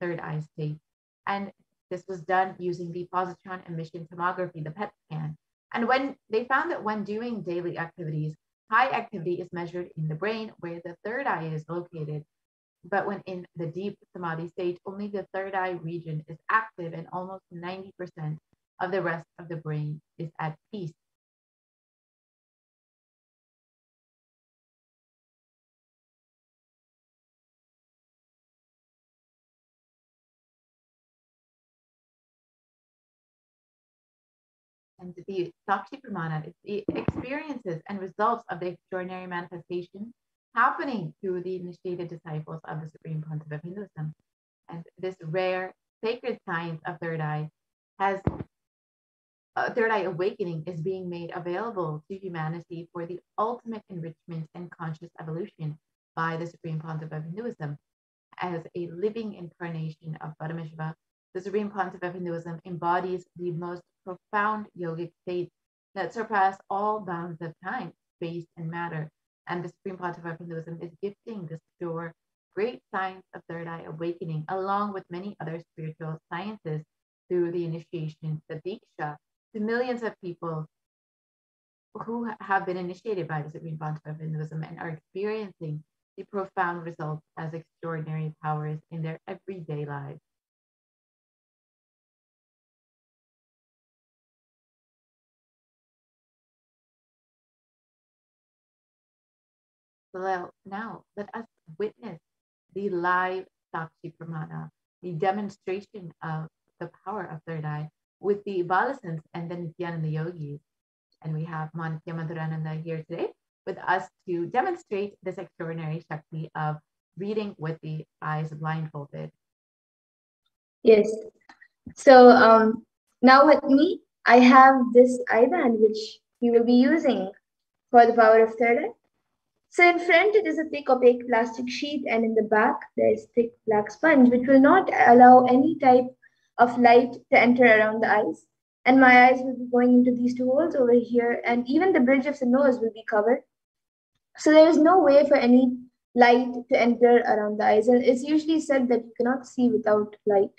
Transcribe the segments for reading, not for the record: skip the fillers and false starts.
third eye state. And this was done using the positron emission tomography, the PET scan. And when they found that when doing daily activities, high activity is measured in the brain where the third eye is located. But when in the deep samadhi state, only the third eye region is active and almost 90% of the rest of the brain is at peace. And the Sakshi Pramana is the experiences and results of the extraordinary manifestation happening through the initiated disciples of the Supreme Pontiff of Hinduism. And this rare sacred science of third eye third eye awakening is being made available to humanity for the ultimate enrichment and conscious evolution by the Supreme Pontiff of Hinduism. As a living incarnation of Paramashiva, the Supreme Pontiff of Hinduism embodies the most profound yogic states that surpass all bounds of time, space, and matter. And the Supreme Pontiff of Hinduism is gifting this pure, great science of third eye awakening, along with many other spiritual sciences, through the initiation, the Diksha, to millions of people who have been initiated by the Supreme Pontiff of Hinduism and are experiencing the profound results as extraordinary powers in their everyday lives. So now let us witness the live Sakshi Pramana, the demonstration of the power of third eye with the Balasants and the Nithyananda yogis. And we have Manitya Madhurananda here today with us to demonstrate this extraordinary Shakti of reading with the eyes blindfolded. Yes. So now with me, I have this eye band which we will be using for the power of third eye. So in front, it is a thick opaque plastic sheet, and in the back, there is thick black sponge, which will not allow any type of light to enter around the eyes. And my eyes will be going into these two holes over here, and even the bridge of the nose will be covered. So there is no way for any light to enter around the eyes. And it's usually said that you cannot see without light.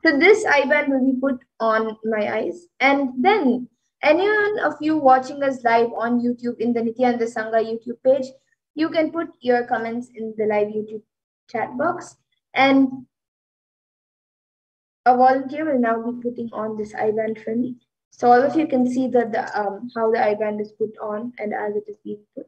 So this eye band will be put on my eyes. And then anyone of you watching us live on YouTube in the Nithyananda Sangha YouTube page, you can put your comments in the live YouTube chat box. And a volunteer will now be putting on this eye band for me. So all of you can see that how the eye band is put on and as it is being put.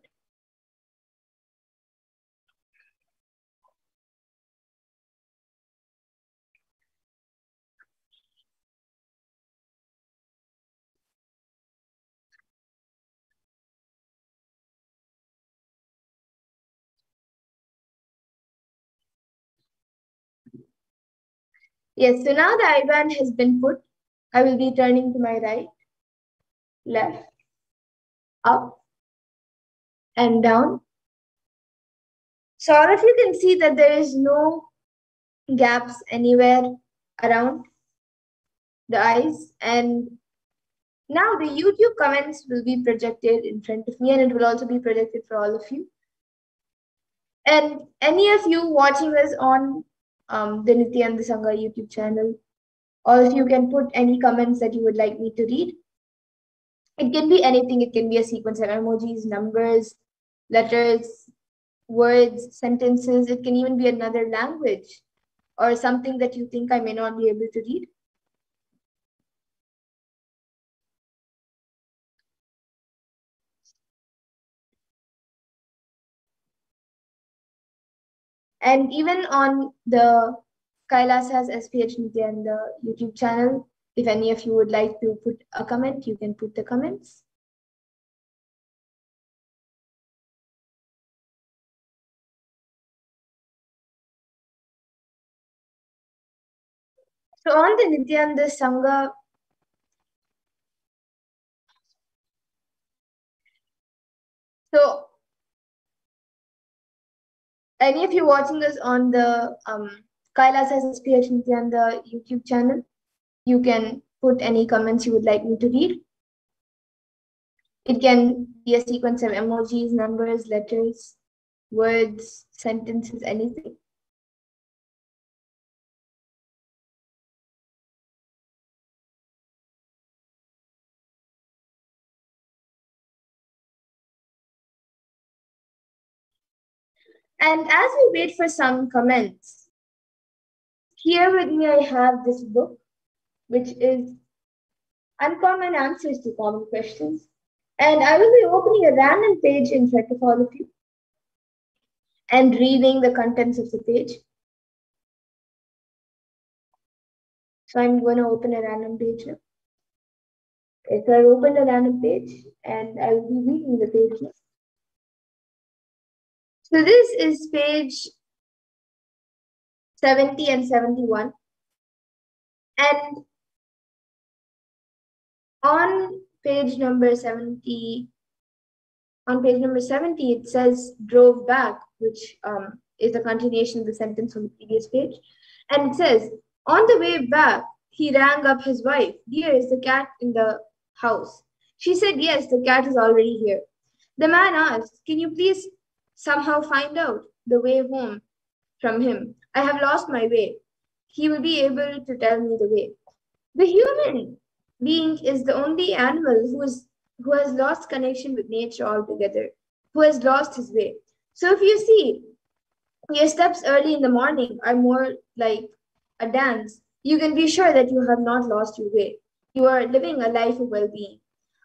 Yes, so now the eye band has been put. I will be turning to my right, left, up, and down. So all of you can see that there is no gaps anywhere around the eyes. And now the YouTube comments will be projected in front of me, and it will also be projected for all of you. And any of you watching us on the Nithyananda Sangha YouTube channel, all of you can put any comments that you would like me to read. It can be anything. It can be a sequence of emojis, numbers, letters, words, sentences. It can even be another language or something that you think I may not be able to read. And even on the Kailasa's HDH Nithyananda YouTube channel, if any of you would like to put a comment, you can put the comments. So on the Nithyananda Sangha, so any of you watching us on the Kailasa's HDH Nithyananda YouTube channel, you can put any comments you would like me to read. It can be a sequence of emojis, numbers, letters, words, sentences, anything. And as we wait for some comments, here with me I have this book, which is Uncommon Answers to Common Questions. And I will be opening a random page in front of all of you and reading the contents of the page. So I'm going to open a random page now. Okay, so I've opened a random page and I will be reading the page now. So this is page 70 and 71. And on page number 70, it says drove back, which is a continuation of the sentence on the previous page. And it says, on the way back, he rang up his wife. Dear, is the cat in the house? She said, yes, the cat is already here. The man asked, can you please somehow find out the way home from him? I have lost my way. He will be able to tell me the way. The human being is the only animal who has lost connection with nature altogether, who has lost his way. So if you see, your steps early in the morning are more like a dance, you can be sure that you have not lost your way. You are living a life of well-being.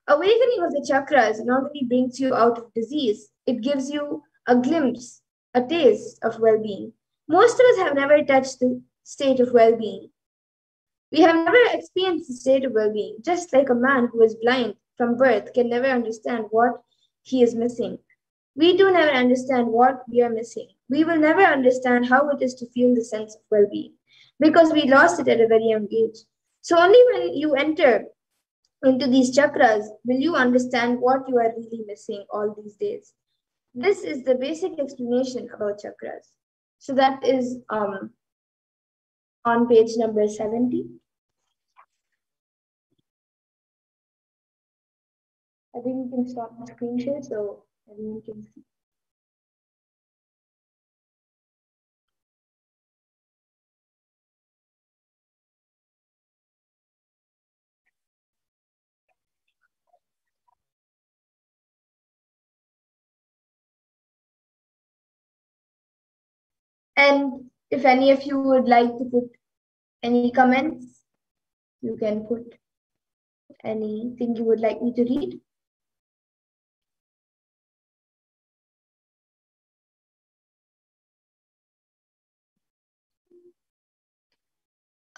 Awakening of the chakras not only brings you out of disease, it gives you a glimpse, a taste of well-being. Most of us have never touched the state of well-being. We have never experienced the state of well-being, just like a man who is blind from birth can never understand what he is missing. We do never understand what we are missing. We will never understand how it is to feel the sense of well-being because we lost it at a very young age. So only when you enter into these chakras will you understand what you are really missing all these days. This is the basic explanation about chakras. So that is on page number 70. I think you can stop the screen share so everyone can see. And if any of you would like to put any comments, you can put anything you would like me to read.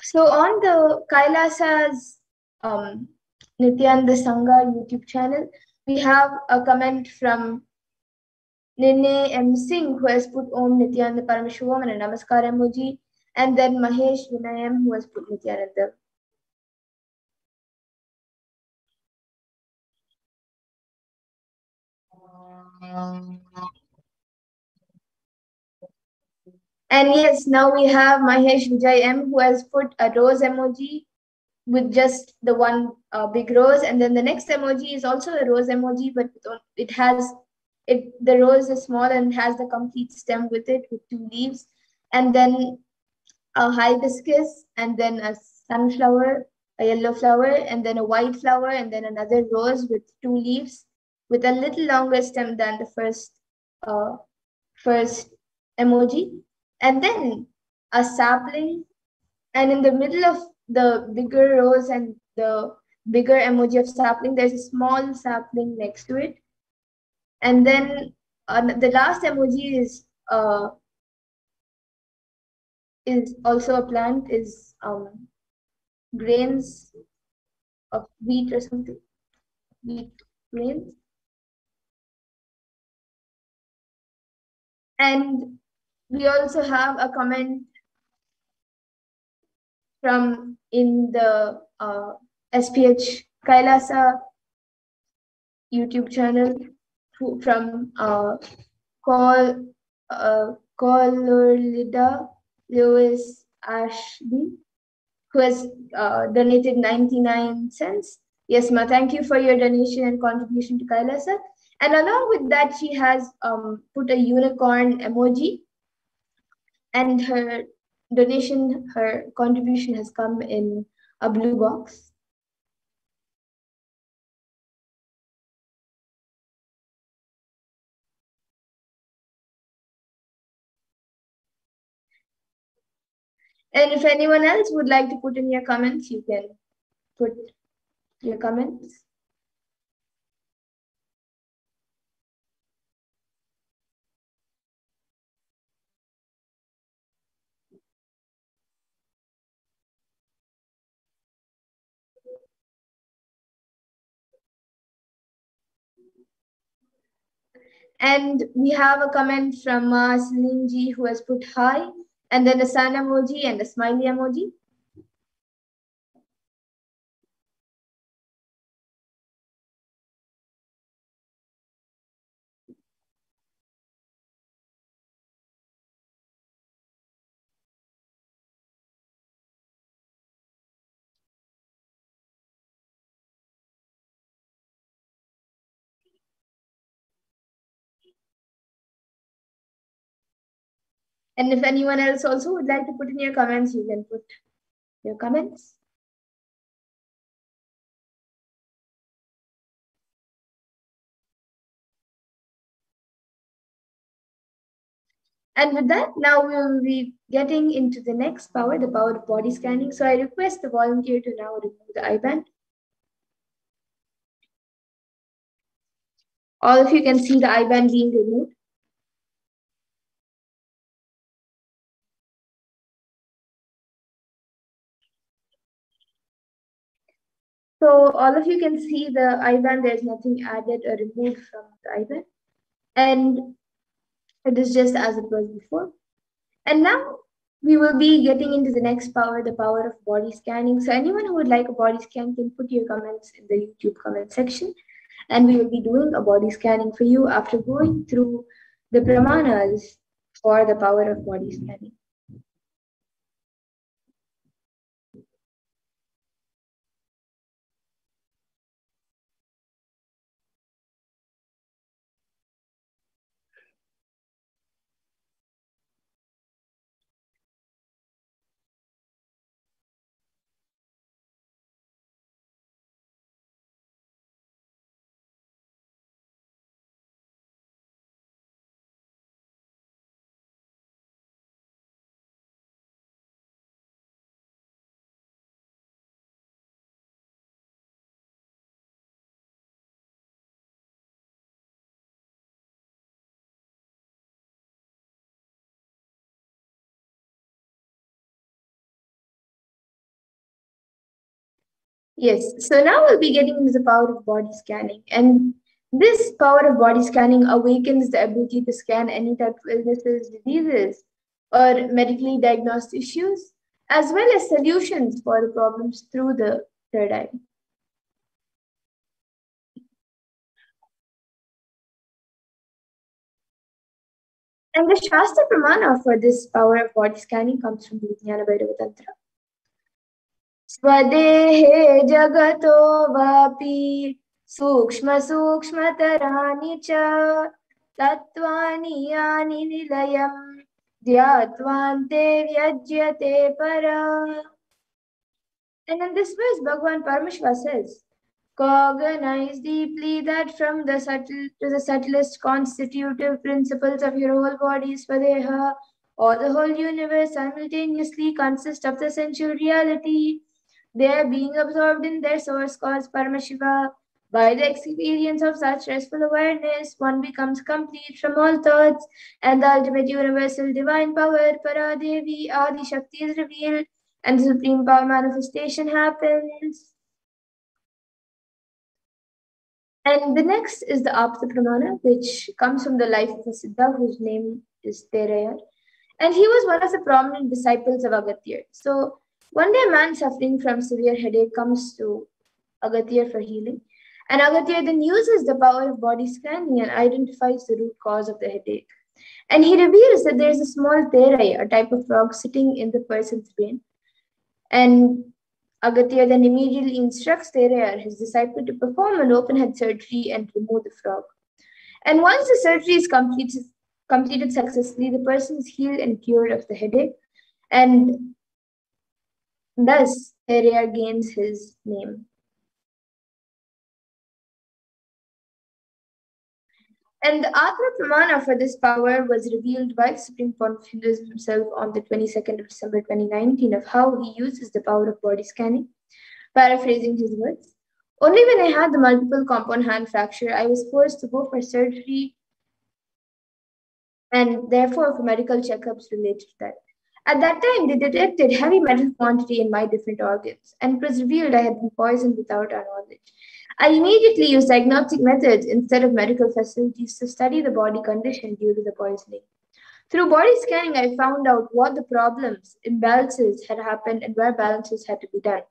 So on the Kailasa's Nithyananda Sangha YouTube channel, we have a comment from Nene M. Singh, who has put Om Nithyananda Paramashivoham and a Namaskar emoji, and then Mahesh Vinayam, who has put Nithyananda. And yes, now we have Mahesh Vijay M, who has put a rose emoji with just the one big rose, and then the next emoji is also a rose emoji, but the rose is small and has the complete stem with it with two leaves, and then a hibiscus, and then a sunflower, a yellow flower, and then a white flower, and then another rose with two leaves with a little longer stem than the first emoji, and then a sapling, and in the middle of the bigger rose and the bigger emoji of sapling, there's a small sapling next to it. And then the last emoji is also a plant, is grains of wheat or something, wheat grains. And we also have a comment from in the SPH Kailasa YouTube channel from Colorlida Lewis Ashby, who has donated 99 cents. Yes, Ma, thank you for your donation and contribution to Kailasa. And along with that, she has put a unicorn emoji, and her contribution has come in a blue box. And if anyone else would like to put in your comments, you can put your comments. And we have a comment from Celine G, who has put hi, and then a sun emoji and a smiley emoji. And if anyone else also would like to put in your comments, you can put your comments. And with that, now we will be getting into the next power, the power of body scanning. So I request the volunteer to now remove the I-band. All of you can see the I-band being removed. So all of you can see the I-band, there's nothing added or removed from the I-band. And it is just as it was before. And now we will be getting into the next power, the power of body scanning. So anyone who would like a body scan can put your comments in the YouTube comment section. And we will be doing a body scanning for you after going through the pramanas for the power of body scanning. Yes, so now we'll be getting into the power of body scanning. And this power of body scanning awakens the ability to scan any type of illnesses, diseases, or medically diagnosed issues, as well as solutions for the problems through the third eye. And the Shastra Pramana for this power of body scanning comes from the Vijnana Bhairava Tantra. Swadehe jagato vapi sukshma sukshmataraani cha tattvani yani nilayam dhyatvante vyajyate para. And in this verse, Bhagavan Paramashiva says, cognize deeply that from the subtle to the subtlest constitutive principles of your whole body, Swadeha, or the whole universe simultaneously consist of the sensual reality. They are being absorbed in their source cause Paramashiva. By the experience of such restful awareness, one becomes complete from all thoughts, and the ultimate universal divine power, Paradevi, Adi Shakti, is revealed, and the supreme power manifestation happens. And the next is the Apta Pramana, which comes from the life of a Siddha whose name is Teraya. And he was one of the prominent disciples of Agathir. So one day a man suffering from severe headache comes to Agathir for healing. And Agathir then uses the power of body scanning and identifies the root cause of the headache. And he reveals that there is a small Teraya, a type of frog, sitting in the person's brain. And Agastya then immediately instructs Teraya, his disciple, to perform an open head surgery and remove the frog. And once the surgery is completed successfully, the person is healed and cured of the headache. And thus, Teraya gains his name. And the Atma Pramana for this power was revealed by the Supreme Pontiff himself on the 22nd of December 2019 of how he uses the power of body scanning. Paraphrasing his words, only when I had the multiple compound hand fracture, I was forced to go for surgery and therefore for medical checkups related to that. At that time, they detected heavy metal quantity in my different organs, and it was revealed I had been poisoned without our knowledge. I immediately used diagnostic methods instead of medical facilities to study the body condition due to the poisoning. Through body scanning, I found out what the problems, imbalances had happened, and where balances had to be done.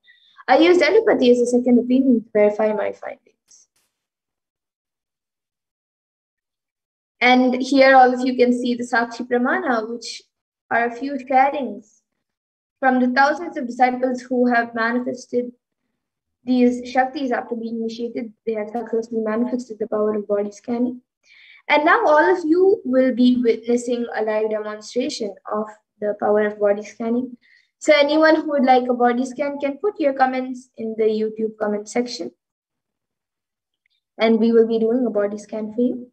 I used allopathy as a second opinion to verify my findings. And here all of you can see the Sakshi Pramana, which are a few sharings from the thousands of disciples who have manifested these Shaktis after being initiated. They have successfully manifested the power of body scanning. And now all of you will be witnessing a live demonstration of the power of body scanning. So anyone who would like a body scan can put your comments in the YouTube comment section. And we will be doing a body scan for you.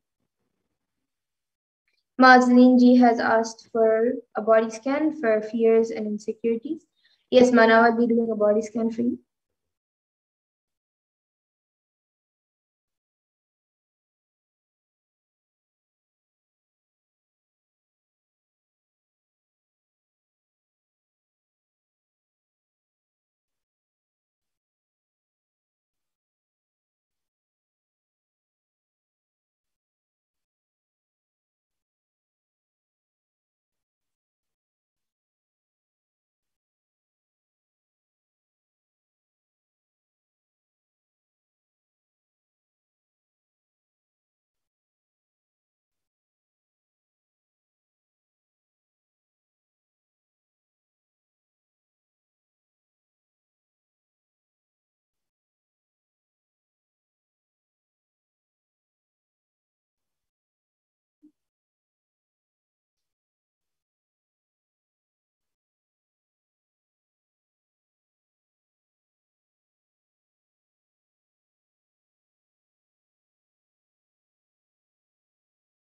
Mazlin ji has asked for a body scan for fears and insecurities. Yes, Mana will be doing a body scan for you.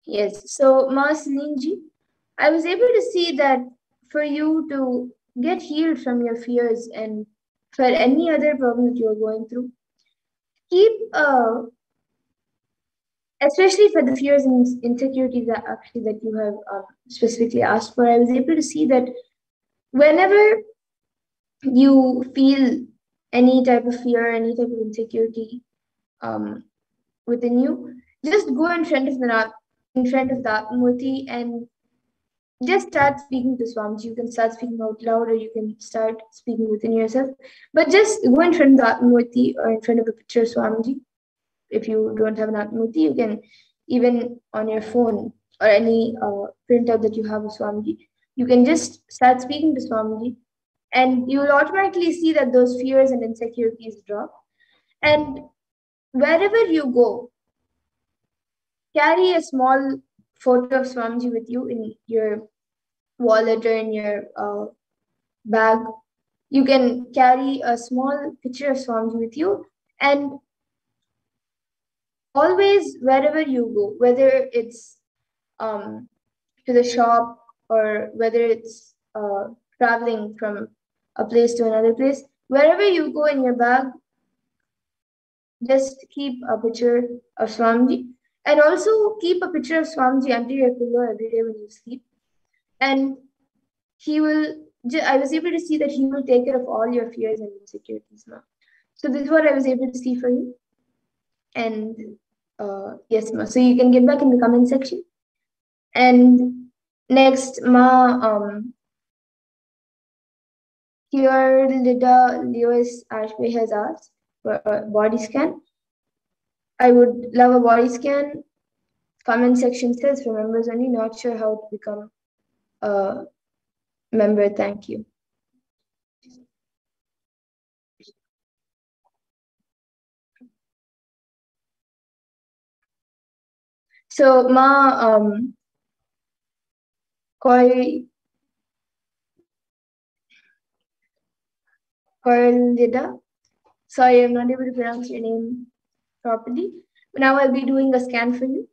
Yes, so Mazlin ji, I was able to see that for you to get healed from your fears and for any other problem that you're going through, keep especially for the fears and insecurities that actually that you have specifically asked for, I was able to see that whenever you feel any type of fear, any type of insecurity within you, just go in front of the Atmamurti and just start speaking to Swamiji. You can start speaking out loud or you can start speaking within yourself. But just go in front of the Atmamurti or in front of a picture of Swamiji. If you don't have an Atmamurti, you can even on your phone or any printout that you have of Swamiji, you can just start speaking to Swamiji and you will automatically see that those fears and insecurities drop. And wherever you go, carry a small photo of Swamiji with you in your wallet or in your bag. You can carry a small picture of Swamiji with you, and always wherever you go, whether it's to the shop or whether it's traveling from a place to another place, wherever you go in your bag, just keep a picture of Swamiji. And also keep a picture of Swamiji under your pillow every day when you sleep. And he will, I was able to see that he will take care of all your fears and insecurities now. So this is what I was able to see for you. And yes, Ma. So you can get back in the comment section. And next, Ma, here Lida Lewis Ashby has asked for a body scan. I would love a body scan. Comment section says for members only, not sure how to become a member. Thank you. So Ma, Lida, sorry, I'm not able to pronounce your name properly. Now I'll be doing a scan for you.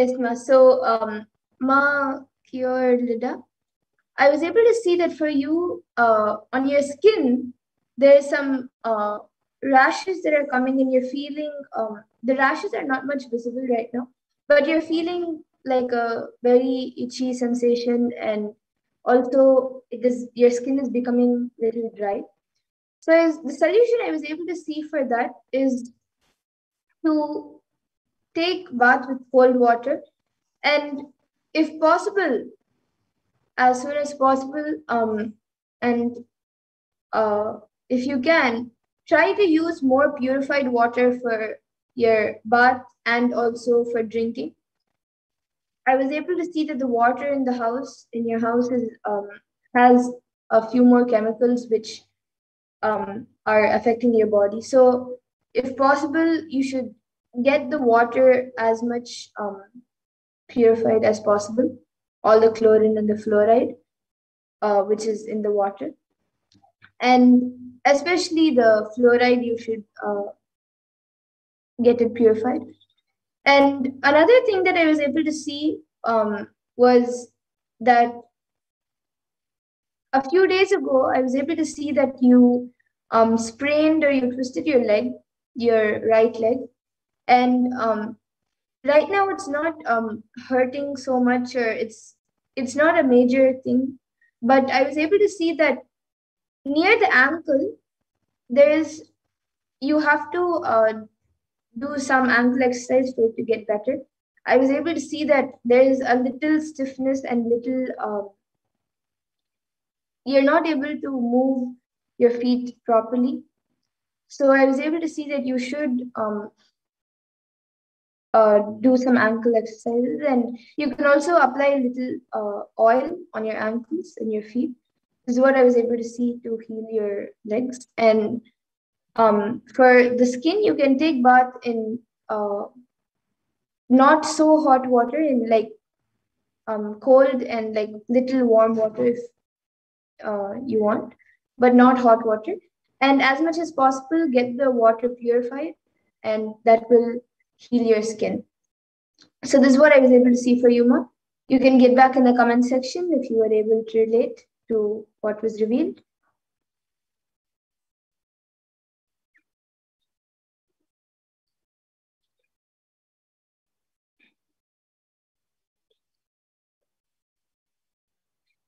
Yes, ma. So, ma Kior Lida, I was able to see that for you, on your skin, there's some rashes that are coming and you're feeling, the rashes are not much visible right now, but you're feeling like a very itchy sensation, and also your skin is becoming a little dry. So the solution I was able to see for that is to take bath with cold water, and if possible, as soon as possible, and if you can, try to use more purified water for your bath and also for drinking. I was able to see that the water in the house, in your house, has a few more chemicals which are affecting your body. So, if possible, you should get the water as much purified as possible, all the chlorine and the fluoride, which is in the water. And especially the fluoride, you should get it purified. And another thing that I was able to see was that a few days ago, I was able to see that you sprained or you twisted your leg, your right leg, and right now it's not hurting so much, or it's not a major thing. But I was able to see that near the ankle, there is you have to do some ankle exercise for it to get better. I was able to see that there is a little stiffness and little you're not able to move your feet properly. So I was able to see that you should do some ankle exercises, and you can also apply a little oil on your ankles and your feet. This is what I was able to see to heal your legs. And for the skin, you can take bath in not so hot water, in like cold and like little warm water if you want, but not hot water. And as much as possible, get the water purified, and that will heal your skin. So this is what I was able to see for you, Ma. You can get back in the comment section if you were able to relate to what was revealed.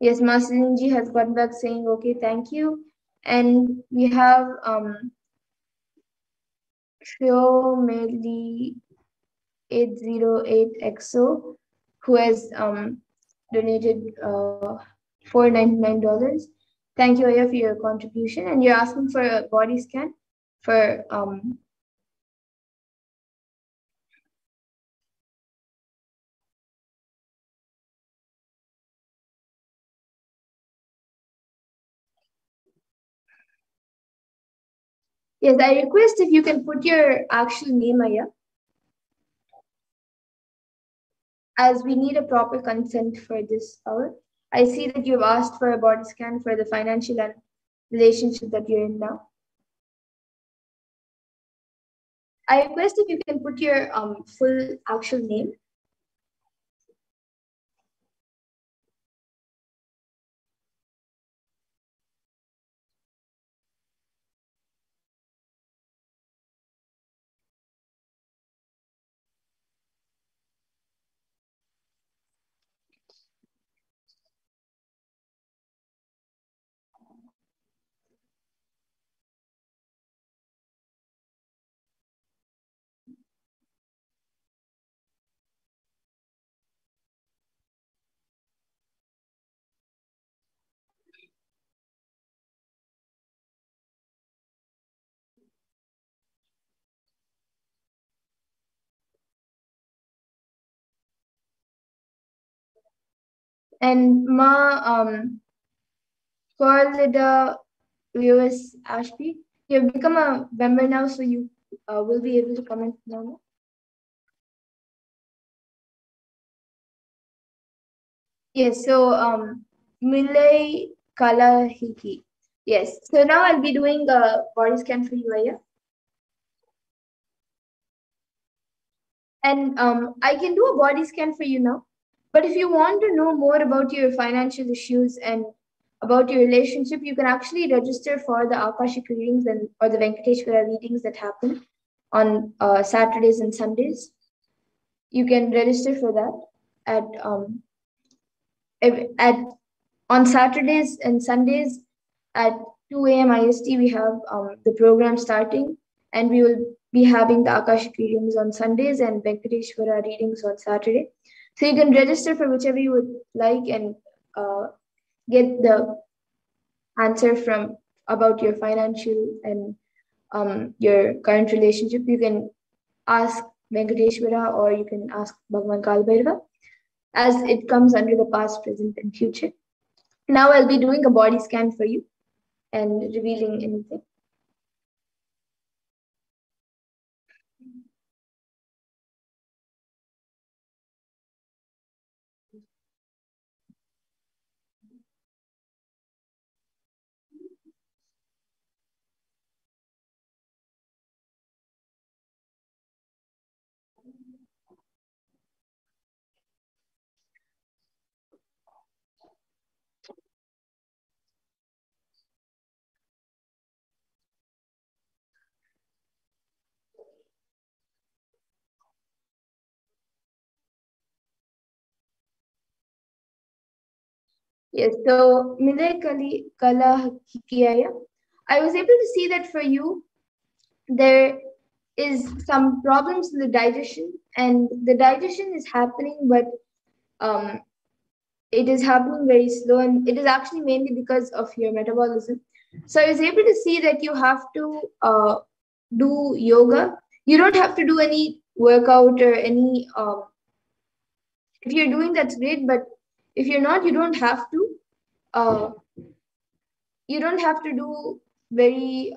Yes, Masinji has got back saying, okay, thank you. And we have Shiomeli 808XO, who has donated $499. Thank you, Aya, for your contribution. And you're asking for a body scan for yes, I request if you can put your actual name, Aya, as we need a proper consent for this hour. I see that you've asked for a body scan for the financial and relationship that you're in now. I request if you can put your full actual name. And Ma Corlida Lewis Ashby, you've become a member now, so you will be able to comment now. Yes, so Milay Kalahiki. Yes, so now I'll be doing a body scan for you, Aya. And I can do a body scan for you now. But if you want to know more about your financial issues and about your relationship, you can actually register for the Akashic readings and or the Venkateshwara readings that happen on Saturdays and Sundays. You can register for that at on Saturdays and Sundays at 2 a.m. IST. We have the program starting, and we will be having the Akashic readings on Sundays and Venkateshwara readings on Saturday. So you can register for whichever you would like and get the answer from about your financial and your current relationship. You can ask Venkateshwara or you can ask Bhagavan Kalbhairava as it comes under the past, present, and future. Now I'll be doing a body scan for you and revealing anything. Yes, so Mile Kala Hikiyaya, I was able to see that for you, there is some problems in the digestion, and the digestion is happening, but um, it is happening very slow, and it is actually mainly because of your metabolism. So I was able to see that you have to do yoga. You don't have to do any workout or any. If you're doing, that's great, but if you're not, you don't have to. Uh, you don't have to do very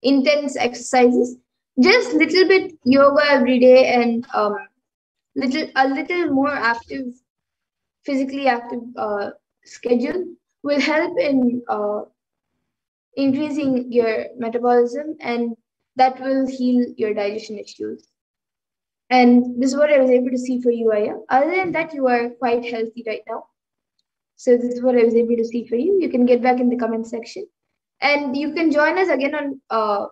intense exercises. Just little bit yoga every day and a little more active, physically active schedule will help in increasing your metabolism, and that will heal your digestion issues. And this is what I was able to see for you, Aya. Other than that, you are quite healthy right now. So this is what I was able to see for you. You can get back in the comment section. And you can join us again on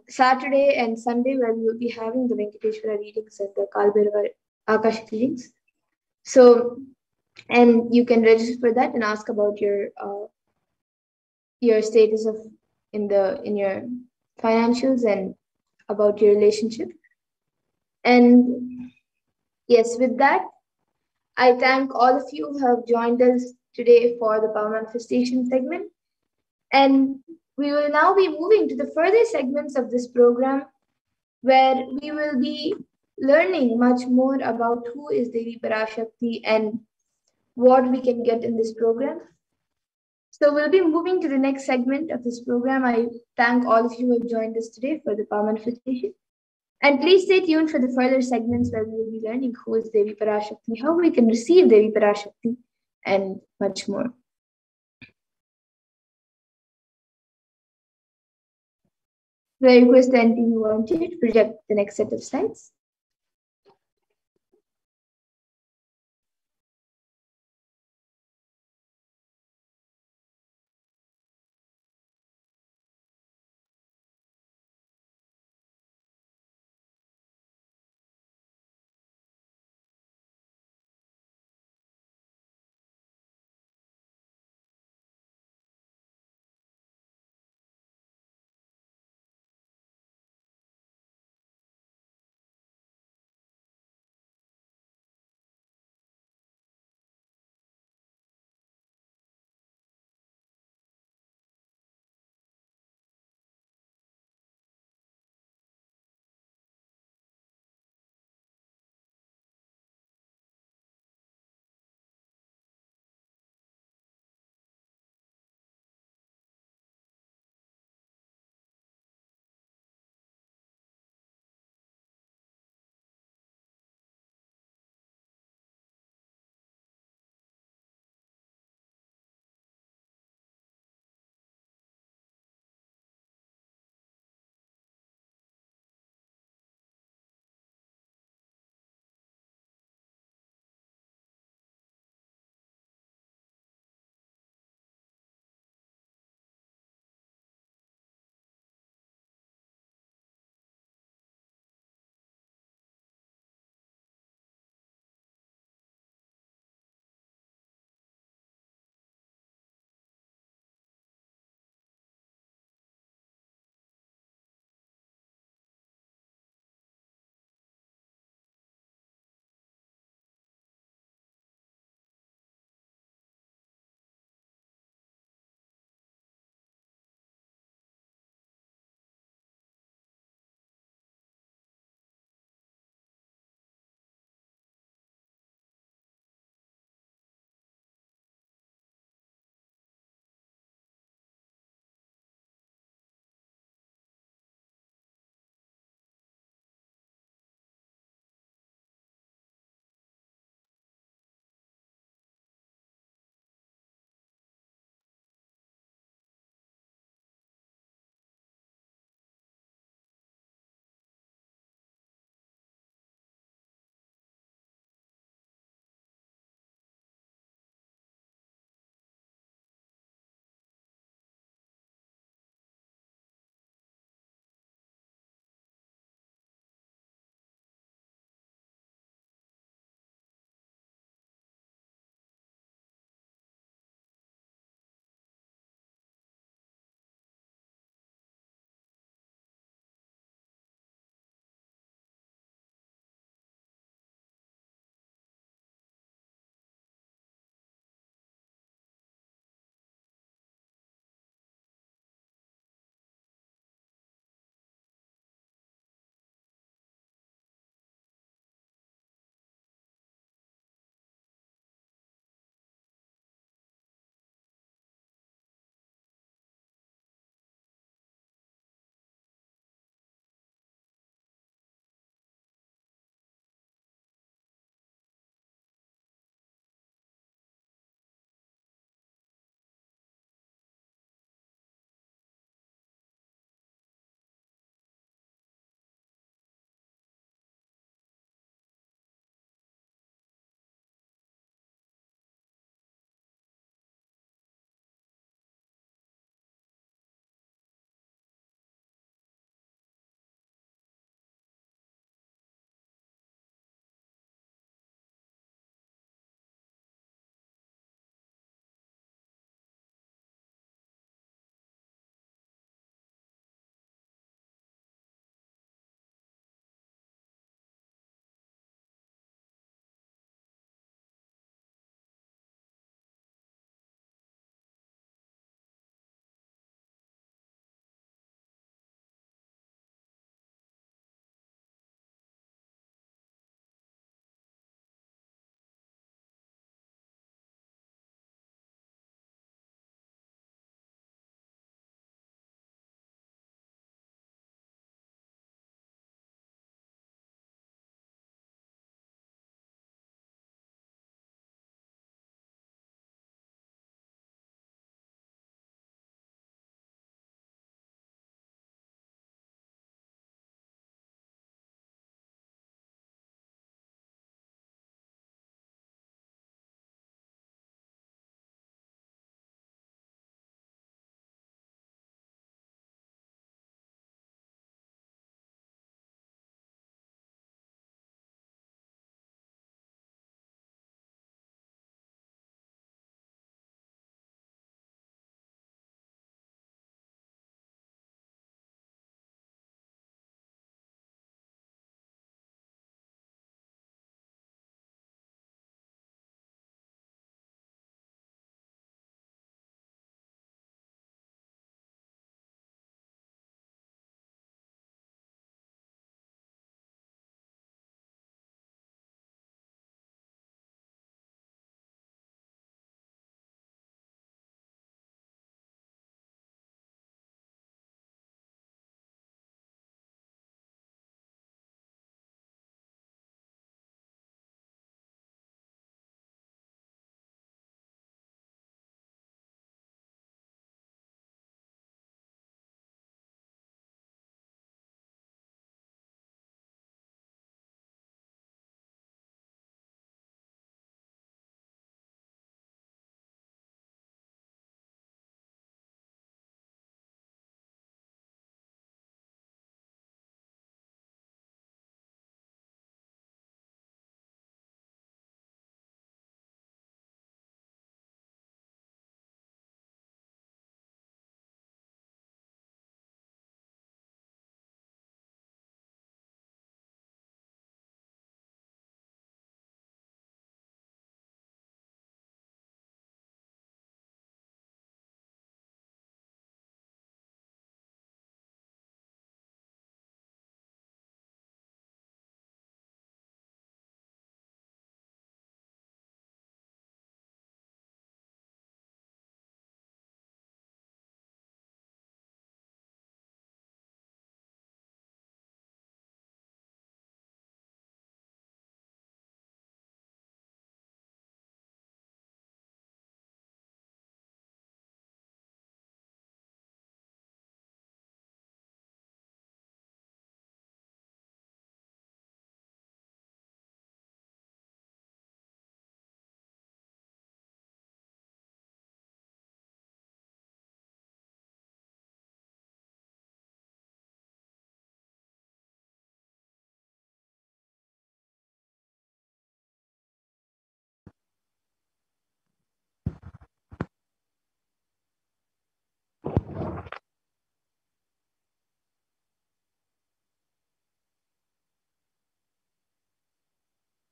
Saturday and Sunday, where we will be having the Venkateshwara readings and the Kalbhairava Akashic readings. So, and you can register for that and ask about your status of in your financials and about your relationship. And yes, with that, I thank all of you who have joined us today for the Power Manifestation segment. And we will now be moving to the further segments of this program, where we will be learning much more about who is Devi Parashakti and what we can get in this program. So we'll be moving to the next segment of this program. I thank all of you who have joined us today for the Power Manifestation. And please stay tuned for the further segments where we will be learning who is Devi Parashakti, how we can receive Devi Parashakti, and much more. So I request the NTV volunteer to project the next set of slides.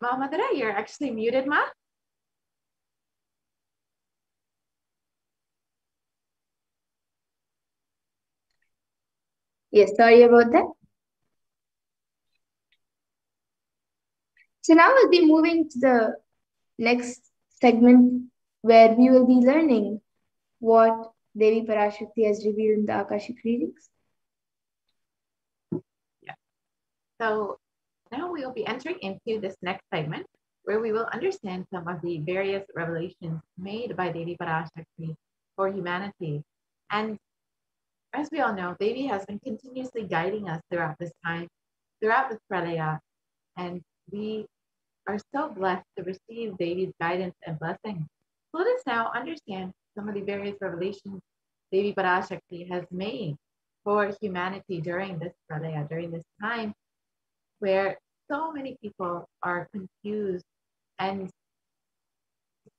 Ma Madara, you're actually muted, Ma. Yes, sorry about that. So now we'll be moving to the next segment where we will be learning what Devi Parashakti has revealed in the Akashic readings. Yeah. So now we will be entering into this next segment where we will understand some of the various revelations made by Devi Parashakti for humanity. And as we all know, Devi has been continuously guiding us throughout this time, throughout this pralaya, and we are so blessed to receive Devi's guidance and blessing. So let us now understand some of the various revelations Devi Parashakti has made for humanity during this pralaya, during this time where so many people are confused and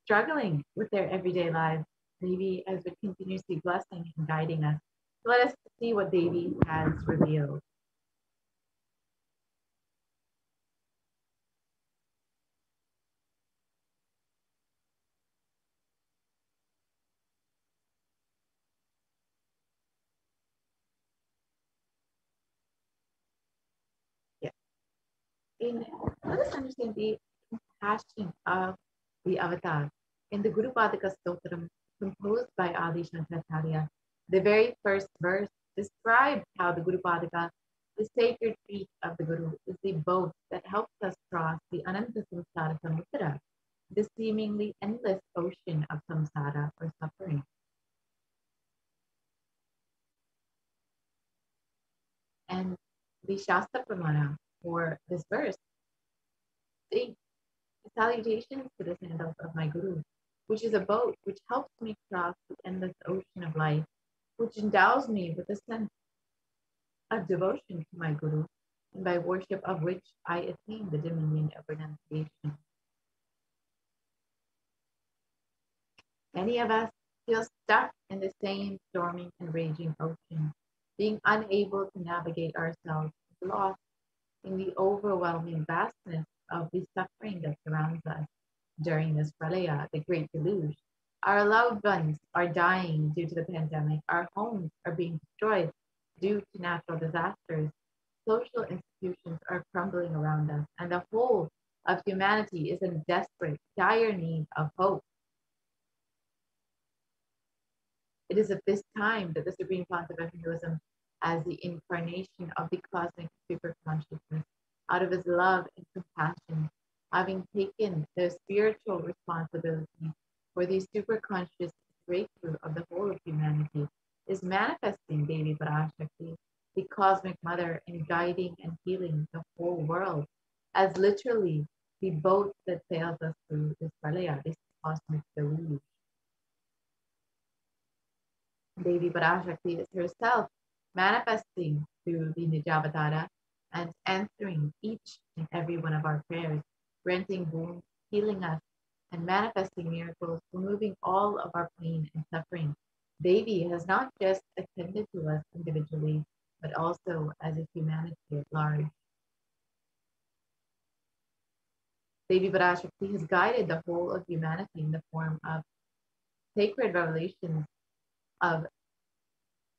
struggling with their everyday lives. Devi has been continuously blessing and guiding us. So let us see what Devi has revealed. Yeah. Let us understand the compassion of the avatar. In the Guru Padaka Stotram, composed by Adi Shankaracharya, the very first verse describes how the Guru Padaka, the sacred feet of the Guru, is the boat that helps us cross the Ananta Samsara Samudra, the seemingly endless ocean of samsara or suffering. And the Shastra Pramana for this verse states, salutations to the sandals of my Guru, which is a boat which helps me cross the endless ocean of life, which endows me with a sense of devotion to my Guru, and by worship of which I attain the dominion of renunciation. Many of us feel stuck in the same storming and raging ocean, being unable to navigate ourselves, lost in the overwhelming vastness of the suffering that surrounds us during this pralaya, the great deluge. Our loved ones are dying due to the pandemic. Our homes are being destroyed due to natural disasters. Social institutions are crumbling around us, and the whole of humanity is in desperate, dire need of hope. It is at this time that the Supreme Pontiff Hinduism, as the incarnation of the cosmic superconsciousness, out of his love and compassion, having taken the spiritual responsibility for the superconscious breakthrough of the whole of humanity, is manifesting Devi Parashakti, the cosmic mother, in guiding and healing the whole world, as literally the boat that sails us through this pralaya, this cosmic deluge. Devi Parashakti is herself manifesting through the Nijavatara and answering each and every one of our prayers, granting wounds, healing us, and manifesting miracles, removing all of our pain and suffering. Devi has not just attended to us individually, but also as a humanity at large. Devi Parashakti has guided the whole of humanity in the form of sacred revelations of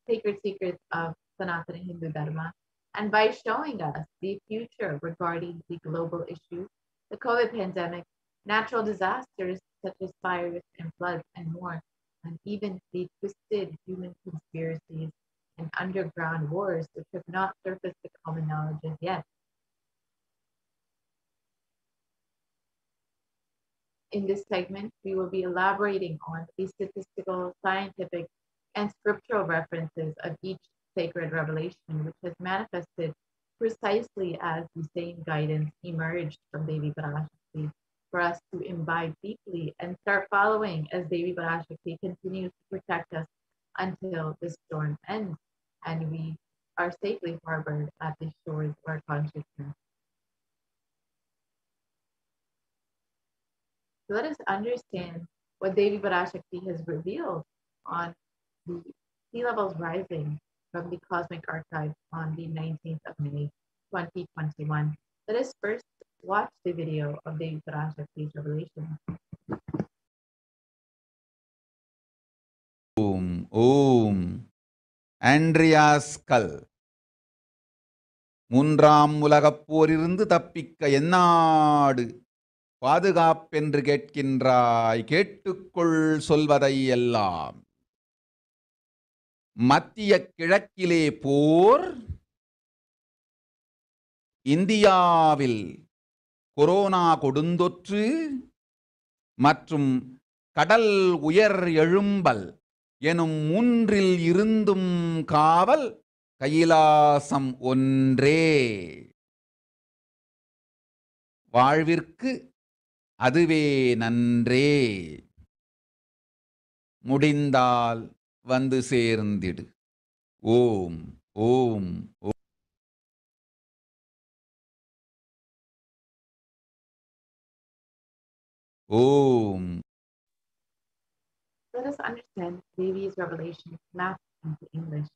sacred secrets of Sanatana Hindu Dharma, and by showing us the future regarding the global issues, the COVID pandemic, natural disasters such as fires and floods and more, and even the twisted human conspiracies and underground wars which have not surfaced to common knowledge as yet. In this segment, we will be elaborating on the statistical, scientific, and scriptural references of each sacred revelation, which has manifested precisely as the same guidance emerged from Devi Parashakti for us to imbibe deeply and start following as Devi Parashakti continues to protect us until the storm ends and we are safely harbored at the shores of our consciousness. So let us understand what Devi Parashakti has revealed on the sea levels rising from the Cosmic Archive on the 19th of May, 2021. Let us first watch the video of Devi Parashakti's revelation. ஓம் Andreas கல். மூன்றாம் உலகப் போரிலிருந்து தப்பிக்க எந்நாடு பாதுகாப்பென்று கேட்கின்றாய், கேட்டுக்கொள் சொல்வதை எல்லாம். மத்திய கிழக்கிலே போர், இந்தியாவில் கொரோனா கொடுந்தொற்று மற்றும் கடல் உயர் எழும்பல் எனும் மூன்றில் இருந்தும் காவல் கைலாசம் ஒன்றே. வாழ்விற்கு அதுவே நன்றே. முடிந்தால் வந்து சேர்ந்திடு. ஓம் ஓம் ஓம். Let us understand Devi's revelation mapped into English.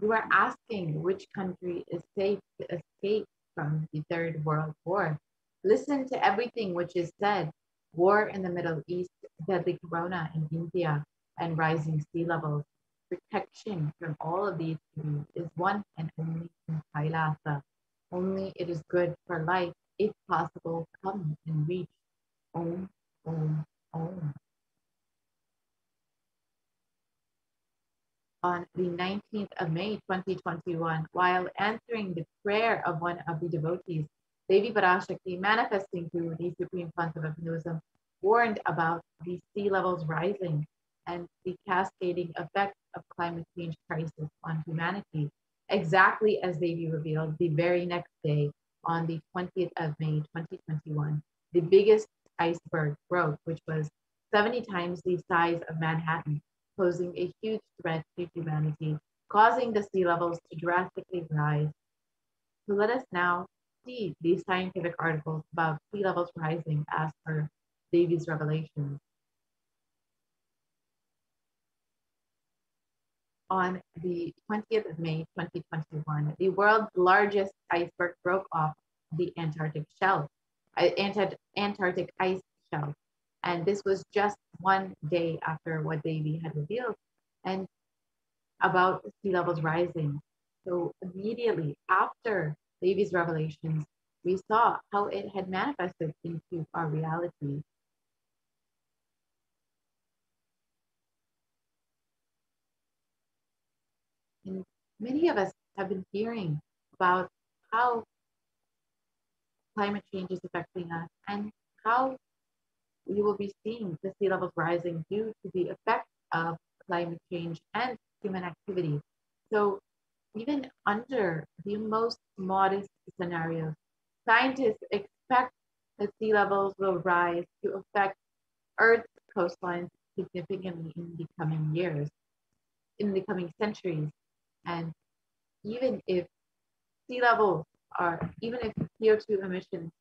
You are asking which country is safe to escape from the Third World War. Listen to everything which is said. War in the Middle East, deadly corona in India, and rising sea levels. Protection from all of these three is one and only in Kailasa. Only it is good for life, if possible, come and reach. Om, Om, Om. On the 19th of May, 2021, while answering the prayer of one of the devotees, Devi Parashakti, manifesting through the Supreme Concept of Hinduism, warned about the sea levels rising and the cascading effects of climate change crisis on humanity, exactly as Devi revealed the very next day, on the 20th of May, 2021, the biggest iceberg broke, which was 70 times the size of Manhattan, posing a huge threat to humanity, causing the sea levels to drastically rise. So let us now see these scientific articles about sea levels rising as per Devi's revelations. On the 20th of May, 2021, the world's largest iceberg broke off the Antarctic ice shelf. And this was just one day after what Devi had revealed and about sea levels rising. So immediately after Devi's revelations, we saw how it had manifested into our reality. And many of us have been hearing about how climate change is affecting us and how we will be seeing the sea levels rising due to the effect of climate change and human activity. So even under the most modest scenarios, scientists expect that sea levels will rise to affect Earth's coastlines significantly in the coming years, in the coming centuries. And even if sea levels are, even if CO2 emissions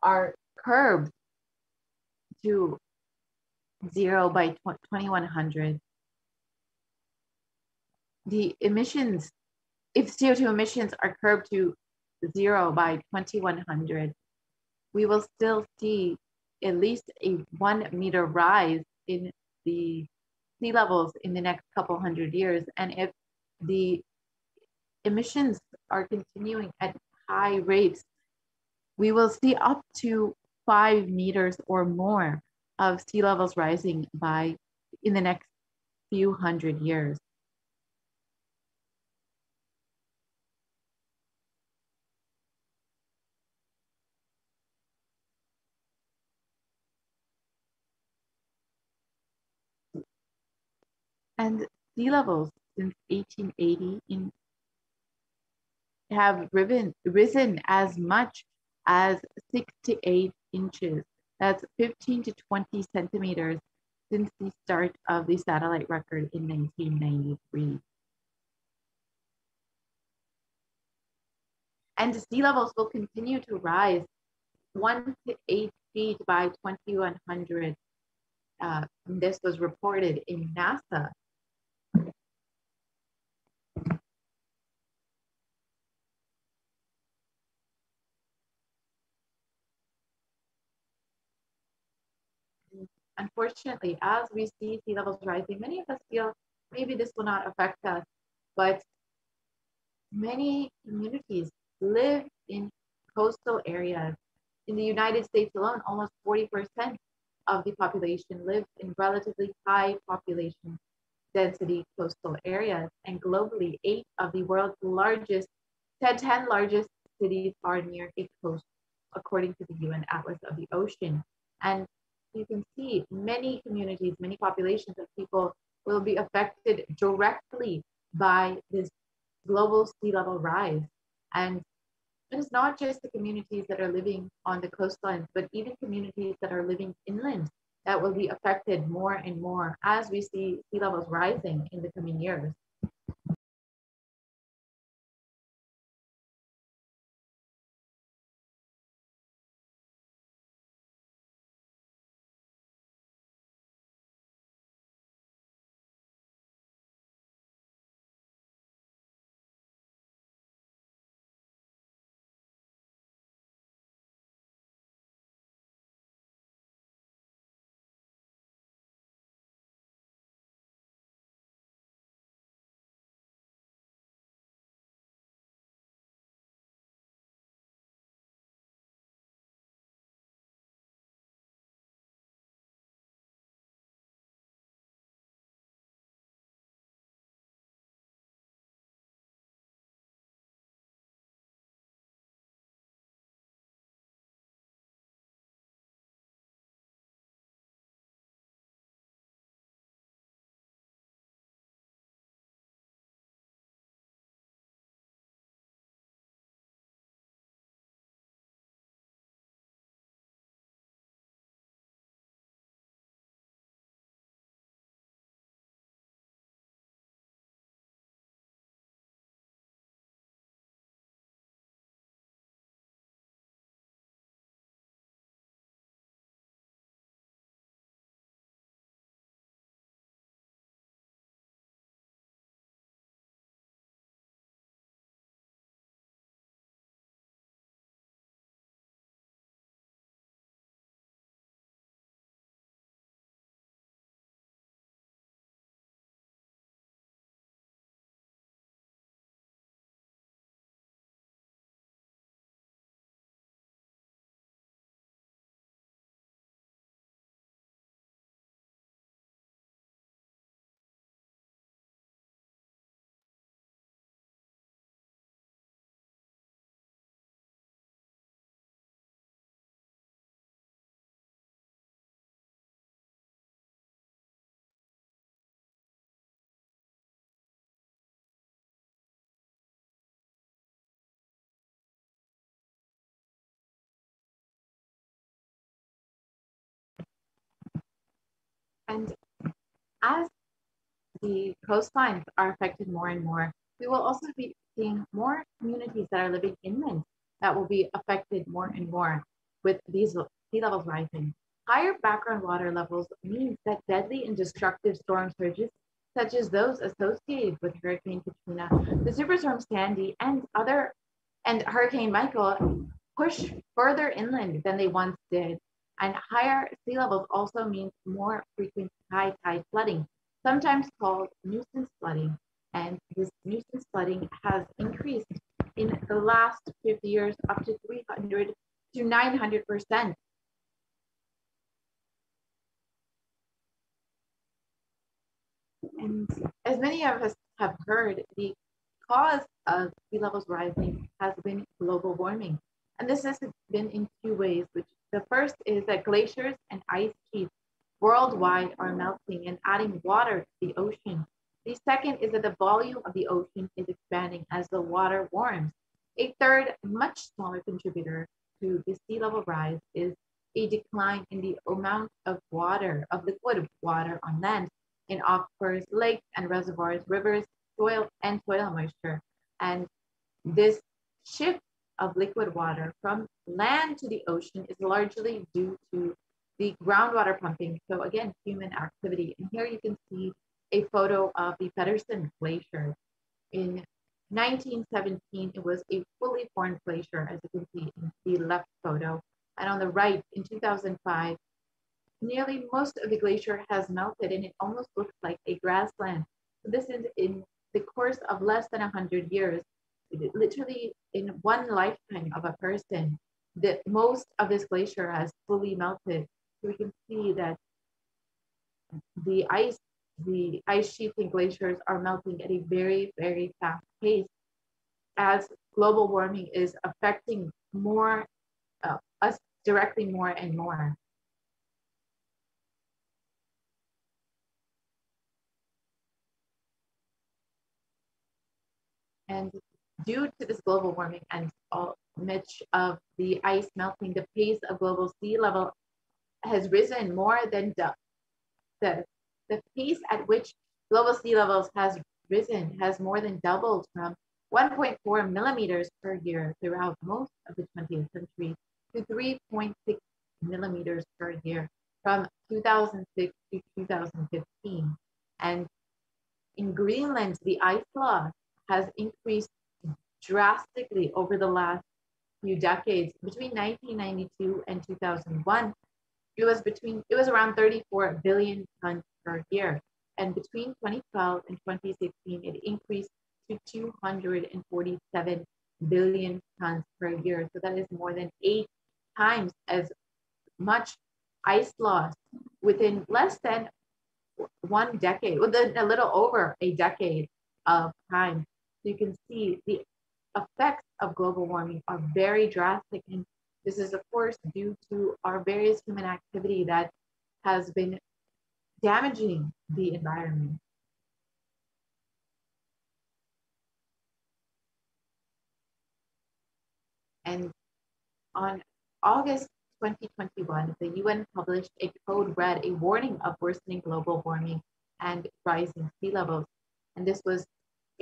are curbed to zero by 2100, the emissions, if CO2 emissions are curbed to zero by 2100, we will still see at least a 1 meter rise in the sea levels in the next couple hundred years. And if the emissions are continuing at high rates, we will see up to 5 meters or more of sea levels rising in the next few hundred years. And sea levels since 1880 have risen as much as 6 to 8 inches. That's 15 to 20 centimeters since the start of the satellite record in 1993. And sea levels will continue to rise 1 to 8 feet by 2100. This was reported in NASA. unfortunately, as we see sea levels rising, many of us feel maybe this will not affect us, but many communities live in coastal areas. In the United States alone, almost 40% of the population lives in relatively high population density coastal areas. And globally, 10 largest cities are near a coast, according to the UN Atlas of the Ocean. And you can see many communities, many populations of people will be affected directly by this global sea level rise. And it's not just the communities that are living on the coastlines, but even communities that are living inland that will be affected more and more as we see sea levels rising in the coming years. And as the coastlines are affected more and more, we will also be seeing more communities that are living inland that will be affected more and more with these sea levels rising. Higher background water levels means that deadly and destructive storm surges, such as those associated with Hurricane Katrina, the Superstorm Sandy, and Hurricane Michael, push further inland than they once did. And higher sea levels also means more frequent high tide flooding, sometimes called nuisance flooding. And this nuisance flooding has increased in the last 50 years up to 300 to 900%. And as many of us have heard, the cause of sea levels rising has been global warming. And this has been in two ways, which the first is that glaciers and ice sheets worldwide are melting and adding water to the ocean. The second is that the volume of the ocean is expanding as the water warms. A third, much smaller contributor to the sea level rise is a decline in the amount of water, of liquid water on land in aquifers, lakes and reservoirs, rivers, soil and soil moisture. And this shift of liquid water from land to the ocean is largely due to the groundwater pumping. So again, human activity. And here you can see a photo of the Pedersen Glacier. In 1917, it was a fully formed glacier, as you can see in the left photo. And on the right, in 2005, nearly most of the glacier has melted and it almost looks like a grassland. So this is in the course of less than 100 years, literally in one lifetime of a person, that most of this glacier has fully melted. So we can see that the ice, the ice sheets and glaciers are melting at a very, very fast pace as global warming is affecting more us directly more and more. And due to this global warming and much of the ice melting, the pace of global sea level has risen more than the, the pace at which global sea levels has risen has more than doubled from 1.4 millimeters per year throughout most of the 20th century to 3.6 millimeters per year from 2006 to 2015. And in Greenland, the ice loss has increased drastically over the last few decades. Between 1992 and 2001, it was around 34 billion tons per year. And between 2012 and 2016, it increased to 247 billion tons per year. So that is more than 8 times as much ice loss within less than one decade, within a little over a decade of time. So you can see the effects of global warming are very drastic. And this is, of course, due to our various human activity that has been damaging the environment. And on August 2021, the UN published a code red, a warning of worsening global warming and rising sea levels. And this was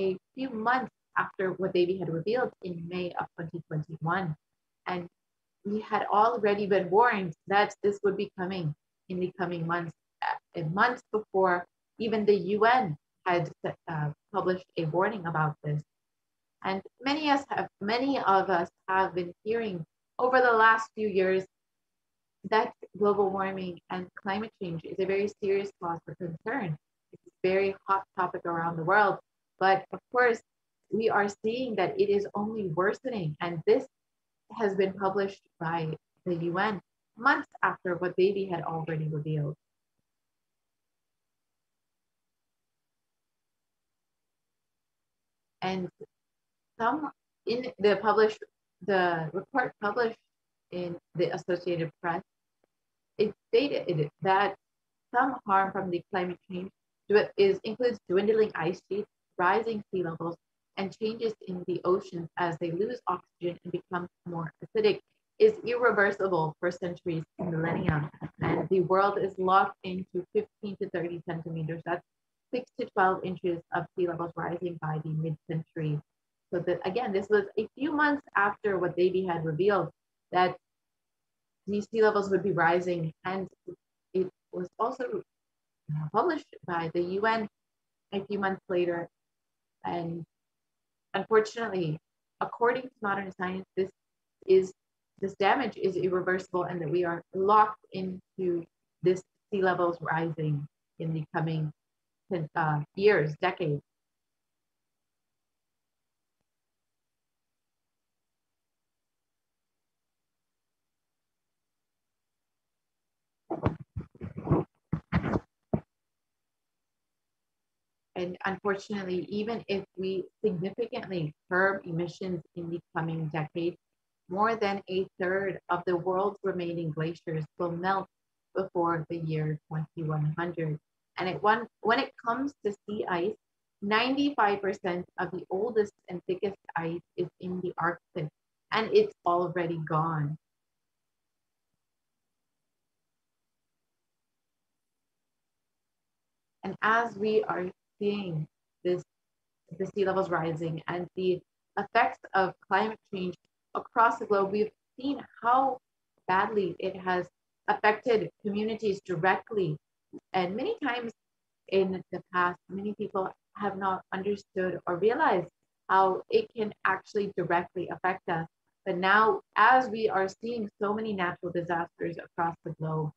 a few months after what Davy had revealed in May of 2021. And we had already been warned that this would be coming in the coming months, months before even the UN had published a warning about this. And many of us have been hearing over the last few years that global warming and climate change is a very serious cause for concern. It's a very hot topic around the world. But of course, we are seeing that it is only worsening. And this has been published by the UN months after what Davy had already revealed. And some in the report published in the Associated Press, it stated that some harm from the climate change includes dwindling ice sheets, rising sea levels, and changes in the oceans as they lose oxygen and become more acidic is irreversible for centuries and millennia. And the world is locked into 15 to 30 centimeters. That's 6 to 12 inches of sea levels rising by the mid-century. So that, again, this was a few months after what Davy had revealed that these sea levels would be rising. And it was also published by the UN a few months later. And unfortunately, according to modern science, this damage is irreversible and that we are locked into this sea levels rising in the coming years, decades. And unfortunately, even if we significantly curb emissions in the coming decade, more than a third of the world's remaining glaciers will melt before the year 2100. And when it comes to sea ice, 95% of the oldest and thickest ice is in the Arctic, and it's already gone. And as we are seeing the sea levels rising and the effects of climate change across the globe, we've seen how badly it has affected communities directly. And many times in the past, many people have not understood or realized how it can actually directly affect us. But now, as we are seeing so many natural disasters across the globe,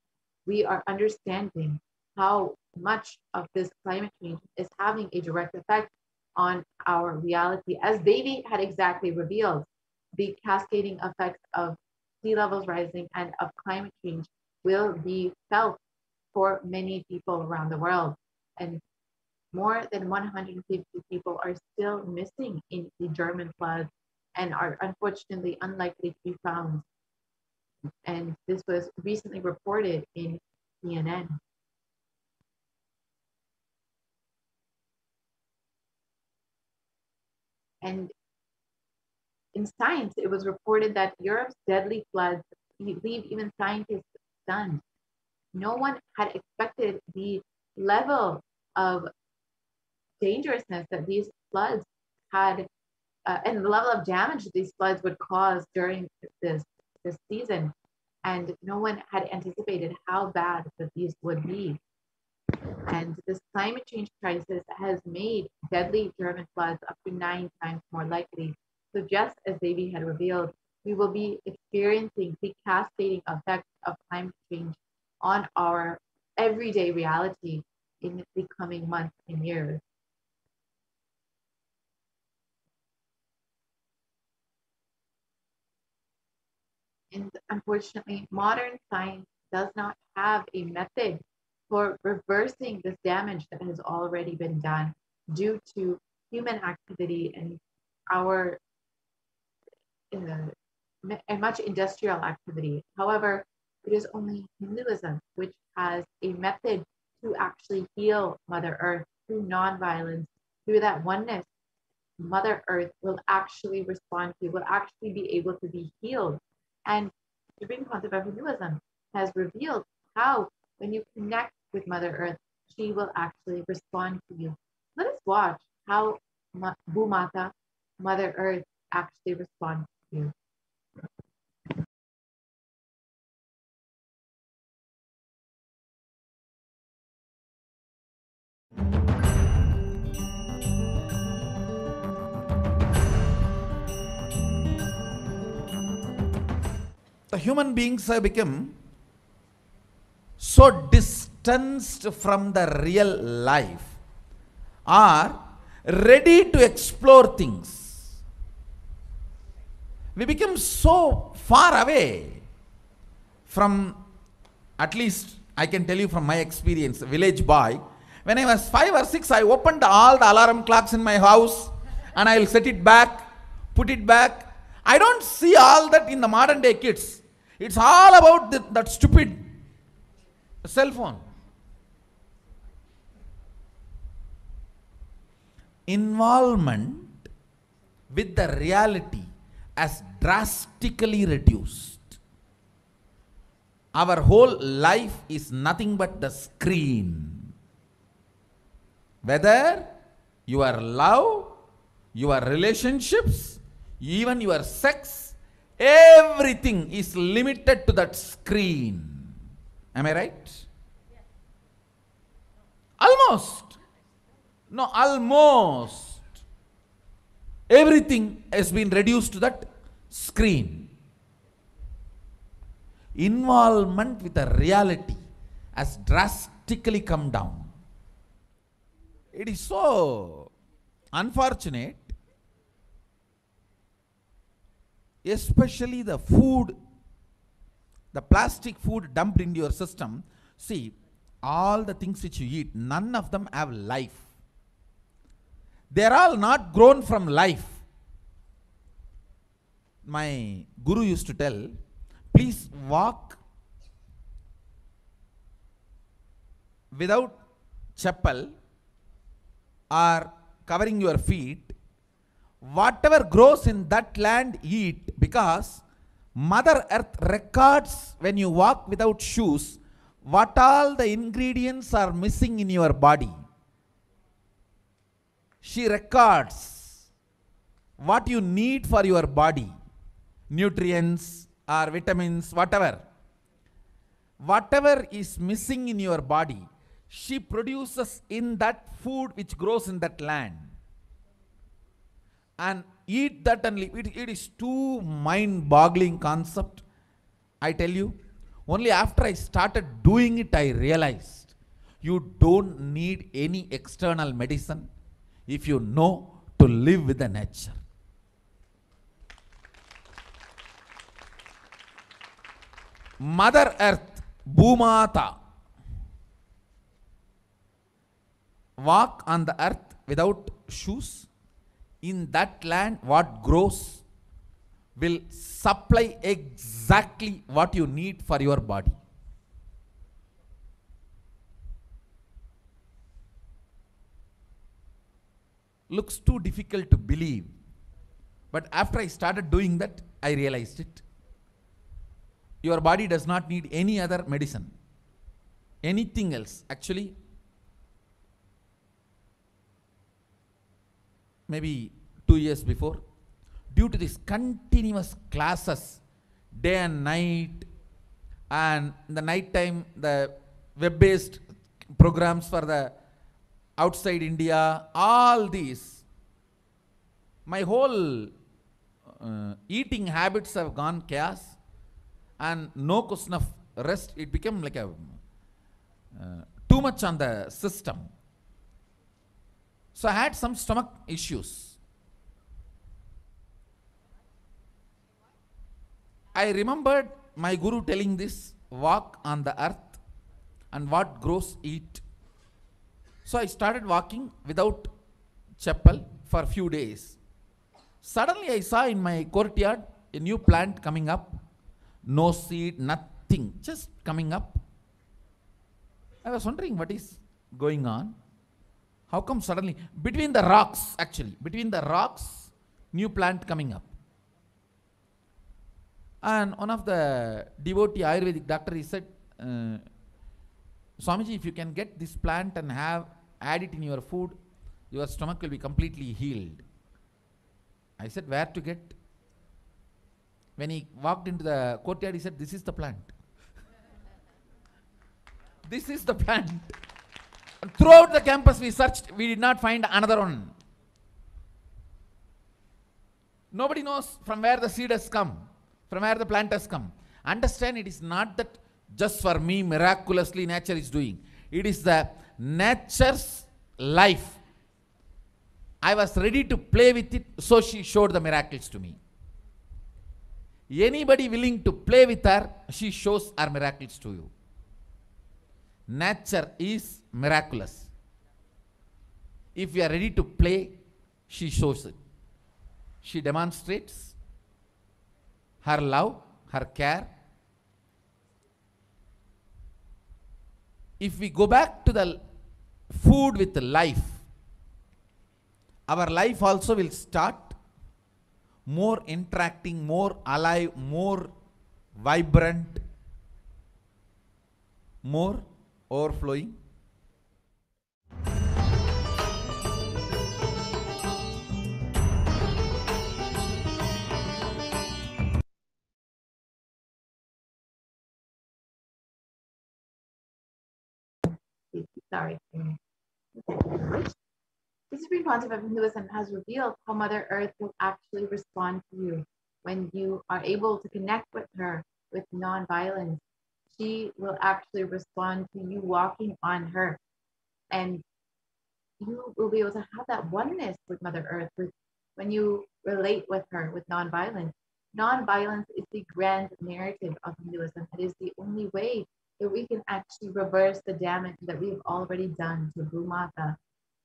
we are understanding how much of this climate change is having a direct effect on our reality. As Devi had exactly revealed, the cascading effects of sea levels rising and of climate change will be felt for many people around the world. And more than 150 people are still missing in the German floods and are unfortunately unlikely to be found. And this was recently reported in CNN. And in science, it was reported that Europe's deadly floods leave even scientists stunned. No one had expected the level of dangerousness that these floods had, and the level of damage these floods would cause during this season. And no one had anticipated how bad that these would be. And this climate change crisis has made deadly German floods up to 9 times more likely. So just as Davy had revealed, we will be experiencing the cascading effects of climate change on our everyday reality in the coming months and years. And unfortunately, modern science does not have a method for reversing this damage that has already been done due to human activity and our and much industrial activity. However, it is only Hinduism which has a method to actually heal Mother Earth through nonviolence, through that oneness. Mother Earth will actually respond to, will actually be able to be healed. And the Supreme Concept of Hinduism has revealed how, when you connect with Mother Earth, she will actually respond to you. Let us watch how Bhumata, Mother Earth, actually responds to you. The human beings have become so distanced from the real life, are ready to explore things. We become so far away from, at least I can tell you from my experience, village boy. When I was 5 or 6, I opened all the alarm clocks in my house and I will set it back, put it back. I don't see all that in the modern day kids. It's all about that stupid cell phone. Involvement with the reality has drastically reduced. Our whole life is nothing but the screen. Whether your love, your relationships, even your sex, everything is limited to that screen. Am I right? Almost. No, almost. Everything has been reduced to that screen. Involvement with the reality has drastically come down. It is so unfortunate, especially the food, the plastic food dumped into your system. See, all the things which you eat, none of them have life. They are all not grown from life. My guru used to tell, please walk without chappal or covering your feet. Whatever grows in that land, eat, because Mother Earth records when you walk without shoes what all the ingredients are missing in your body. She records what you need for your body, nutrients or vitamins, whatever. Whatever is missing in your body, she produces in that food which grows in that land. And eat that and live. It is too mind-boggling concept. I tell you, Only after I started doing it, I realized you don't need any external medicine if you know to live with the nature. Mother Earth, Bhumata, walk on the earth without shoes. In that land, what grows will supply exactly what you need for your body. Looks too difficult to believe, but after I started doing that, I realized it. Your body does not need any other medicine, anything else. Actually, maybe 2 years before, due to these continuous classes, day and night, and in the night time, the web-based programs for the outside India, all these, my whole eating habits have gone chaos, and no question of rest. It became like a too much on the system. So I had some stomach issues. I remembered my guru telling this, walk on the earth and what grows eat. So I started walking without chappal for a few days. Suddenly I saw in my courtyard a new plant coming up. No seed, nothing, just coming up. I was wondering what is going on. How come suddenly, between the rocks actually, between the rocks, new plant coming up. And one of the devotee Ayurvedic doctor, he said, Swamiji, if you can get this plant and add it in your food, your stomach will be completely healed. I said, where to get? When he walked into the courtyard, he said, this is the plant. This is the plant. And throughout the campus we searched, we did not find another one. Nobody knows from where the seed has come, from where the plant has come. Understand, it is not that just for me miraculously nature is doing. It is the nature's life. I was ready to play with it, so she showed the miracles to me. Anybody willing to play with her, she shows her miracles to you. Nature is miraculous. If we are ready to play, she shows it. She demonstrates her love, her care. If we go back to the food with life, our life also will start more interacting, more alive, more vibrant, more overflowing. Sorry. The Supreme Concept of Hinduism has revealed how Mother Earth will actually respond to you when you are able to connect with her with non-violence. She will actually respond to you walking on her, and you will be able to have that oneness with Mother Earth when you relate with her with non-violence. Non-violence is the grand narrative of Hinduism. It is the only way that we can actually reverse the damage that we've already done to Bhumata.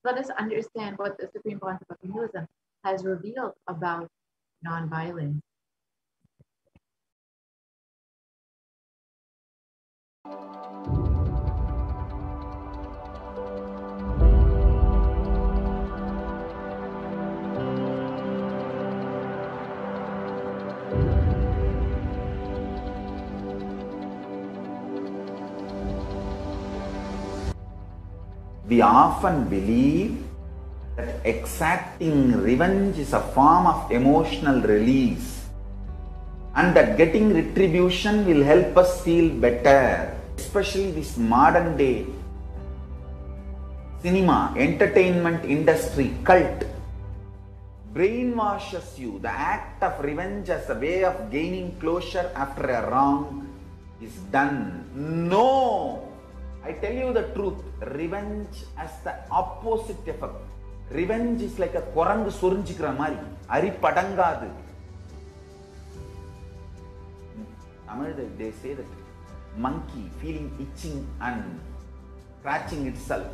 Let us understand what the Supreme Concept of Hinduism has revealed about non-violence. We often believe that exacting revenge is a form of emotional release and that getting retribution will help us feel better. Especially this modern day cinema, entertainment industry, cult brainwashes you the act of revenge as a way of gaining closure after a wrong is done. No! I tell you the truth, revenge has the opposite effect. Revenge is like a korangu sorinjikra mari, ari padangadu. Tamil, they say that monkey feeling itching and scratching itself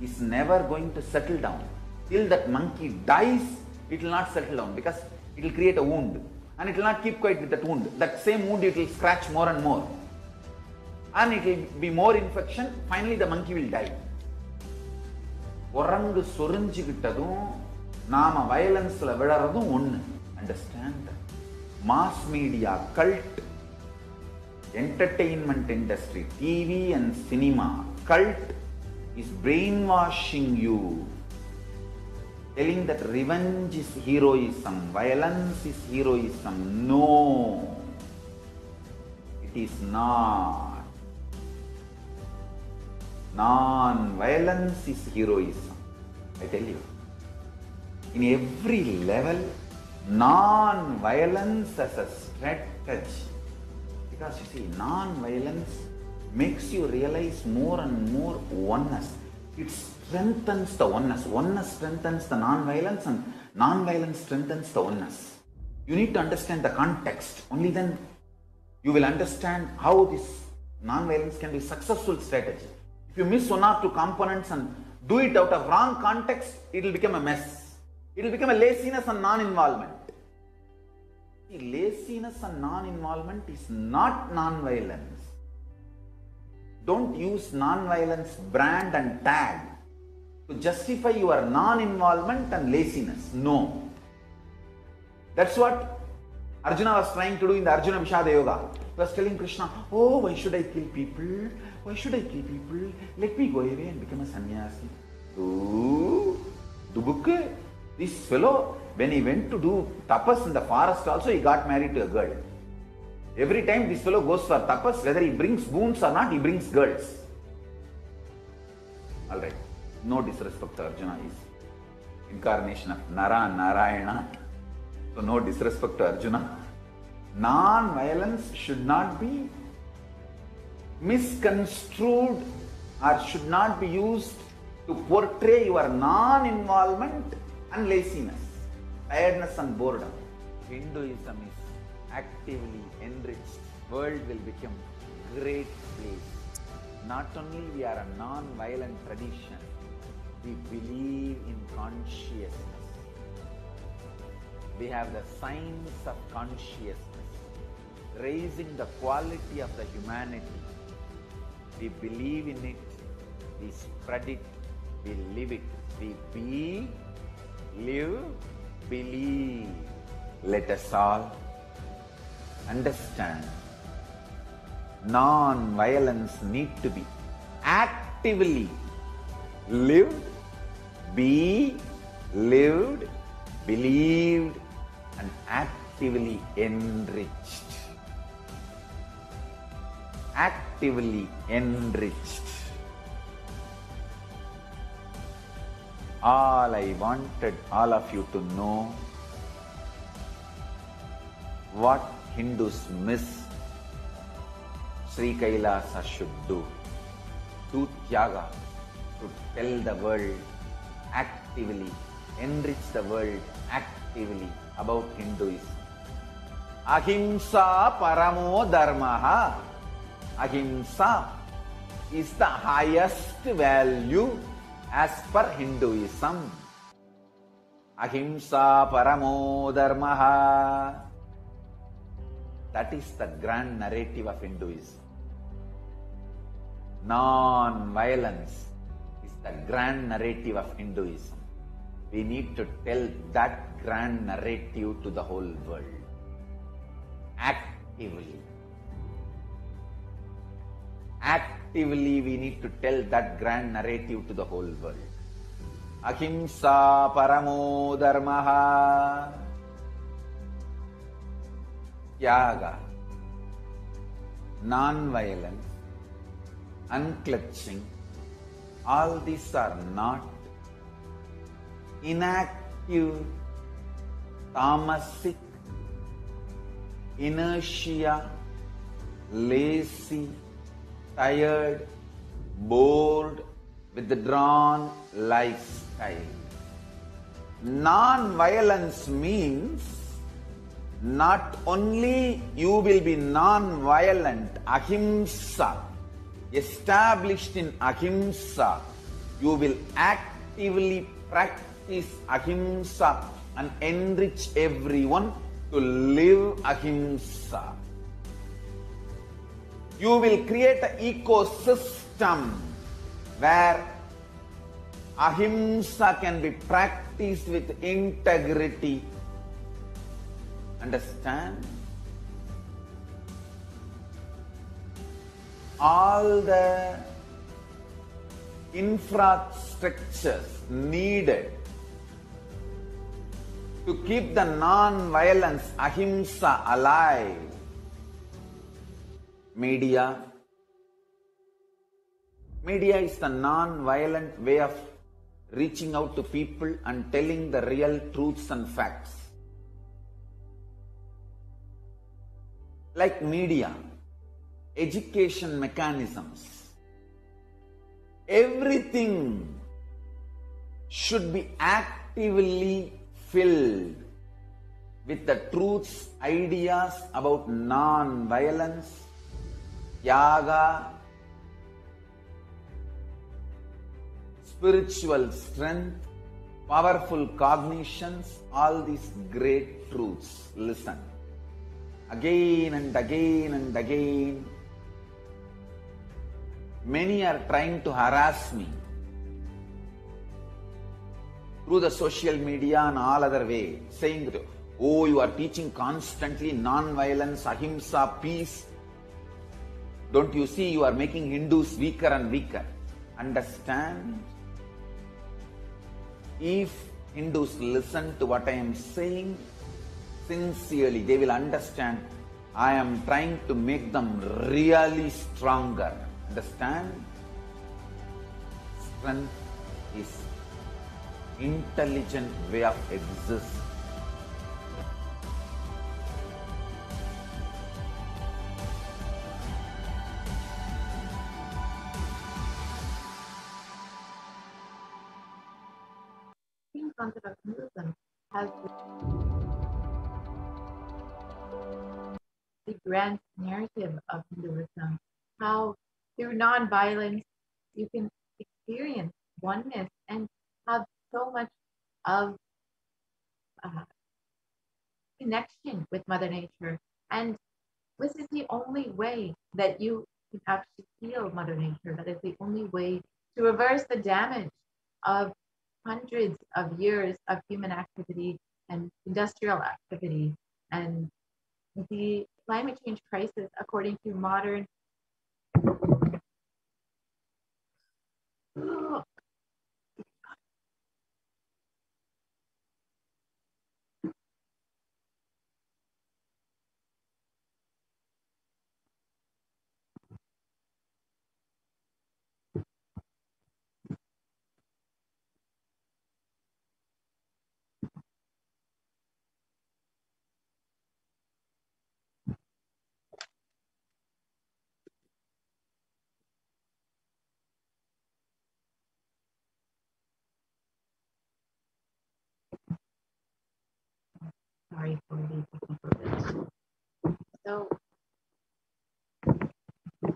is never going to settle down. Till that monkey dies, it will not settle down because it will create a wound and it will not keep quiet with that wound. That same wound it will scratch more and more. And it will be more infection. Finally, the monkey will die. Korangu sorinjikitadum, nama violence la vidaradum onnu. Understand? Mass media, cult, entertainment industry, TV and cinema, cult is brainwashing you, telling that revenge is heroism, violence is heroism. No, it is not. Non-violence is heroism. I tell you, in every level, non-violence as a strategy. Because you see, non-violence makes you realize more and more oneness. It strengthens the oneness. Oneness strengthens the non-violence and non-violence strengthens the oneness. You need to understand the context. Only then you will understand how this non-violence can be a successful strategy. If you miss one or two components and do it out of wrong context, it will become a mess. It will become a laziness and non-involvement. Laziness and non-involvement is not non-violence. Don't use non-violence brand and tag to justify your non-involvement and laziness. No. That's what Arjuna was trying to do in the Arjuna Vishada Yoga. He was telling Krishna, oh, why should I kill people? Why should I kill people? Let me go away and become a sannyasi. Oh, Dubukke, this fellow, when he went to do tapas in the forest also, he got married to a girl. Every time this fellow goes for tapas, whether he brings boons or not, he brings girls. Alright, no disrespect to Arjuna, is incarnation of Nara Narayana. So no disrespect to Arjuna. Non-violence should not be misconstrued or should not be used to portray your non-involvement and laziness, tiredness and boredom. Hinduism is actively enriched. World will become great place. Not only we are a non-violent tradition, we believe in consciousness. We have the science of consciousness, raising the quality of the humanity. We believe in it, we spread it, we live it. We be, live, believe. Let us all understand, non-violence need to be actively lived, be lived, believed and actively enriched. Actively enriched. All I wanted all of you to know, what Hindus miss, Sri Kailasa should do. Do Tyaga, to tell the world actively, enrich the world actively about Hinduism. Ahimsa paramo dharmaha. Ahimsa is the highest value as per Hinduism. Ahimsa paramo dharmaha. That is the grand narrative of Hinduism. Non-violence is the grand narrative of Hinduism. We need to tell that grand narrative to the whole world. Actively. Actively we need to tell that grand narrative to the whole world. Ahimsa paramo dharmaha. Tyaga. Non-violence. Unclutching. All these are not inactive, tamasic, inertia, lazy, tired, bored, withdrawn lifestyle. Non-violence means not only you will be non-violent, ahimsa, established in ahimsa, you will actively practice ahimsa and enrich everyone to live ahimsa. You will create an ecosystem where ahimsa can be practiced with integrity. Understand? All the infrastructures needed to keep the non-violence ahimsa alive. Media is the non-violent way of reaching out to people and telling the real truths and facts. Like media, education mechanisms, everything should be actively filled with the truths, ideas about non-violence, yaga, spiritual strength, powerful cognitions, all these great truths. Listen. Again and again and again, many are trying to harass me through the social media and all other way, saying that, oh, you are teaching constantly non-violence, ahimsa, peace. Don't you see you are making Hindus weaker and weaker? Understand? If Hindus listen to what I am saying sincerely, they will understand I am trying to make them really stronger. Understand? Strength is intelligent way of existing. The concept of Hinduism has the grand narrative of Hinduism, how through non-violence you can experience oneness and have so much of connection with Mother Nature. And this is the only way that you can actually heal Mother Nature. That is the only way to reverse the damage of hundreds of years of human activity and industrial activity. And the climate change crisis, according to modern sorry for the technical glitch. So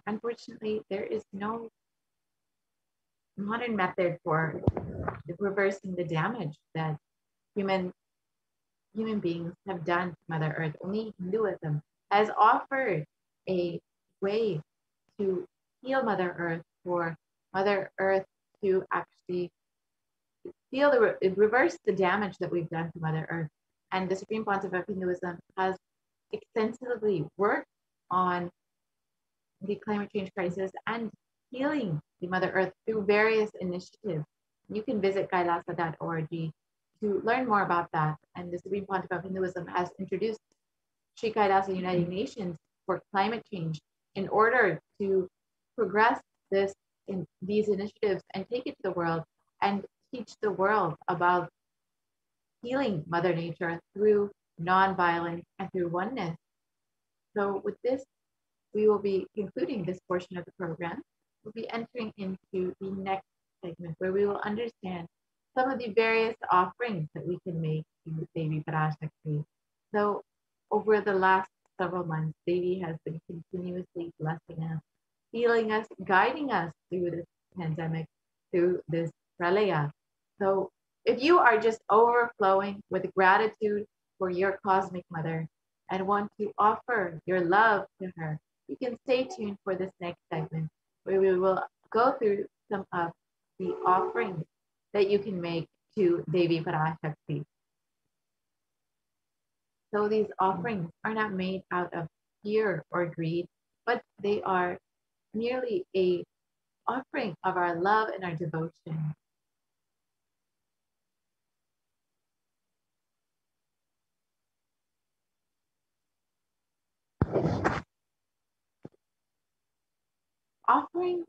unfortunately, there is no modern method for reversing the damage that human beings have done to Mother Earth. Only Hinduism has offered a way to heal Mother Earth, for Mother Earth to actually reverse the damage that we've done to Mother Earth. And the Supreme Pontiff of Hinduism has extensively worked on the climate change crisis and healing the Mother Earth through various initiatives. You can visit kailasa.org to learn more about that. And the Supreme Pontiff of Hinduism has introduced Sri Kailasa United Nations for climate change in order to progress these initiatives and take it to the world and teach the world about healing Mother Nature through non-violence and through oneness. So with this we will be concluding this portion of the program. We'll be entering into the next segment where we will understand some of the various offerings that we can make to Devi Parashakti. So over the last several months, Devi has been continuously blessing us, healing us, guiding us through this pandemic, through this pralaya. So if you are just overflowing with gratitude for your cosmic mother and want to offer your love to her, you can stay tuned for this next segment where we will go through some of the offerings that you can make to Devi Parashakti. So these offerings are not made out of fear or greed, but they are merely a offering of our love and our devotion. Offering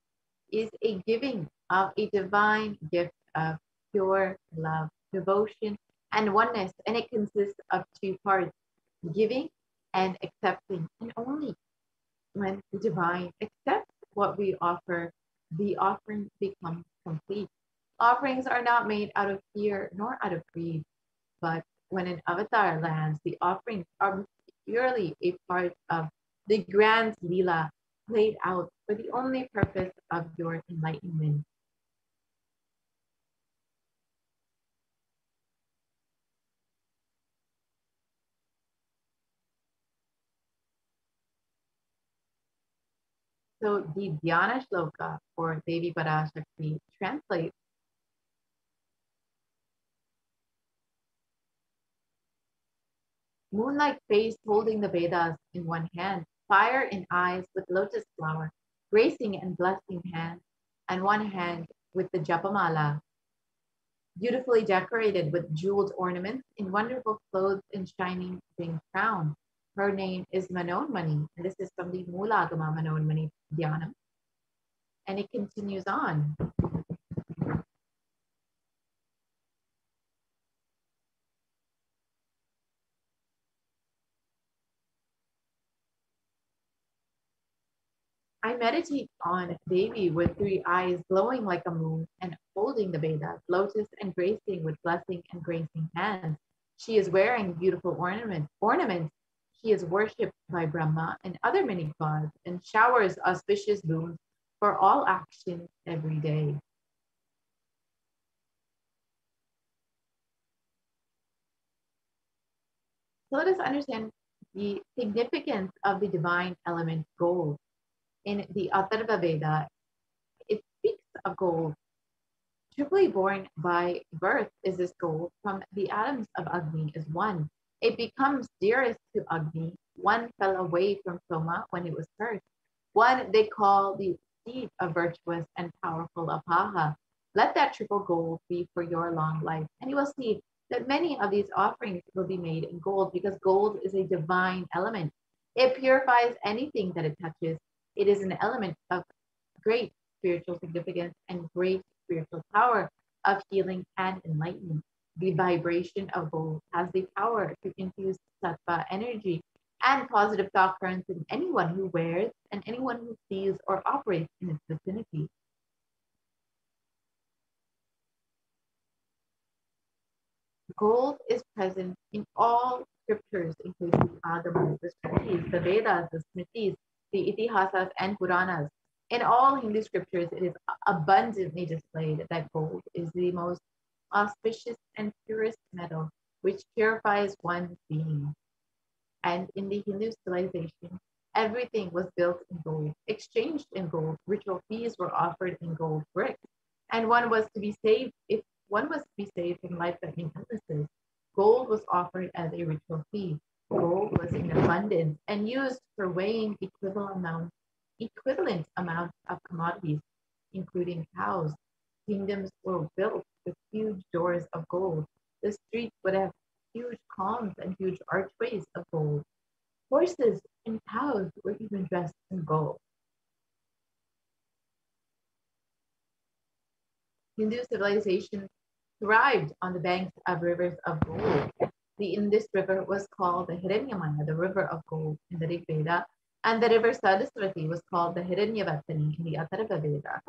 is a giving of a divine gift of pure love, devotion, and oneness, and it consists of two parts, giving and accepting. And only when the divine accepts what we offer, the offering becomes complete. Offerings are not made out of fear nor out of greed, but when an avatar lands, the offerings are purely a part of the grand lila played out for the only purpose of your enlightenment. So the Dhyana Shloka for Devi Parashakti translates, moon-like face holding the Vedas in one hand, fire in eyes with lotus flower, gracing and blessing hand, and one hand with the Japamala, beautifully decorated with jeweled ornaments in wonderful clothes and shining ring crown. Her name is Manonmani, and this is from the Mulagama Manonmani Dhyanam. And it continues on. I meditate on Devi with three eyes glowing like a moon and holding the Vedas, lotus and gracing with blessing and gracing hands. She is wearing beautiful ornaments. She is worshipped by Brahma and other many gods and showers auspicious boons for all actions every day. So let us understand the significance of the divine element gold. In the Atharva Veda, it speaks of gold. Triply born by birth is this gold from the atoms of Agni is one. It becomes dearest to Agni. One fell away from Soma when it was cursed. One they call the seed of virtuous and powerful Apaha. Let that triple gold be for your long life. And you will see that many of these offerings will be made in gold because gold is a divine element. It purifies anything that it touches. It is an element of great spiritual significance and great spiritual power of healing and enlightenment. The vibration of gold has the power to infuse sattva energy and positive thought currents in anyone who wears and anyone who sees or operates in its vicinity. Gold is present in all scriptures, including the Agamas, the Shrutis, the Vedas, the Smritis, the Itihasas, and Puranas. In all Hindu scriptures, it is abundantly displayed that gold is the most auspicious and purest metal, which purifies one's being. And in the Hindu civilization, everything was built in gold, exchanged in gold. Ritual fees were offered in gold bricks, and one was to be saved if one was to be saved from life-threatening illnesses. Gold was offered as a ritual fee. Gold was in abundance and used for weighing equivalent amounts of commodities, including cows. Kingdoms were built with huge doors of gold. The streets would have huge columns and huge archways of gold. Horses and cows were even dressed in gold. Hindu civilization thrived on the banks of rivers of gold. The Indus River was called the Hiranyamaya, the river of gold in the Rig Veda, And the river Saraswati was called the Hiranyavartani in the Atharva Veda.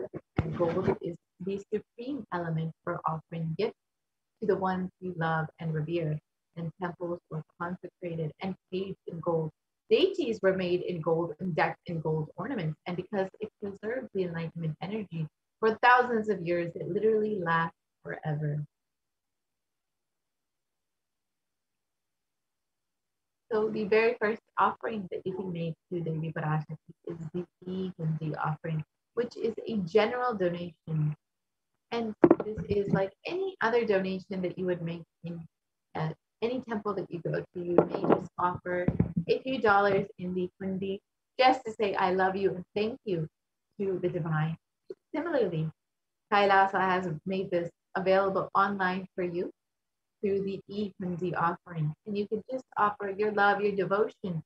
And gold is the supreme element for offering gifts to the ones you love and revere. And temples were consecrated and paved in gold. Deities were made in gold and decked in gold ornaments. And because it preserved the Enlightenment energy for thousands of years, it literally lasts forever. So the very first offering that you can make to Devi Parashakti is the Ghee offering, which is a general donation. And this is like any other donation that you would make in any temple that you go to. You may just offer a few dollars in the kundi just to say, I love you and thank you to the divine. Similarly, Kailasa has made this available online for you through the e-kundi offering. And you can just offer your love, your devotion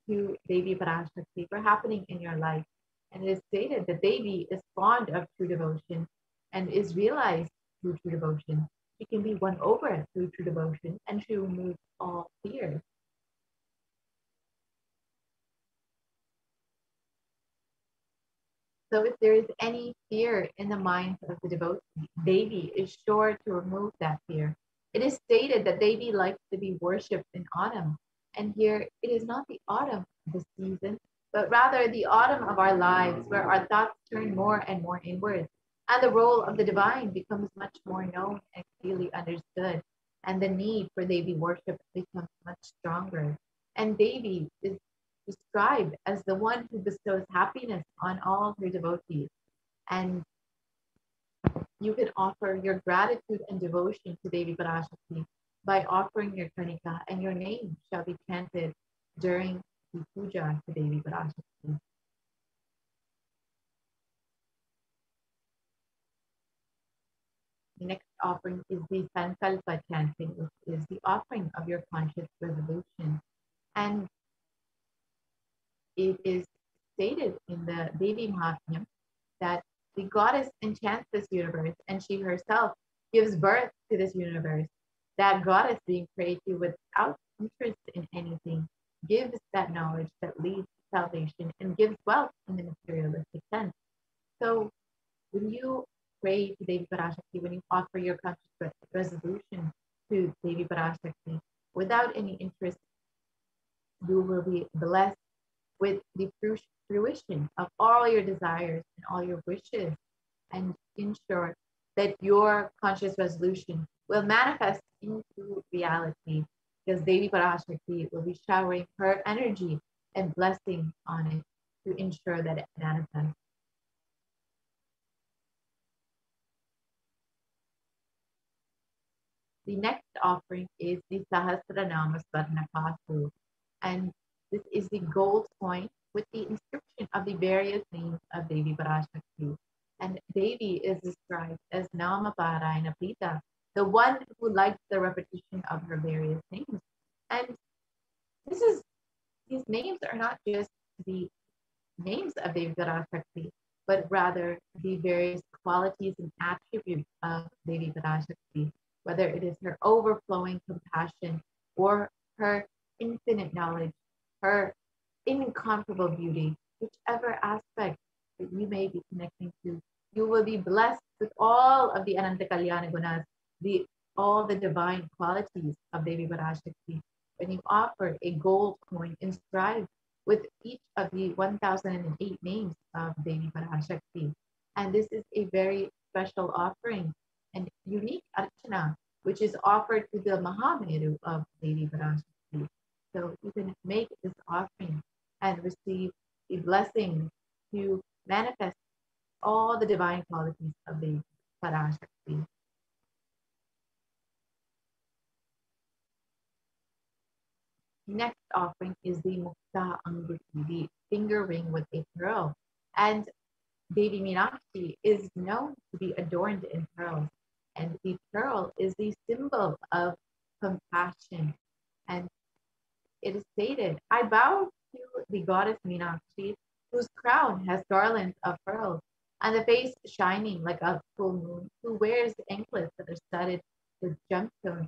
to Devi Parashakti for happening in your life. And it is stated that Devi is fond of true devotion and is realized through true devotion. She can be won over through true devotion, and she removes all fear. So if there is any fear in the minds of the devotee, Devi is sure to remove that fear. It is stated that Devi likes to be worshipped in autumn. And here it is not the autumn of the season, but rather the autumn of our lives, where our thoughts turn more and more inwards. And the role of the divine becomes much more known and clearly understood. And the need for Devi worship becomes much stronger. And Devi is described as the one who bestows happiness on all her devotees. And you can offer your gratitude and devotion to Devi Parashakti by offering your kanika, and your name shall be chanted during the puja to Devi Parashakti. The next offering is the Sankalpa chanting, which is the offering of your conscious resolution. And it is stated in the Devi Mahatmyam that the goddess enchants this universe and she herself gives birth to this universe. That goddess being prayed to without interest in anything gives that knowledge that leads to salvation and gives wealth in the materialistic sense. So when you pray to Devi Parashakti, when you offer your conscious resolution to Devi Parashakti without any interest, you will be blessed with the fruition of all your desires and all your wishes, and ensure that your conscious resolution will manifest into reality, because Devi Parashakti will be showering her energy and blessing on it to ensure that it manifests. The next offering is the Sahasranama Swarnakasu, and this is the gold coin with the inscription of the various names of Devi Parashakti. And Devi is described as Nama Parayana Pita, the one who likes the repetition of her various names. And these names are not just the names of Devi Parashakti, but rather the various qualities and attributes of Devi Parashakti, whether it is her overflowing compassion or her infinite knowledge, her incomparable beauty, whichever aspect that you may be connecting to, you will be blessed with all of the Ananta Kalyana Gunas, all the divine qualities of Devi Parashakti. When you offer a gold coin inscribed with each of the 1008 names of Devi Parashakti. And this is a very special offering and unique archana, which is offered to the Mahameru of Devi Parashakti. So you can make this offering and receive the blessing to manifest all the divine qualities of the Parashakti. Next offering is the Mukta Anguti, the finger ring with a pearl. And Devi Meenakshi is known to be adorned in pearls. And the pearl is the symbol of compassion. And it is stated, I bow to the goddess Meenakshi, whose crown has garlands of pearls, and the face shining like a full moon, who wears anklets that are studded with gemstones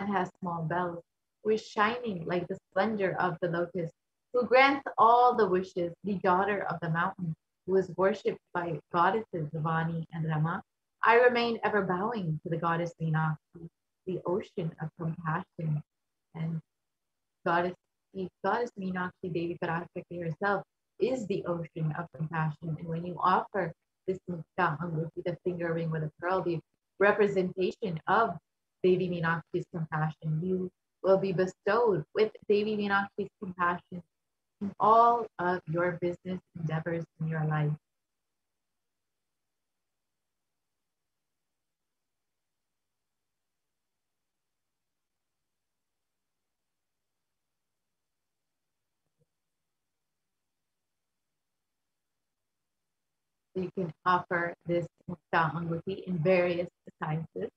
and has small bells, who is shining like the splendor of the lotus, who grants all the wishes, the daughter of the mountain, who is worshipped by goddesses Vani and Rama. I remain ever bowing to the goddess Meenakshi, the ocean of compassion. And the goddess Meenakshi Devi Parashakti herself is the ocean of compassion. And when you offer this mukta anguti, the finger ring with a pearl, the representation of Devi Meenakshi's compassion, you will be bestowed with Devi Meenakshi's compassion in all of your business endeavors in your life. You can offer this mukta anguti in various sizes.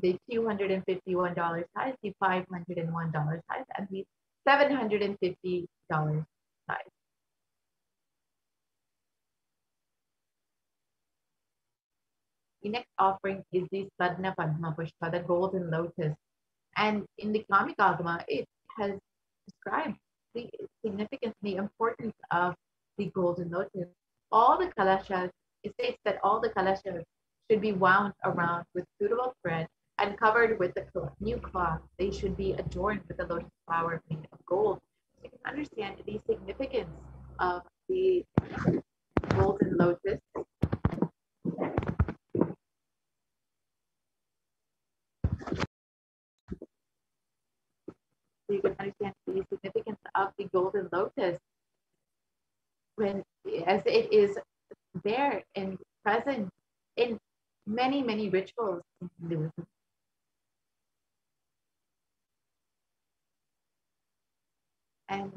The $251 size, the $501 size, and the $750 size. The next offering is the Sadhana Padma Pushpa, the golden lotus. And in the Kamikagama, it has described the significance, the importance of the golden lotus. All the kalashas, it states that all the kalashas should be wound around with suitable thread and covered with a new cloth. They should be adorned with a lotus flower made of gold. So you can understand the significance of the golden lotus. So you can understand the significance of the golden lotus when, as it is there and present in many, many rituals in Hinduism. And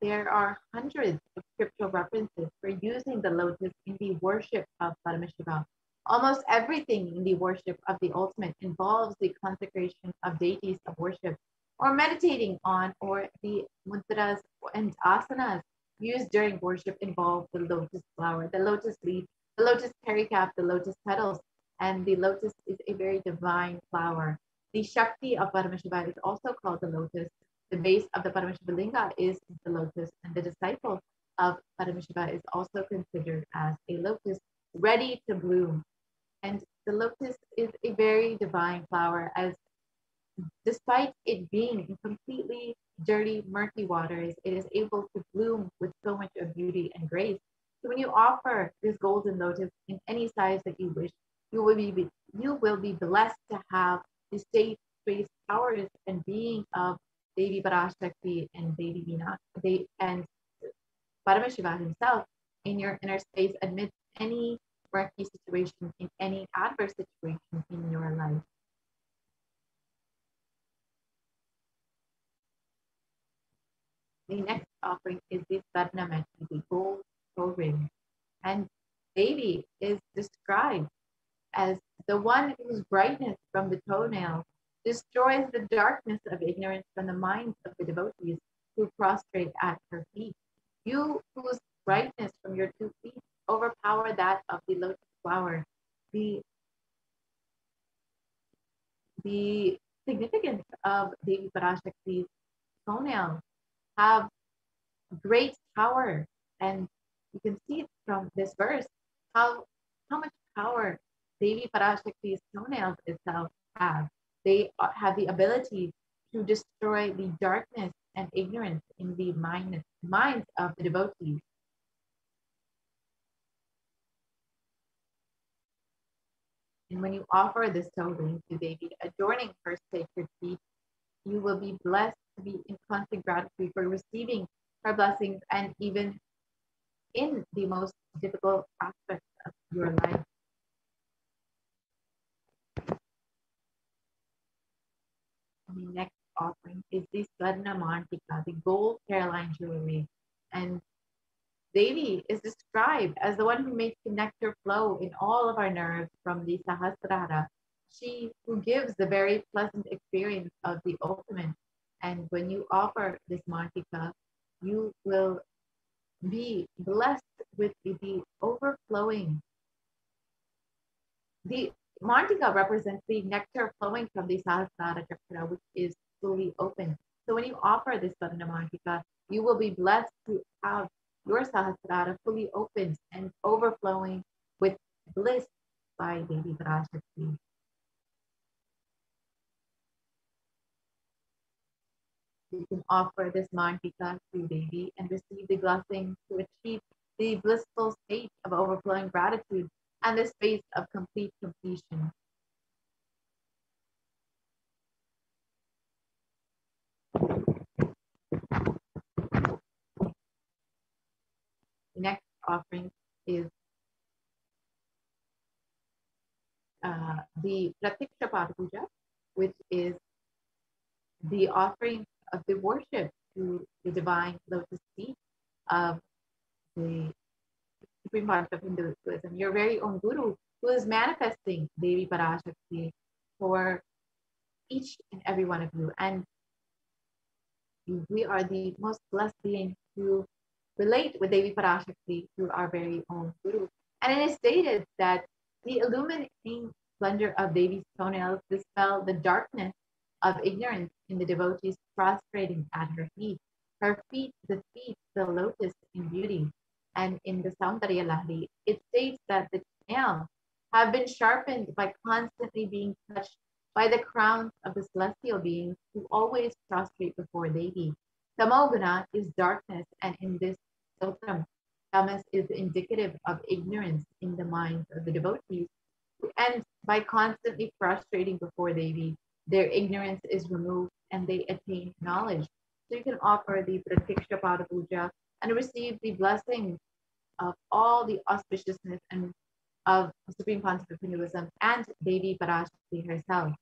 there are hundreds of scriptural references for using the lotus in the worship of Paramashiva. Almost everything in the worship of the ultimate involves the consecration of deities of worship, or meditating on, or the mudras and asanas used during worship involve the lotus flower, the lotus leaf, the lotus pericarp, the lotus petals, and the lotus is a very divine flower. The Shakti of Paramashiva is also called the lotus. The base of the Paramashiva Linga is the lotus, and the disciple of Paramashiva is also considered as a lotus ready to bloom. And the lotus is a very divine flower, as despite it being in completely dirty, murky waters, it is able to bloom with so much of beauty and grace. So when you offer this golden lotus in any size that you wish, you will be blessed to have the state, space, powers, and being of Devi Parashakti and Devi Meenakshi and Paramashiva himself in your inner space amidst any murky situation, in any adverse situation in your life. The next offering is the Sadnamati, the gold toe ring. And Devi is described as the one whose brightness from the toenails destroys the darkness of ignorance from the minds of the devotees who prostrate at her feet. You whose brightness from your 2 feet overpower that of the lotus flower. The significance of Devi Parashakti's toenails have great power, and you can see it from this verse how much power Devi Parashakti's toenails itself have. They have the ability to destroy the darkness and ignorance in the minds of the devotees. And when you offer this toe ring to Devi, adorning her sacred feet, you will be blessed to be in constant gratitude for receiving her blessings, and even in the most difficult aspects of your life. The next offering is the Swarna Mantika, the gold Caroline jewelry. And Devi is described as the one who makes the nectar flow in all of our nerves from the Sahasrara. She who gives the very pleasant experience of the ultimate. And when you offer this Mantika, you will be blessed with the overflowing. The Mantika represents the nectar flowing from the Sahasrara Chakra, which is fully open. So when you offer this Swarnamartika, you will be blessed to have your Sahasrara fully opened and overflowing with bliss by Devi Parashakti. You can offer this Martika to Devi and receive the blessing to achieve the blissful state of overflowing gratitude and the space of complete completion. The next offering is the Pratiksha Pada Puja, which is the offering of the worship to the divine lotus feet of the supreme part of Hinduism, your very own guru, who is manifesting Devi Parashakti for each and every one of you. And we are the most blessed beings to relate with Devi Parashakti through our very own guru. And it is stated that the illuminating splendor of Devi's toenails dispel the darkness of ignorance in the devotees prostrating at her feet. Her feet defeat the lotus in beauty. And in the Saundarya Lahari, it states that the nails have been sharpened by constantly being touched by the crowns of the celestial beings who always prostrate before Devi. Tamoguna is darkness, and in this Sotram, tamas is indicative of ignorance in the minds of the devotees. And by constantly prostrating before Devi, their ignorance is removed and they attain knowledge. So you can offer the Pratiksha Pada Puja and receive the blessing of all the auspiciousness and of Supreme Pontifical Hinduism and Devi Parashakti herself.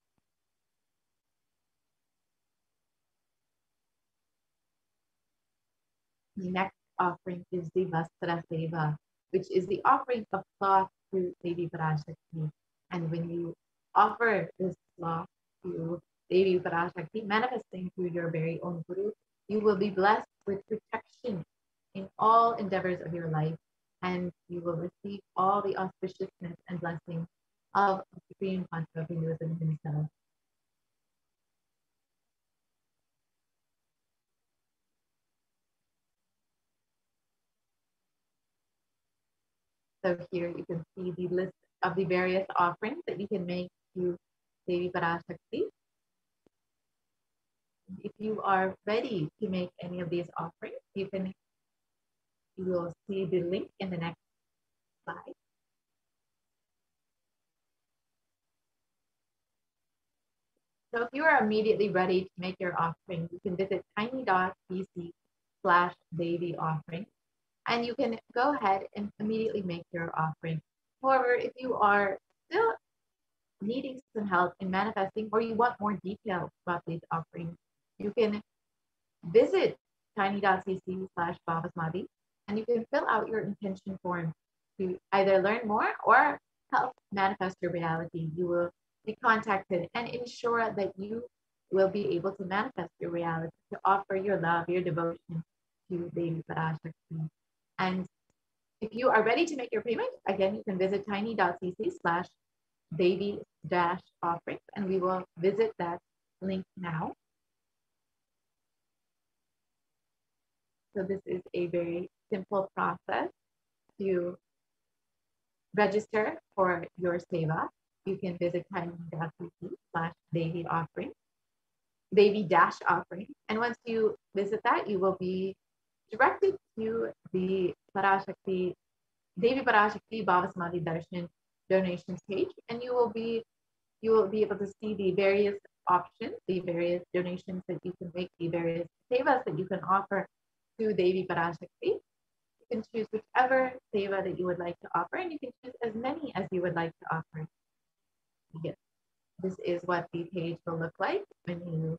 The next offering is the Vastra Seva, which is the offering of cloth to Devi Parashakti. And when you offer this cloth to Devi Parashakti, manifesting through your very own Guru, you will be blessed with protection in all endeavors of your life, and you will receive all the auspiciousness and blessings of the Supreme Pontiff of Hinduism himself. So here you can see the list of the various offerings that you can make to Devi Parashakti. If you are ready to make any of these offerings, you will see the link in the next slide. So if you are immediately ready to make your offering, you can visit tiny.cc/Devi offering, and you can go ahead and immediately make your offering. However, if you are still needing some help in manifesting, or you want more details about these offerings, you can visit tiny.cc/Bhavasamadhi, and you can fill out your intention form to either learn more or help manifest your reality. You will be contacted and ensure that you will be able to manifest your reality, to offer your love, your devotion to Devi Parashakti. And if you are ready to make your payment, again, you can visit tiny.cc/Devi-offerings, and we will visit that link now. So this is a very simple process to register for your seva. You can visit tiny.cc/Devi-offering, Devi-offering. And once you visit that, you will be directed to the Parashakti, Devi Parashakti Bhavasamadhi Darshan donations page, and you will be able to see the various options, the various donations that you can make, the various sevas that you can offer to Devi Parashakti. You can choose whichever seva that you would like to offer, and you can choose as many as you would like to offer. Yes. This is what the page will look like when you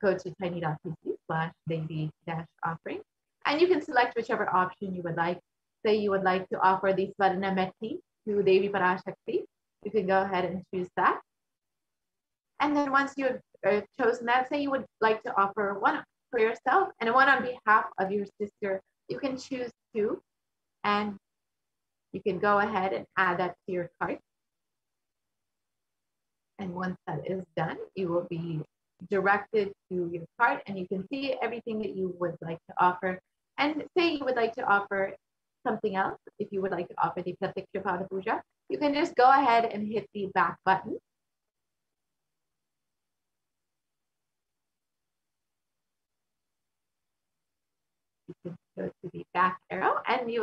go to tiny.cc/Devi-offering, and you can select whichever option you would like. Say you would like to offer the Swarna Metti to Devi Parashakti, you can go ahead and choose that. And then once you have chosen that, say you would like to offer one for yourself and one on behalf of your sister, you can choose two, and you can go ahead and add that to your cart. And once that is done, you will be directed to your cart, and you can see everything that you would like to offer. And say you would like to offer something else, if you would like to offer the Pratiksha Pada Puja, you can just go ahead and hit the back button. You can go to the back arrow, and you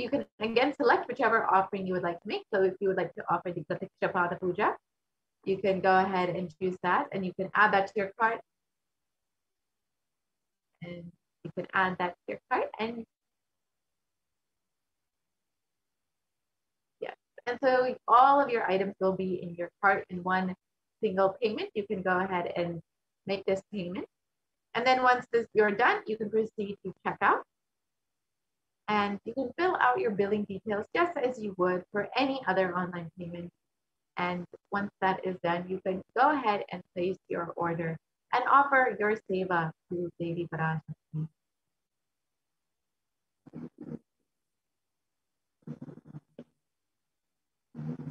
can again select whichever offering you would like to make. So if you would like to offer the Pratiksha Pada Puja, you can go ahead and choose that, and you can add that to your cart. And you can add that to your cart, and yes, and so all of your items will be in your cart in one single payment. You can go ahead and make this payment, and then once you're done, you can proceed to checkout, and you can fill out your billing details just as you would for any other online payment. And once that is done, you can go ahead and place your order and offer your seva to Devi Parashakti.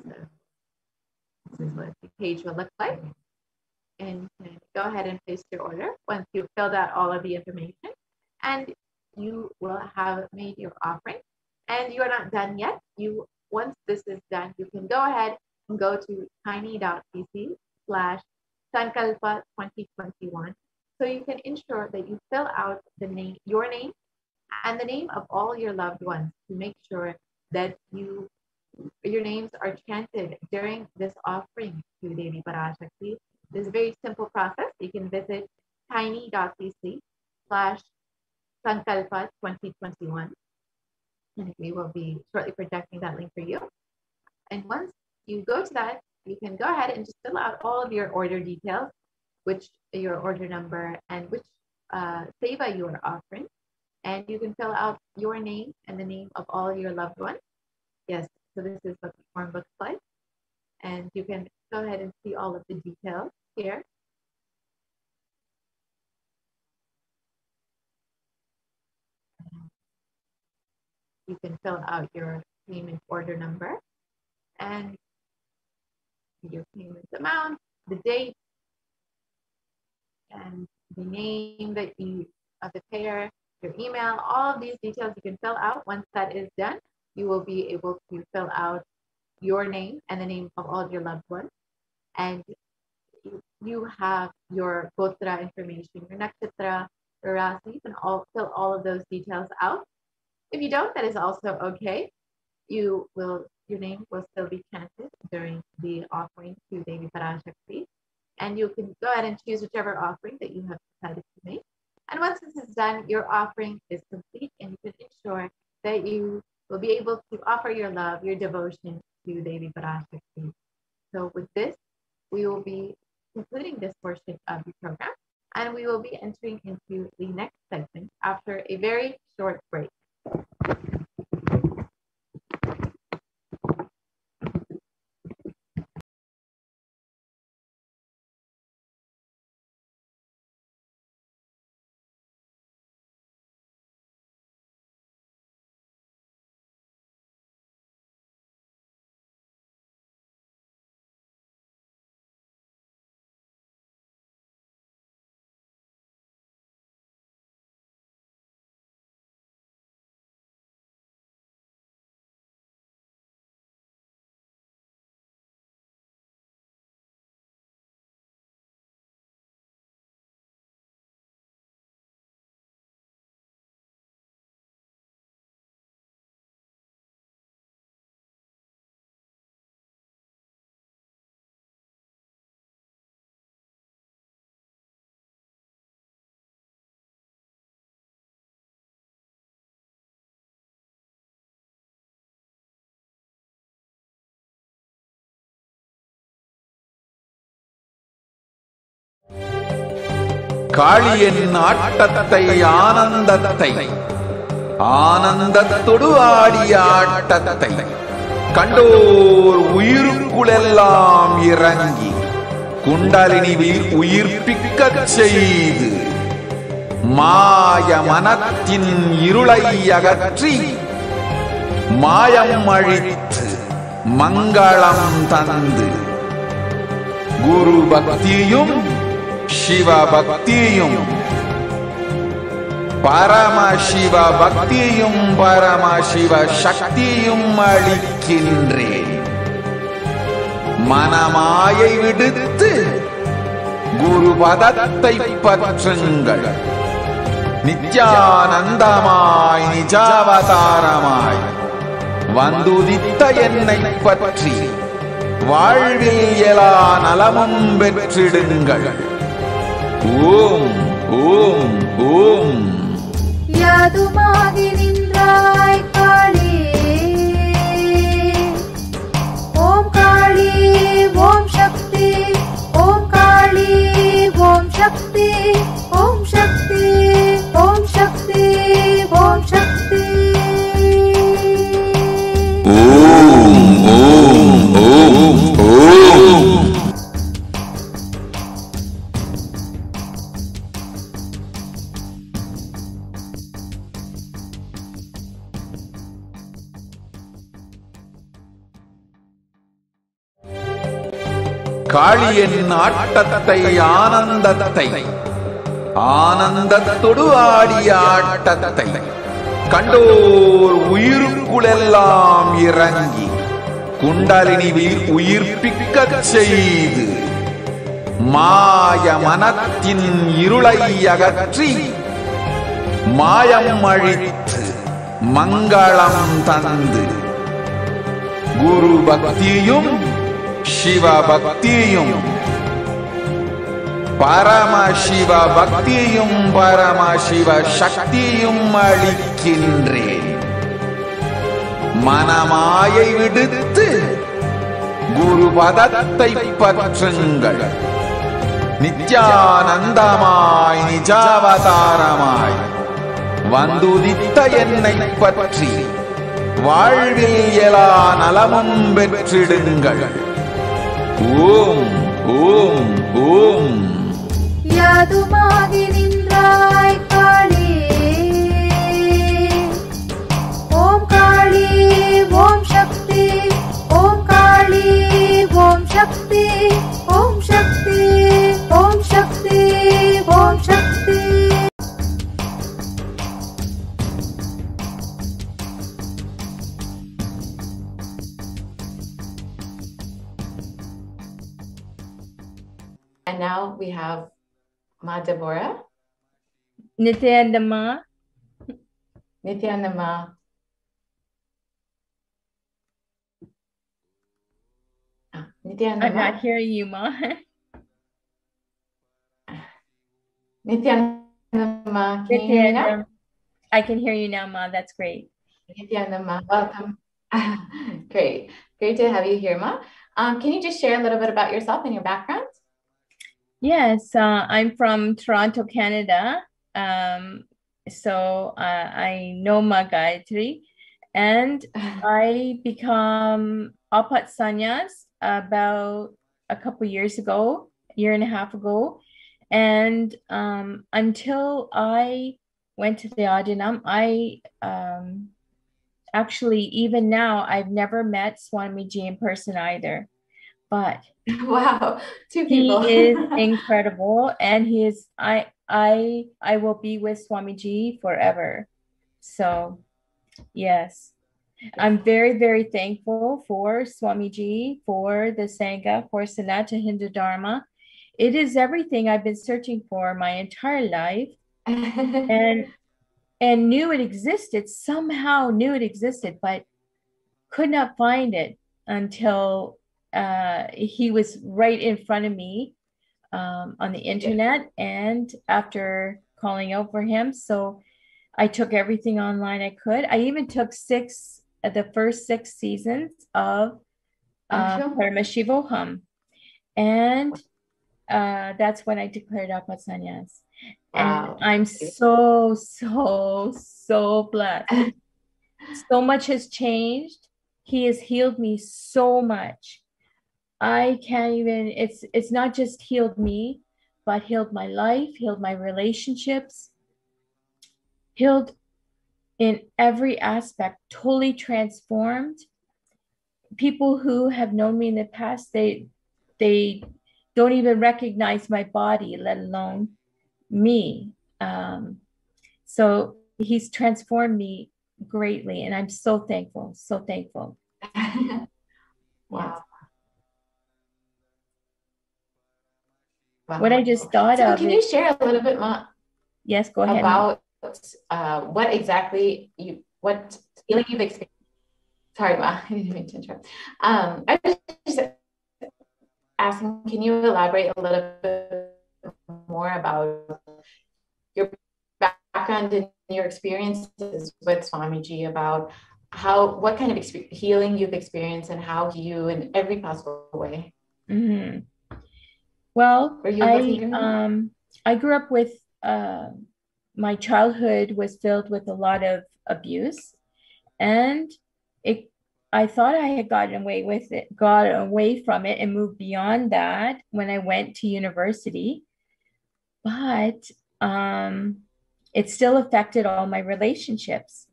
So this is what the page will look like. And you can go ahead and place your order once you've filled out all of the information, and you will have made your offering. And you are not done yet. Once this is done, you can go ahead and go to tiny.cc/Sankalpa2021. So you can ensure that you fill out your name and the name of all your loved ones to make sure that your names are chanted during this offering to Devi Parashakti. This is a very simple process. You can visit tiny.cc/Sankalpa2021. And we will be shortly projecting that link for you. And once you go to that, you can go ahead and just fill out all of your order details, your order number, and which seva you are offering. And you can fill out your name and the name of all of your loved ones. Yes, so this is what the form looks like. And you can go ahead and see all of the details here. You can fill out your payment order number and your payment amount, the date, and the name of the payer, your email, all of these details you can fill out. Once that is done, you will be able to fill out your name and the name of all of your loved ones. And you have your gotra information, your nakshatra, your rasi. You can fill all of those details out. If you don't, that is also okay. Your name will still be chanted during the offering to Devi Parashakti. And you can go ahead and choose whichever offering that you have decided to make. And once this is done, your offering is complete, and you can ensure that you will be able to offer your love, your devotion to Devi Parashakti. So with this, we will be concluding this portion of the program, and we will be entering into the next segment after a very short break. காளியின் ஆட்டத்தை ஆனந்தத்தொடு ஆடிய ஆட்டத்தை கண்டோர் உயிருக்குளெல்லாம் இறங்கி குண்டலினி உயிர்ப்பிக்கச் செய்து மாய மனத்தின் இருளை அகற்றி மாயம் அழித்து மங்களம் தந்து குரு பக்தியும் சிவபக்தியும் பரமசிவ பக்தியும் பரமசிவ சக்தியும் அளிக்கின்றேன். மனமாயை விடுத்து குரு பதத்தை பற்றுங்கள். நித்யானந்தமாய் நிஜாவதாரமாய் வந்துதித்த என்னை பற்றி வாழ்வில் எல்லா நலமும் பெற்றிடுங்கள். ஓம் ஓம் ஓம். யாதுமாகி நின்றாய் காளி, ஓம் காளி ஓம் சக்தி, ஓம் காளி ஓம் சக்தி, ஓம் சக்தி ஓம் சக்தி ஓம் சக்தி. ஓம் ஓம் ஓம் ஓம். காளியின் ஆட்டத்தை ஆனந்தத்தை ஆனந்தத்தொடு ஆடிய ஆட்டத்தை கண்டோர் உயிருக்குளெல்லாம் இறங்கி குண்டலினி உயிர்ப்பிக்கச் செய்து மாய மனத்தின் இருளை அகற்றி மாயம் அழித்து மங்களம் தந்து குரு பக்தியும் சிவபக்தியும் பரமசிவ பக்தியும் பரமசிவ சக்தியும் அளிக்கின்றேன். மனமாயை விடுத்து குரு பதத்தை பற்றுங்கள். நித்யானந்தமாய் நிஜாவதாரமாய் வந்துதித்த என்னை பற்றி வாழ்வில் எல்லா நலமும் பெற்றிடுங்கள். ஓம் ஓம் ஓம். யாதுமாகி நின்றாய் காளி, ஓம் காளி ஓம் சக்தி, ஓம் காளி ஓம் சக்தி, ஓம் சக்தி ஓம் சக்தி ஓம் சக்தி. And now we have Ma Deborah. Nithyananda Ma. Nithyananda Ma. Nithyananda I'm Ma. not hearing you, Ma. Nithyananda Ma. Can you hear me now? I can hear you now, Ma. That's great. Nithyananda Ma, welcome. Great. Great to have you here, Ma. Can you just share a little bit about yourself and your background? Yes, I'm from Toronto, Canada. So I know Ma Gayatri, and I become Apat Sannyas about a couple years ago, year and a half ago. And until I went to the Adinam, I actually, even now, I've never met Swamiji in person either. But wow, two people. He is incredible, and he is. I will be with Swamiji forever. So, yes, I'm very, very thankful for Swamiji, for the Sangha, for Sanatana Hindu Dharma. It is everything I've been searching for my entire life, and knew it existed. Somehow knew it existed, but could not find it until he was right in front of me on the internet, and after calling out for him, so I took everything online I could. I even took the first 6 seasons of Paramashivoham, and that's when I declared Apat Sannyas. And I'm so blessed. So much has changed. He has healed me so much. I can't even, it's not just healed me, but healed my life, healed my relationships, healed in every aspect, totally transformed. People who have known me in the past, they don't even recognize my body, let alone me. So he's transformed me greatly, and I'm so thankful, so thankful. Wow. Yes. What I just thought so of. Can you share a little bit more? Yes, go ahead. About what exactly what feeling you've experienced. Sorry, Ma, I didn't mean to interrupt. I was just asking, can you elaborate a little bit more about your background and your experiences with Swamiji, about what kind of healing you've experienced and how you, in every possible way. Mm-hmm. Well, I grew up with, my childhood was filled with a lot of abuse, and I thought I had gotten away from it and moved beyond that when I went to university. But it still affected all my relationships,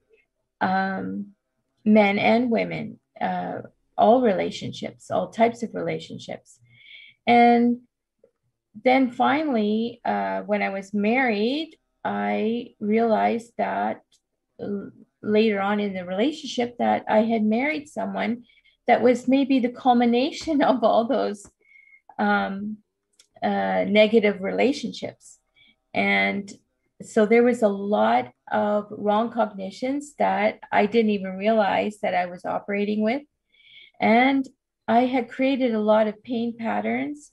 men and women, all relationships, all types of relationships. And then finally, when I was married, I realized that later on in the relationship that I had married someone that was maybe the culmination of all those negative relationships. And so there was a lot of wrong cognitions that I didn't even realize that I was operating with. And I had created a lot of pain patterns,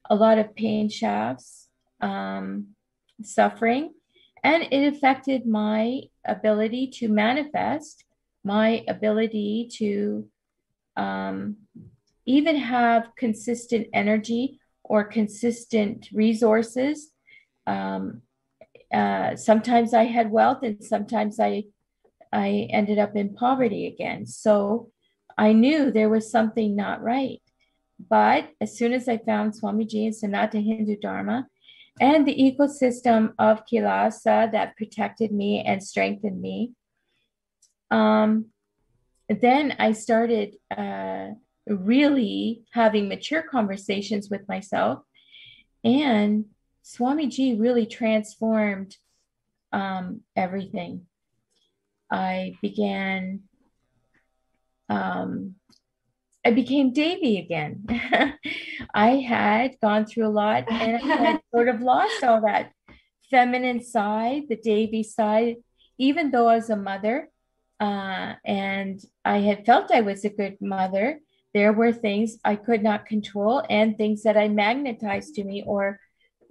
a lot of pain shafts, suffering, and it affected my ability to manifest, my ability to even have consistent energy or consistent resources. Sometimes I had wealth, and sometimes I ended up in poverty again. So I knew there was something not right. But as soon as I found Swamiji and Sanatana Hindu Dharma and the ecosystem of Kailasa that protected me and strengthened me, then I started really having mature conversations with myself. And Swamiji really transformed everything. I became Devi again. I had gone through a lot, and I had sort of lost all that feminine side, the Devi side, even though I was a mother, and I had felt I was a good mother. There were things I could not control and things that I magnetized to me or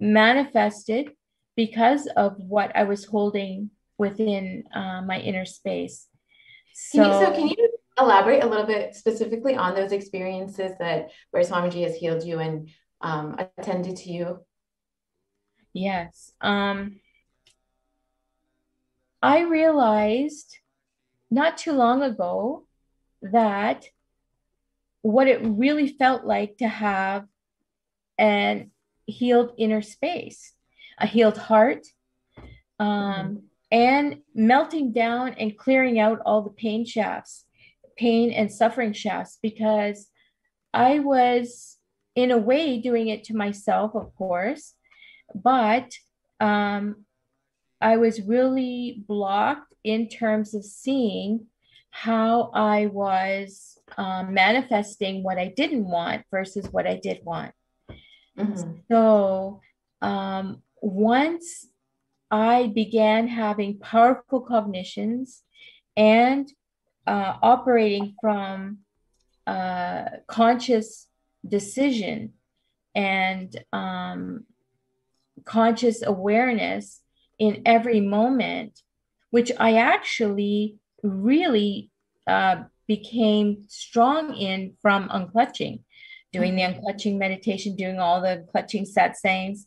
manifested because of what I was holding within my inner space. So can you elaborate a little bit specifically on those experiences where Swamiji has healed you and attended to you? Yes. I realized not too long ago that what it really felt like to have an healed inner space, a healed heart, and melting down and clearing out all the pain shafts, pain and suffering shafts, because I was in a way doing it to myself, of course, but I was really blocked in terms of seeing how I was manifesting what I didn't want versus what I did want. So once I began having powerful cognitions and operating from conscious decision and conscious awareness in every moment, which I actually really became strong in from unclutching, doing the unclutching meditation, doing all the clutching satsangs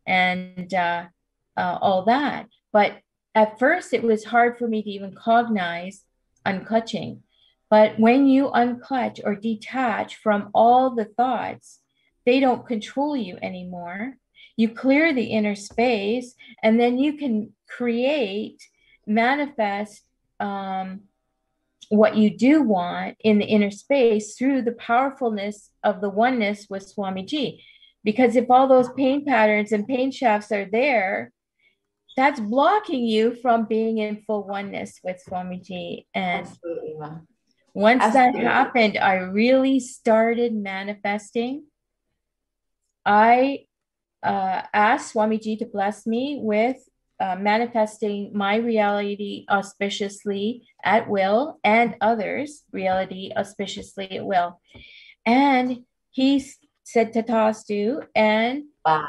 and all that. But at first it was hard for me to even cognize unclutching. But when you unclutch or detach from all the thoughts, they don't control you anymore. You clear the inner space, and then you can manifest what you do want in the inner space through the powerfulness of the oneness with Swamiji. Because if all those pain patterns and pain shafts are there, that's blocking you from being in full oneness with Swamiji. And Absolutely, Ma. once Absolutely. that happened, I really started manifesting. I asked Swamiji to bless me with manifesting my reality auspiciously at will and others' reality auspiciously at will. And he said Tatastu, and Wow.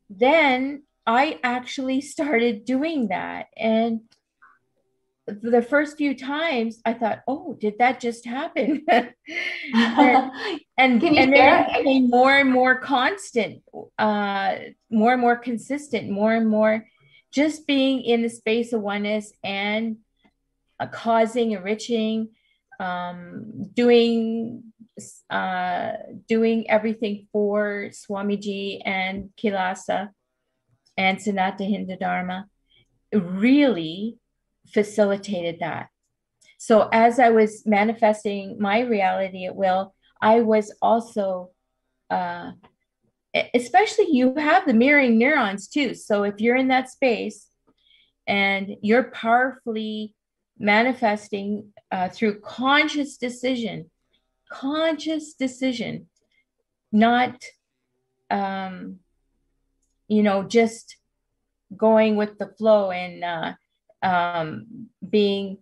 then I actually started doing that. And the first few times I thought, oh, did that just happen? and Can you then share? it became more and more constant, more and more consistent, more and more just being in the space of oneness and causing, enriching, doing everything for Swamiji and Kailasa and Sanatana Hindu Dharma really facilitated that. So as I was manifesting my reality at will, I was also, especially you have the mirroring neurons too. So if you're in that space and you're powerfully manifesting through conscious decision, not, just going with the flow and being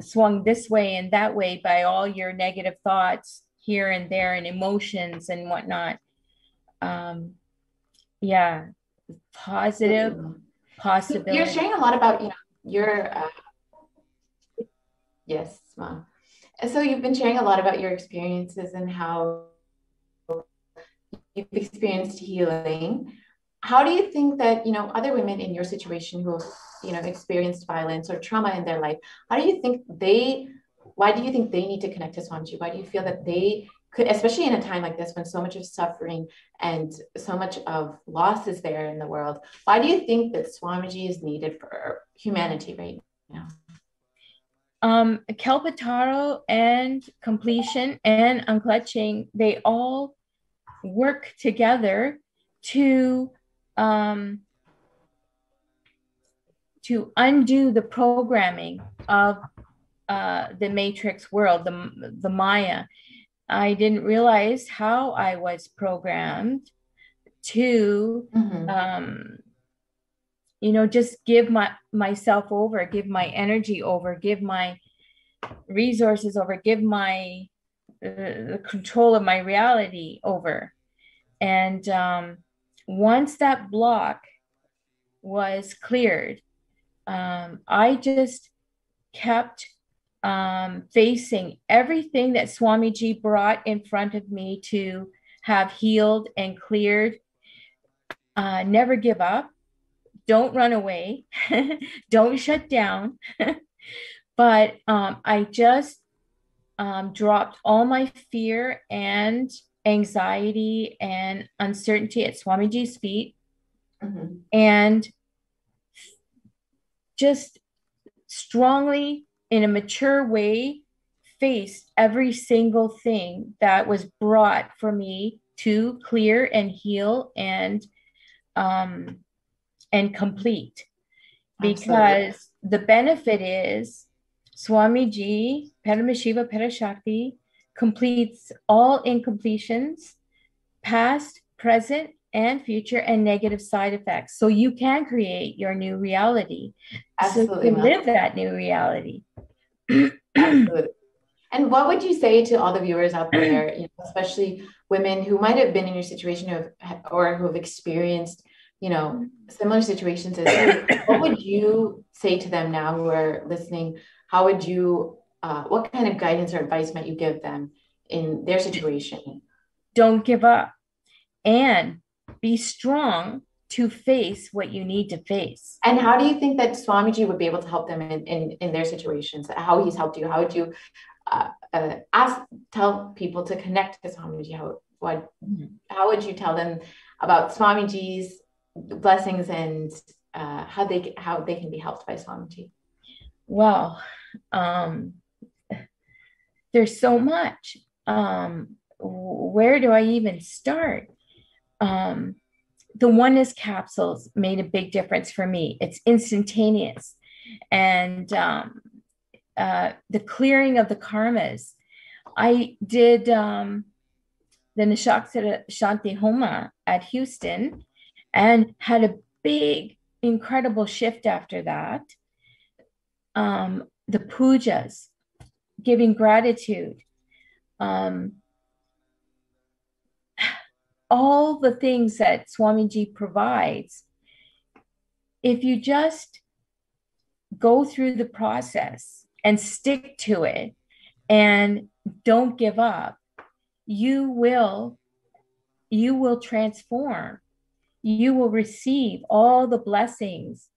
swung this way and that way by all your negative thoughts here and there and emotions and whatnot. Yeah, positive possibility. You're sharing a lot about, your, yes, Mom. And so you've been sharing a lot about your experiences and how you've experienced healing. How do you think that, other women in your situation who have, experienced violence or trauma in their life, why do you think they need to connect to Swamiji? Why do you feel that they could, especially in a time like this when so much of suffering and so much of loss is there in the world, why do you think that Swamiji is needed for humanity right now? Kalpataro and completion and unclutching, they all work together to undo the programming of the matrix world, the Maya. I didn't realize how I was programmed to, just give myself over, give my energy over, give my resources over, give my the control of my reality over. And once that block was cleared, I just kept facing everything that Swamiji brought in front of me to have healed and cleared. Never give up. Don't run away. Don't shut down. But I just dropped all my fear and anxiety and uncertainty at Swamiji's feet, and just strongly, in a mature way, faced every single thing that was brought for me to clear and heal and complete. Because the benefit is Swamiji, Paramashiva Parashakti, completes all incompletions, past, present, and future, and negative side effects. So you can create your new reality. Absolutely. So you live that new reality. Absolutely. And what would you say to all the viewers out there, especially women who might have been in your situation or who have experienced, similar situations as you? What would you say to them now who are listening? How would you, what kind of guidance or advice might you give them in their situation? Don't give up and be strong to face what you need to face. And how do you think that Swamiji would be able to help them in their situations? How he's helped you? How would you tell people to connect to Swamiji? How would you tell them about Swamiji's blessings and how they can be helped by Swamiji? Well, there's so much. Where do I even start? the oneness capsules made a big difference for me. It's instantaneous. And the clearing of the karmas. I did the Nishakshara Shanti Homa at Houston and had a big, incredible shift after that. The pujas, giving gratitude, all the things that Swamiji provides. If you just go through the process and stick to it and don't give up, you will transform. You will receive all the blessings,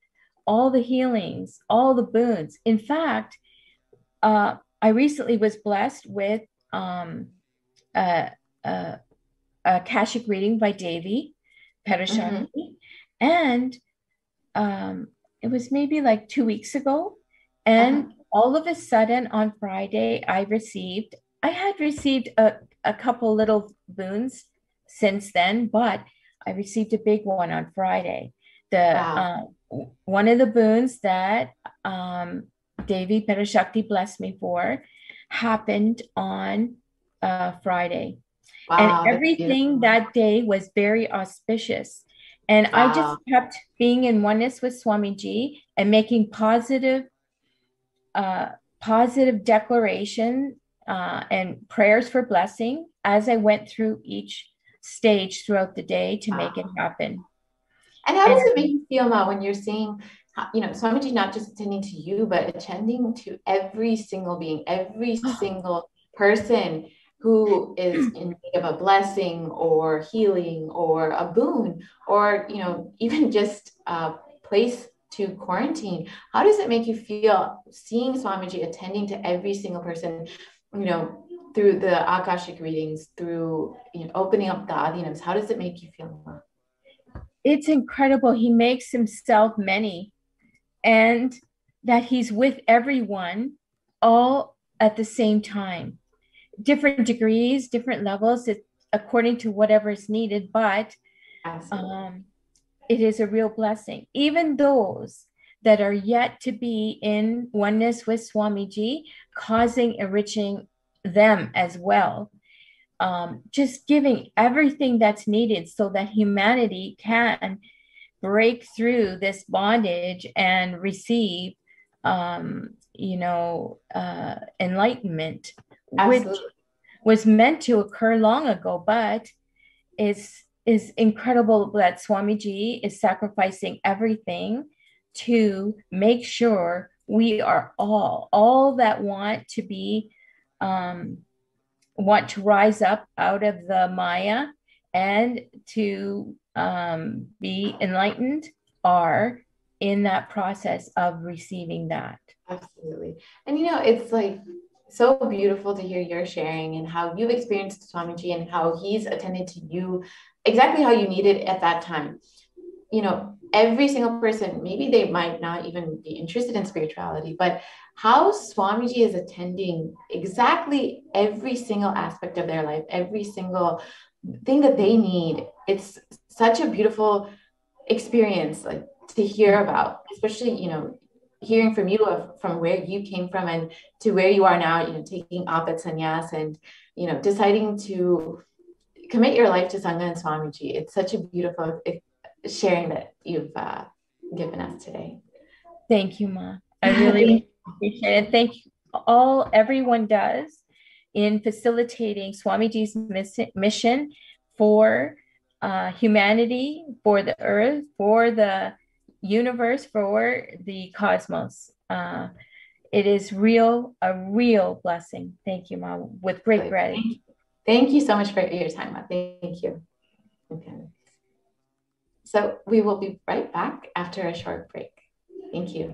all the healings, all the boons. In fact, I recently was blessed with a Akashic reading by Devi Parashakti, and it was maybe like 2 weeks ago, and all of a sudden on Friday I had received a couple little boons since then, but I received a big one on Friday. One of the boons that Devi Parashakti blessed me for happened on Friday. Wow, and everything that day was very auspicious. And I just kept being in oneness with Swamiji and making positive declaration and prayers for blessing as I went through each stage throughout the day to make it happen. And how does it make you feel now when you're seeing, Swamiji not just attending to you, but attending to every single being, every single person who is in need of a blessing or healing or a boon or, even just a place to quarantine? How does it make you feel seeing Swamiji attending to every single person, through the Akashic readings, through opening up the Adhinams? How does it make you feel? It's incredible. He makes himself many, and that he's with everyone all at the same time. Different degrees, different levels, according to whatever is needed, but it is a real blessing. Even those that are yet to be in oneness with Swamiji, causing, enriching them as well. Just giving everything that's needed so that humanity can break through this bondage and receive, enlightenment, Absolutely. Which was meant to occur long ago, but is incredible that Swamiji is sacrificing everything to make sure we are all that want to be, want to rise up out of the Maya and to be enlightened are in that process of receiving that. Absolutely. And it's like so beautiful to hear your sharing and how you've experienced Swamiji and how he's attended to you exactly how you needed at that time. Every single person, maybe they might not even be interested in spirituality, but how Swamiji is attending exactly every single aspect of their life, every single thing that they need. It's such a beautiful experience, like to hear about, especially, hearing from you from where you came from and to where you are now, taking Apat Sannyas and, deciding to commit your life to Sangha and Swamiji. It's such a beautiful sharing that you've given us today. Thank you, Ma. I really appreciate it. Thank you everyone does in facilitating Swamiji's mission for humanity, for the earth, for the universe, for the cosmos. It is a real blessing. Thank you, Ma, with great gratitude. Thank you so much for your time, Ma. Thank you. Okay. So we will be right back after a short break. Thank you.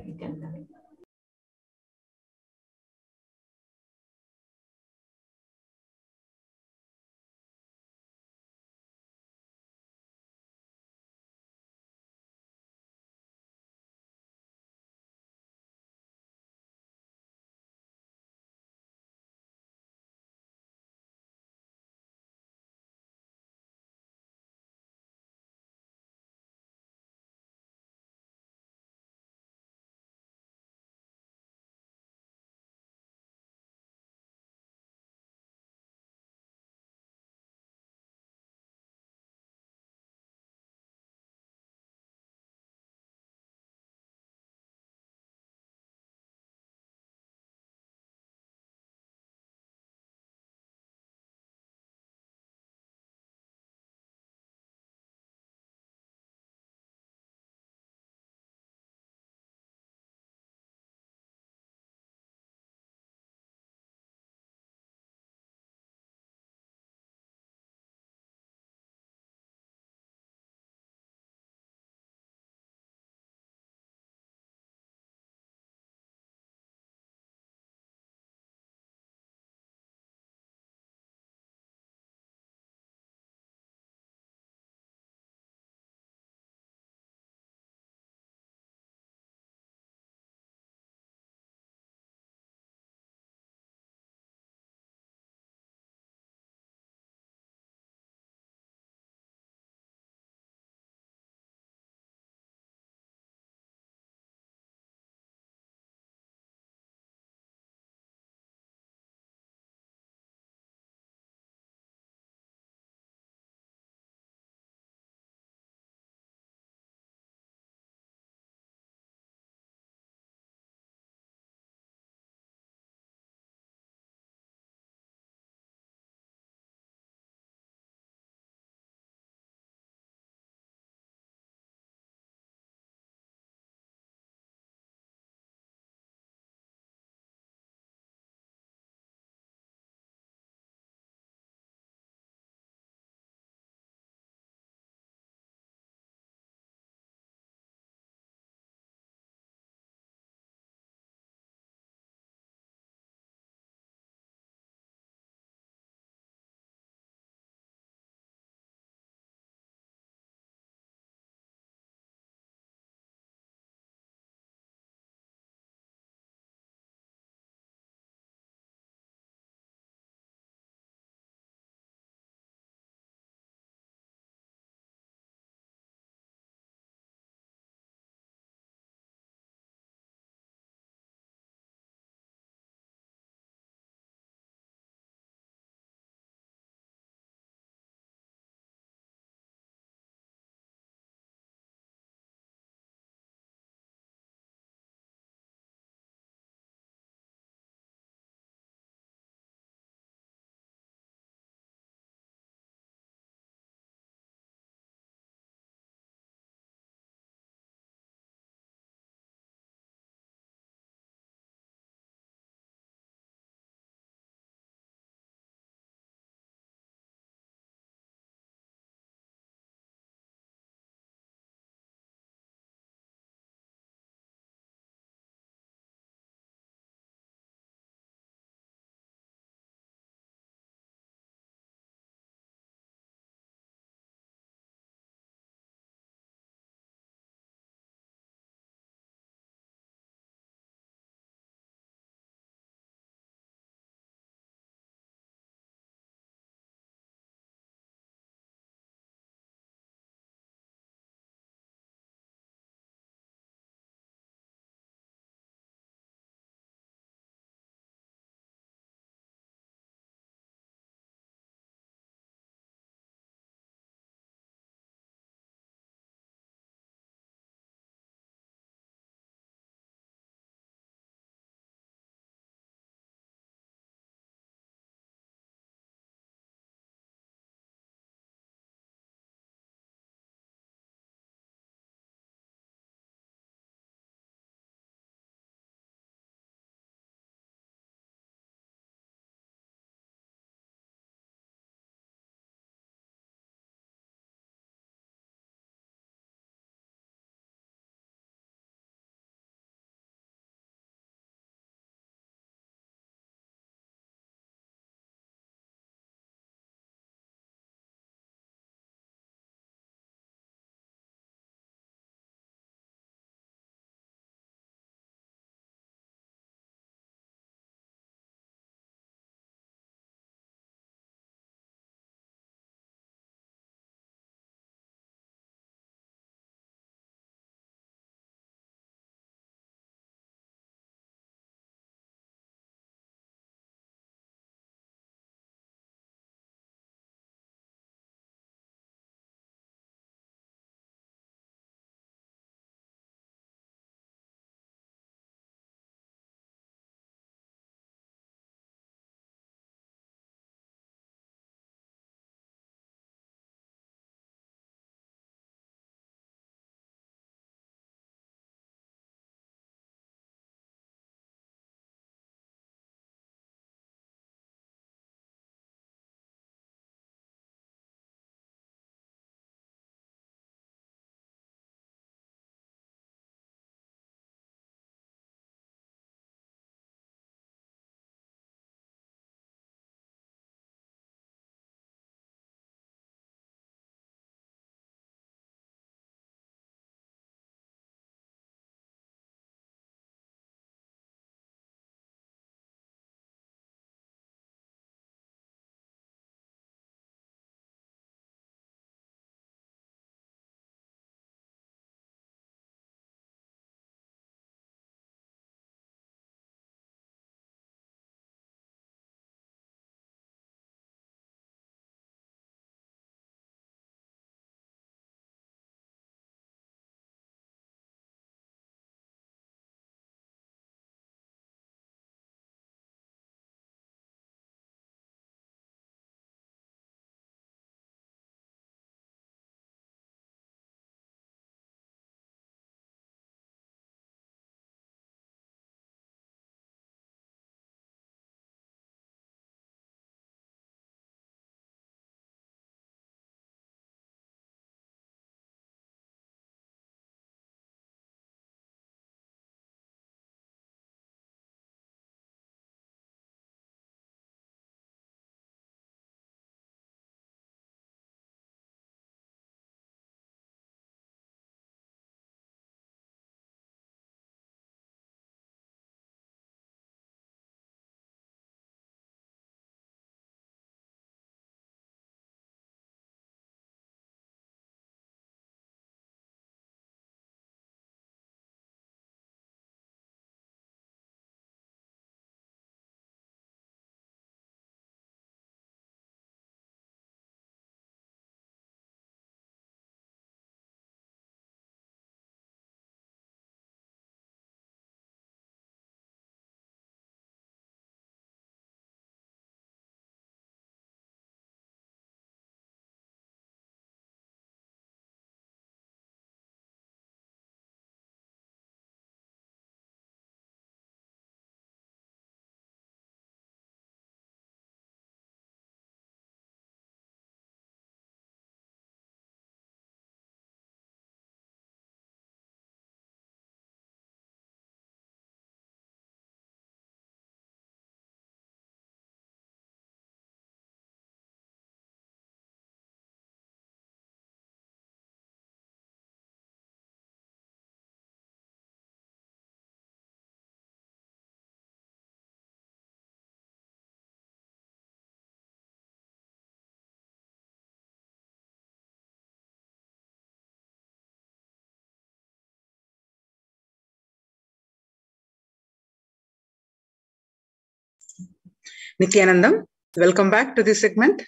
Nithyanandam, welcome back to this segment.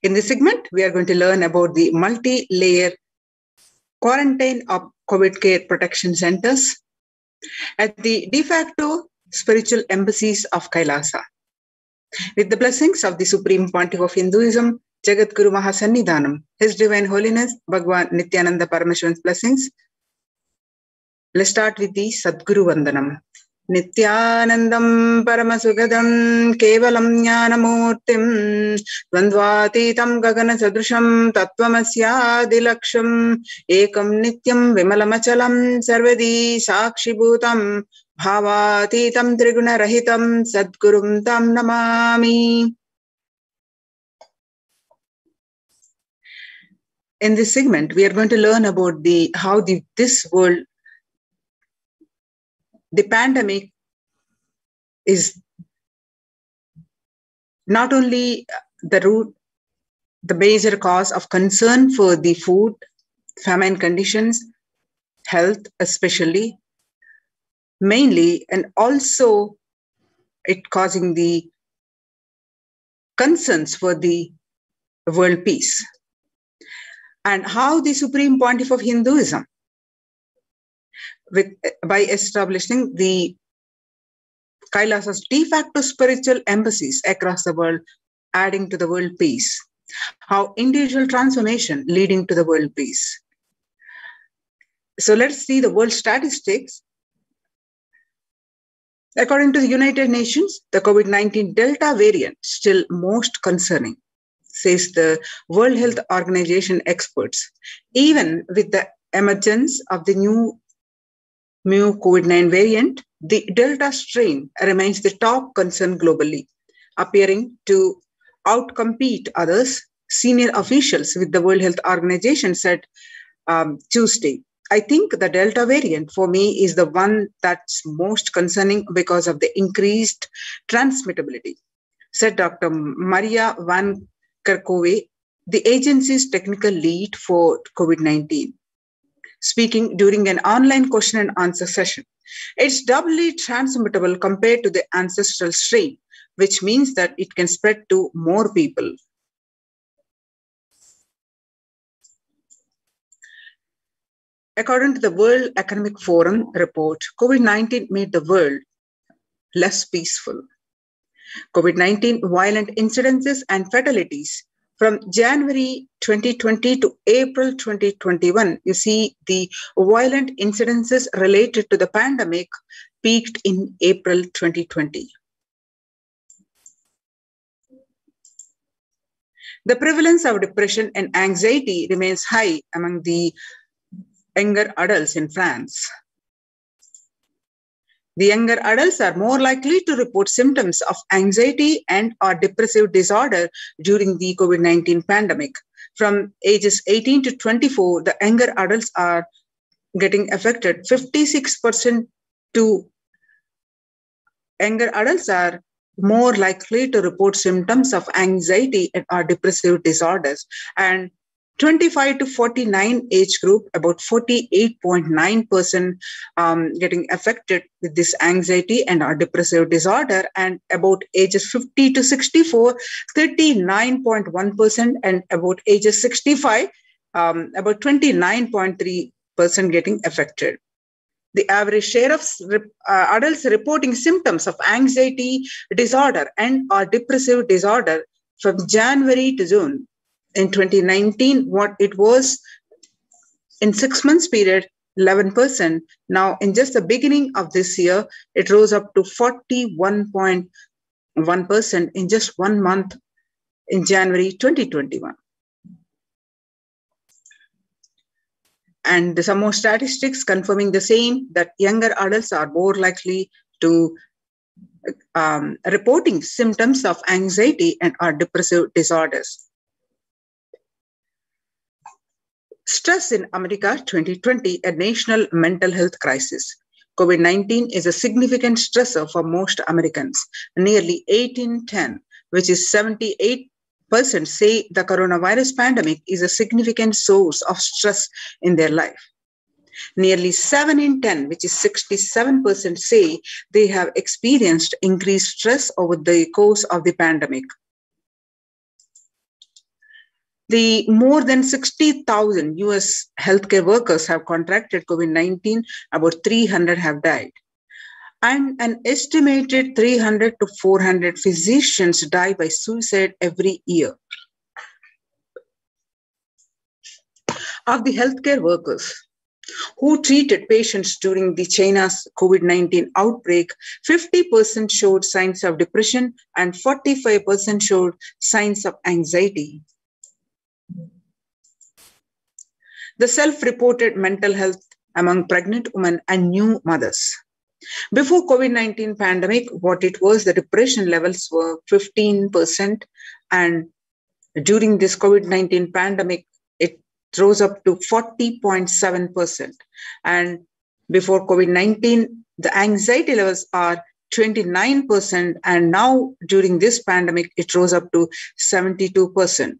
In this segment, we are going to learn about the multi-layer quarantine of COVID care protection centers at the de facto spiritual embassies of Kailasa. With the blessings of the Supreme Pontiff of Hinduism, Jagat Guru Mahasannidhanam, His Divine Holiness, Bhagwan Nithyananda Paramashivan's blessings. Let's start with the Sadguru Vandanam. Nithyanandam Paramasugadam Kevalam Jnanamurtim Dvandvatitam Gagana Sadrusham Tattvamasya Ekam Nityam Vimalamachalam Sarvadi Sakshibhutam Bhavatitam Triguna Rahitam Sadgurum Tam Namami. In this segment, we are going to learn about how this world, the pandemic, is not only the major cause of concern for the food, famine conditions, health especially, mainly, and also it causing the concerns for the world peace. And how the Supreme Pontiff of Hinduism, by establishing the Kailasa's de facto spiritual embassies across the world, adding to the world peace. How individual transformation leading to the world peace. So let's see the world statistics. According to the United Nations, the COVID-19 Delta variant still most concerning, says the World Health Organization experts. Even with the emergence of the new COVID-19 variant, the Delta strain remains the top concern globally, appearing to outcompete others. Senior officials with the World Health Organization said Tuesday, I think the Delta variant for me is the one that's most concerning because of the increased transmittability, said Dr. Maria Van Kerkhove, the agency's technical lead for COVID-19. Speaking during an online question and answer session, it's doubly transmittable compared to the ancestral strain, which means that it can spread to more people. According to the World Economic Forum report, COVID-19 made the world less peaceful. COVID-19 violent incidences and fatalities from January 2020 to April 2021, you see the violent incidences related to the pandemic peaked in April 2020. The prevalence of depression and anxiety remains high among the younger adults in France. The younger adults are more likely to report symptoms of anxiety and or depressive disorder during the COVID-19 pandemic. From ages 18 to 24, the younger adults are getting affected. 56% to younger adults are more likely to report symptoms of anxiety and or depressive disorders. And 25 to 49 age group, about 48.9% getting affected with this anxiety and or depressive disorder, and about ages 50 to 64, 39.1%, and about ages 65, about 29.3% getting affected. The average share of adults reporting symptoms of anxiety disorder and or depressive disorder from January to June in 2019, what it was in 6 months period, 11%. Now, in just the beginning of this year, it rose up to 41.1% in just 1 month in January 2021. And some more statistics confirming the same, that younger adults are more likely to reporting symptoms of anxiety and or depressive disorders. Stress in America 2020, a national mental health crisis. COVID-19 is a significant stressor for most Americans. Nearly 8 in 10, which is 78%, say the coronavirus pandemic is a significant source of stress in their life. Nearly 7 in 10, which is 67%, say they have experienced increased stress over the course of the pandemic. The more than 60,000 US healthcare workers have contracted COVID-19, about 300 have died. And an estimated 300 to 400 physicians die by suicide every year. Of the healthcare workers who treated patients during the China's COVID-19 outbreak, 50% showed signs of depression and 45% showed signs of anxiety. The self-reported mental health among pregnant women and new mothers. Before COVID-19 pandemic, what it was, the depression levels were 15%, and during this COVID-19 pandemic, it rose up to 40.7%. And before COVID-19, the anxiety levels are 29%, and now during this pandemic, it rose up to 72%.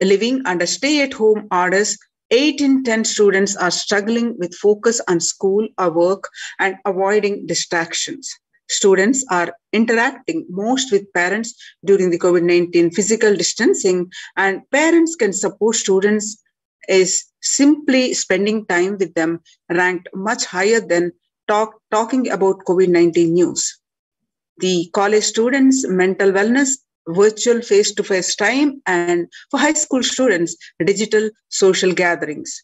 Living under stay-at-home orders, 8 in 10 students are struggling with focus on school or work and avoiding distractions. Students are interacting most with parents during the COVID-19 physical distancing, and parents can support students is simply spending time with them, ranked much higher than talking about COVID-19 news. The college students' mental wellness, virtual face-to-face time, and for high school students, digital social gatherings.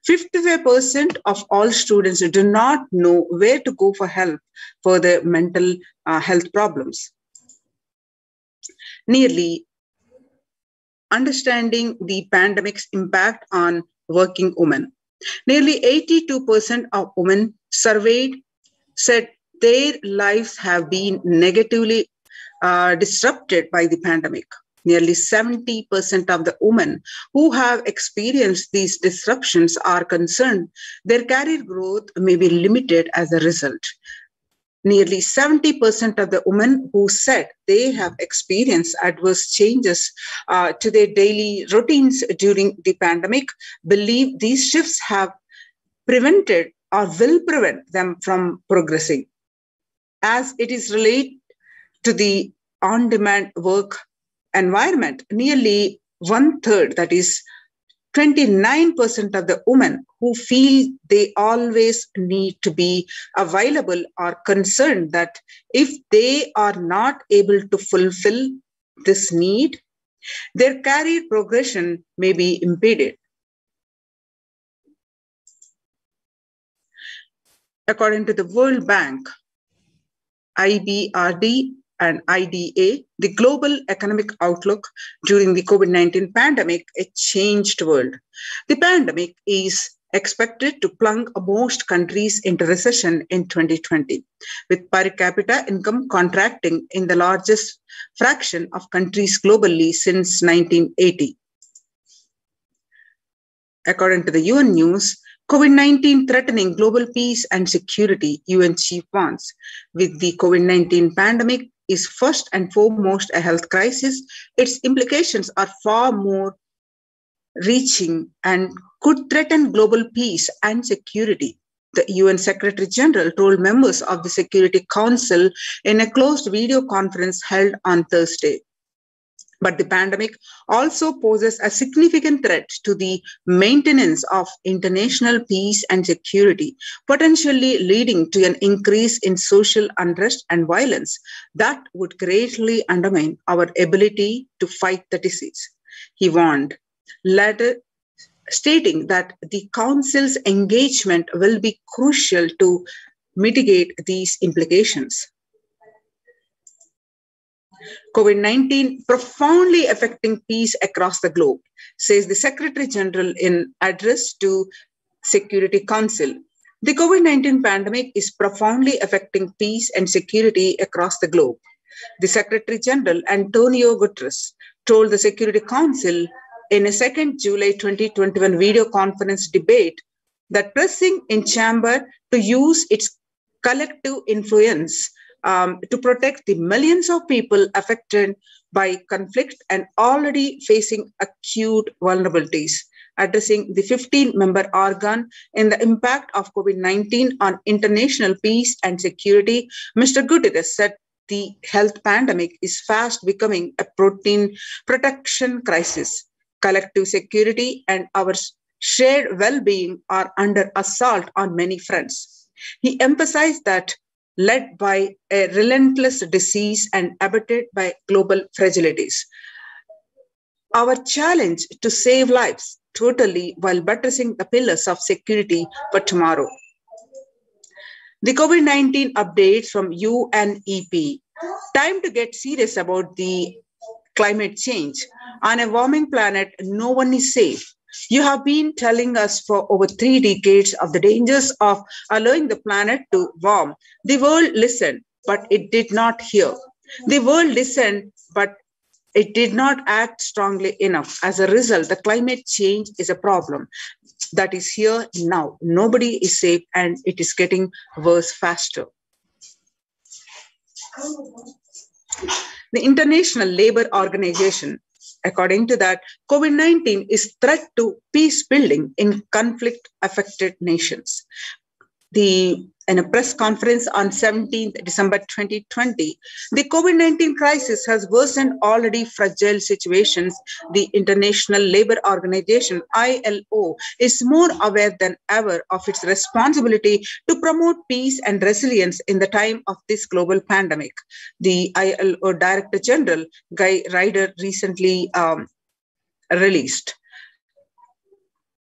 55% of all students do not know where to go for help for their mental health problems. Nearly understanding the pandemic's impact on working women. Nearly 82% of women surveyed said their lives have been negatively disrupted by the pandemic. Nearly 70% of the women who have experienced these disruptions are concerned their career growth may be limited as a result. Nearly 70% of the women who said they have experienced adverse changes to their daily routines during the pandemic believe these shifts have prevented or will prevent them from progressing. As it is related to the on-demand work environment, nearly 1/3, that is 29% of the women who feel they always need to be available are concerned that if they are not able to fulfill this need, their career progression may be impeded. According to the World Bank, IBRD, and IDA, the global economic outlook during the COVID-19 pandemic, a changed world. The pandemic is expected to plunge most countries into recession in 2020, with per capita income contracting in the largest fraction of countries globally since 1980. According to the UN News, COVID-19 threatening global peace and security, UN chief warns. With the COVID-19 pandemic is first and foremost a health crisis, its implications are far more reaching and could threaten global peace and security. The UN Secretary General told members of the Security Council in a closed video conference held on Thursday. But the pandemic also poses a significant threat to the maintenance of international peace and security, potentially leading to an increase in social unrest and violence that would greatly undermine our ability to fight the disease. He warned, later stating that the Council's engagement will be crucial to mitigate these implications. COVID-19 profoundly affecting peace across the globe, says the Secretary General in address to Security Council. The COVID-19 pandemic is profoundly affecting peace and security across the globe. The Secretary General, Antonio Guterres, told the Security Council in a 2nd July 2021 video conference debate that pressing in chamber to use its collective influence to protect the millions of people affected by conflict and already facing acute vulnerabilities. addressing the 15-member organ in the impact of COVID-19 on international peace and security, Mr. Guterres said the health pandemic is fast becoming a protection crisis. Collective security and our shared well-being are under assault on many fronts. He emphasized that led by a relentless disease and abetted by global fragilities, our challenge to save lives totally while buttressing the pillars of security for tomorrow. The COVID-19 updates from UNEP. Time to get serious about the climate change. On a warming planet, no one is safe. You have been telling us for over 3 decades of the dangers of allowing the planet to warm. The world listened, but it did not hear. The world listened, but it did not act strongly enough. As a result, the climate change is a problem that is here now. Nobody is safe, and it is getting worse faster. The International Labour Organization, according to that, COVID-19 is threat to peace building in conflict-affected nations. In a press conference on 17th December 2020, the COVID-19 crisis has worsened already fragile situations. The International Labour Organization, ILO, is more aware than ever of its responsibility to promote peace and resilience in the time of this global pandemic. The ILO Director General, Guy Ryder, recently released.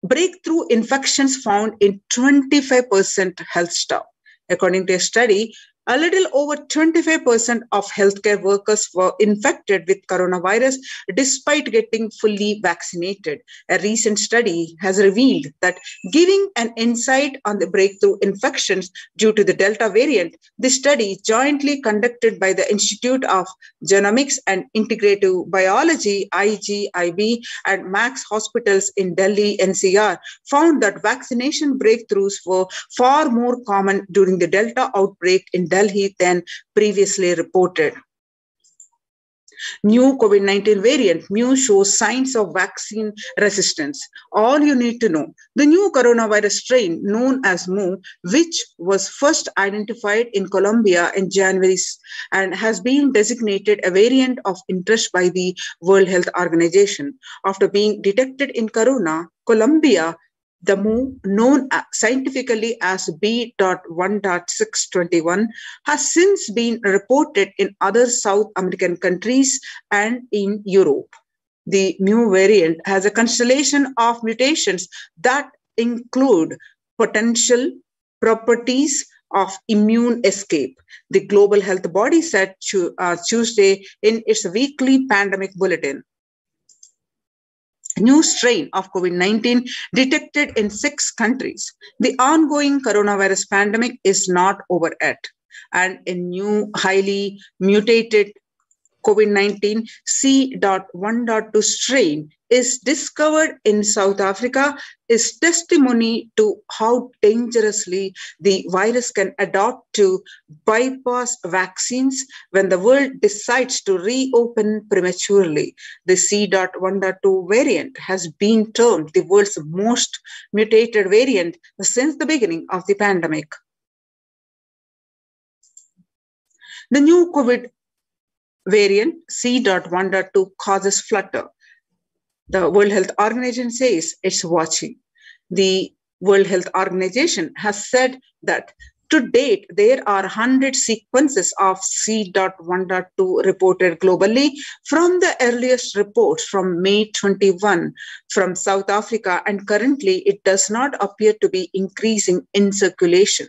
Breakthrough infections found in 25% health staff. According to a study, a little over 25% of healthcare workers were infected with coronavirus despite getting fully vaccinated. A recent study has revealed that, giving an insight on the breakthrough infections due to the Delta variant, the study jointly conducted by the Institute of Genomics and Integrative Biology, IGIB, and Max Hospitals in Delhi, NCR, found that vaccination breakthroughs were far more common during the Delta outbreak in Delhi than previously reported. New COVID-19 variant, Mu, shows signs of vaccine resistance. All you need to know, the new coronavirus strain known as Mu, which was first identified in Colombia in January and has been designated a variant of interest by the World Health Organization. After being detected in Colombia, the Mu, known scientifically as B.1.621, has since been reported in other South American countries and in Europe. The Mu variant has a constellation of mutations that include potential properties of immune escape. The Global Health Body said Tuesday in its weekly pandemic bulletin. New strain of COVID-19 detected in 6 countries. The ongoing coronavirus pandemic is not over yet, and a new highly mutated COVID-19 C.1.2 strain is discovered in South Africa is testimony to how dangerously the virus can adapt to bypass vaccines when the world decides to reopen prematurely. The C.1.2 variant has been termed the world's most mutated variant since the beginning of the pandemic. The new COVID variant C.1.2 causes flutter. The World Health Organization says it's watching. The World Health Organization has said that to date, there are 100 sequences of C.1.2 reported globally from the earliest reports from May 21 from South Africa, and currently it does not appear to be increasing in circulation.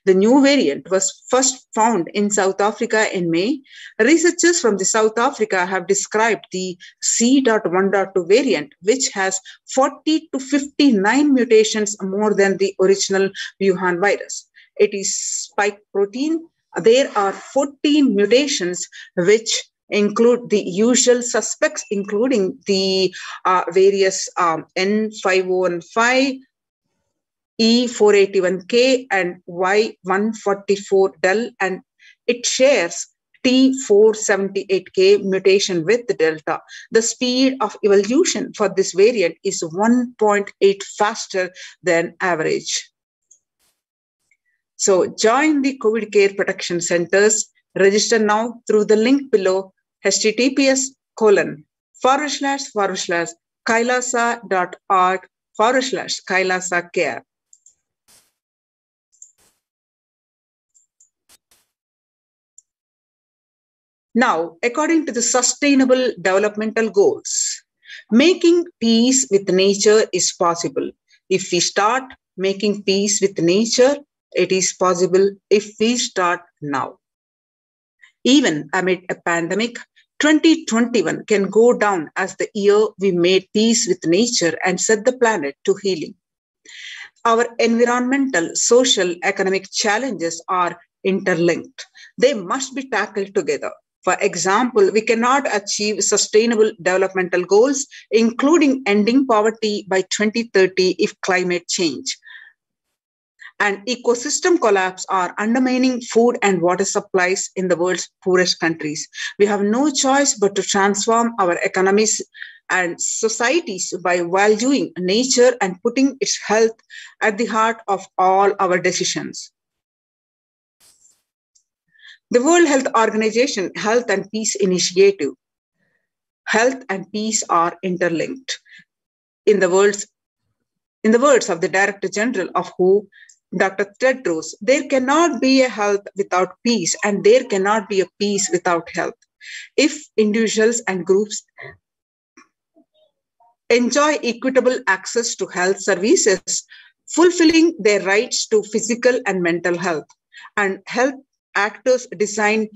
The new variant was first found in South Africa in May. Researchers from South Africa have described the C.1.2 variant, which has 40 to 59 mutations more than the original Wuhan virus. It is spike protein. There are 14 mutations which include the usual suspects, including the various N501Y, E481K and Y144del, and it shares T478K mutation with Delta. The speed of evolution for this variant is 1.8 faster than average. So join the COVID Care Protection Centers. Register now through the link below, https://kailasa.org/Kailasa Care. Now, according to the Sustainable Developmental Goals, making peace with nature is possible. If we start making peace with nature, it is possible if we start now. Even amid a pandemic, 2021 can go down as the year we made peace with nature and set the planet to healing. Our environmental, social, economic challenges are interlinked. They must be tackled together. For example, we cannot achieve sustainable developmental goals, including ending poverty by 2030 if climate change and ecosystem collapse are undermining food and water supplies in the world's poorest countries. We have no choice but to transform our economies and societies by valuing nature and putting its health at the heart of all our decisions. The World Health Organization Health and Peace Initiative. Health and peace are interlinked. In the words of the Director General of WHO, Dr. Tedros, there cannot be a health without peace, and there cannot be a peace without health. If individuals and groups enjoy equitable access to health services, fulfilling their rights to physical and mental health, and health actors design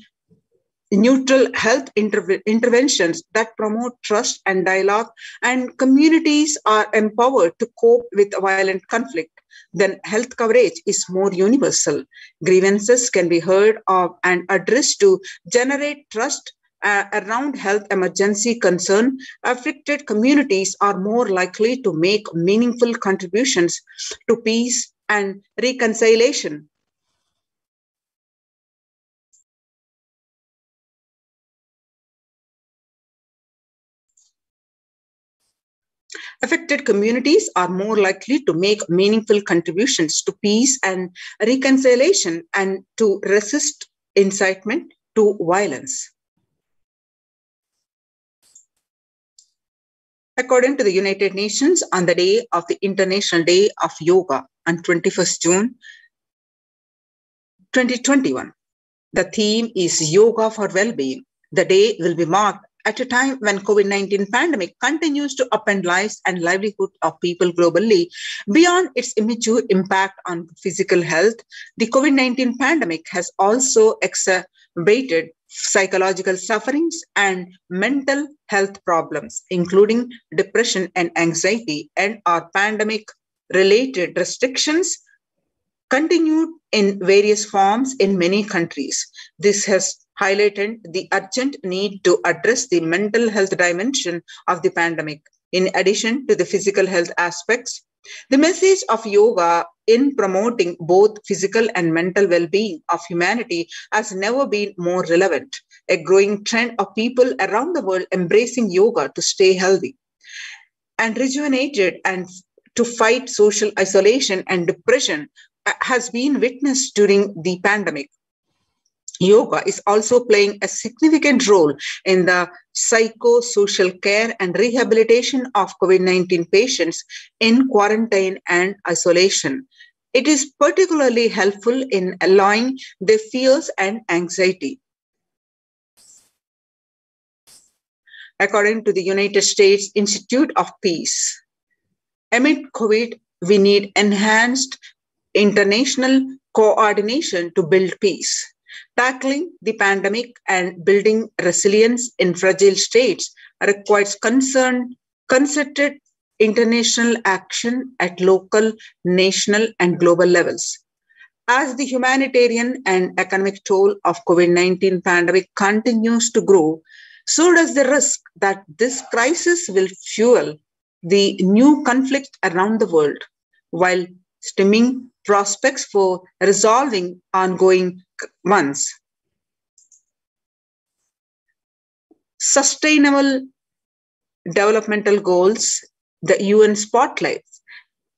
neutral health interventions that promote trust and dialogue, and communities are empowered to cope with violent conflict, then health coverage is more universal. Grievances can be heard of and addressed to generate trust around health emergency concern. Affected communities are more likely to make meaningful contributions to peace and reconciliation. Affected communities are more likely to make meaningful contributions to peace and reconciliation and to resist incitement to violence. According to the United Nations, on the day of the International Day of Yoga on 21st June 2021, the theme is Yoga for Well-being. The day will be marked at a time when COVID-19 pandemic continues to upend lives and livelihood of people globally. Beyond its immature impact on physical health, the COVID-19 pandemic has also exacerbated psychological sufferings and mental health problems, including depression and anxiety, and our pandemic-related restrictions continued in various forms in many countries. This has highlighted the urgent need to address the mental health dimension of the pandemic. In addition to the physical health aspects, the message of yoga in promoting both physical and mental well-being of humanity has never been more relevant. A growing trend of people around the world embracing yoga to stay healthy and rejuvenated and to fight social isolation and depression has been witnessed during the pandemic. Yoga is also playing a significant role in the psychosocial care and rehabilitation of COVID-19 patients in quarantine and isolation. It is particularly helpful in allaying their fears and anxiety. According to the United States Institute of Peace, amid COVID, we need enhanced international coordination to build peace. Tackling the pandemic and building resilience in fragile states requires concerted international action at local, national, and global levels. As the humanitarian and economic toll of COVID-19 pandemic continues to grow, so does the risk that this crisis will fuel the new conflict around the world, while stemming prospects for resolving ongoing ones. Sustainable Developmental Goals, the UN spotlights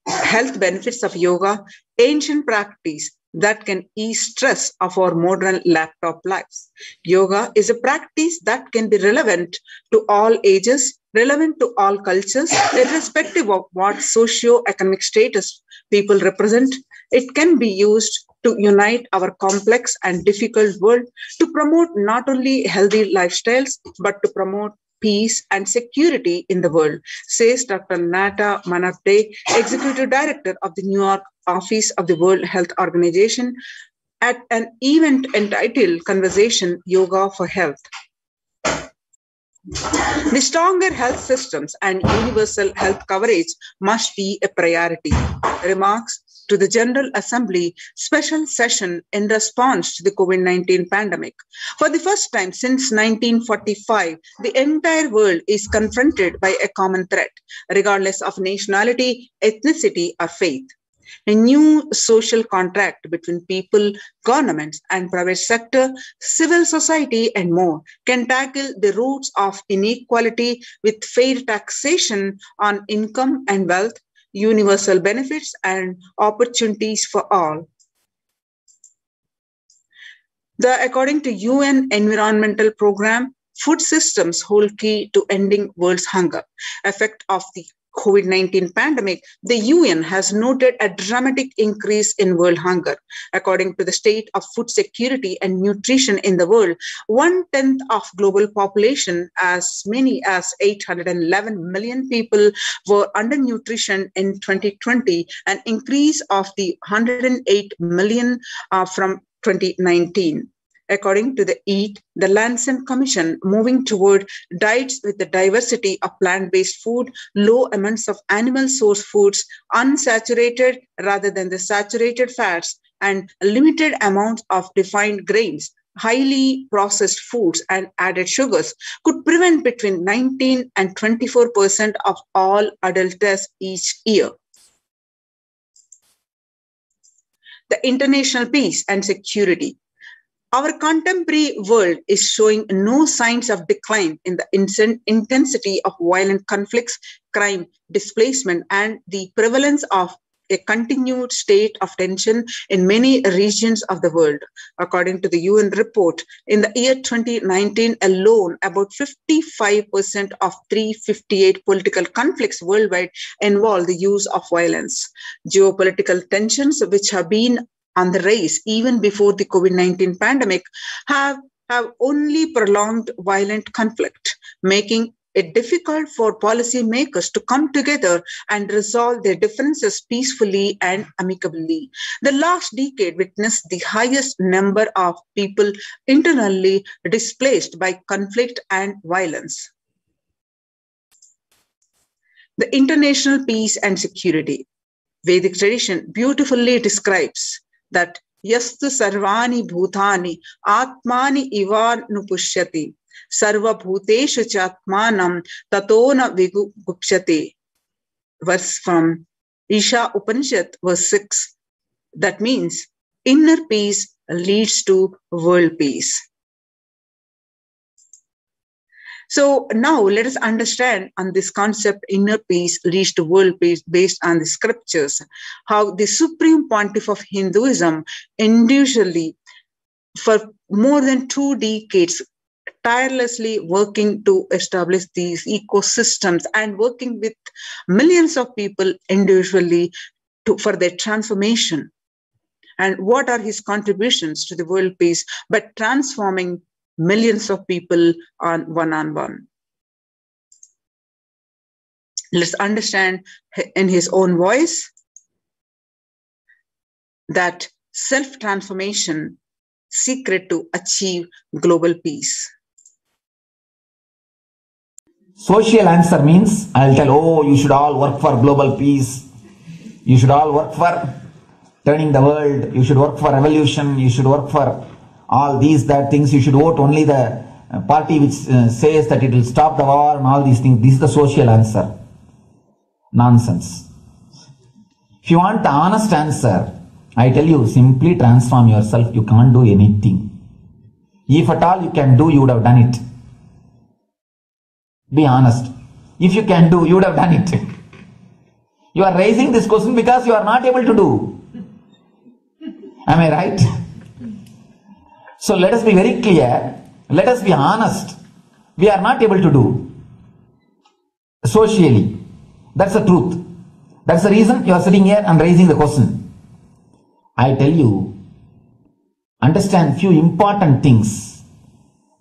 health benefits of yoga, ancient practice that can ease stress of our modern laptop lives. Yoga is a practice that can be relevant to all ages, relevant to all cultures, irrespective of what socio-economic status people represent. It can be used to unite our complex and difficult world, to promote not only healthy lifestyles, but to promote peace and security in the world, says Dr. Nata Manapte, Executive Director of the New York Office of the World Health Organization, at an event entitled Conversation Yoga for Health. The stronger health systems and universal health coverage must be a priority. Remarks to the General Assembly special session in response to the COVID-19 pandemic. For the first time since 1945, the entire world is confronted by a common threat, regardless of nationality, ethnicity, or faith. A new social contract between people, governments, and private sector, civil society, and more can tackle the roots of inequality with fair taxation on income and wealth, universal benefits, and opportunities for all. According to UN Environmental Program, food systems hold key to ending world's hunger. Effect of the COVID-19 pandemic, the UN has noted a dramatic increase in world hunger. According to the state of food security and nutrition in the world, 1/10 of global population, as many as 811 million people, were undernutrition in 2020, an increase of the 108 million from 2019. According to the EAT, the Lancet Commission, moving toward diets with the diversity of plant-based food, low amounts of animal source foods, unsaturated rather than the saturated fats, and limited amounts of refined grains, highly processed foods, and added sugars, could prevent between 19 and 24% of all adult deaths each year. The international peace and security. Our contemporary world is showing no signs of decline in the intensity of violent conflicts, crime, displacement, and the prevalence of a continued state of tension in many regions of the world. According to the UN report, in the year 2019 alone, about 55% of 358 political conflicts worldwide involve the use of violence. Geopolitical tensions, which have been on the rise even before the COVID-19 pandemic, have only prolonged violent conflict, making it difficult for policymakers to come together and resolve their differences peacefully and amicably. The last decade witnessed the highest number of people internally displaced by conflict and violence. The international peace and security. Vedic tradition beautifully describes that yastu sarvani bhutani atmani ivanupushyati sarva bhuteshu chatmanam tatona vigupsyate. Verse from Isha Upanishad, verse 6. That means inner peace leads to world peace. So now let us understand on this concept, inner peace leads to world peace, based on the scriptures, how the Supreme Pontiff of Hinduism individually for more than 2 decades tirelessly working to establish these ecosystems and working with millions of people individually for their transformation. And what are his contributions to the world peace? But transforming millions of people on one-on-one. Let's understand in his own voice that self-transformation secret to achieve global peace. Social answer means I'll tell, oh, you should all work for global peace. You should all work for turning the world. You should work for revolution. You should work for all these, that things. You should vote only the party which says that it will stop the war and all these things. This is the social answer. Nonsense. If you want the honest answer, I tell you, simply transform yourself. You can't do anything. If at all you can do, you would have done it. Be honest. If you can do, you would have done it. You are raising this question because you are not able to do. Am I right? So let us be very clear. Let us be honest. We are not able to do. Socially. That's the truth. That's the reason you are sitting here and raising the question. I tell you, understand few important things.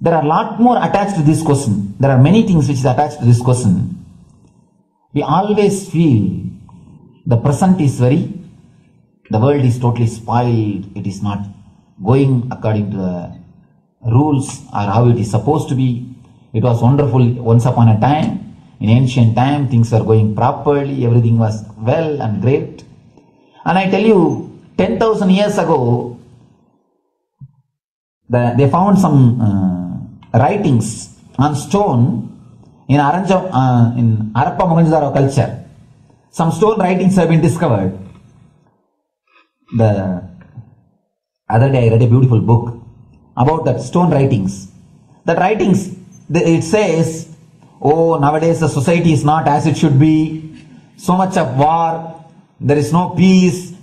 There are a lot more attached to this question. There are many things which is attached to this question. We always feel the present is the world is totally spoiled. It is not going according to the rules or how it is supposed to be. It was wonderful once upon a time. In ancient time, things were going properly. Everything was well and great. And I tell you, 10,000 years ago, they found some writings on stone in Harappa Mohenjo-daro culture. Some stone writings have been discovered. The other day I read a beautiful book about that stone writings. That writings, it says, oh, nowadays the society is not as it should be. So much of war. There is no peace.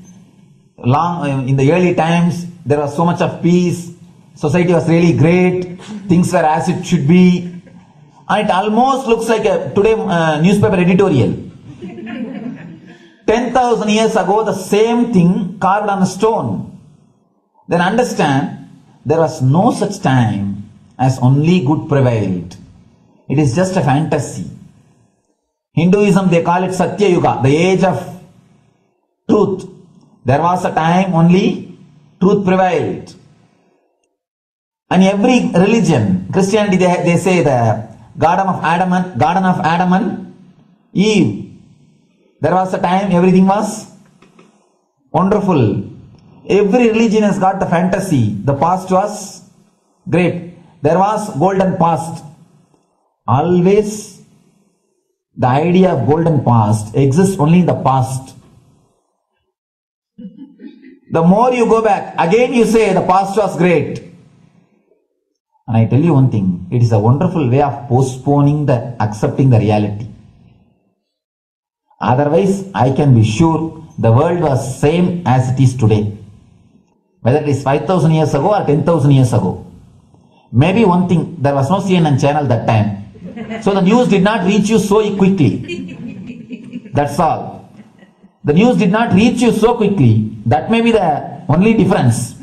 In the early times, there was so much of peace. Society was really great. Things were as it should be. And it almost looks like a today newspaper editorial. 10,000 years ago, the same thing carved on a stone. Then understand, there was no such time as only good prevailed. It is just a fantasy. Hinduism, they call it Satya Yuga, the age of truth. There was a time only truth prevailed. And every religion, Christianity, they say the Garden of Adam and Eve. There was a time everything was wonderful. Every religion has got the fantasy. The past was great. There was golden past. Always the idea of golden past exists only in the past. The more you go back, again you say the past was great. And I tell you one thing, it is a wonderful way of postponing accepting the reality. Otherwise, I can be sure the world was same as it is today. Whether it is 5,000 years ago or 10,000 years ago. Maybe one thing, there was no CNN channel that time. So the news did not reach you so quickly. That's all. The news did not reach you so quickly. That may be the only difference.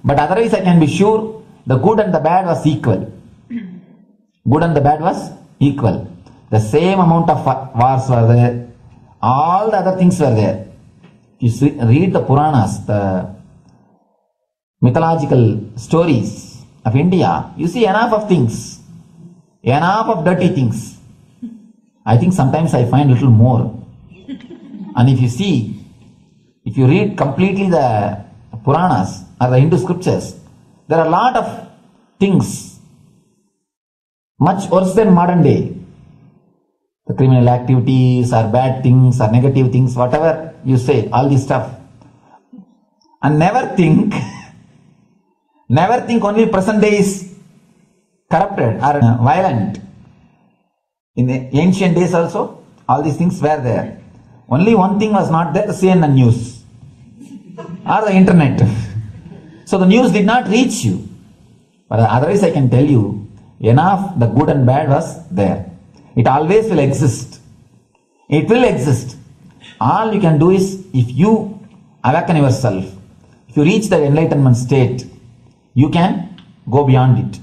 But otherwise, I can be sure the good and the bad was equal. Good and the bad was equal. The same amount of wars were there. All the other things were there. If you read the Puranas, the mythological stories of India, you see enough of things. Enough of dirty things. I think sometimes I find little more. And if you read completely the Puranas or the Hindu scriptures, there are a lot of things much worse than modern day. The criminal activities or bad things or negative things, whatever you say, all this stuff. And never think only present day is corrupted or violent. In the ancient days also, all these things were there. Only one thing was not there, the CNN news or the internet. So the news did not reach you. But otherwise I can tell you, enough the good and bad was there. It always will exist. It will exist. All you can do is, if you awaken yourself, if you reach the enlightenment state, you can go beyond it.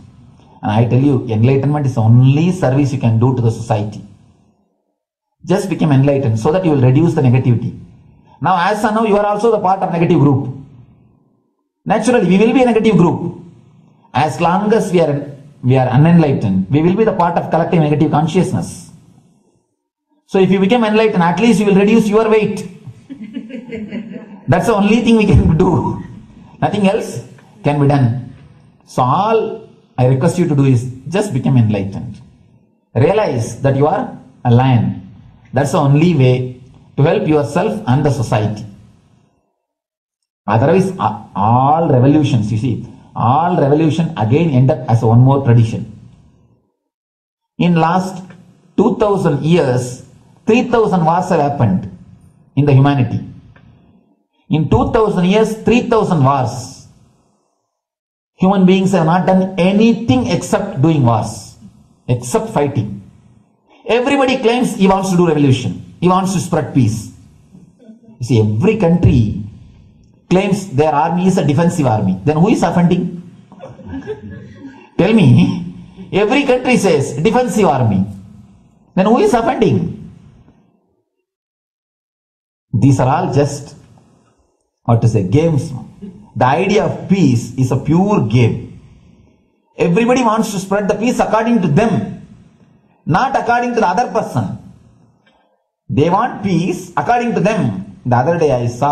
And I tell you, enlightenment is the only service you can do to the society. Just become enlightened so that you will reduce the negativity. Now, as of now, you are also the part of negative group. Naturally, we will be a negative group. As long as we are unenlightened, we will be the part of collective negative consciousness. So if you become enlightened, at least you will reduce your weight. That's the only thing we can do. Nothing else can be done. So all I request you to do is just become enlightened. Realize that you are a lion. That's the only way to help yourself and the society. Otherwise, all revolutions, you see, all revolution again end up as one more tradition. In last 2000 years, 3000 wars have happened in the humanity. In 2000 years, 3000 wars. Human beings have not done anything except doing wars, except fighting. Everybody claims he wants to do revolution. He wants to spread peace. You see, every country claims their army is a defensive army. Then who is offending? Tell me. Every country says defensive army. Then who is offending? These are all just, what to say, games. The idea of peace is a pure game. Everybody wants to spread the peace according to them, not according to the other person. They want peace according to them. The other day I was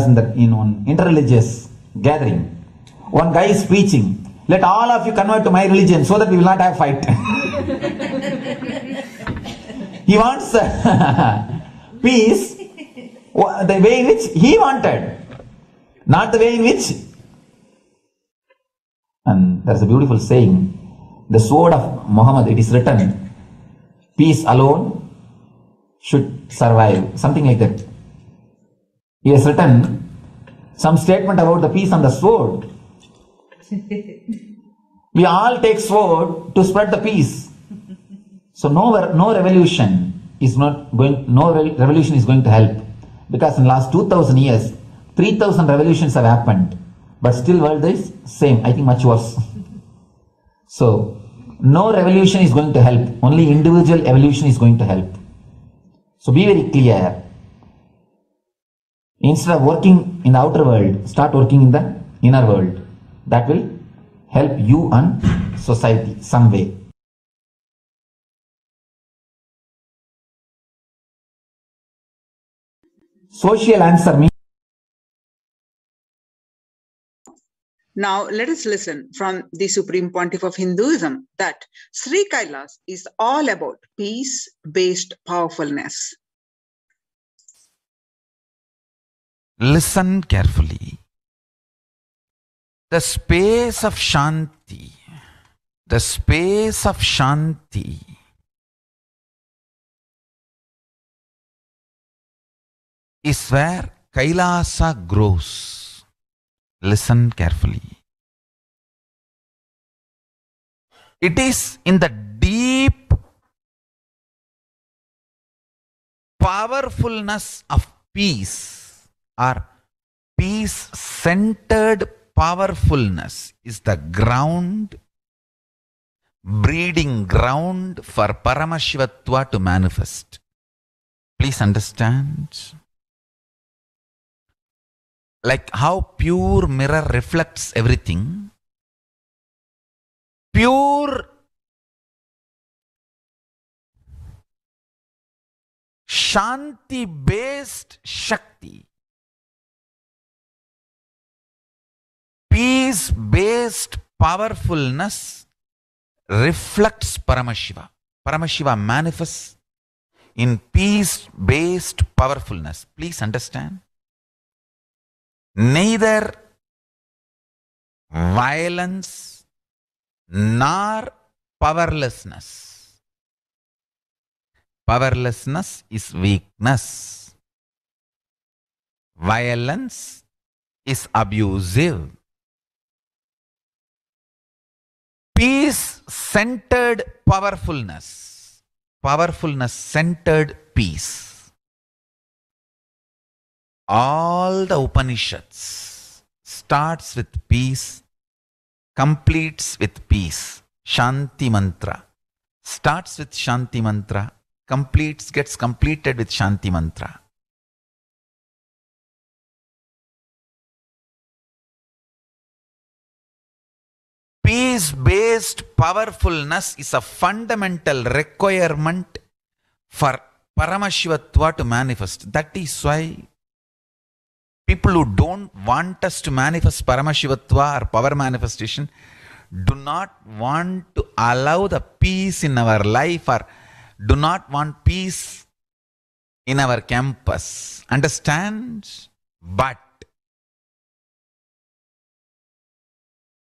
in one interreligious gathering. One guy is preaching, let all of you convert to my religion so that we will not have fight. He wants peace the way in which he wanted, not the way in which. And there's a beautiful saying, the sword of Muhammad, it is written, peace alone should survive, something like that. He has written some statement about the peace on the sword. We all take sword to spread the peace. So no revolution is going to help, because in the last 2000 years 3000 revolutions have happened, but still world is same, I think much worse. So no revolution is going to help, only individual evolution is going to help. So be very clear. Instead of working in the outer world, start working in the inner world. That will help you and society some way. Social answer means. Now let us listen from the Supreme Pontiff of Hinduism that Sri Kailasa is all about peace-based powerfulness. Listen carefully. The space of Shanti, is where Kailasa grows. Listen carefully. It is in the deep powerfulness of peace, or peace-centered powerfulness is the ground, breeding ground for Paramashivatva to manifest. Please understand. Like how pure mirror reflects everything, pure Shanti-based Shakti, peace-based powerfulness reflects Paramashiva. Paramashiva manifests in peace-based powerfulness. Please understand. Neither violence nor powerlessness. Powerlessness is weakness. Violence is abusive. Peace-centered powerfulness. Powerfulness-centered peace. All the Upanishads starts with peace, completes with peace. Shanti mantra starts with Shanti mantra, gets completed with Shanti mantra. Peace-based powerfulness is a fundamental requirement for Paramashivatva to manifest. That is why people who don't want us to manifest Paramashivatva or power manifestation do not want to allow the peace in our life, or do not want peace in our campus. Understand? But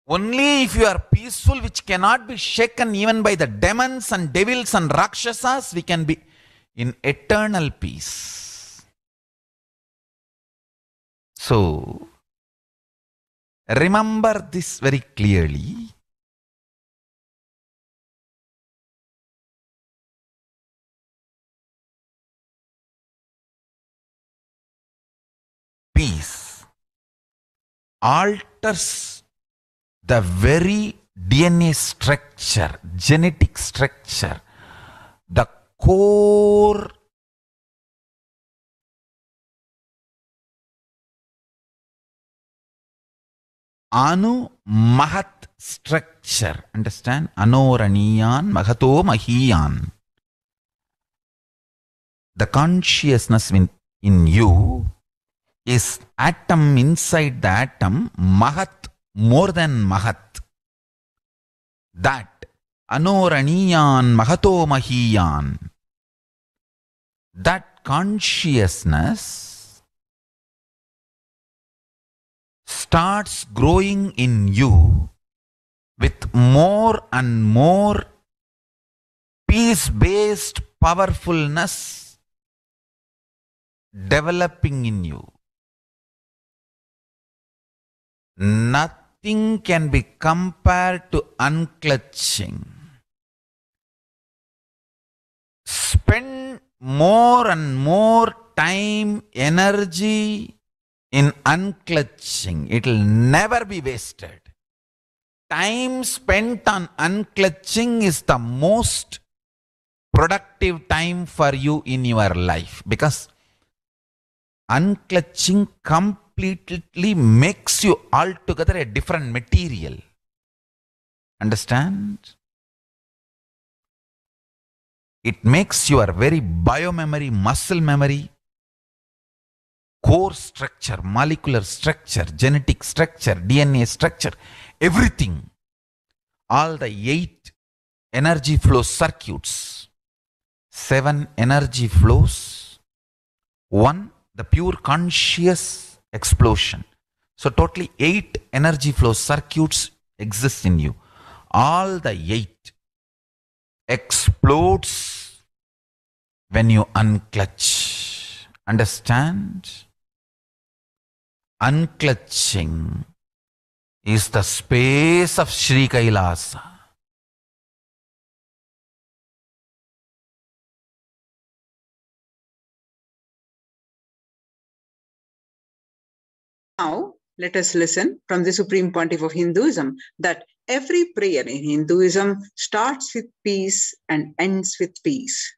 Only if you are peaceful, which cannot be shaken even by the demons and devils and rakshasas, we can be in eternal peace. So, remember this very clearly. Peace alters the very DNA structure, genetic structure, the core Anu Mahat structure. Understand? Anoraniyan Mahato Mahiyan. The consciousness in you is atom inside the atom, Mahat, more than Mahat. That Anoraniyan Mahato Mahiyan. That consciousness starts growing in you with more and more peace-based powerfulness developing in you. Nothing can be compared to unclutching. Spend more and more time, energy in unclutching. It will never be wasted. Time spent on unclutching is the most productive time for you in your life, because unclutching completely makes you altogether a different material. Understand? It makes your very biomemory, muscle memory, core structure, molecular structure, genetic structure, DNA structure, everything. All the 8 energy flow circuits, 7 energy flows, 1 the pure conscious explosion. So totally 8 energy flow circuits exist in you. All the 8 explodes when you unclutch. Understand? Unclutching is the space of Sri Kailasa. Now, let us listen from the Supreme Pontiff of Hinduism that every prayer in Hinduism starts with peace and ends with peace.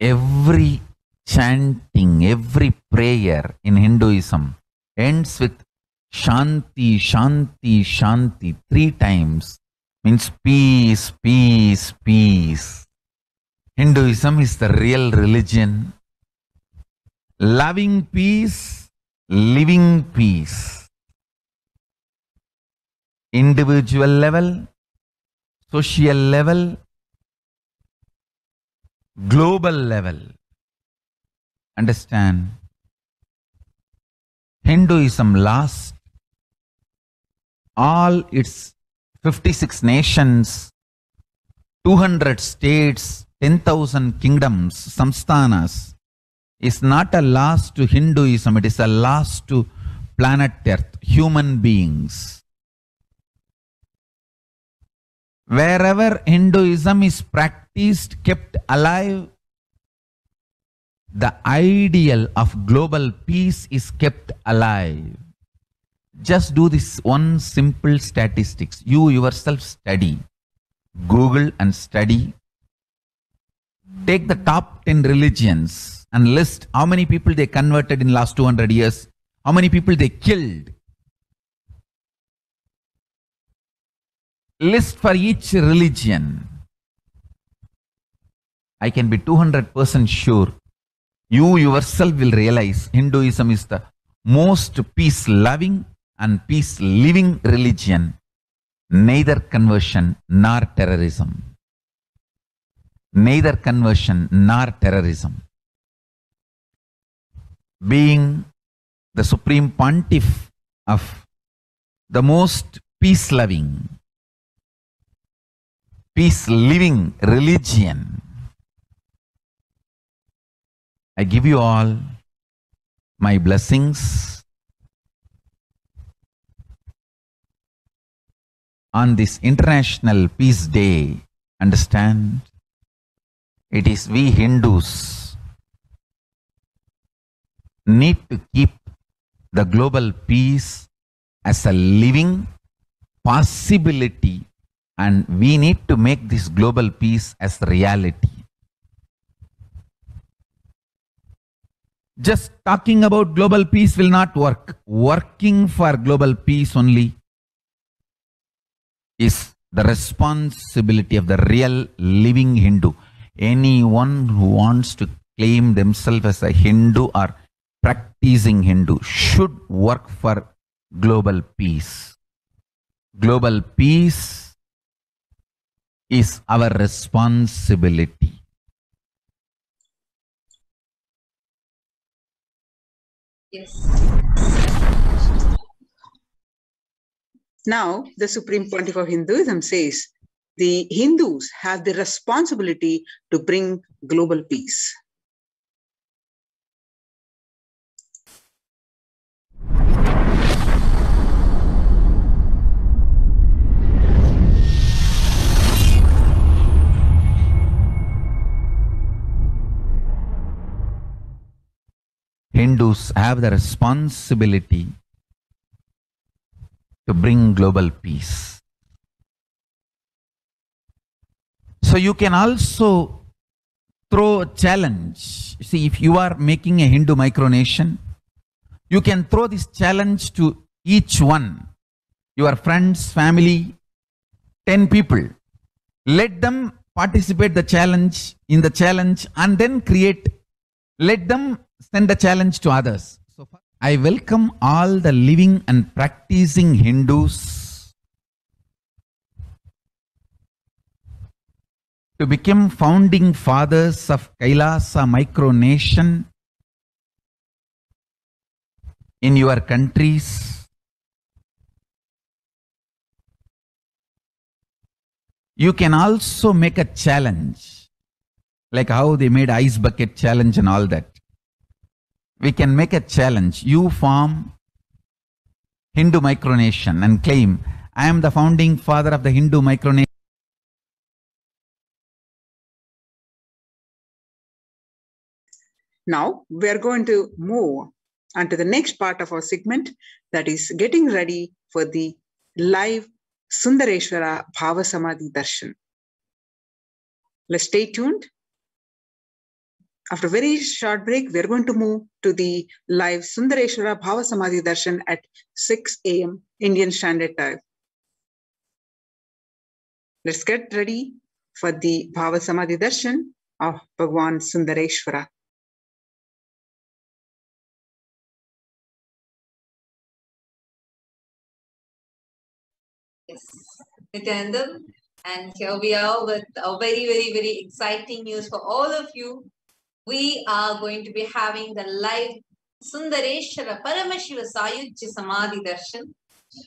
Every chanting, every prayer in Hinduism ends with Shanti, Shanti, Shanti 3 times. Means peace, peace, peace. Hinduism is the real religion. Loving peace, living peace. Individual level, social level, global level. Understand? Hinduism lost all its 56 nations, 200 states, 10,000 kingdoms, samsthanas, is not a loss to Hinduism, it is a loss to planet Earth, human beings. Wherever Hinduism is practiced, kept alive, the ideal of global peace is kept alive. Just do this one simple statistics. You yourself study. Google and study. Take the top 10 religions and list how many people they converted in last 200 years. How many people they killed. List for each religion. I can be 200% sure. You yourself will realize Hinduism is the most peace-loving and peace-living religion, neither conversion nor terrorism. Neither conversion nor terrorism. Being the Supreme Pontiff of the most peace-loving, peace-living religion, I give you all my blessings on this International Peace Day. Understand, it is we Hindus need to keep the global peace as a living possibility, and we need to make this global peace as reality. Just talking about global peace will not work. Working for global peace only is the responsibility of the real living Hindu. Anyone who wants to claim themselves as a Hindu or practicing Hindu should work for global peace. Global peace is our responsibility. Yes. Now, the Supreme Pontiff of Hinduism says the Hindus have the responsibility to bring global peace. Hindus have the responsibility to bring global peace. So you can also throw a challenge. See, if you are making a Hindu micronation, you can throw this challenge to each one, your friends, family, 10 people. Let them participate in the challenge and then let them send the challenge to others. So I welcome all the living and practicing Hindus to become founding fathers of Kailasa micronation in your countries. You can also make a challenge, like how they made ice bucket challenge and all that. We can make a challenge. You form Hindu micronation and claim, I am the founding father of the Hindu micronation. Now, we are going to move on to the next part of our segment, that is getting ready for the live Sundareshwara Bhavasamadhi Darshan. Let's stay tuned. After a very short break, we're going to move to the live Sundareshwara Bhavasamadhi Darshan at 6 a.m. Indian Standard Time. Let's get ready for the Bhavasamadhi Darshan of Bhagwan Sundareshwara. Yes, Nithyanandam. And here we are with a very, very, very exciting news for all of you. We are going to be having the live Sundareshwara Paramashivoham Samadhi Darshan.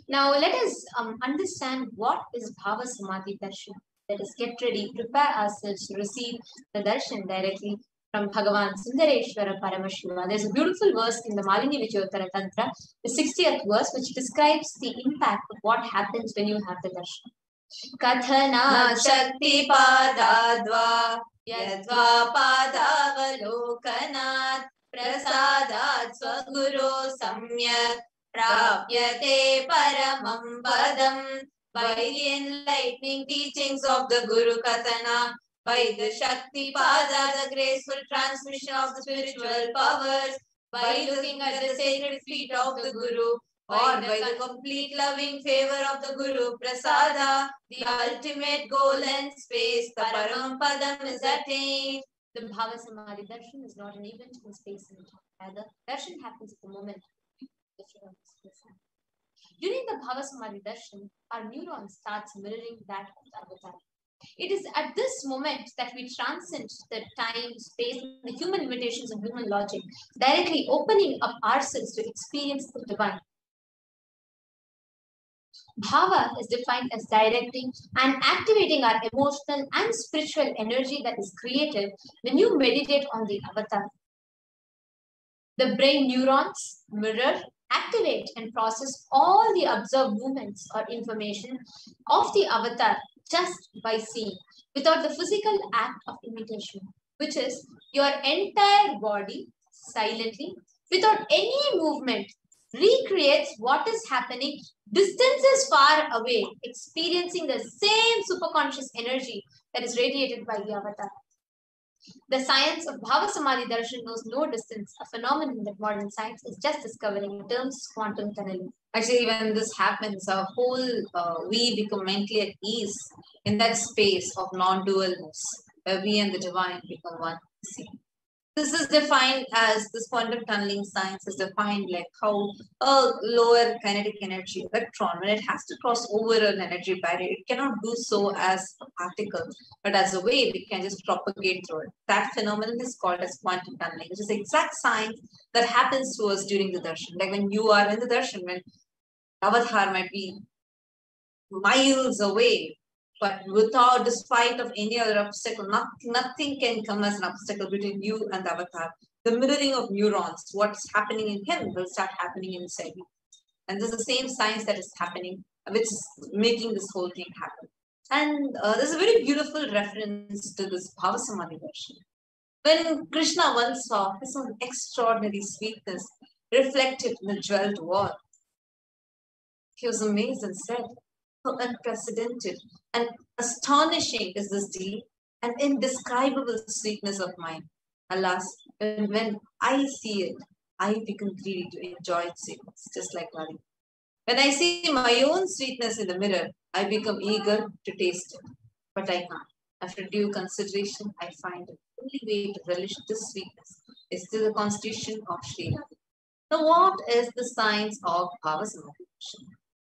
Now, let us understand what is Bhavasamadhi Darshan. Let us get ready, prepare ourselves to receive the darshan directly from Bhagavan Sundareshwara Paramashivoham. There's a beautiful verse in the Malini Vijottara Tantra, the 60th verse, which describes the impact of what happens when you have the darshan. Kathana Shakti Padadva Yadva Padavalokanat Prasadat Swaguru Samyak Prapyate Paramam Padam. By the enlightening teachings of the Guru Kathana, by the Shakti Pada, the graceful transmission of the spiritual powers, by looking at the sacred feet of the Guru, or by the complete loving favor of the Guru Prasada, the ultimate goal and space, the Param Padam is attained. The Bhavasamadhi Darshan is not an event in space and time. Rather, darshan happens at the moment During the Bhavasamadhi Darshan, our neuron starts mirroring that of the avatar. It is at this moment that we transcend the time, space, the human limitations and human logic, directly opening up ourselves to experience the divine. Bhava is defined as directing and activating our emotional and spiritual energy that is created when you meditate on the avatar. The brain neurons mirror, activate, and process all the observed movements or information of the avatar just by seeing, without the physical act of imitation, which is your entire body silently, without any movement, recreates what is happening distances far away, experiencing the same superconscious energy that is radiated by the avatar. The science of Bhavasamadhi Darshan knows no distance, a phenomenon that modern science is just discovering in terms of quantum tunneling. Actually, when this happens, our whole we become mentally at ease in that space of non-dualness, where we and the divine become one. This is defined as, this quantum tunneling science is defined like how a lower kinetic energy electron, when it has to cross over an energy barrier, it cannot do so as a particle, but as a wave, it can just propagate through it. That phenomenon is called as quantum tunneling, which is the exact science that happens to us during the darshan. Like when you are in the darshan, when avatar might be miles away, but without, despite of any other obstacle, nothing can come as an obstacle between you and the avatar. The mirroring of neurons, what's happening in him will start happening inside you. And this is the same science that is happening, which is making this whole thing happen. And there's a very beautiful reference to this Bhavasamadhi Darshan. When Krishna once saw his own extraordinary sweetness reflected in the jeweled wall, he was amazed and said, "How unprecedented and astonishing is this deed and indescribable sweetness of mine. Alas, when I see it, I become greedy to enjoy its sweetness, just like Radhika. When I see my own sweetness in the mirror, I become eager to taste it. But I can't. After due consideration, I find the only way to relish this sweetness is through the constitution of Sri Radha." Now, what is the science of Bhavasamadhi?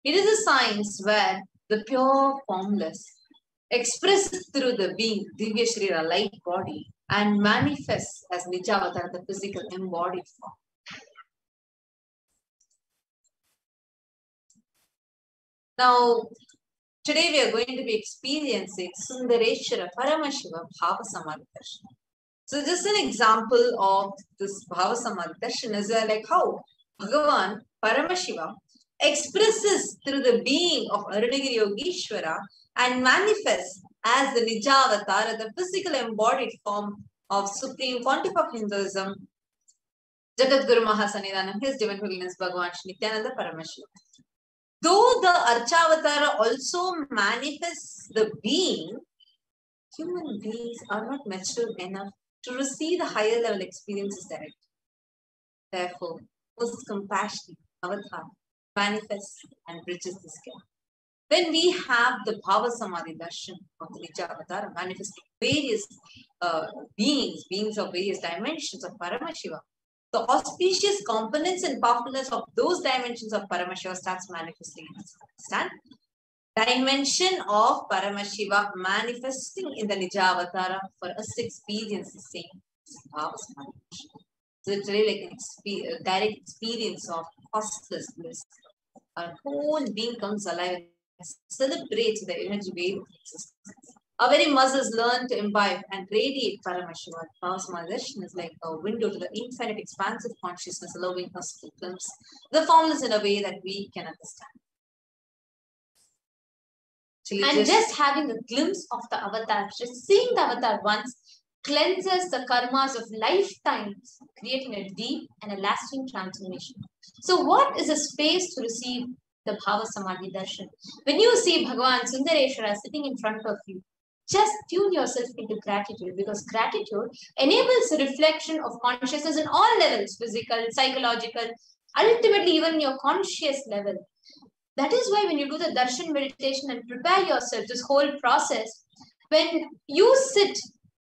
It is a science where the pure formless expressed through the being Divya Shrira light body and manifests as Nijavatar, the physical embodied form. Now, today we are going to be experiencing Sundareshwara Paramashivam Bhavasamadhi Darshan. So just an example of this Bhavasamadhi Darshan is like how Bhagavan Paramashiva expresses through the being of Arunagiri Yogeshwara and manifests as the Nijavatar, the physical embodied form of Supreme Pontiff of Hinduism, Jagadguru Mahasannidhanam, His Divine Holiness Bhagavan Nithyananda Paramashivam. Though the Archavatara also manifests the being, human beings are not mature enough to receive the higher level experiences directly. Therefore, most compassionate avatar manifests and bridges this gap. When we have the Bhavasamadhi Darshan of the Nijavatar manifesting various beings of various dimensions of Paramashiva, the auspicious components and powerfulness of those dimensions of Paramashiva starts manifesting in us. Understand? Dimension of Paramashiva manifesting in the Nijavatara for us to experience the same Bhavasamadhi Darshan. So it's really like a direct experience of costless bliss. Our whole being comes alive and celebrates the energy wave of existence. Our very muscles learn to imbibe and radiate Paramashiva. Bhavasamadhi Darshan is like a window to the infinite expansive consciousness, allowing us to glimpse the formless in a way that we can understand. And just having a glimpse of the avatar, just seeing the avatar once, cleanses the karmas of lifetimes, creating a deep and a lasting transformation. So what is a space to receive the Bhavasamadhi Darshan? When you see Bhagavan Sundareshwara sitting in front of you, just tune yourself into gratitude, because gratitude enables a reflection of consciousness in all levels, physical, psychological, ultimately even your conscious level. That is why when you do the darshan meditation and prepare yourself, this whole process, when you sit,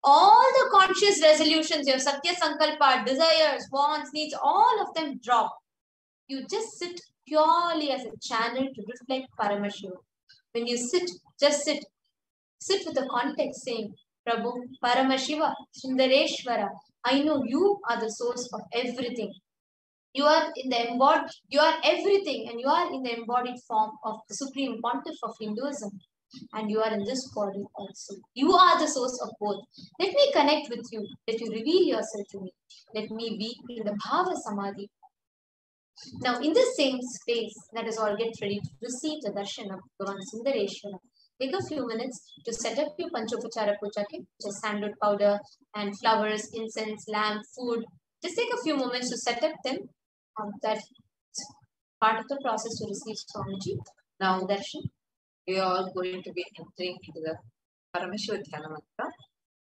all the conscious resolutions, your satya sankalpa, desires, wants, needs, all of them drop. You just sit purely as a channel to reflect Paramashivoham. When you sit, just sit. Sit with the context saying, Prabhu, Paramashiva, Sundareshwara, I know you are the source of everything. You are in the embodied, you are everything, and you are in the embodied form of the Supreme Pontiff of Hinduism. And you are in this body also. You are the source of both. Let me connect with you. Let you reveal yourself to me. Let me be in the Bhavasamadhi. Now, in the same space, let us all get ready to receive the Darshan of Bhagavan Sundareshwara. Take a few minutes to set up your Panchopachara Puja kit, which is sandalwood powder and flowers, incense, lamp, food. Just take a few moments to set up them. That's part of the process to receive Swamiji. Now, Darshan, we are all going to be entering into the Paramashivoham mantra.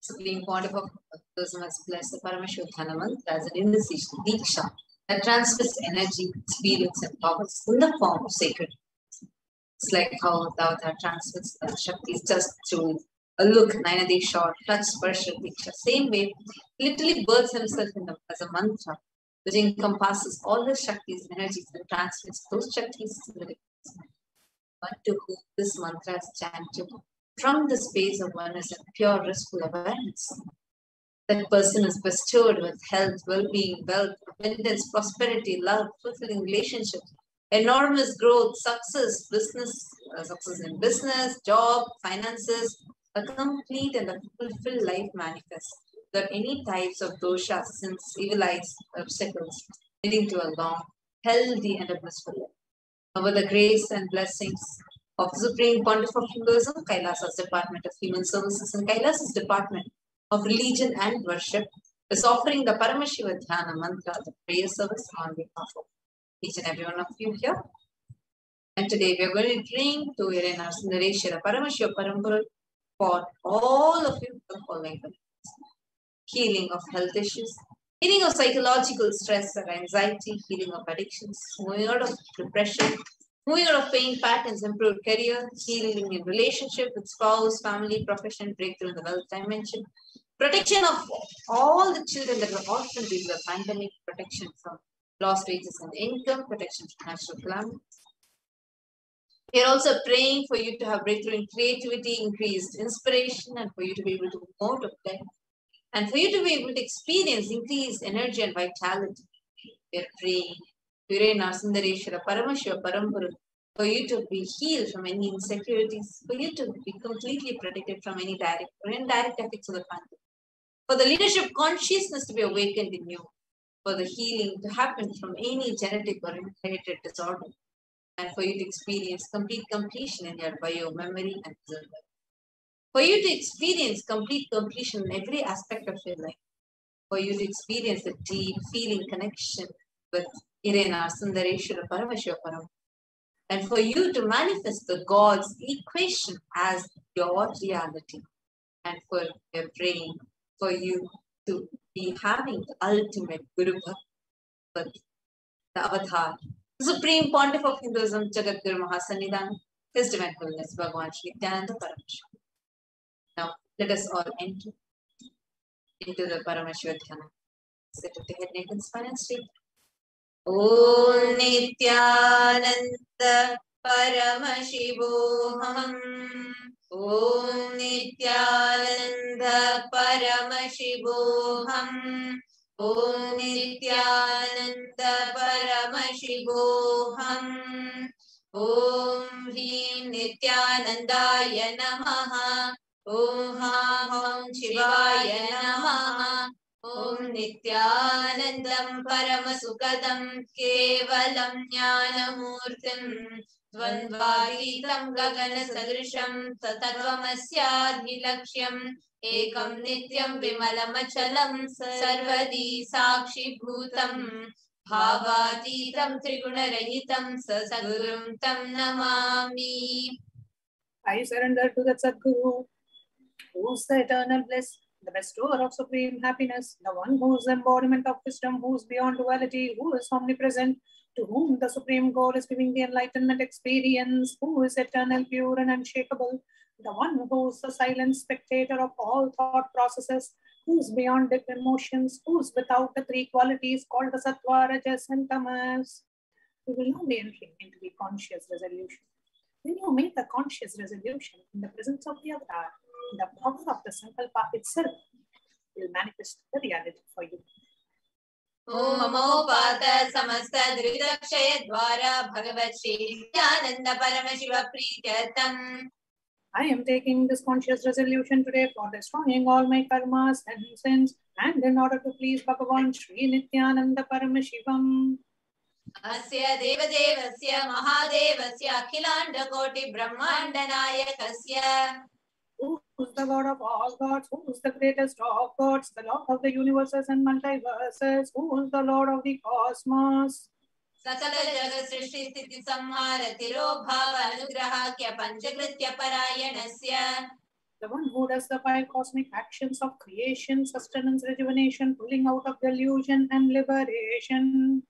Supreme Pontiff of Hinduism has blessed the Paramashivoham mantra as an initiation Diksha that transfers energy, experience, and powers in the form of sacred. It's like how the avatar transfers the Shaktis just through a look, Nainadi shot, touch, Sparsha, Diksha. Same way, literally births himself as a mantra, which encompasses all the Shaktis, energies, and transfers those Shaktis to the one to whom this mantra is chanted from the space of oneness and pure restful awareness. That person is bestowed with health, well-being, wealth, abundance, prosperity, love, fulfilling relationships, enormous growth, success, success in business, job, finances, a complete and a fulfilled life manifest without any types of doshas, sins, evil eyes, obstacles, leading to a long, healthy, and a blissful life. Over the grace and blessings of the Supreme Pontiff of Hinduism, Kailasa's Department of Human Services, and Kailasa's Department of Religion and Worship is offering the Paramashivoham mantra, the prayer service on behalf of each and every one of you here. And today we are going to drink to Irena Sundareshwara Paramashivoham for all of you the following benefits: healing of health issues, healing of psychological stress or anxiety, healing of addictions, moving out of depression, moving out of pain patterns, improved career, healing in relationship with spouse, family, profession, breakthrough in the wealth dimension, protection of all the children that were orphaned due to the pandemic, protection from lost wages and income, protection from natural calamities. We are also praying for you to have breakthrough in creativity, increased inspiration, and for you to be able to do more to play. And for you to be able to experience increased energy and vitality. We are praying Irena Sundareshwara Paramashivoham for you to be healed from any insecurities, for you to be completely protected from any direct or indirect effects of the pandemic, for the leadership consciousness to be awakened in you, for the healing to happen from any genetic or inherited disorder, and for you to experience complete completion in your bio, memory, and physical life. For you to experience complete completion in every aspect of your life. For you to experience the deep feeling connection with Irena Sundareshwara Paramashivoham. And for you to manifest the God's equation as your reality. And for your praying for you to be having the ultimate Guru Bhakti, the avatar, the Supreme Pontiff of Hinduism, Jagat Guru Mahasannidhan, His Divine Holiness, Bhagavan Nithyananda Paramashivam. Now, let us all enter into the Paramashivoham. Sit at the head, neck, and spine and straight. Om Nithyananda Paramashivoham. Om Nithyananda Paramashivoham. Om Nithyananda Paramashivoham. Om Hrim Nithyanandaya Namaha. Om Ham Shivaya Namaha. Om Nithyanandam Paramasukadam Kevalam Jnanamurtim Dvandvavitam Gagana Sadrisham Tattvamasyadhilaksham Ekam Nityam Vimalamachalam Sarvadi Sakshi Bhutam Bhavatitam Triguna-rahitam Sadgurum Tam Namami. I surrender to the Sadguru, who is the eternal bliss, the bestower of supreme happiness, the one who is the embodiment of wisdom, who is beyond duality, who is omnipresent, to whom the supreme goal is giving the enlightenment experience, who is eternal, pure, and unshakable, the one who is the silent spectator of all thought processes, who is beyond the emotions, who is without the three qualities called the Sattva, Rajas, and Tamas. We will now be entering into the conscious resolution. When you make a conscious resolution in the presence of the avatar, the power of the Sankalpa itself will manifest the reality for you. Omopata samasta dridakshaya dwara bhagavat Shri Nithyananda Paramashiva Prithyatam. I am taking this conscious resolution today for destroying all my karmas and sins, and in order to please Bhagavan Shri Nithyananda Paramashivam. Asya Devadevasya Mahadevasya Akhilanda Koti Brahmanda Nayakasya. Who is the God of all gods? Who is the greatest of gods? The Lord of the universes and multiverses. Who is the Lord of the cosmos? Sakala Jagat Srishti Sthiti Samhara Tiro Bhava Anugraha Kya Panchakritya Parayanasya. The one who does the 5 cosmic actions of creation, sustenance, rejuvenation, pulling out of delusion and liberation.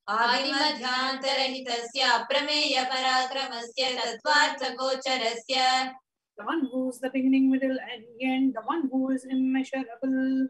Adimadhyantaranitasya Aprameya Parakramasya Tattvartha Gocharasya. The one who is the beginning, middle and end, the one who is immeasurable.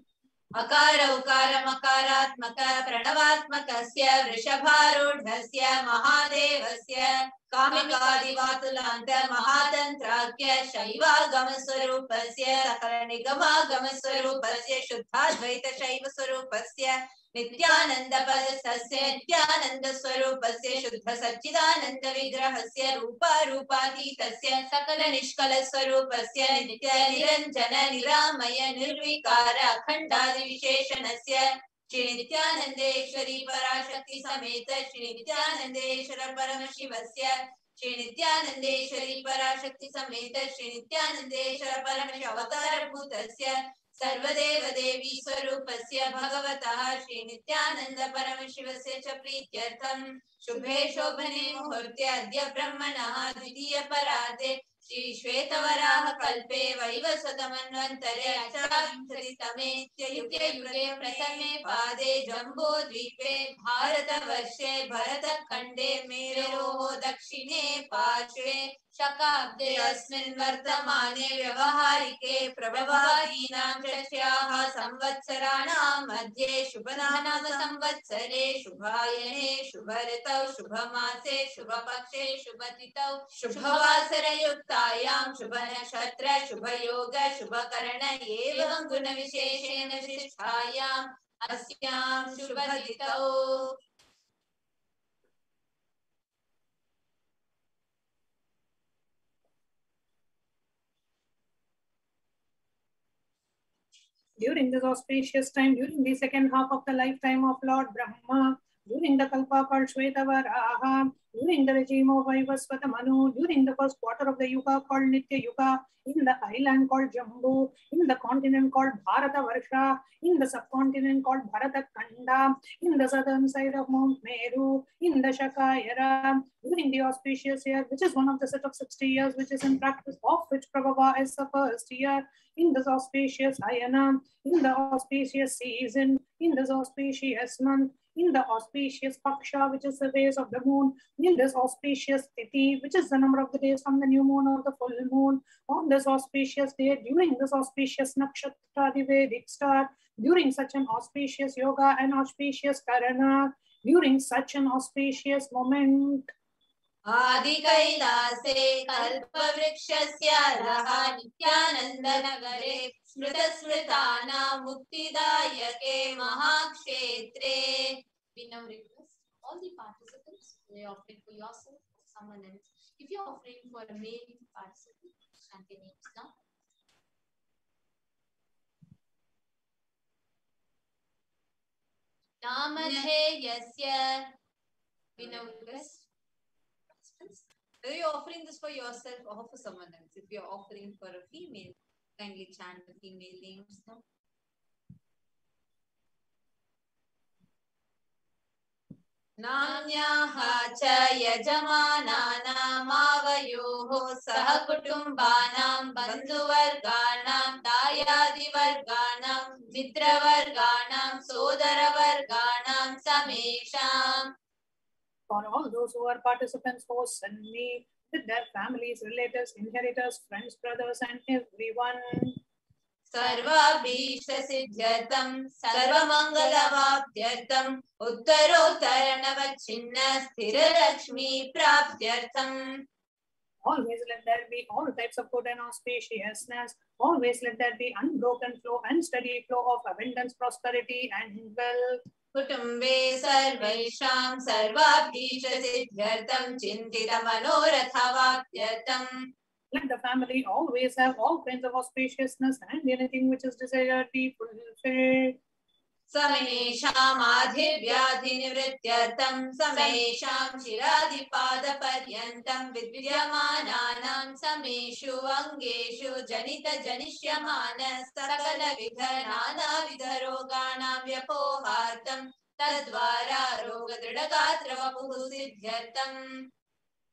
Akara Ukara Makaratmaka Pranavatmakasya Vrishabharudhasya Mahadevasya Kamikadivatulanta Mahatantrakya Shaiva Gamaswarupasya Sakaranigama Gamaswarupasya Shuddhadvaita Shaiva Swarupasya Nithyananda Padasasya Nithyananda Swarupasya Shuddha Satchidananda Vigrahasya Rupa Rupatitasya Sakala Nishkala Swarupasya Nitya Niranjana Niramaya Nirvikara Akhandadi Visheshanasya Shri Nithyanandeshwari Parashakti Sameta Shri Nithyanandeshwara Paramashivasya Shri Nithyanandeshwari Parashakti Sameta Shri Nithyanandeshwara Paramashivavatara Bhutasya Sarvadeva Devi Swarupasya Bhagavata Shri Nithyananda Paramashivasya Cha Prityartham Shubhe Shobhane Muhurte Adya Brahmanaha Dvitiya Parade Shri Shvetavaraha Kalpe Vaivasatamanvantare Achavinchari Tametya Yuge Yuge Prasame Pade Jambo Dvipe Bharata Varshe Bharata Khande Meroho Dakshine Pashve Shakabde Asmin Vartamane Vyavaharike Prabhavadinam Shashyaha Samvatsaranam Madhye Shubhanama Samvatsare Shubhayane Shubharatau Shubhamase Shubhapakshe Shubhatitau Shubhavasara Yuktayam Shubhanakshatra Shubhayoga Shubhakarana Evam Guna Visheshena Vishisthayam Asyam Shubhatitau. During this auspicious time, during the second half of the lifetime of Lord Brahma, during the Kalpa called Shvetavaraha, during the regime of Vaivasvata Manu, during the first quarter of the Yuga called Nitya Yuga, in the island called Jambu, in the continent called Bharata Varsha, in the subcontinent called Bharata Kanda, in the southern side of Mount Meru, in the Shakayara, during the auspicious year, which is one of the set of 60 years which is in practice, of which Prabhava is the first year, in this auspicious Ayana, in the auspicious season, in this auspicious month, in the auspicious Paksha, which is the phase of the moon, in this auspicious Tithi, which is the number of the days from the new moon or the full moon, on this auspicious day, during this auspicious Nakshatra, the Vedic star, during such an auspicious yoga and auspicious Karana, during such an auspicious moment. Adi Kailase Kalpa Vrikshasya Raha Nithyananda Nagare Smrita Smritana Muktidayake Mahakshetre. We now request all the participants, they are offering for yourself or someone else. If you are offering for a male participant, chant your names now. Namahe Yasya. We now request. Whether you're offering this for yourself or for someone else, if you're offering for a female, kindly chant the female names now. Namnyaha cha yajamananam avayoho saha kutumbanam bandhuvarganam dayadivarganam mitravarganam sodaravarganam samesham. For all those who are participants, hosts and me, with their families, relatives, inheritors, friends, brothers, and everyone. सर्वाभीष्टसिद्ध्यर्थं सर्वमङ्गलवाप्त्यर्थं उत्तरोत्तरणवच्छिन्न स्थिरलक्ष्मी प्राप्त्यर्थम्. Always let there be all types of good and auspiciousness. Always let there be unbroken flow and steady flow of abundance, prosperity and wealth. कुटुम्बे सर्वेषां सर्वाभीष्टसिद्ध्यर्थं चिन्तितमनोरथवाप्त्यर्थम्. Let the family always have all kinds of auspiciousness and anything which is desired be fulfilled. समेषामाधिर्व्याधिनिवृत्त्यर्थं समेषां शिरादिपादपर्यन्तं विद्यमानानां समेषु अङ्गेषु जनितजनिष्यमान सकलविध नानाविधरोगाणां व्यपोहार्थं तद्वारा रोगदृढगात्रवपुः सिद्ध्यर्थम्.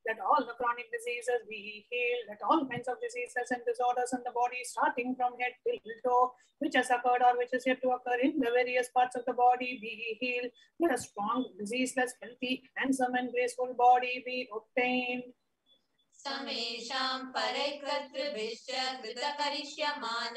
Let all the chronic diseases be healed. Let all kinds of diseases and disorders in the body, starting from head till toe, which has occurred or which is yet to occur in the various parts of the body, be healed. Let a strong, diseaseless, healthy, handsome, and graceful body be obtained. समेषां परैकर्तृभिश्च कृतकरिष्यमान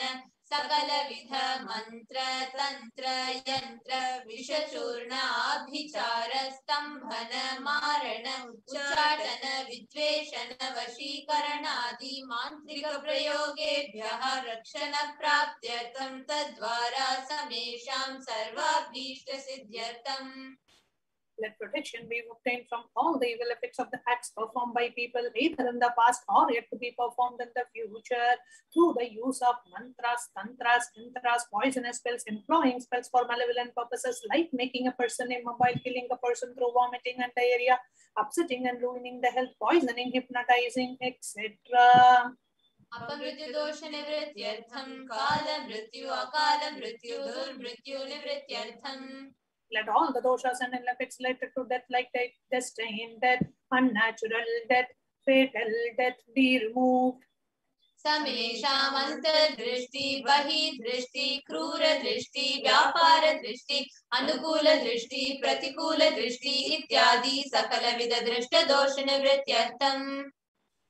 सकलविध मंत्र तंत्र यंत्र विषचूर्णाभिचार स्तंभन मारण उच्चाटन विद्वेषण वशीकरणादि मांत्रिक प्रयोगेभ्यः रक्षण प्राप्त्यर्थं तद्वारा समेषां सर्वाभीष्ट सिद्ध्यर्थम्. Let protection be obtained from all the evil effects of the acts performed by people either in the past or yet to be performed in the future through the use of mantras, tantras, intras, poisonous spells, employing spells for malevolent purposes like making a person immobile, killing a person through vomiting and diarrhea, upsetting and ruining the health, poisoning, hypnotizing, etc. अपमृत्यु दोष निवृत्त्यर्थं काल मृत्यु अकाल मृत्यु दुर्मृत्यु निवृत्त्यर्थं. Let all the doshas and ill effects related to death like destined death, unnatural death, fatal death be removed. समेषाम् अंतर्दृष्टि बहिर्दृष्टि क्रूर दृष्टि व्यापार दृष्टि अनुकूल दृष्टि प्रतिकूल दृष्टि इत्यादि सकलविध दृष्ट दोष निवृत्त्यर्थम्.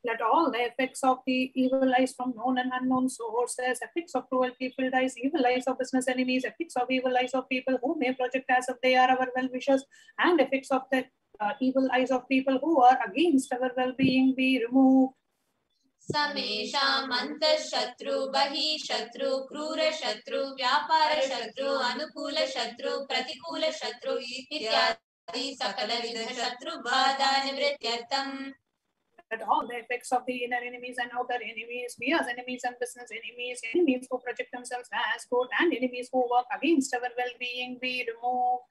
Let all the effects of the evil eyes from known and unknown sources, effects of cruelty filled eyes, evil eyes of business enemies, effects of evil eyes of people who may project as if they are our well-wishers, and effects of the evil eyes of people who are against our well-being be removed. समेषाम् अंतःशत्रु बहिःशत्रु क्रूर शत्रु व्यापार शत्रु अनुकूल शत्रु प्रतिकूल शत्रु इत्यादि सकलविध शत्रु बाधा निवृत्त्यर्थम्. Let all the effects of the inner enemies and outer enemies, peers enemies and business enemies, enemies who project themselves as good and enemies who work against our well-being be removed.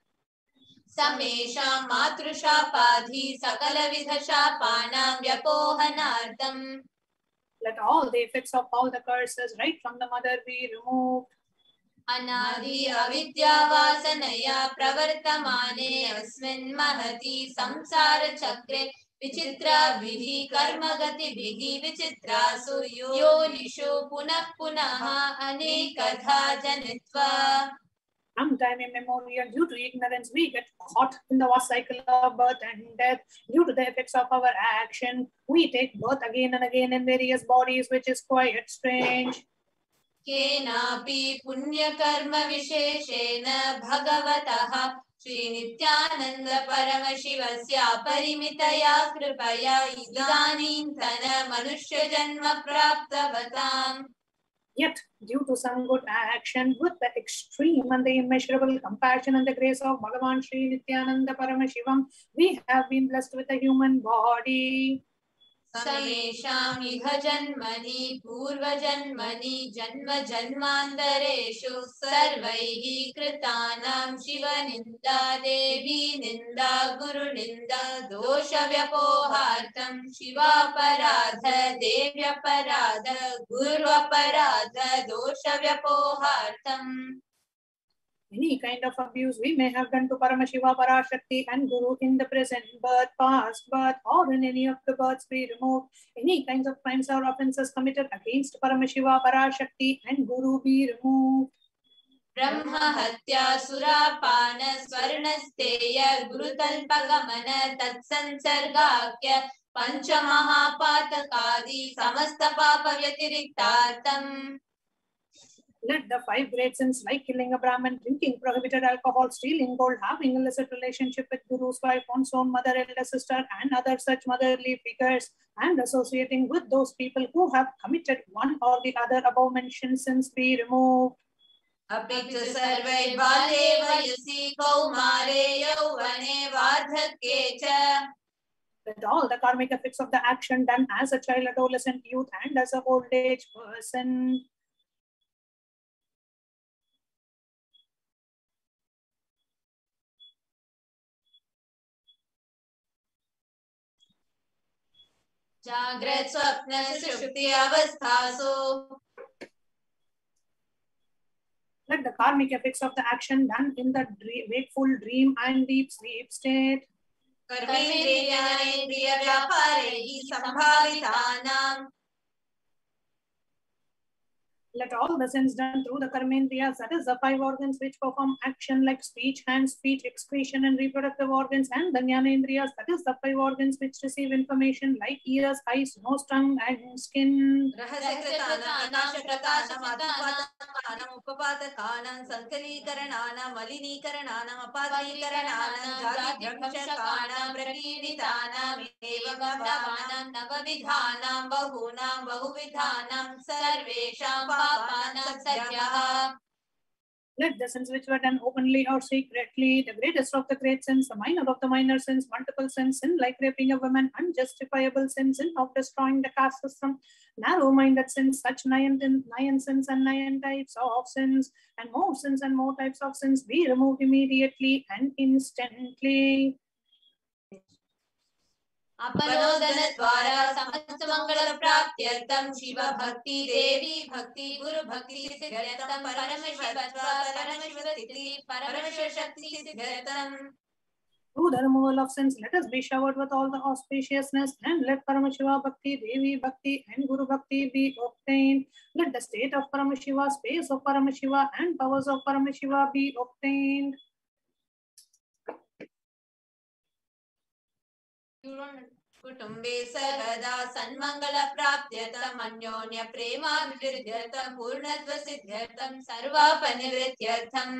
समेषां मातृशापाधि सकलविध शापानां व्यपोहनार्थम्. Let all the effects of all the curses right from the mother be removed. अनादि अविद्यावासनया प्रवर्तमाने अस्मिन् महति संसार चक्रे विचित्राभिः कर्मगतिभिः विचित्रासु योनिषु पुनः पुनः अनेकधा जनित्वा. Sometime immemorial, due to ignorance, we get caught in the vast cycle of birth and death. Due to the effects of our action, we take birth again and again in various bodies, which is quite strange. केनापि पुण्यकर्म विशेषेण भगवतः श्री नित्यानंद परमशिवस्य अपरिमितया कृपया इदानीन्तन मनुष्य जन्म प्राप्तवताम्. Yet, due to some good action, with the extreme and the immeasurable compassion and the grace of Bhagavan Sri Nithyananda Paramashivam, we have been blessed with a human body. समेषाम् इह जन्मनि पूर्वजन्मनि जन्म जन्मान्तरेषु सर्वैः कृतानां शिवनिन्दा देवी निन्दा गुरुनिन्दा दोषव्यपोहार्थं शिवापराध देव्यपराध गुरुपराध दोषव्यपोहार्थम्. Any kind of abuse we may have done to Paramashiva, Parashakti and Guru in the present birth, past birth or in any of the births be removed. Any kinds of crimes or offences committed against Paramashiva, Parashakti and Guru be removed. ब्रह्म हत्या सुरापान स्वर्णस्तेय गुरुतल्पगमन तत्संसर्गाख्य पंचमहापातकादि समस्त पाप व्यतिरिक्तार्थम्. Let the 5 great sins like killing a Brahmin, drinking prohibited alcohol, stealing gold, having illicit relationship with Guru's wife, one's own mother, elder sister, and other such motherly figures, and associating with those people who have committed one or the other above mentioned sins be removed. Apitu sarvai bale vayasi kaumare yauvane vardhake cha. That all the karmic effects of the action done as a child, adolescent, youth, and as an old age person. Jagrat swapna sushupti avasthasu. Let the karmic effects of the action done in the wakeful, dream, and deep sleep state. Karmendriya vyaparehi sambhavitanam. Let all the sins done through the karmendriyas, that is the 5 organs which perform action like speech, hands, feet, excretion, and reproductive organs, and the jnanendriyas, that is the 5 organs which receive information like ears, eyes, nose, tongue, and skin. Rahasyakratanam, akashakratanam, adhipatakanam, upapatakanam, sankalikarananam, malinikarananam, apadikarananam, jadibhyamshakanam, prakiritanam, evam navavidhanam, bahunam, bahuvidhanam, sarvesham papanam sadhyaha. Let the sins which were done openly or secretly, the greatest of the great sins, the minor of the minor sins, multiple sins, sin like raping a woman, unjustifiable sins, sin of destroying the caste system, narrow-minded sins, such nine sins and 9 types of sins, and more types of sins be removed immediately and instantly. Apanodana dwara samasta mangala praptyartam Shiva bhakti devi bhakti guru bhakti siddhartam Paramashivatva Paramashivatiti Paramashiva shakti siddhartam. Through the removal of sins, let us be showered with all the auspiciousness, and let Paramashiva Bhakti, Devi Bhakti, and Guru Bhakti be obtained. Let the state of Paramashiva, space of Paramashiva, and powers of Paramashiva be obtained. Kutumbe sarvada sanmangala praptyatam anyonya prema virdyatam purnatva siddhartam sarvapanivrityartham.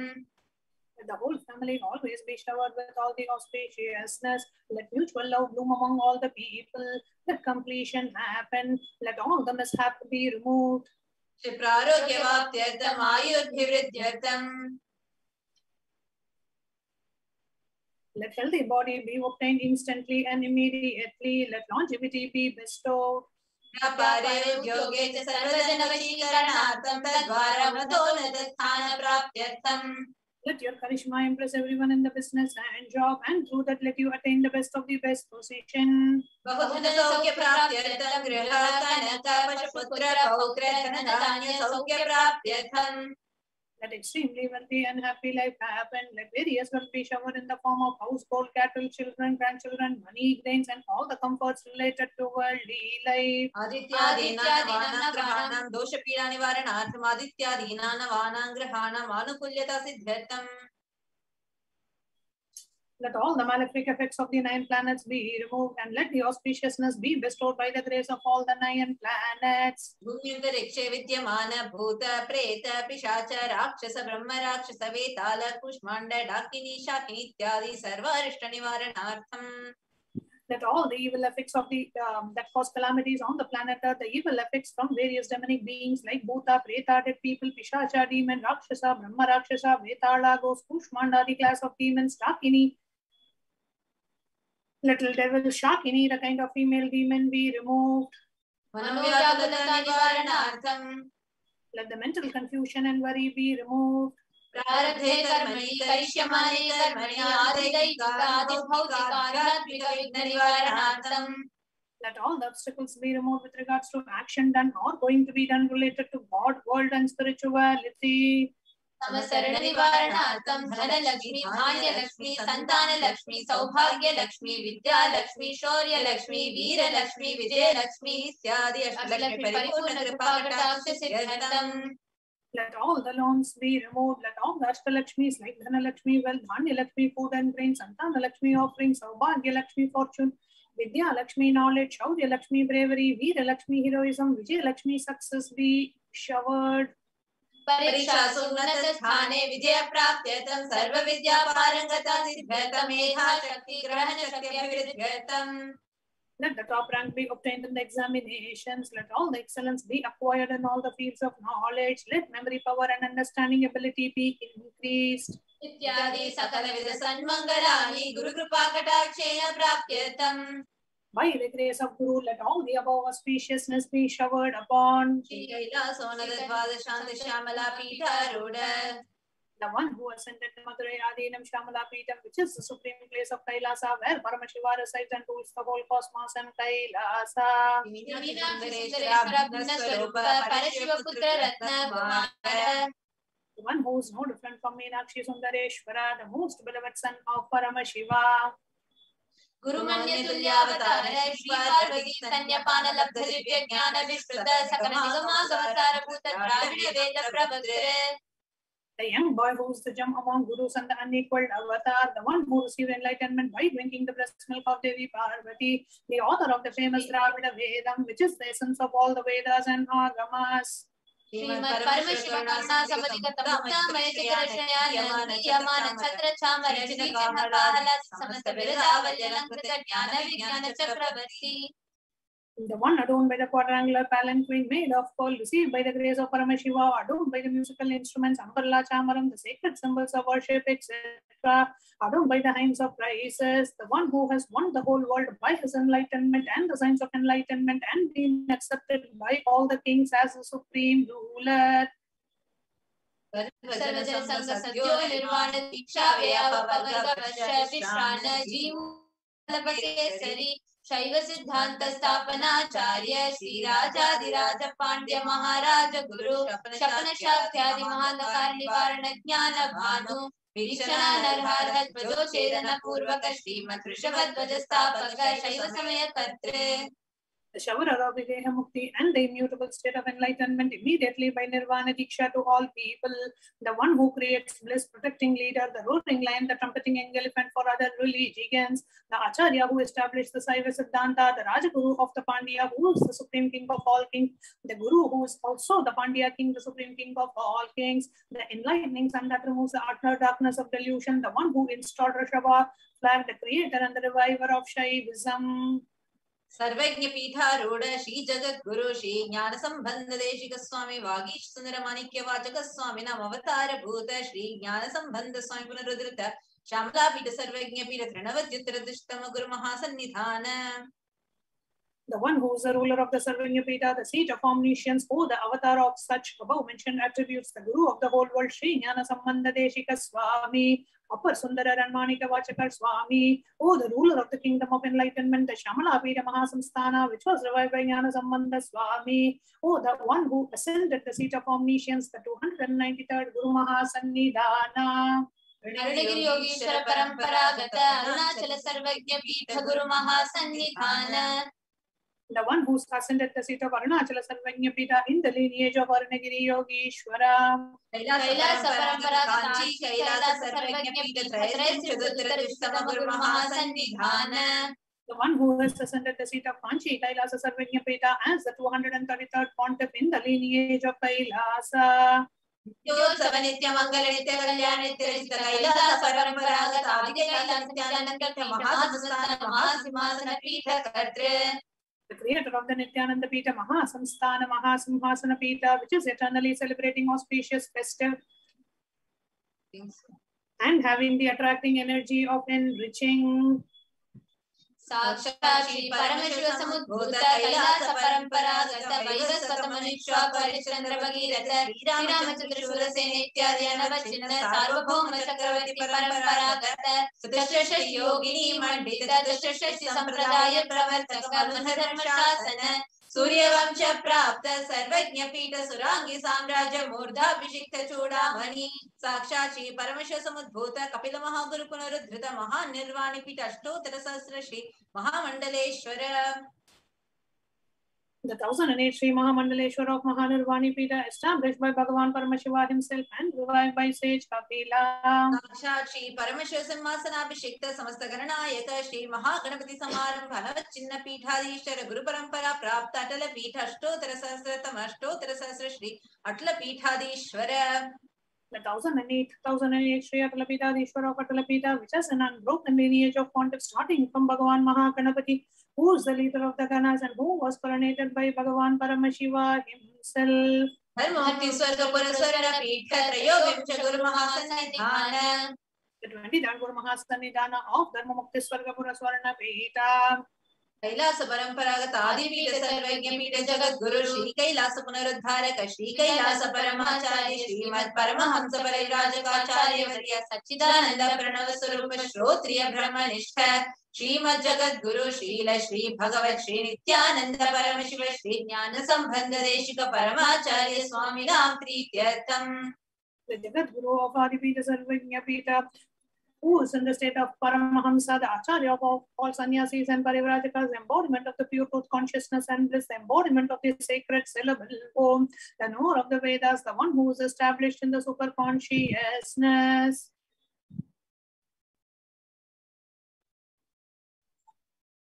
Let the whole family always be showered with all the auspiciousness. Let mutual love bloom among all the people. Let completion happen. Let all the mishap be removed. Shipraroghyavaptyartham ayurdhivridyartham. Let healthy body be obtained instantly and immediately. Let longevity be bestowed. Let your charisma impress everyone in the business and job, and through that let you attain the best of the best position. Let extremely wealthy and happy life happen. Let various wealth be showered in the form of house, gold, cattle, children, grandchildren, money, grains, and all the comforts related to worldly life. Let all the malefic effects of the 9 planets be removed, and let the auspiciousness be bestowed by the grace of all the 9 planets. Vidyamana bhuta preta pishacha rakshasa brahma rakshasa vetala kushmanda dakini shakini ityadi sarva arishta nivaranartham. Let all the evil effects of the that cause calamities on the planet Earth, the evil effects from various demonic beings like Bhuta, Preta, dead people, Pishacha, demon, Rakshasa, Brahma Rakshasa, Vetala, ghost, Kushmanda, the class of demons, Dakini, little devil, Shakini, the kind of female demon, be removed. Let the mental confusion and worry be removed. Let all the obstacles be removed with regards to action done or going to be done related to God, world, and spirituality. Samasarana Nivaranartham Dhana Lakshmi, Dhanya Lakshmi, Santana Lakshmi, Saubhagya Lakshmi, Vidya Lakshmi, Shaurya Lakshmi, Veera Lakshmi, Vijay Lakshmi, Ityadi Ashtalakshmi, Paripurna Kripakatakshya Siddhartham. Let all the loans be removed. Let all the Ashtalakshmis like Dhana Lakshmi, wealth, Dhanya Lakshmi, food and grain, Santana Lakshmi, offerings, Saubhagya Lakshmi, fortune, Vidya Lakshmi, knowledge, Shaurya Lakshmi, bravery, Veera Lakshmi, heroism, Vijay Lakshmi, success be showered. परीक्षासु उन्नतस्थाने विजयप्राप्त्यर्थं सर्वविद्यापारंगता सिद्ध्यर्थं मेधाशक्तिग्रहणशक्त्यभिवृद्ध्यर्थं. Let the top rank be obtained in the examinations. Let all the excellence be acquired in all the fields of knowledge. Let memory power and understanding ability be increased. इत्यादि सकलविध सन्मंगलानि गुरुकृपाकटाक्षेण प्राप्त्यर्थं. By the grace of Guru, let all the above auspiciousness be showered upon Shri Kailasonadadvadashanta Shyamala Pitharudha. the one who ascended the Madurai Adinam Shyamala Pitam, which is the supreme place of Kailasa, where Paramashiva resides and rules the whole cosmos and Kailasa. The one who is no different from Meenakshi Sundareshwara, the most beloved son of Paramashiva. Guru Manya Tulyavatara Shri Parvati Sanyapana Labdha Divya Jnana Vishprata Sakala Nigama Savatara Bhuta Dravida Veda Prabhadre. The young boy who is the gem among gurus and the unequaled avatar, the one who received enlightenment by drinking the breast milk of Devi Parvati, the author of the famous Dravida Vedam, which is the essence of all the Vedas and Agamas. Srimad Paramashivoham Samadhikata Muktamaya Chikarashaya Yamana Chatra Chamara Shri Chana Pahala Samasta Viradavalyalankata Jnana Vijnana Chakravarti. The one adorned by the quadrangular palanquin made of pearl, received by the grace of Paramashiva, adorned by the musical instruments, umbrella, chamaram, the sacred symbols of worship, etc., adorned by the hymns of praises, the one who has won the whole world by his enlightenment and the signs of enlightenment and been accepted by all the kings as the supreme ruler. Sarvajana Sangha Sadyo Nirvana Diksha Vyavavarga Vishrana Jeev शैव सिद्धांत स्थापनाचार्य श्री राजाधिराज पांड्य महाराज गुरु शपन शाक्यादि महानकार निवारण ज्ञान भानु भीषण नरहर ध्वजो छेदन पूर्वक श्रीमत् ऋषभध्वज स्थापक शैव समय कर्तृ. The shower of Videha Mukti and the immutable state of enlightenment immediately by Nirvana Diksha to all people, the one who creates bliss, protecting leader, the roaring lion, the trumpeting elephant for other religions, the Acharya who established the Saiva Siddhanta, the Rajaguru of the Pandya who is the supreme king of all kings, the Guru who is also the Pandya king, the supreme king of all kings, the enlightening sun that removes the utter darkness of delusion, the one who installed Rishabha flag, the creator and the reviver of Shaivism. सर्वज्ञ पीठारूढ़ श्री जगत गुरु श्री ज्ञान संबंध देशिक स्वामी वागीश सुंदर माणिक्य वाचक स्वामी नाम अवतार भूत श्री ज्ञान संबंध स्वामी पुनरुद्धृत श्यामला पीठ सर्वज्ञ पीठ तृणवद्युतरदुष्टम गुरु महासन्निधान. The one who is the ruler of the Sarvanya Pita, the seat of omniscience, who the avatar of such above mentioned attributes, the Guru of the whole world, Sri Jnana Sambandha Deshika Swami, Upper Sundara and Manika Vachakar Swami, oh, the ruler of the kingdom of enlightenment, the Shamala Pita Mahasamsthana, which was revived by Jnana Sambandha Swami, oh, the one who ascended the seat of omniscience, the 293rd Guru Mahasannidhana. अरुणगिरि Yogeshwar परंपरागत अरुणाचल सर्वज्ञ पीठ गुरु महासन्निधान. The one who ascended the seat of Arunachala Sarvanya Pita in the lineage of Arunagiri Yogishwara. Kailasa Paramparaganchi Kailasa Sarvanya Pita Trayasam Chadutradushtam Guru Mahasannidhana. The one who has ascended the seat of Kanchi Kailasa Sarvanya Pita as the 233rd pontiff in the lineage of Kailasa. Yotsava Nitya Mangala Nitya Kalyana Nitya Rajita Kailasa Paramparagat Aditya Kailasa Nithyananda Paramashivam Pita Kartre. The creator of the Nithyananda Pita Mahasamsthana Mahasimhasana Pita, which is eternally celebrating auspicious festive and having the attracting energy of enriching. साक्षात् श्री परमशिव समुद्भूत कैलास परंपरागत वैवस्वत मनुष्य परिचंद्र भगीरथ श्रीरामचंद्र शूरसेन इत्यादि अनवचिन्न सार्वभौम चक्रवर्ती परंपरागत चतुष्ष योगिनी मंडित चतुष्ष संप्रदाय प्रवर्तक धर्म शासन सूर्यवंश प्राप्त सर्वज्ञ पीठ सुरांगी साम्राज्य मूर्धाभिषिक्त चूड़ामणि साक्षात् श्री परमशिव समुद्भूत कपिल महागुरु पुनरुद्धृत महानिर्वाणी पीठ अष्टोत्तर सहस्र श्री महामंडलेश्वर. The 1008 Sri Mahamandaleshwara of Mahanirvani Pita, established by Bhagavan Paramashiva himself and revived by sage Kapila. Shri Paramashiva Simhasanabhishekta Samastaganayaka Shri Mahaganapati Samaram Bhanavat Chinna Pithadishara Guru Parampara Prapta Atala Pitha Ashtotara Sahasratam Ashtotara Sahasra Shri Atala Pithadishwara. The 1008 Sri Atalapithadishwara of Atalapitha, which has an unbroken lineage of pontiffs starting from Bhagavan Mahaganapati, who is the leader of the Ganas and who was coronated by Bhagavan Paramashiva himself. The 23rd Guru Mahasannidhana of Dharma Mukti Swargapura Swarna Pita. Kailasa Paramparagat Adi Pita Sarvagya Pita Jagat Guru Shri Kailasa Punaruddharaka Shri Kailasa Paramacharya Shrimad Paramahamsa Parirajaka Varya Sachidananda Pranava Swarupa Shrotriya Brahmanishta Shrimad Jagat Guru Srila Shri Bhagavat Shri Nithyananda Paramashiva Shri Jnana Sambandha Deshika Paramacharya Swami Nam Prityartham. The Jagat Guru of Adi Pita Sarvagya Pita, who is in the state of Paramahamsa, the Acharya of all sannyasis and parivrajakas, embodiment of the pure truth consciousness and bliss, embodiment of the sacred syllable Om, the knower of the Vedas, the one who is established in the super consciousness.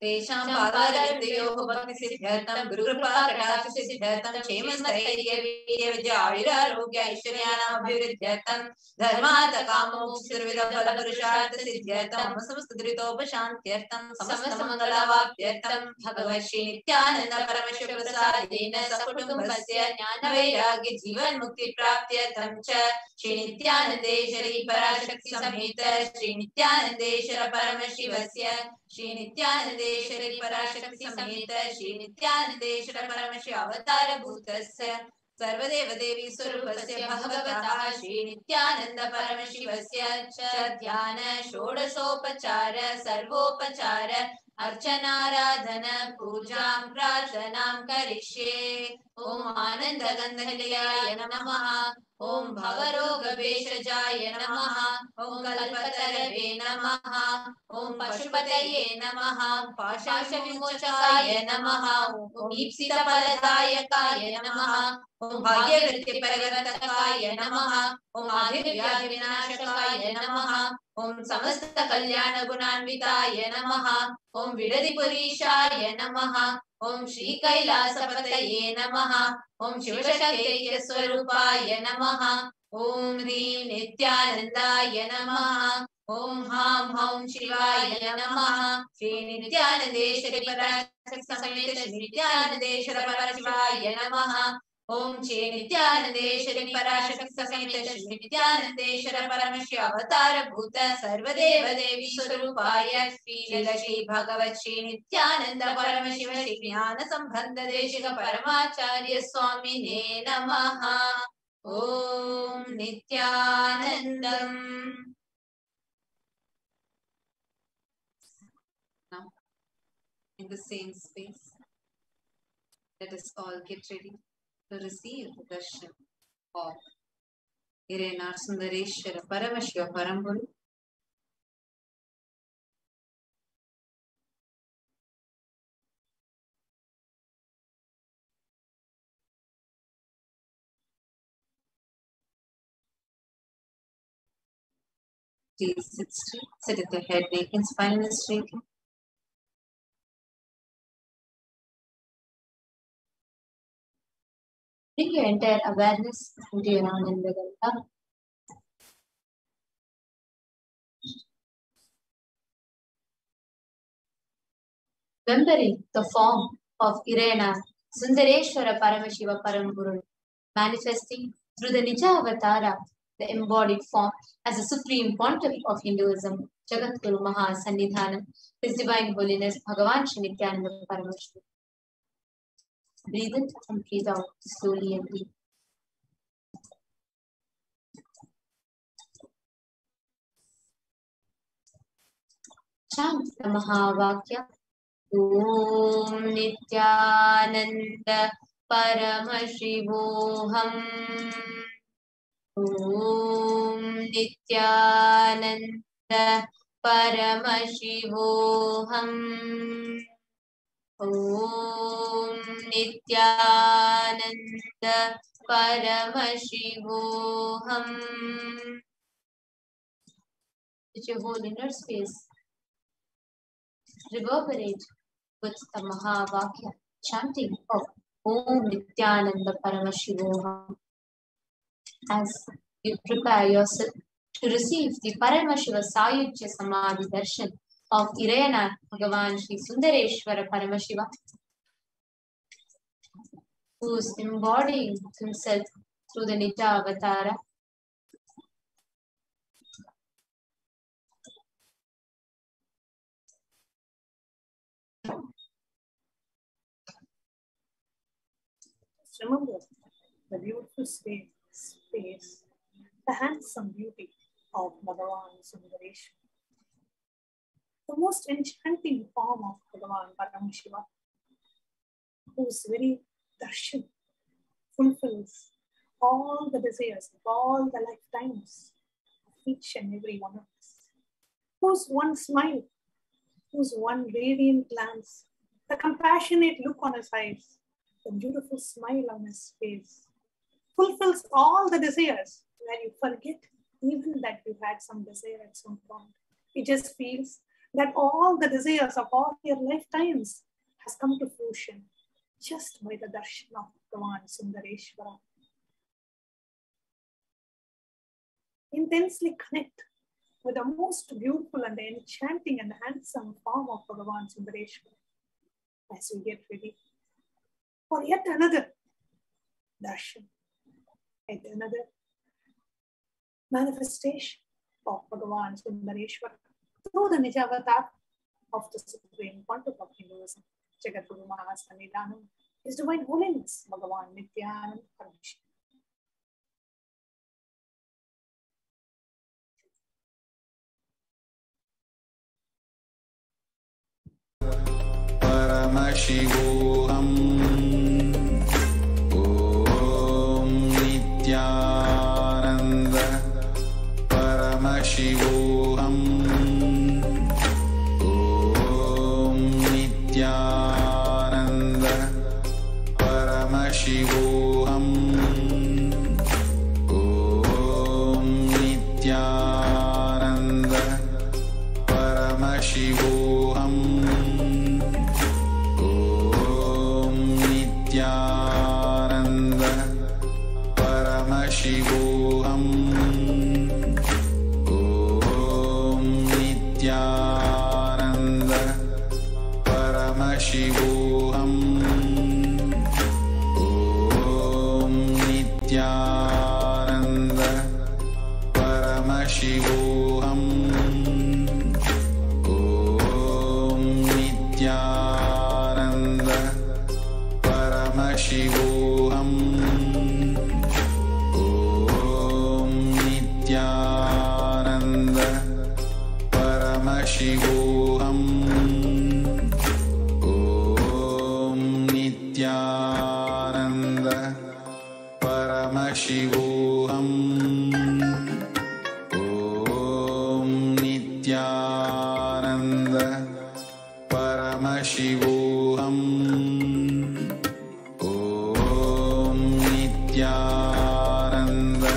Tesham Padaravidyoho Bhakti Siddhartam Guru Kripa Kataksha Siddhartam Ksemastairya Virya Vidya Ayura Arogya Aishwaryanam Abhivrudhyartam Dharmartha Kama Moksha Sirvida Phala Purushartha Siddhyartam Samastadritopashantyartam Samastamangalavaptyartam Bhagavat Shri Nithyananda Paramashiva Prasadena Sakutumbhasya Jnana Vairagya Jivan Mukti Praptyartam Cha Shri Nithyanandeshwari Parashakti Samhita Shri Nithyanandeshwara Paramashivasya Shri Nithyanandeshwari Parashakti Samhita Shri Nithyanandeshwara Paramashiva Avatara Bhutasya Sarvadeva Devi Swarupasya Bhagavataha Shri Nithyananda Paramashivasya Cha Dhyana Shodasopachara Sarvopachara Archana Radhana Pujam Prarthanam Karishye Om Ananda Gandhaliyaya Namaha Om Bhavaroga Veshajaya Namaha Om Kalpatarave Namaha Om Pashupataye Namaha Pasha Vimochakaya Namaha Om Ipsita Paladayakaya Namaha Om Bhagyavritti Parivartakaya Namaha Om Adhivyadhi Vinashakaya Namaha Om Samasta Kalyana Gunanvitaya Namaha Om Vidadipurishaya Namaha Om Shri Kailasa Pataye Namaha Om Shivashakya Swarupaya Namaha Om Ri Nithyanandaya Namaha Om Ham Ham Shivaya Namaha Shri Nithyanandeshwari Parashakti Samhita Shri Nithyanandeshwara Parashivaya Namaha Om Shri Nithyanandeshwari Parashakti Samhita Shri Nithyanandeshwara Paramashiva Avatara Bhuta Sarvadeva Devi Swarupaya Shri Bhagavat Shri Nithyananda Paramashiva Shri Jnana Sambandha Deshika Paramacharya Swamine Namaha Om Nithyanandam. Now, in the same space, let us all get ready to receive the darshan of Irenar Sundareshwara Paramashiva Paramburu. Please sit straight, sit with your head, neck and spine is straight. Bring your entire awareness into your Ananda Gandha. Remembering the form of Irena, Sundareshwara Paramashiva Paramburu, manifesting through the Nija Avatara, the embodied form as the supreme pontiff of Hinduism, Jagat Guru Maha Sannidhanam, His Divine Holiness Bhagavan Shri Nithyananda Paramashivam. Breathe in and breathe out slowly and deep. Chant the Mahavakya. Om Nithyananda Paramashivoham. Om Nithyananda Paramashivoham. Om Nithyananda Paramashivoham. Let your whole inner space reverberate with the Mahavakya chanting of Om Nithyananda Paramashivoham as you prepare yourself to receive the Paramashiva Sayujya Samadhi Darshan of Irayanath Bhagavan Sri Sundareshwara Paramashiva, who is embodying himself through the Nitya Avatara. Remember the beautiful space, the handsome beauty of Bhagavan Sundareshwara, the most enchanting form of Bhagavan Paramashiva, whose very darshan fulfills all the desires of all the lifetimes of each and every one of us, whose one smile, whose one radiant glance, the compassionate look on his eyes, the beautiful smile on his face, fulfills all the desires where you forget even that you had some desire at some point. It just feels that all the desires of all your lifetimes has come to fruition just by the darshan of Bhagavan Sundareshwara. Intensely connect with the most beautiful and enchanting and handsome form of Bhagavan Sundareshwara as we get ready for yet another darshan, yet another manifestation of Bhagavan Sundareshwara through the Nija Avatar of the Supreme Pontiff of Hinduism, Jagadguru Mahasannidhanam, His Divine Holiness, Bhagavan Nithyananda Paramashivam. Paramashivoham. Om Nithyananda Paramashivoham. Om Nithyananda Paramashivoham. Om Nithyananda Paramashivoham. Nithyananda Paramashivoham. Om Nithyananda Paramashivoham. Om Nithyananda Paramashivoham. Om Nithyananda Paramashivoham. Om Nithyananda Paramashivoham. Om Nithyananda Paramashivoham. Om Nithyananda Paramashivoham. Om Nithyananda Paramashivoham. Om Nithyananda Paramashivoham. Om Nithyananda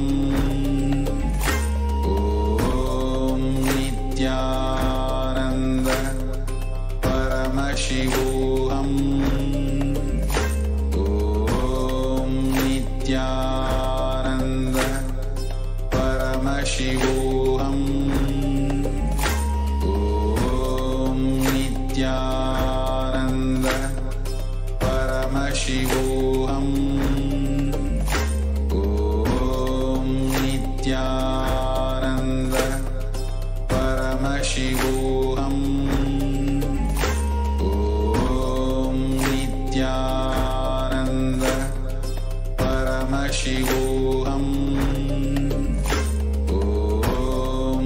Paramashivoham. Om Nithyananda Paramashivoham. Om Nithyananda Paramashivoham. Om Nithyananda Paramashivoham. Om Nithyananda Paramashivoham. Om Nithyananda Paramashivoham. Om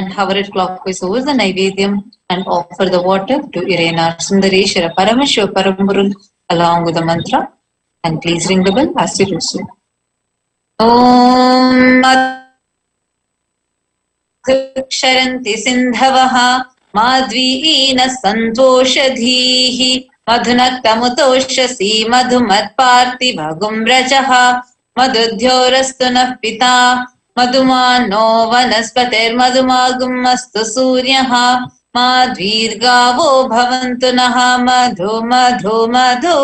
and hover it clockwise over the Naivedyam and offer the water to Irenar Sundareshwara Paramashivoham Paramburul along with the mantra, and please ring the bell as you do so. Om Ksharanti Sindhavaha Madhvina Santoshadhihi Madhunaktamutoshasi Madhumatparti Bhagumbrajaha Madhudhyorastunah Pita Madhumano Vanaspater Madhumagum Suryaha Madhvirgavo Bhavantunaha Madhu Madhu Madhu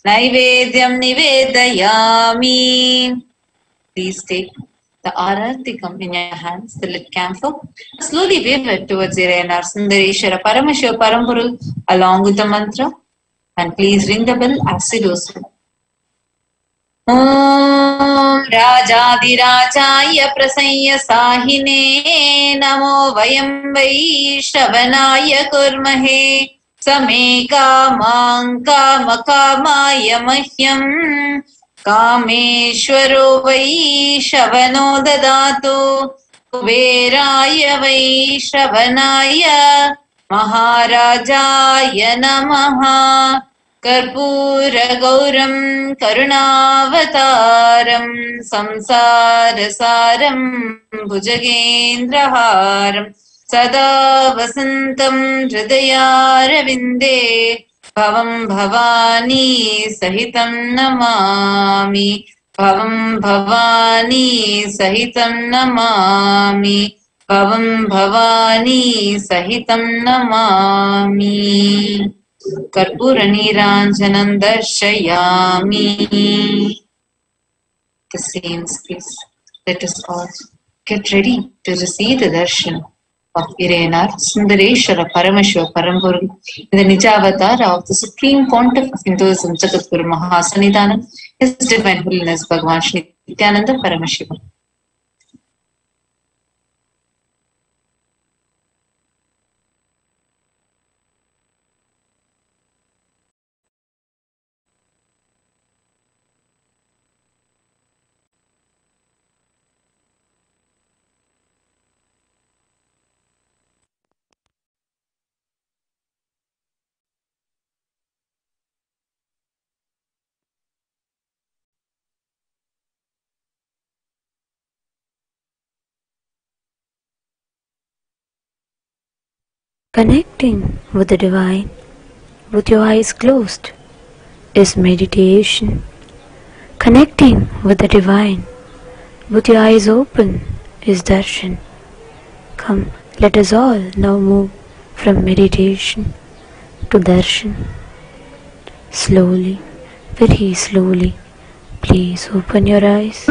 Naivedyam Nivedayami. Please take the Aratikam in your hands, the lit camphor. Slowly wave it towards Irenar Sundareshwara Paramashivoham Paramburul along with the mantra, and please ring the bell as you do so. Om Rajadirajaya Prasanya Sahine Namo Vayam Vaishravanaya Kurmahe Same Kamang Kamakamaya Mahyam Kameshwaro Vaishravano Dadatu Kuberaya Vaishravanaya Maharajaya Namaha Karpura Gauram Karunavataram Samsarasaram Bhujagendraharam Sada Vasantam Hridayarvinde Bhavam Bhavani Sahitam Namami Bhavam Bhavani Sahitam Namami Bhavam Bhavani Sahitam Namami Karpura Niranjanam Darshayami. The same space. Let us all get ready to receive the darshan of Irenar Sundareshwara Paramashivoham Paramburul in the Nijavatara of the Supreme Pontiff of Hinduism, Jagadguru Mahasannidhanam, His Divine Holiness Bhagavan Shri Nithyananda Paramashivam. Connecting with the Divine with your eyes closed is meditation. Connecting with the Divine with your eyes open is darshan. Come, let us all now move from meditation to darshan. Slowly, very slowly, please open your eyes.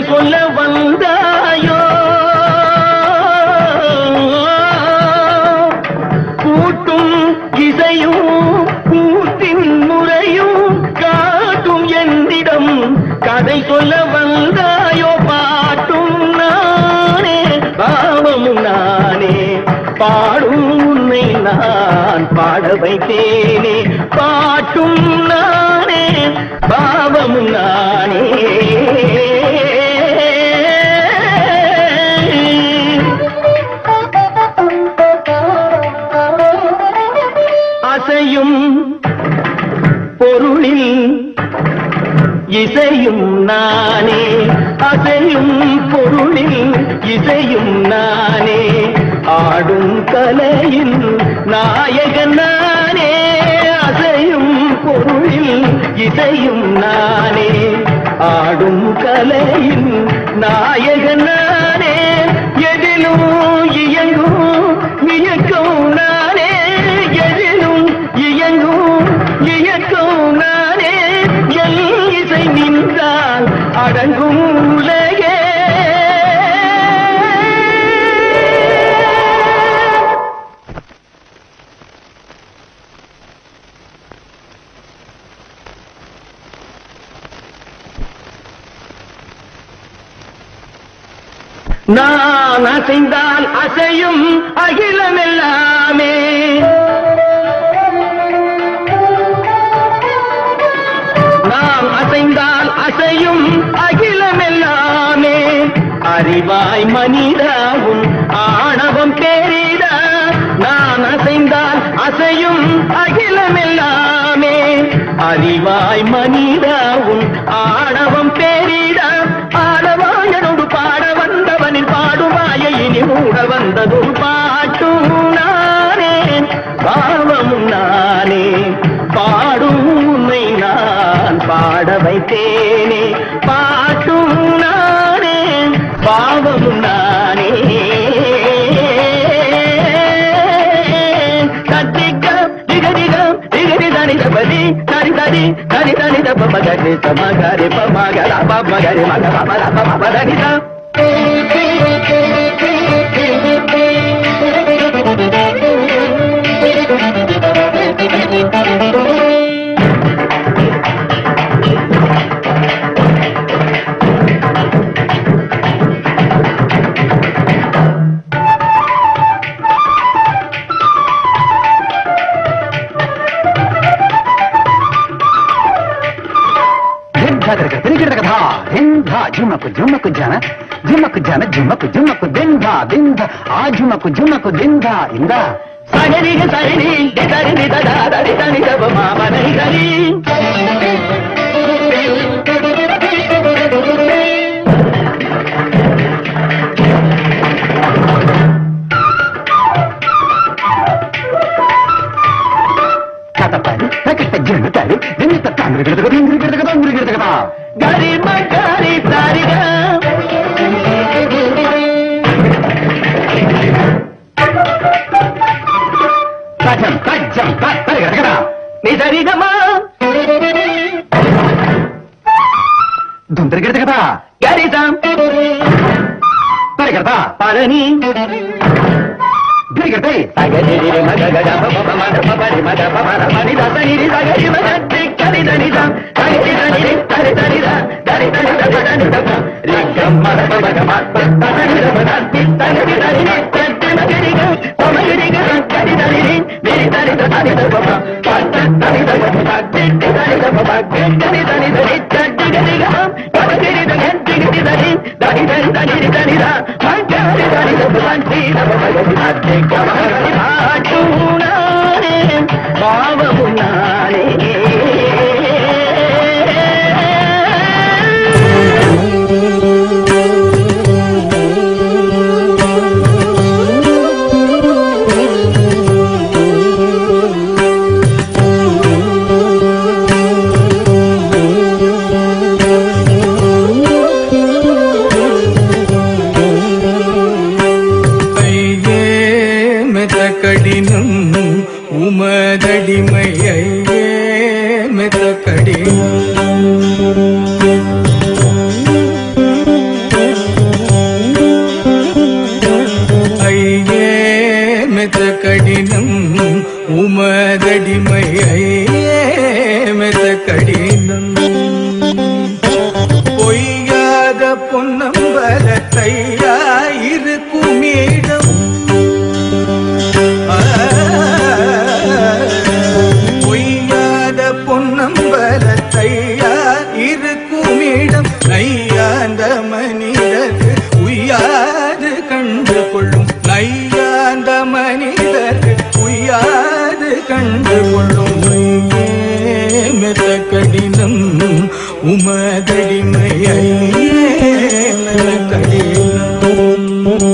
சொல்ல வந்தாயோ உன்னை நான் பாட வைத்தேனே. பாட்டும் நானே, பாவமும் நானே. அசையும் பொருளில் இசையும் நானே, அசையும் பொருளில் இசையும் நானே. ஆடும் கலையில் நாயகன் நானே, அசையும் பொருளில் இசையும் நானே. ஆடும் கலையில் நாயகன் நானே. எதிலும் இயங்கும் இயக்கம் நானே, எதிலும் இயங்கும் இயக்கம் நானே. எல் இசை நின்றால் அடங்கும் உலகே. நான் அசைந்தால் அசையும் அகிலமெல்லாமே. நாம் அசைந்தால் அசையும் அகிலமெல்லாமே. அறிவாய் மனிதாவும் ஆணவம் பேரிடா. நான் அசைந்தால் அசையும் அகிலமெல்லாமே. அறிவாய் மனிதாவும் ஆணவம் பேரிடா. ஆடவாயனோடு பாட வந்தவனின் பாடுவாய இனி மூட வந்ததும் பாட்டும் நானே, பாவமும் நானே. பாடும் உன்னை நான் பாட வைத்தேனே. பாட்டும் நானே, பாவமும் நானே. கத்திக்கம் திகதிகம் திகதி தனிதபதி தனி தனி தனி தனி தப்ப மகரி சமகரி பமகர பமகரி மக பமர பமதனிதா. झुमक झुमक जन झुमक जन झुमक झुमक दिंधा दिंधा आ झुमक झुमक दिंधा इंदा सगरी सगरी दरी ददा दरी दनी दब मामा नहीं दरी गरी मगरी तारी कजम कजम करा निधरी गमा धुंदर गिरते कथा गरी साम करता पारनी गिरते सागरी रे मग गजा पप मद पपरी मद पपरा मनी दासनी रे सागरी मग करी दनी साम सागरी दनी करी दनी दा दरी दनी दा दनी दा रे गम मद पप गम दनी दा दनी दनी दनी तत्ते मगरी ग समगरी ग करी दनी रे मेरी दनी दा दनी दा पप पत दनी दा पप दनी दनी दा पप दनी दनी दनी तत्ते गरी ग करी दा गंती गरी दनी दनी दनी दनी दनी दा मंगरी दनी दा दनी दा पप दनी कमहरी भाटूनाने बावमुनाने கடினம் உமதடிமையே மெத கடினம் ஐயே மெத கடினம் உமதடிமையே மெத கடினம் பொய்யாத பொன்னம்பலத்தையாயிருக்கும் இடம் கண்டு கொள்ளும் மையே மெத்த கடினம் உமதடிமையே மெத்த கடினம்.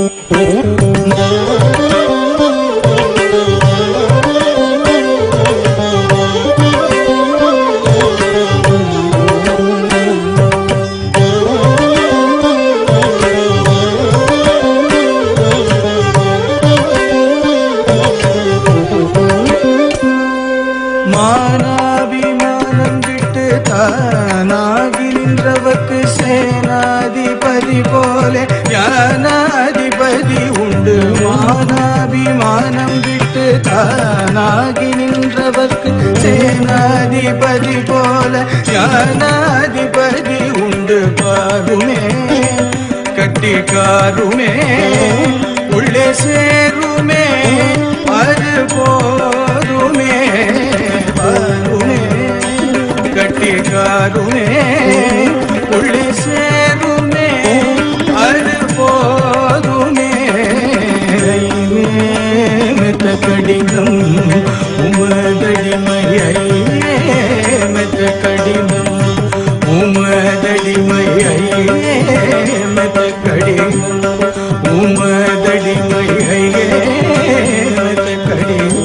மானாபிமானம் விட்டு தானாகி நின்றவர்க்கு சேனாதிபதி போல ஞானாதிபதி உண்டு. மானாபிமானம் விட்டு தானாகி நின்றவர்க்கு சேனாதிபதி போல ஞானாதிபதி உண்டு. பாருமே கட்டிக்காருமே உள்ளே சேருமே அது போதுமே. பாருமே கட்டிக்காருமே உள்ளே சேருமே அது போதுமே. மெத்த கடினம் உமதடிமையே மெத்த கடினம் உமதடிமையே மெத்த கடினம் உமதடிமையே மெத்த கடினம்.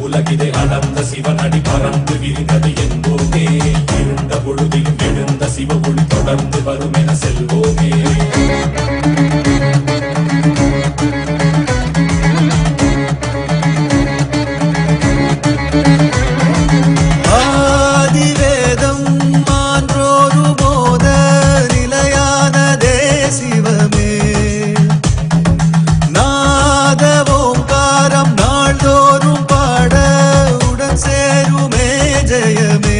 உலகிதை அளந்த சிவனடி பறந்து விரிந்தது என்போமே. இருண்ட பொழுதிலும் எழுந்த சிவ ஒளி தொடர்ந்து வரும் என செல்வோமே. ஆதிவேதம் மான்றோரு போத நிலையானதே சிவமே. நாத ஓங்காரம் நாள்தோறும் பாட உடன் சேருமே ஜெயமே.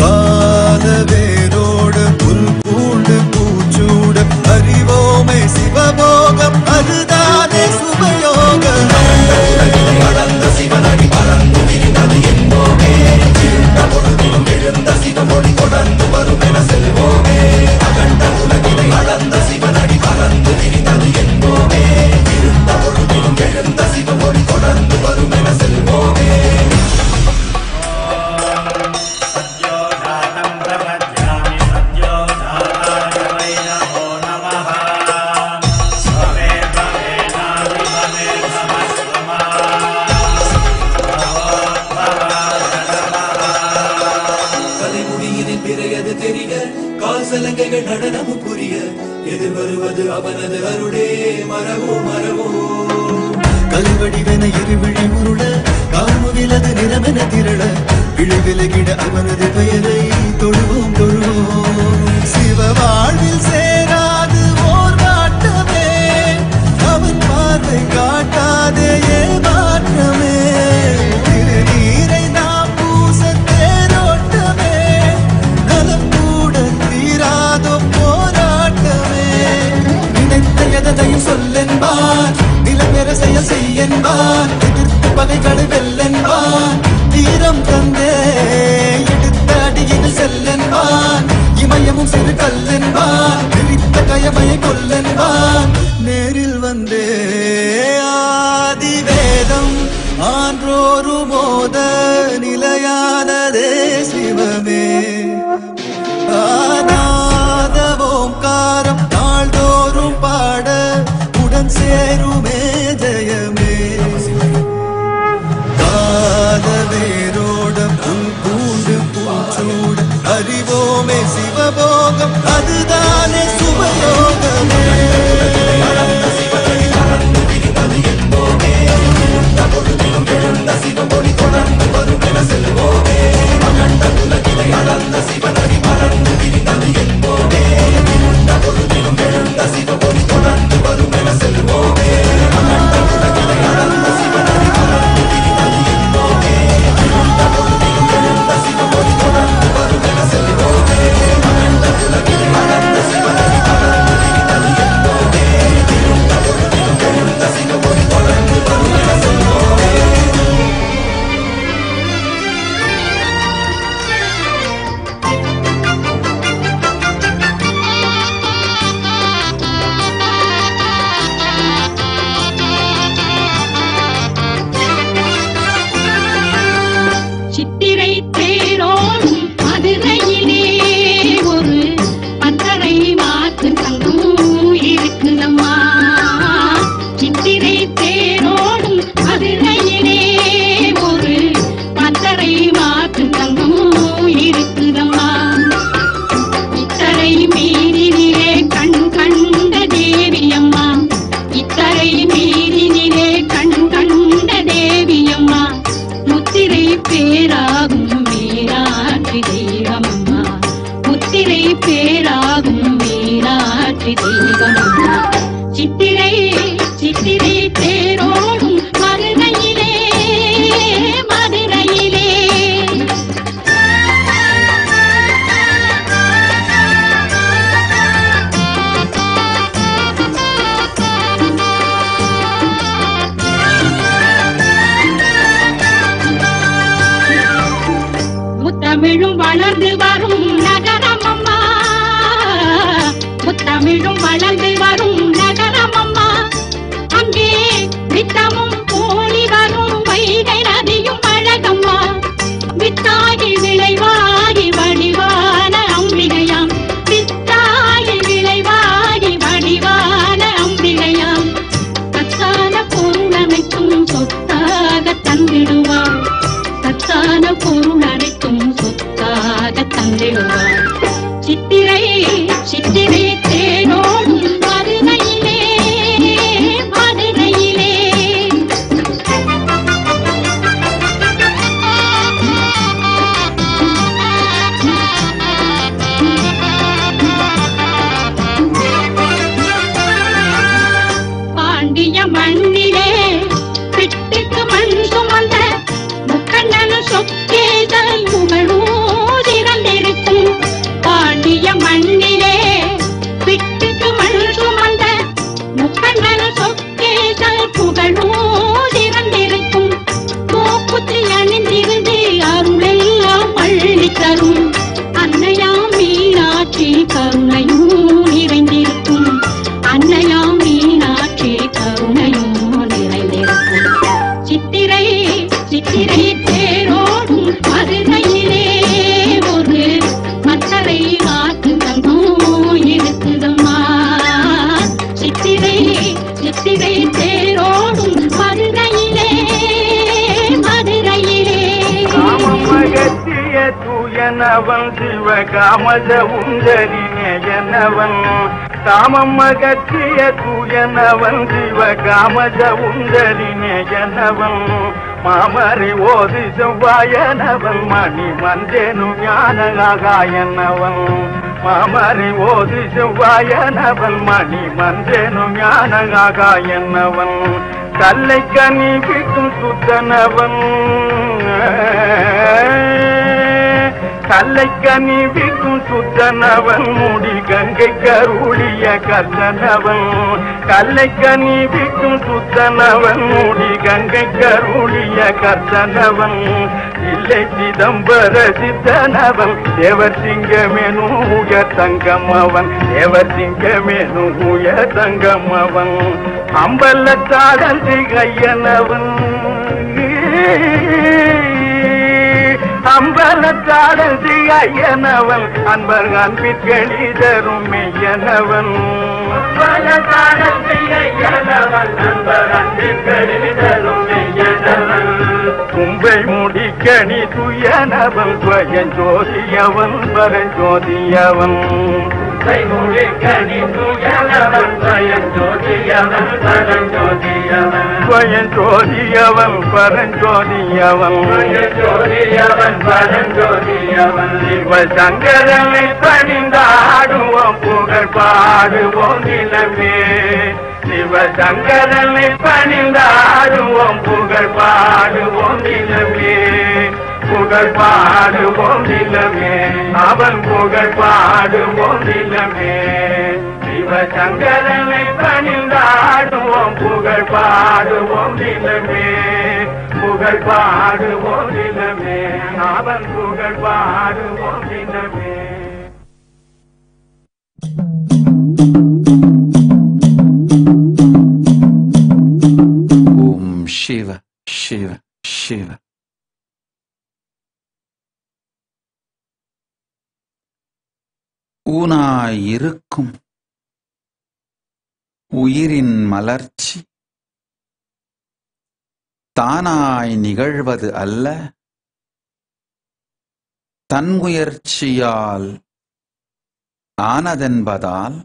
காலவேரோடு புல் பூண்டு பூச்சூட அறிவோமே சிவபோகம் அதுதானே சுபயோகம். அளந்த சிவனடி பறந்து விரிந்தது என்போமே. இருண்ட பொழுதிலும் எழுந்த சிவமொழி தொடர்ந்து வரும் என செல்வோமே. அகண்ட உலகினை அளந்த சிவனடி பறந்து விரிந்தது என்போமே. இருண்ட பொழுதிலும் எழுந்த சிவமொழி தொடர்ந்து வரும் என செல்வோமே. சலங்கைகள் நடனமும் புரிய எதிர் வருவது அவனது அருளே. மரவோ மரவோ கல்வடிவென இருவிழி முருள காமுகிலது நிறமென திரள விழுவிலகிட அவனது பெயரை தொழுவோம் தொழுவோம். சிவ வாழ்வில் சேராது ஓர் நாட்டமே அவன் பார்வை காட்டாதே மாற்றமே. திருநீரை நாம் பூச தேரோட்டமே நலம் கூட தீராதோ போராட்டமே. நினைத்த எதையும் சொல்லென்பார் நிலப்பெற செயல் செய்யென்பார். எதிர்த்து பகைகளை வெல்லென்பார் தீரம் தந்தே எடுத்த அடியில் செல்லென்பார். இமயமும் சிறு கல்லென்பார் விரித்த கயமையை கொல்லென்பார். நேரில் வந்தே ஆதிவேதம் ஆன்றோரு மோத நிலையானதே சிவமே. ஆனாத ஓங்காரம் நாள்தோறும் பாட உடன் சேருமே ஜெயமே. காலவேரோட புல் பூண்டு பூச்சூட அறிவோமே சிவபோகம் அதுதானே சுபயோகமே. சிவனடி பறந்து விரிந்தது என்போமே. இருண்ட பொழுதிலும் எழுந்த முத்தமிழும் வளர்ந்து வரும் நகரம் அம்மா, முத்தமிழும் வளர்ந்து வரும் நகரம் அம்மா. அங்கே நித்தமும் போலி வரும் வைகை நதியும் அழகம்மா. வித்தாகி விளைவாகி வடிவான அம்பிகையாம், வித்தாகி விளைவாகி வடிவான அம்பிகையாம். சத்தான பொருள் அனைத்தும் சொத்தாக தந்திடுவாள், சத்தான பொருள் அனைத்தும் சொத்தாக தந்திடுவாள். சித்திரை சித்திரை தேனோடும் மதுரையிலே, மதுரையிலே. பாண்டிய மண்ணிலே பிட்டுக்கு மண் சுமந்த முக்கண்ணனு சொக்கேதல் புகழூதிரந்திருக்கும். பாண்டிய மண்ணிலே பிட்டுக்கு மண் சுமந்த முக்கண்ணனு சொக்கேதல் புகழூதிரந்திருக்கும். கோப்புத்தி அணிந்திருந்து அருளெல்லாம் அள்ளி தரும் அன்னையாம் மீனாட்சி கருணையும் நிறைந்திருக்கும். அன்னையாம் மீனாட்சி கருணையும் நிறைந்திருக்கும். சித்திரை சித்திரை தேரோடும் மதுரையிலே ஒரு மத்தரை ஆற்று தங்கம் இருக்குதம்மா. சித்திரை சித்திரை தேரோடும் மதுரையிலே, மதுரையிலே. காமமகத்திய தூயனவன் சிவகாமத உந்தரி நேயனவன். காமமகத்திய தூயனவன் சிவகாமத உந்தரி நேயனவன். மாமரி ஓதி செவ்வாயனவன் மணி மந்தேனு ஞானகாயனவன். மாமரி ஓதி செவ்வாயனவன் மணி மந்தேனு ஞானகாயனவன். கல்லை கனி விக்கும் சுத்தனவன், கல்லை கனி விக்கும் சுத்தனவன். முடி கங்கை கருளிய கர்த்தனவன். கல்லை கனி விக்கும் சுத்தனவன். முடி கங்கை கருளிய கர்த்தனவன். இல்லை சிதம்பர சித்தனவன். தேவர் சிங்கமேனும் உயர் தங்கமவன். தேவர் சிங்கமேனும் உயர் தங்கமவன். அம்பலத்தாடல் திகையனவன். அம்பலத்தாடல் திகையனவன். அன்பர் அன்பிற்களி தரும் மெய்யனவன். அம்பலத்தாடல் திகையனவன். அன்பர் அன்பிற்களி தரும் மெய்யனவன். கும்பை முடிக்கணி துயனவன். ஸ்வயஞ்சோதியவன் பரஞ்சோதியவன். கும்பை முடிக்கணி துயனவன். ஸ்வயஞ்சோதியவன் பரஞ்சோதியவன். ஸ்வயஞ்சோதியவன் பரஞ்சோதியவன். ஸ்வயஞ்சோதியவன் பரஞ்சோதியவன். சிவசங்கரனை பணிந்தாடுவோம் புகழ் பாடுவோம் நிலமே. சிவசங்கரனை பணிந்தாடுவோம் புகழ் பாடுவோம் நிலமே. புகழ் பாடுவோம் நிலமே. அவன் புகழ் பாடுவோம் நிலமே. சிவசங்கரனை பணிந்தாடுவோம் புகழ் பாடுவோம் நிலமே. புகழ் பாடுவோம் நிலமே. அவன் புகழ் பாடுவோம் நிலமே. ஓம் சிவ சிவ சிவ. ஊனாயிருக்கும் உயிரின் மலர்ச்சி தானாய் நிகழ்வது அல்ல, தன் முயற்சியால் ஆனதென்பதால்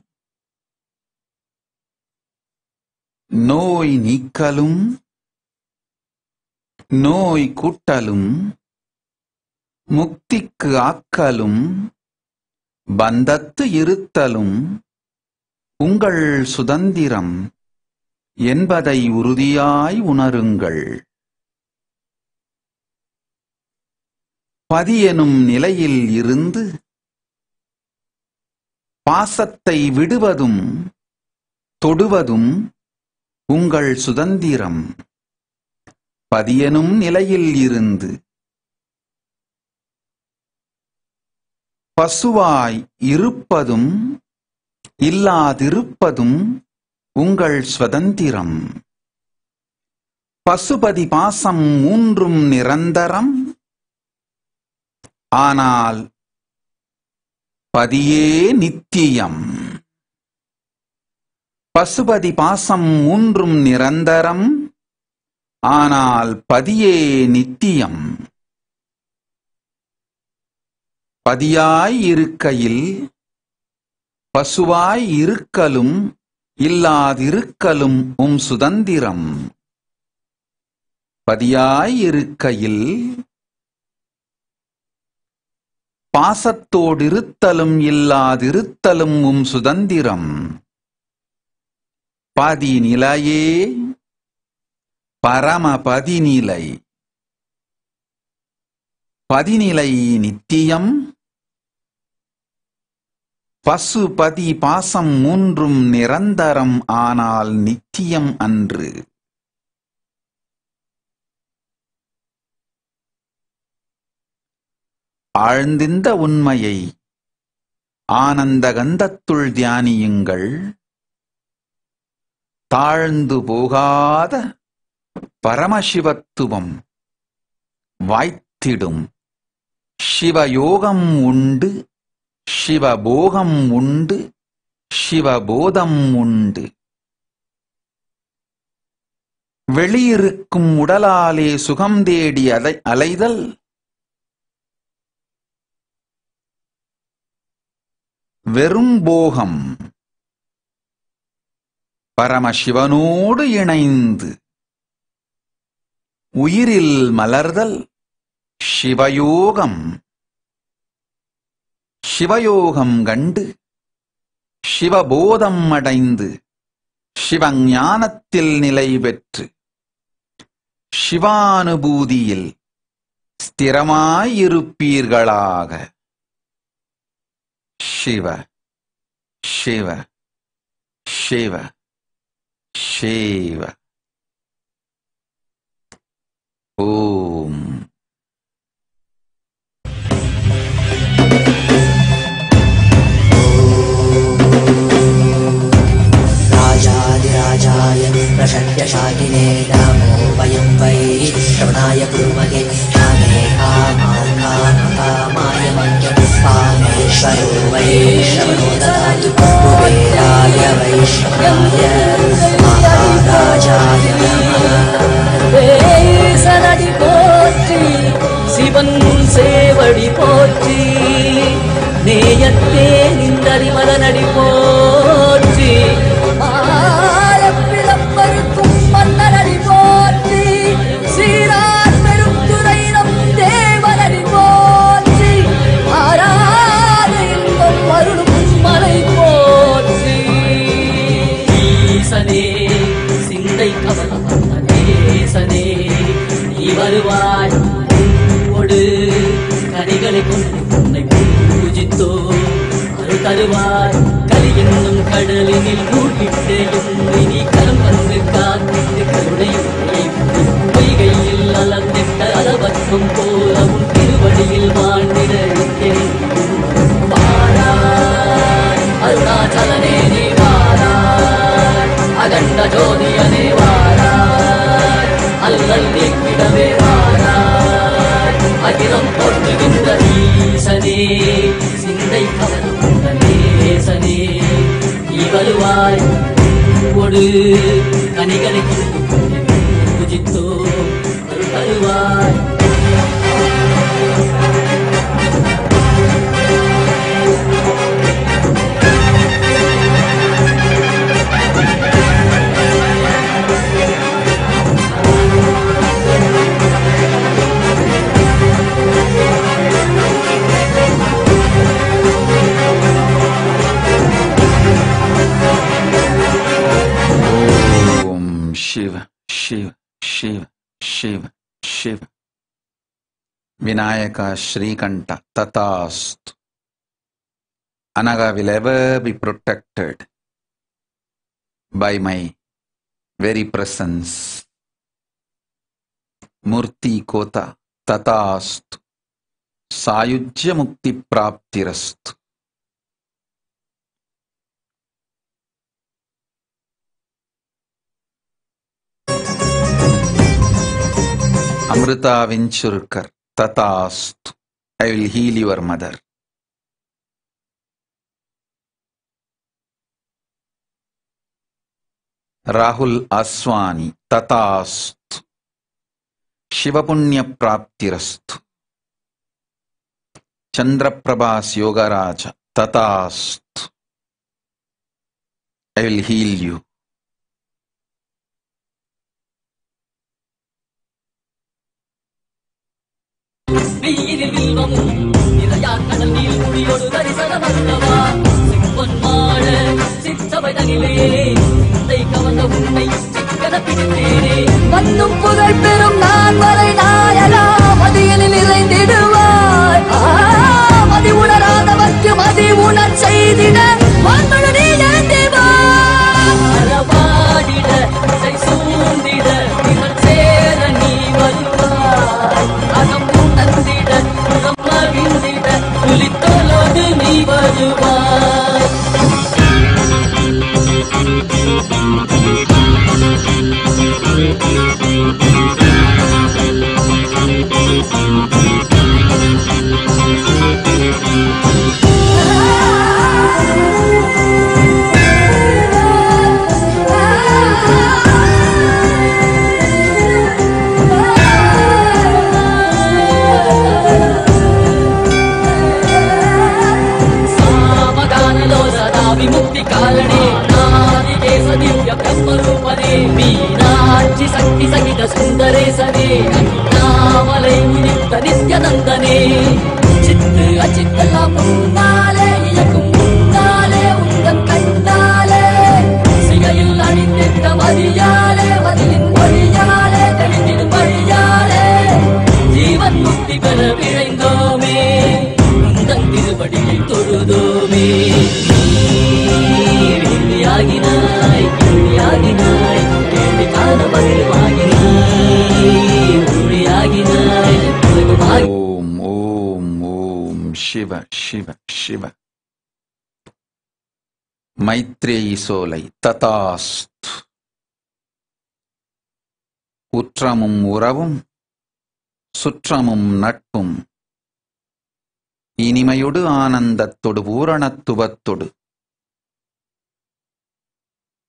நோய் நீக்கலும் நோய் கூட்டலும் முக்திக்கு ஆக்கலும் பந்தத்து இருத்தலும் உங்கள் சுதந்திரம் என்பதை உறுதியாய் உணருங்கள். பதியெனும் நிலையில் இருந்து பாசத்தை விடுவதும் தொடுவதும் உங்கள் சுதந்திரம். பதியெனும் நிலையில் இருந்து பசுவாய் இருப்பதும் இல்லாதிருப்பதும் உங்கள் சுதந்திரம். பசுபதி பாசம் மூன்றும் நிரந்தரம், ஆனால் பதியே நித்தியம். பசுபதி பாசம் மூன்றும் நிரந்தரம், ஆனால் பதியே நித்தியம். பதியாய் இருக்கையில் பசுவாய் இருக்கலும் இல்லாதிருக்கலும் சுதந்திரம். பதியாய் இருக்கையில் பாசத்தோடிருத்தலும் இல்லாதிருத்தலும் சுதந்திரம். பதிநிலையே பரமபதிநிலை. பதிநிலை நித்தியம். பசுபதி பாசம் மூன்றும் நிரந்தரம், ஆனால் நித்தியம் அன்று. ஆழ்ந்திந்த உண்மையை ஆனந்த கந்தத்துள் தியானியுங்கள். தாழ்ந்து போகாத பரமசிவத்துவம் வாய்த்திடும். சிவயோகம் உண்டு, சிவபோகம் உண்டு, சிவபோதம் உண்டு. வெளியிருக்கும் உடலாலே சுகம் தேடி அலைதல் வெறும் போகம். பரமசிவனோடு இணைந்து உயிரில் மலர்தல் சிவயோகம். சிவயோகம் கண்டு சிவபோதம் அடைந்து சிவஞானத்தில் நிலை பெற்று சிவானுபூதியில் ஸ்திரமாயிருப்பீர்களாக. சிவ சிவ சிவ சிவ. ஓம். राजाय प्रशक्यशाकिने नमो वयं वै श्रवणाय कुर्महे कामे कामाय मह्यं कामेश्वरो वै श्रवणो ददातु कुबेराय वै श्रवणाय महाराजाय नमः. சனடி போற்றி சிவன் சேவடி போற்றி நேயத்தே நின்றறிமலனடி போற்றி ஆழப்பிளப்பருக்கும் மன்னனடி போற்றி சீரார் பெருந்துரை நம் தேவனடி போற்றி ஆராத இன்பம் அருளும் மலை போற்றி. ஈசனே சிந்தை கவலம் நேசனே நீ வருவாய் ஒடு கனிகளை கொண்டு உன்னை பூஜித்தோ அருள் தருவாய். கலி என்னும் கடலினில் மூழ்கிட்டேயும் இனி கலம் வந்து காத்திட்டு கருணையும் பொய்கையில் அலர்ந்திட்ட அளவற்றும் போலவும் திருவடியில் வாழ்ந்திட வாராய் அருணாச்சலனே நீ வாராய் அகண்ட ஜோதியனே வாராய் அல்லல் நீக்கிடவே வாராய் அகிலம் போற்றுகின்ற ஈசனே சிந்தை கவர்ந்த நேசனே நீ வருவாய் ஒடு கனிகளை கொண்டு பூஜித்தோ அருள் தருவாய். Shiva, Shiva, Shiva, Shiva, Shiva. Vinayaka Shrikanta Tathastu. Anaga will ever be protected by my very presence. Murti Kota Tathastu. सायुज्य मुक्ति प्राप्तिरस्तु। Amrita Vinchurkar, Tatastu. I will heal your mother. Rahul Aswani, Tatastu. Shivapunya Praptirastu. Chandraprabhas Yogaraja, Tatastu. I will heal you. வெயிலில் வில்வமும் நிறையா கடல் நீர் குடியோடு தரிசன மன்னவா சிப்பன் மாட சிற்றவை தனிலே உன்னை கவர்ந்த உன்னை சிக்கன பிடித்தேனே வந்தும் புகழ் பெறும் நான் வரை நாயகா மதியில் நிறைந்திடுவாய் மதி உணராதவர்க்கு மதி உணர் செய்திட வான்மழை நீ எழுந்திவாடிட இசை சூழ்ந்திட இவள் சேர நீ வருவாய் அகம் தந்திட புறம் மகிழ்ந்திட புலித்தோலோடு நீ வருவாய் विमुक्ति कालने नादिकेश दिव्य ब्रह्मरूपने मीनाक्षि शक्ति सहित सुंदरेशने अन्नामलै नित्य नित्यानंदने चित्त अचित्तெல்லாம் முன்னாலே இயக்கும் முன்னாலே உந்தன் கண்ணாலே சிகையில் அணிந்திட்ட மதியாலே மதியின் மொழியாலே தெளிந்திடும் வழியாலே ஜீவன் முக்தி பெற விழைந்தோமே உந்தன் திருவடியை தொழுதோமே ஆகினாய் ஆகினாய் கேள்வி காண மகிழ்வாகினாய் ஓம் ஓம் ஓம் சிவ சிவ சிவ. மைத்ரேயி சோலை ததாஸ்து. உற்றமும் உறவும் சுற்றமும் நட்பும் இனிமையொடு ஆனந்தத்தொடு பூரணத்துவத்தொடு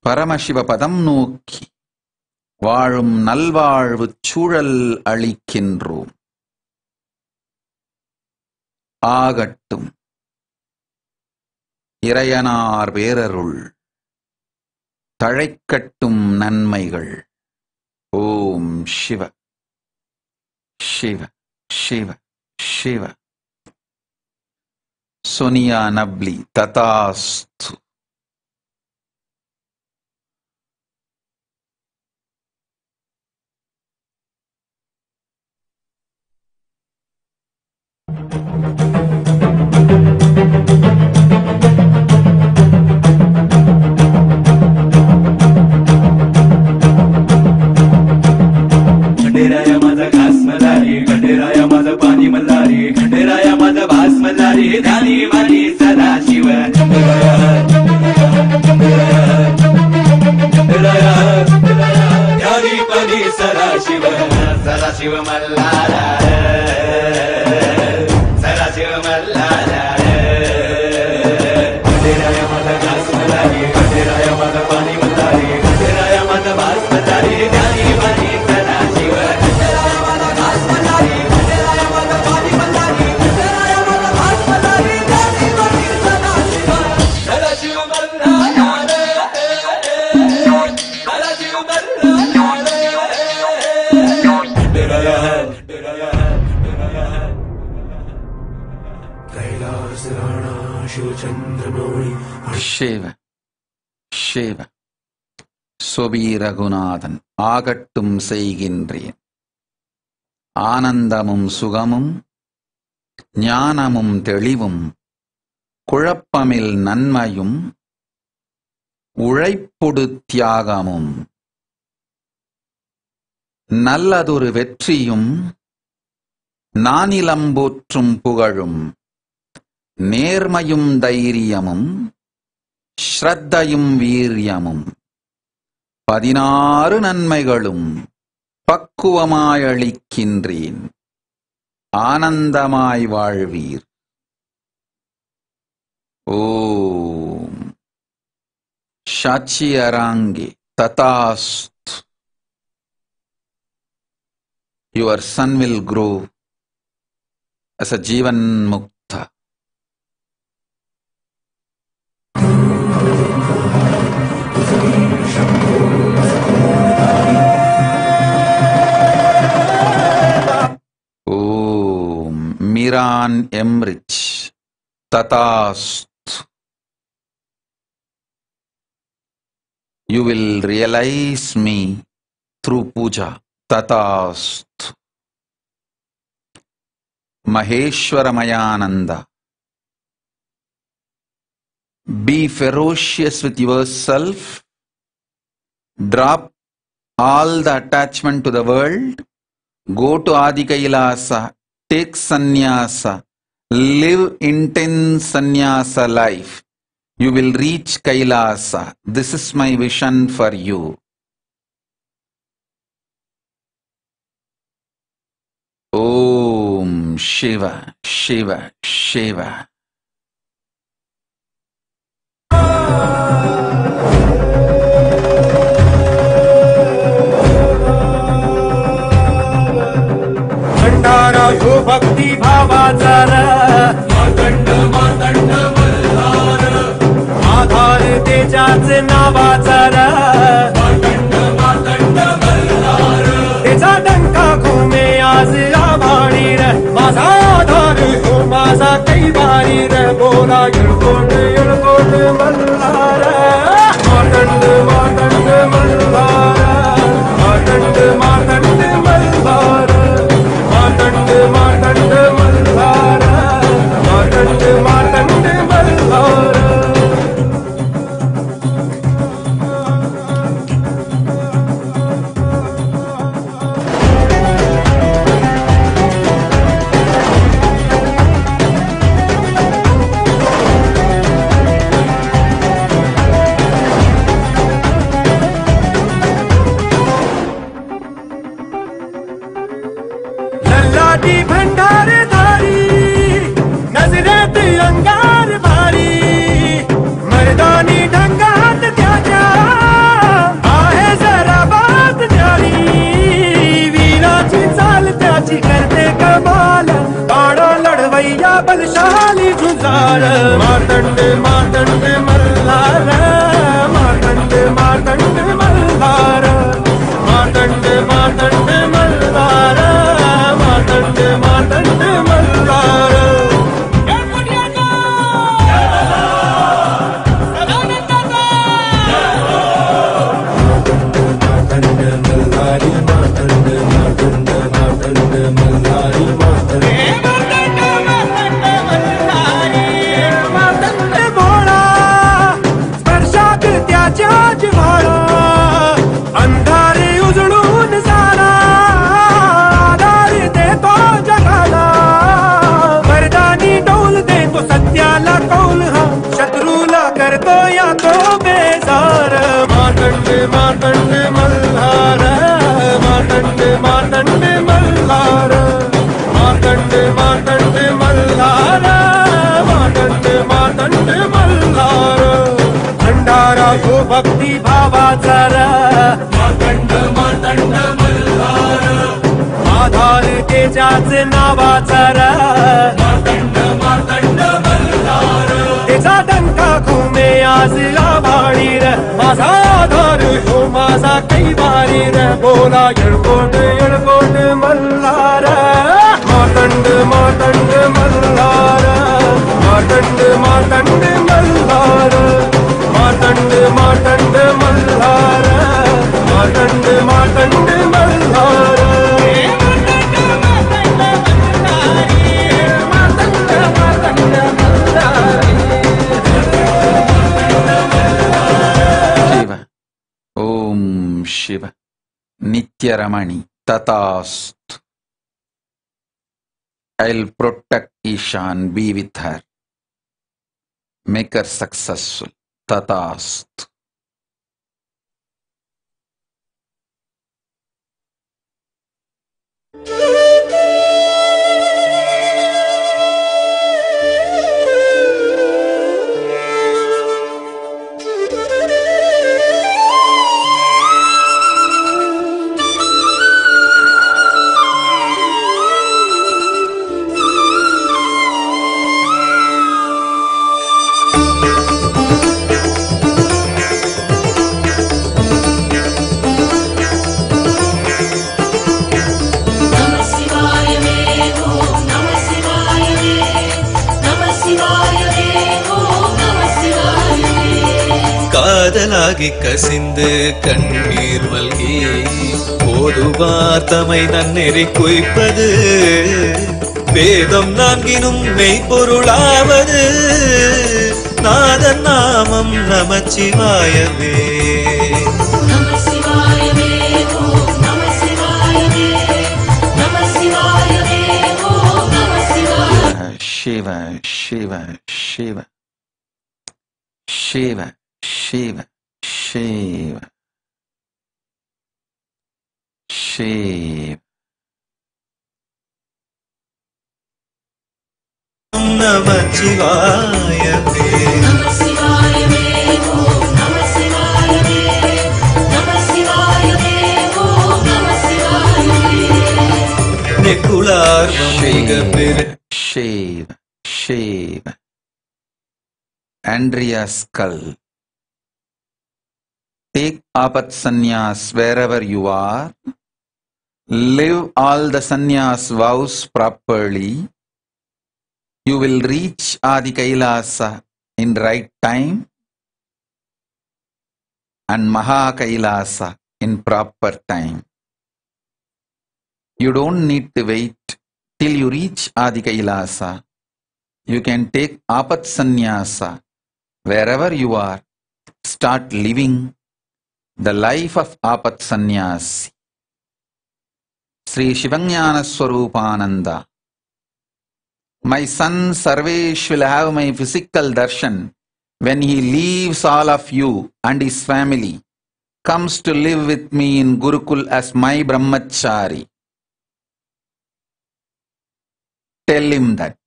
பரமசிவ பதம் நோக்கி வாழும் நல்வாழ்வு சூழல் அளிக்கின்றோம். ஆகட்டும் இறையனார் பேரருள் தழைக்கட்டும் நன்மைகள். ஓம் சிவ சிவ சிவ சிவ. சோனியா நப்லி ததாஸ்து. खंडेराया माझा घास मल्हारी खंडेराया माझा पाणी मल्हारी खंडेराया माझा भास मल्हारी ध्यानी मानी सदाशिव ध्यानी मानी सदाशिव सदाशिव मल्हारा सदाशिव मल्हारा खंडेराया माझा घास मल्हारी खंडेराया माझा पाणी मल्हारी खंडेराया माझा भास मल्हारी ध्यानी मानी சிவ சிவ. சொபி ரகுநாதன் ஆகட்டும் செய்கின்றேன். ஆனந்தமும் சுகமும் ஞானமும் தெளிவும் குழப்பமில் நன்மையும் உழைப்பொடு தியாகமும் நல்லதொரு வெற்றியும் நானிலம்போற்றும் புகழும் நேர்மையும் தைரியமும் ஸ்ரத்தையும் வீரியமும் 16 நன்மைகளும் பக்குவமாயளிக்கின்றேன். ஆனந்தமாய் வாழ்வீர். ஓம் சாட்சி அராங்கே ததாஸ்து. Your son will grow as a Jivan Mukta. Om Miran Emrich Tatast. You will realize me through puja. Tatast. Maheshwaramayananda. Be ferocious with yourself. Drop all the attachment to the world. Go to Adi Kailasa. Take sannyasa. Live intense sannyasa life. You will reach Kailasa. This is my vision for you. Om Shiva, Shiva, Shiva. भंडारा यो भक्ती भावाचा मातंड मातंड मल्हार आधार तेजाच नावाचा मातंड मातंड मल्हार तेजा डंका घुमे आज आभाळी माझा आधार हो माझा कैवारी बोला येळकोट येळकोट मल्हार मातंड मातंड मल्हार मातंड मातंड मल्हार मातंड मातंड मल्हार मातंड मातंड मल्हार बलशाली झुंजार मातंड मातंड मल्हार मातंड मातंड मल्हार मातंड मातंड मल्हार मातंड मातंड मल्हार अंधारे उजळून सारा आधार देतो जगाला मर्दानी डौल देतो सत्याला कौल हा शत्रूला करतो या तो बेजार मातंड मातंड मल्हार मातंड मातंड मल्हार मातंड मातंड मल्हार मातंड मातंड मल्हार भंडारा यो भक्ती भावाचा मातंड मातंड मल्हार आधार तेजाच नावाचा मातंड मातंड मल्हार तेजा डंका घुमे आज आभाळी माझा आधार हो माझा कैवारी बोला येळकोट येळकोट मल्हार मातंड मातंड मल्हार मातंड मातंड मल्हार मातंड मातंड मल्हार मातंड मातंड मल्हार शिव ओम शिव नित्यरमणि तथास्तु I'll protect Isha and be with her. Make her successful. Tatast. காதலாகி கசிந்து கண்ணீர் மல்கி போதுவார் தமை நன்னெறி குய்ப்பது வேதம் நான்கினும் மெய்ப்பொருளாவது நாதன் நாமம் நமச்சிவாயவே. Shiva, Shiva, Shiva, Shiva, Shiva, Shiva, Shiva. நமச்சிவாயவே. நெக்குளார்வம் மிக பெரு Shiva, Shiva. Andrea Skull. Take apat sannyas wherever you are. Live all the sannyas vows properly. You will reach Adi Kailasa in right time and Maha Kailasa in proper time. You don't need to wait till you reach Adi Kailasa. You can take apat sannyasa wherever you are. Start living the life of apat sannyasi. Sri Shivanyana Swarupananda. My son Sarvesh will have my physical darshan when he leaves all of you and his family, comes to live with me in Gurukul as my brahmachari. Tell him that.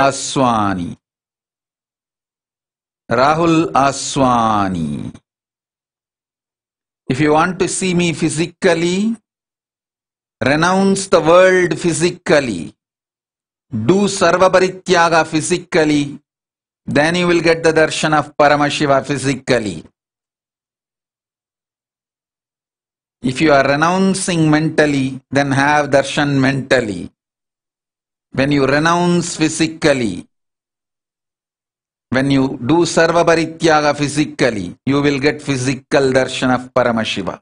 Aswani. Rahul Aswani. If you want to see me physically, renounce the world physically. Do Sarva Parityaga physically. Then you will get the darshan of Paramashiva physically. If you are renouncing mentally, then have darshan mentally. When you renounce physically, when you do Sarva Parityaga physically, you will get physical darshan of Paramashiva.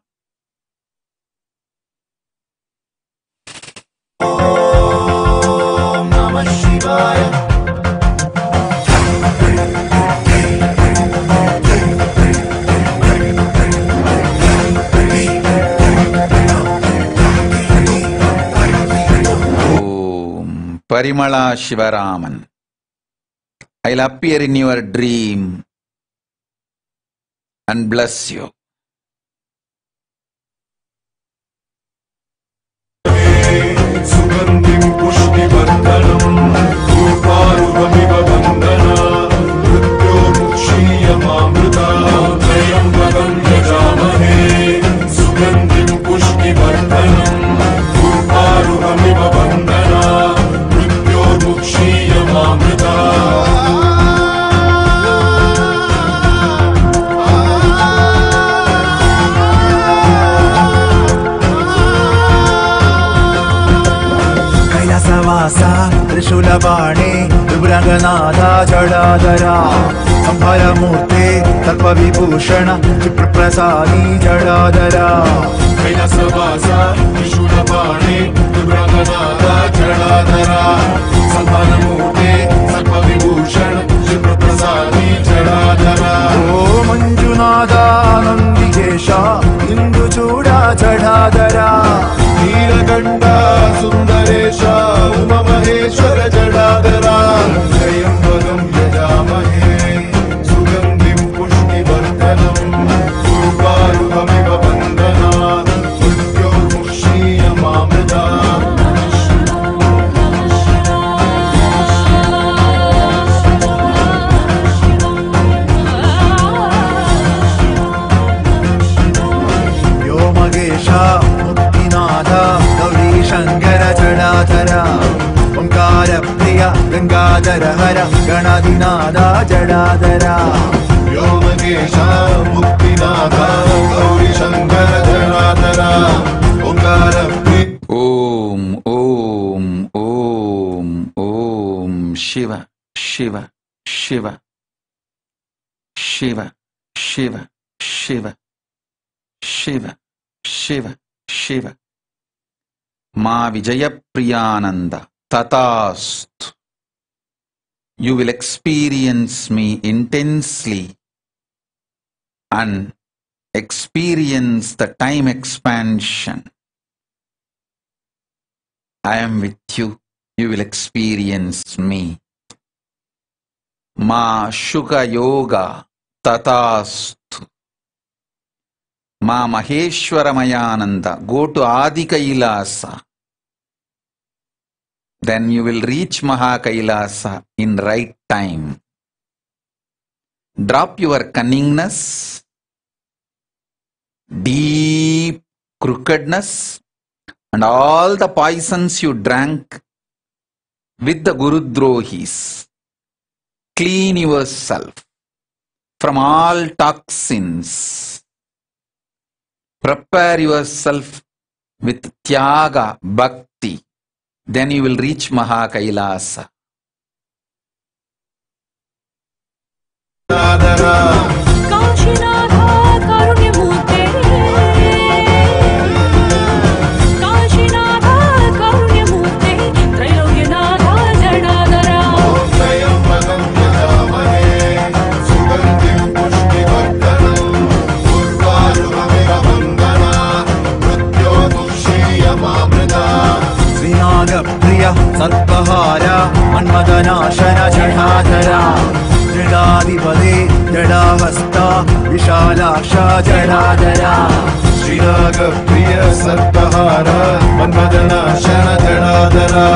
Om Namah Shivaya. Parimala Shivaraman. I'll appear in your dream and bless you. Sugandhim pushpivardhanam ruparuhamiva bandhana mrityormukshyamamrita trayambakam yajamahe. Sugandhim pushpivardhanam ruparuhamiva bandhana mrityormukshyamamrita. Kailasavasa Trishulabane Dubranganada Jadadara Sambharamurte Talpavibhushana Chipraprasadi Jadadara. Kailasavasa Trishulabane Dubranganada Jadadara Sambharamurte Talpavibhushana Chipraprasadi Jadadara. Ganadhara Hara Ganadinada Jadadara Vyomakesha Muktinada Gauri Shankara Jadadara Omkara Om Om Om Om Shiva Shiva Shiva Shiva Shiva Shiva Shiva Shiva Shiva Ma Vijaya Priyananda Tatast. You will experience me intensely and experience the time expansion. I am with you. You will experience me. Ma Shuka Yoga Tatast. Ma Maheshwara Mayananda. Go to Adi Kailasa. Then you will reach Maha Kailasa in right time. Drop your cunningness, deep crookedness, and all the poisons you drank with the Gurudrohis. Clean yourself from all toxins. Prepare yourself with Tyaga, Bhakti. Then you will reach Maha Kailasa. Priya Satvahara Manmadanashana Jadadara Jadadipade Jadahasta Vishalaksha Jadadara Srinaga Priya Satvahara Manmadanashana Jadadara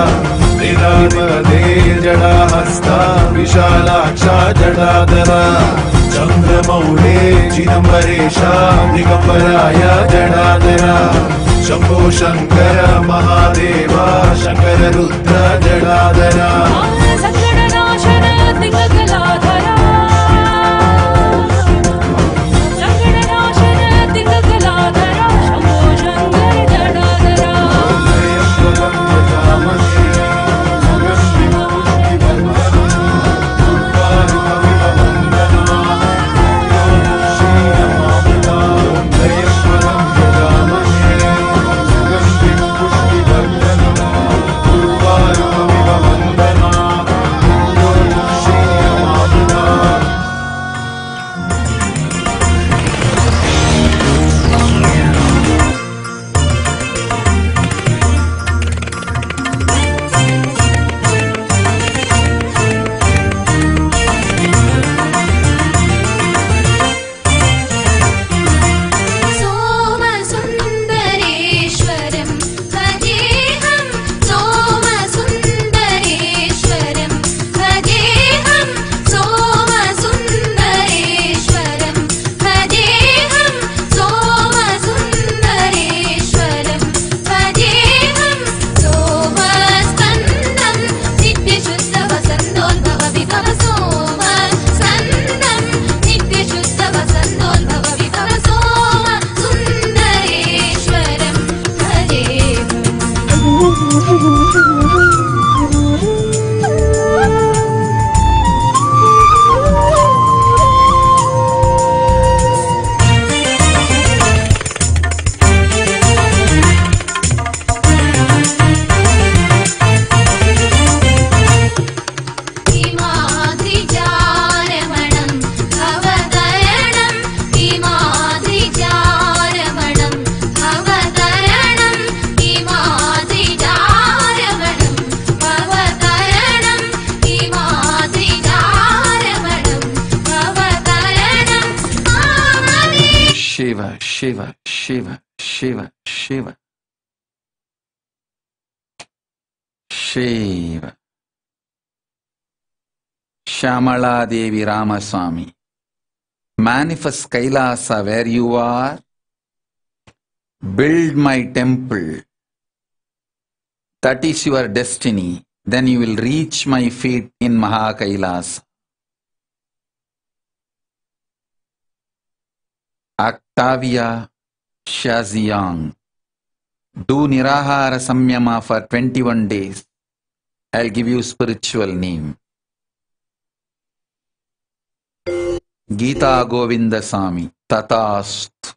Jadadipade Jadahasta Vishalaksha Jadadara Chandramaule Chidambaresha Digambaraya Jadadara Shambho Shankara Mahadeva Shankara Rudra Jadadara Sangadanashana Tingagaladhara Sangadanashana Tingagaladhara Shambho Shankara Jadadara Shiva, Shiva, Shiva, Shiva, Shiva. Shamala Devi Ramaswamy. Manifest Kailasa where you are. Build my temple. That is your destiny. then you will reach my feet in Kailasa. Octavia Shaziang. Do Nirahara Samyama for 21 days. I'll give you spiritual name. Geeta Govinda Sami. Tatast.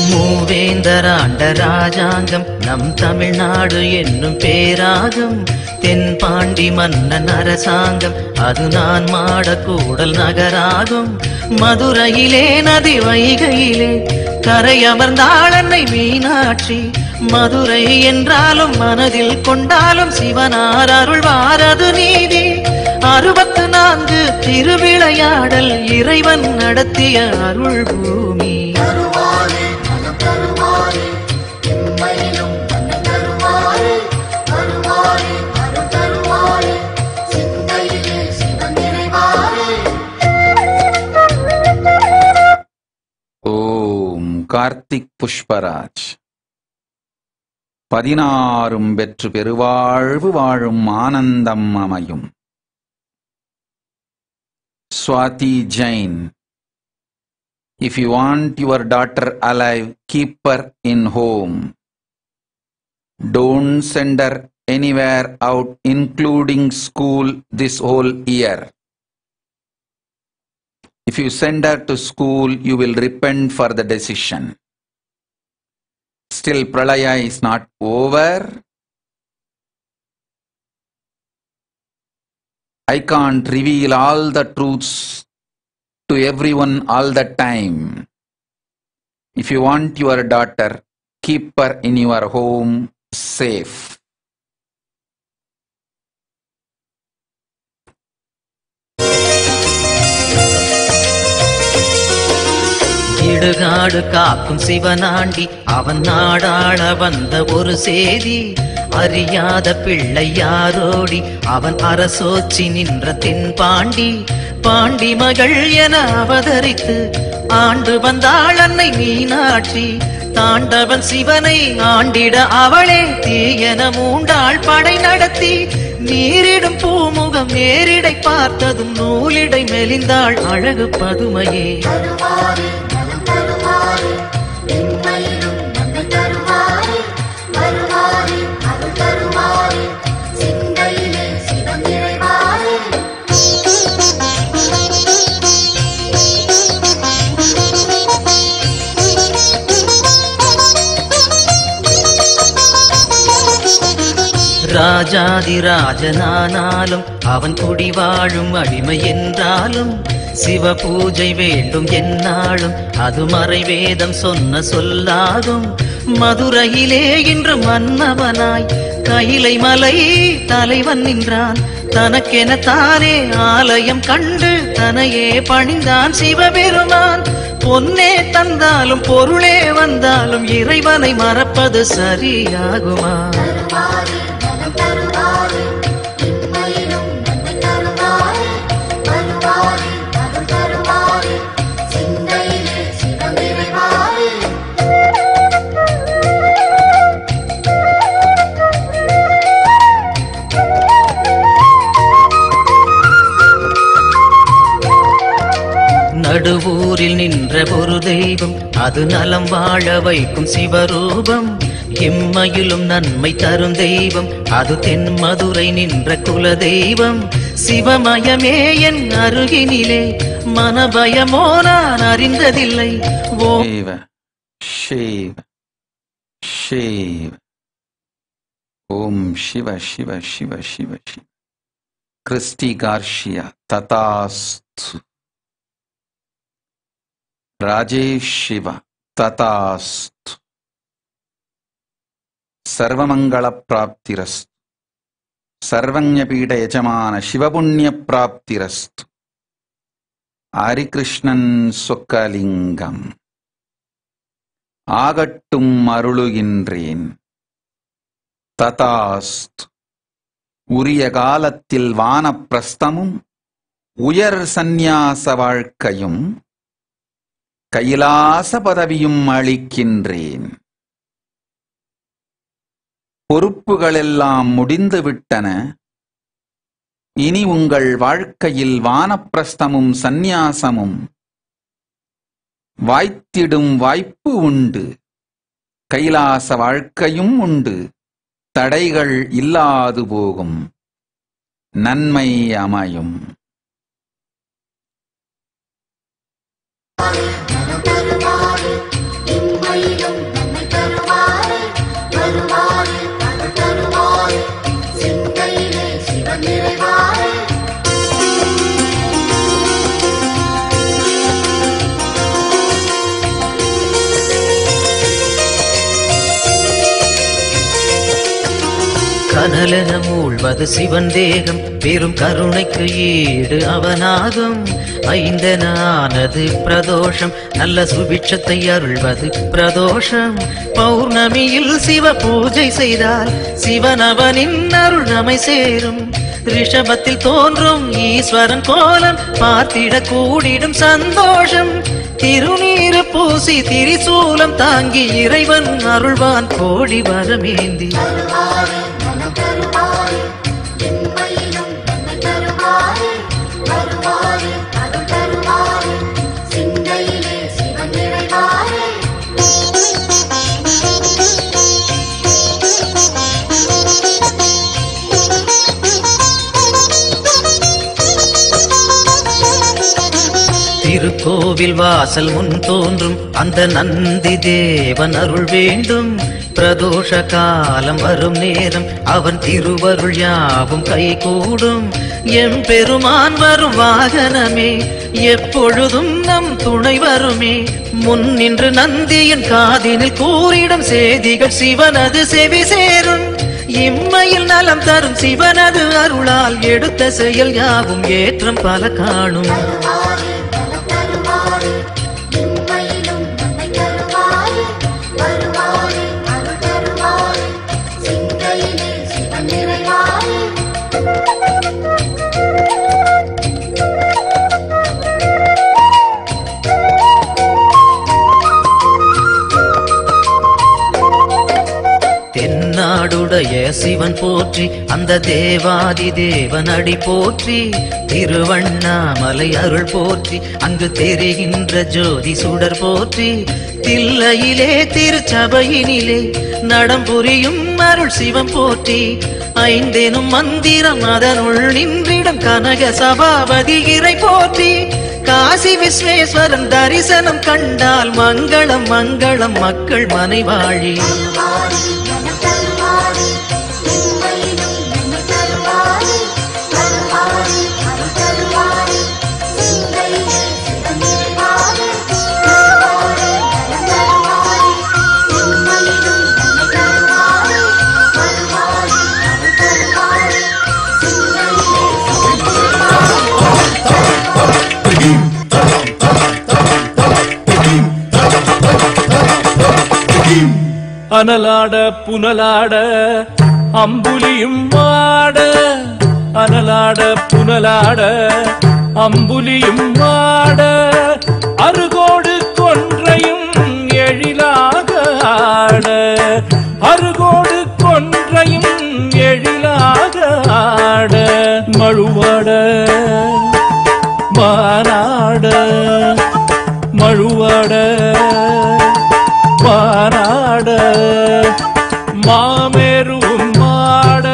மூவேந்தராண்ட ராஜாங்கம் நம் தமிழ்நாடு என்னும் பேராகம் தென்பாண்டி மன்னன் அரசாங்கம் அது நான் மாடக்கூடல் நகராகும் மதுரையிலே நதி வைகையிலே கரை அமர்ந்தாள் அன்னை மீனாட்சி மதுரை என்றாலும் மனதில் கொண்டாலும் சிவனார் அருள்வாரது நீதி 64 திருவிளையாடல் இறைவன் நடத்திய அருள் பூமி ஓம் கார்த்திக் புஷ்பராஜ் 16 பெற்று பெருவாழ்வு வாழும் ஆனந்தம் அமையும். Swati Jain. If you want your daughter alive, keep her in home. Don't send her anywhere out, including school, this whole year. If you send her to school, you will repent for the decision. Still, Pralaya is not over. I can't reveal all the truths to everyone all the time. If you want your daughter, keep her in your home safe. இடுகாடு காக்கும் சிவனாண்டி அவன் நாடாள வந்த ஒரு சேதி அறியாத பிள்ளை யாரோடி அவன் அரசோச்சி நின்ற தென்பாண்டி பாண்டி மகள் என அவதரித்து ஆண்டு வந்தாள் அன்னை மீனாட்சி தாண்டவன் சிவனை ஆண்டிட அவளே தீயன மூண்டாள் படை நடத்தி நீரிடும் பூமுகம் நேரிடை பார்த்ததும் நூலிடை மெலிந்தாள் அழகு பதுமையே ராஜாதிராஜனானாலும் அவன் குடி வாழும் அடிமை என்றாலும் சிவ பூஜை வேண்டும் என்னாலும் அது மறைவேதம் சொன்ன சொல்லாகும் மதுரையிலே இன்று மன்னவனாய் கைலை மலை தலைவன் நின்றான் தனக்கென தானே ஆலயம் கண்டு தனையே பணிந்தான் சிவபெருமான் பொன்னே தந்தாலும் பொருளே வந்தாலும் இறைவனை மறப்பது சரியாகுமா நடுவூரில் நின்ற ஒரு தெய்வம் அது நலம் வாழ வைக்கும் சிவரூபம் எம்மையிலும் நன்மை தரும் தெய்வம் அது தென் மதுரை நின்ற குல தெய்வம் சிவமயமே என் அருகினிலே மனபயமோ நான் அறிந்ததில்லை ஓம் சிவ சிவ சிவ சிவ சிவ கிறிஸ்டி கார்ஷியா ததாஸ்து ராஜேஷ் சிவ ததாஸ்து சர்வமங்கள பிராப்திரஸ்து சர்வஞபீட யஜமான சிவபுண்ணிய பிராப்திரஸ்து ஹரிகிருஷ்ணன் சொக்கலிங்கம். ஆகட்டும் அருளுகின்றேன். ததாஸ்த். உரிய காலத்தில் வானப்பிரஸ்தமும் உயர் சந்நியாச வாழ்க்கையும் கைலாச பதவியும் அளிக்கின்றேன். பொறுப்புகளெல்லாம் முடிந்துவிட்டன. இனி உங்கள் வாழ்க்கையில் வானப்பிரஸ்தமும் சந்நியாசமும் வாய்த்திடும் வாய்ப்பு உண்டு. கைலாச வாழ்க்கையும் உண்டு. தடைகள் இல்லாது போகும். நன்மை அமையும். கனலென மூழ்வது சிவன் தேகம் பெரும் கருணைக்கு ஈடு அவனாகும். ஐந்தென ஆனது பிரதோஷம் நல்ல சுபிட்சத்தை அருள்வது பிரதோஷம். பௌர்ணமியில் சிவ பூஜை செய்தால் சிவனவனின் அருள் நம்மை சேரும். ரிஷபத்தில் தோன்றும் ஈஸ்வரன் கோலம் பார்த்திட கூடிடும் சந்தோஷம். திருநீரு பூசி திரிசூலம் தாங்கி இறைவன் அருள்வான் கோடி வரமேந்தி. திருக்கோவில் வாசல் முன் தோன்றும் அந்த நந்தி தேவன் அருள் வேண்டும். பிரதோஷ காலம் வரும் நேரம் அவன் திருவருள் யாவும் கை கூடும். எம்பெருமான் வரும் வாகனமே எப்பொழுதும் நம் துணை வருமே. முன் நின்று நந்தியின் காதினில் கூறிடும் செய்திகள் சிவனது செவி சேரும். இம்மையில் நலம் தரும் சிவனது அருளால் எடுத்த செயல் யாவும் ஏற்றம் பல காணும். தென்னாடுடைய சிவன் போற்றி அந்த தேவாதி தேவன் அடி போற்றி. திருவண்ணாமலை அருள் போற்றி அங்கு தெரிகின்ற ஜோதி சுடர் போற்றி. தில்லையிலே திருச்சபையினிலே நடம் புரியும் அருள் சிவம் போற்றி. ஐந்தெனும் மந்திரம் அதனுள் நின்றிடம் கனக சபாபதி இறை போற்றி. காசி விஸ்வேஸ்வரன் தரிசனம் கண்டால் மங்களம் மங்களம் மக்கள் மனைவாழி. அனலாட புனலாட அம்புலியும் வாட. அனலாட புனலாட அம்புலியும் வாட. அருகோடு கொன்றையும் எழிலாக ஆட. அருகோடு கொன்றையும் எழிலாக ஆட. மழுவாட மானாட. மழுவாட மானாட. மாமேருவும் மாட.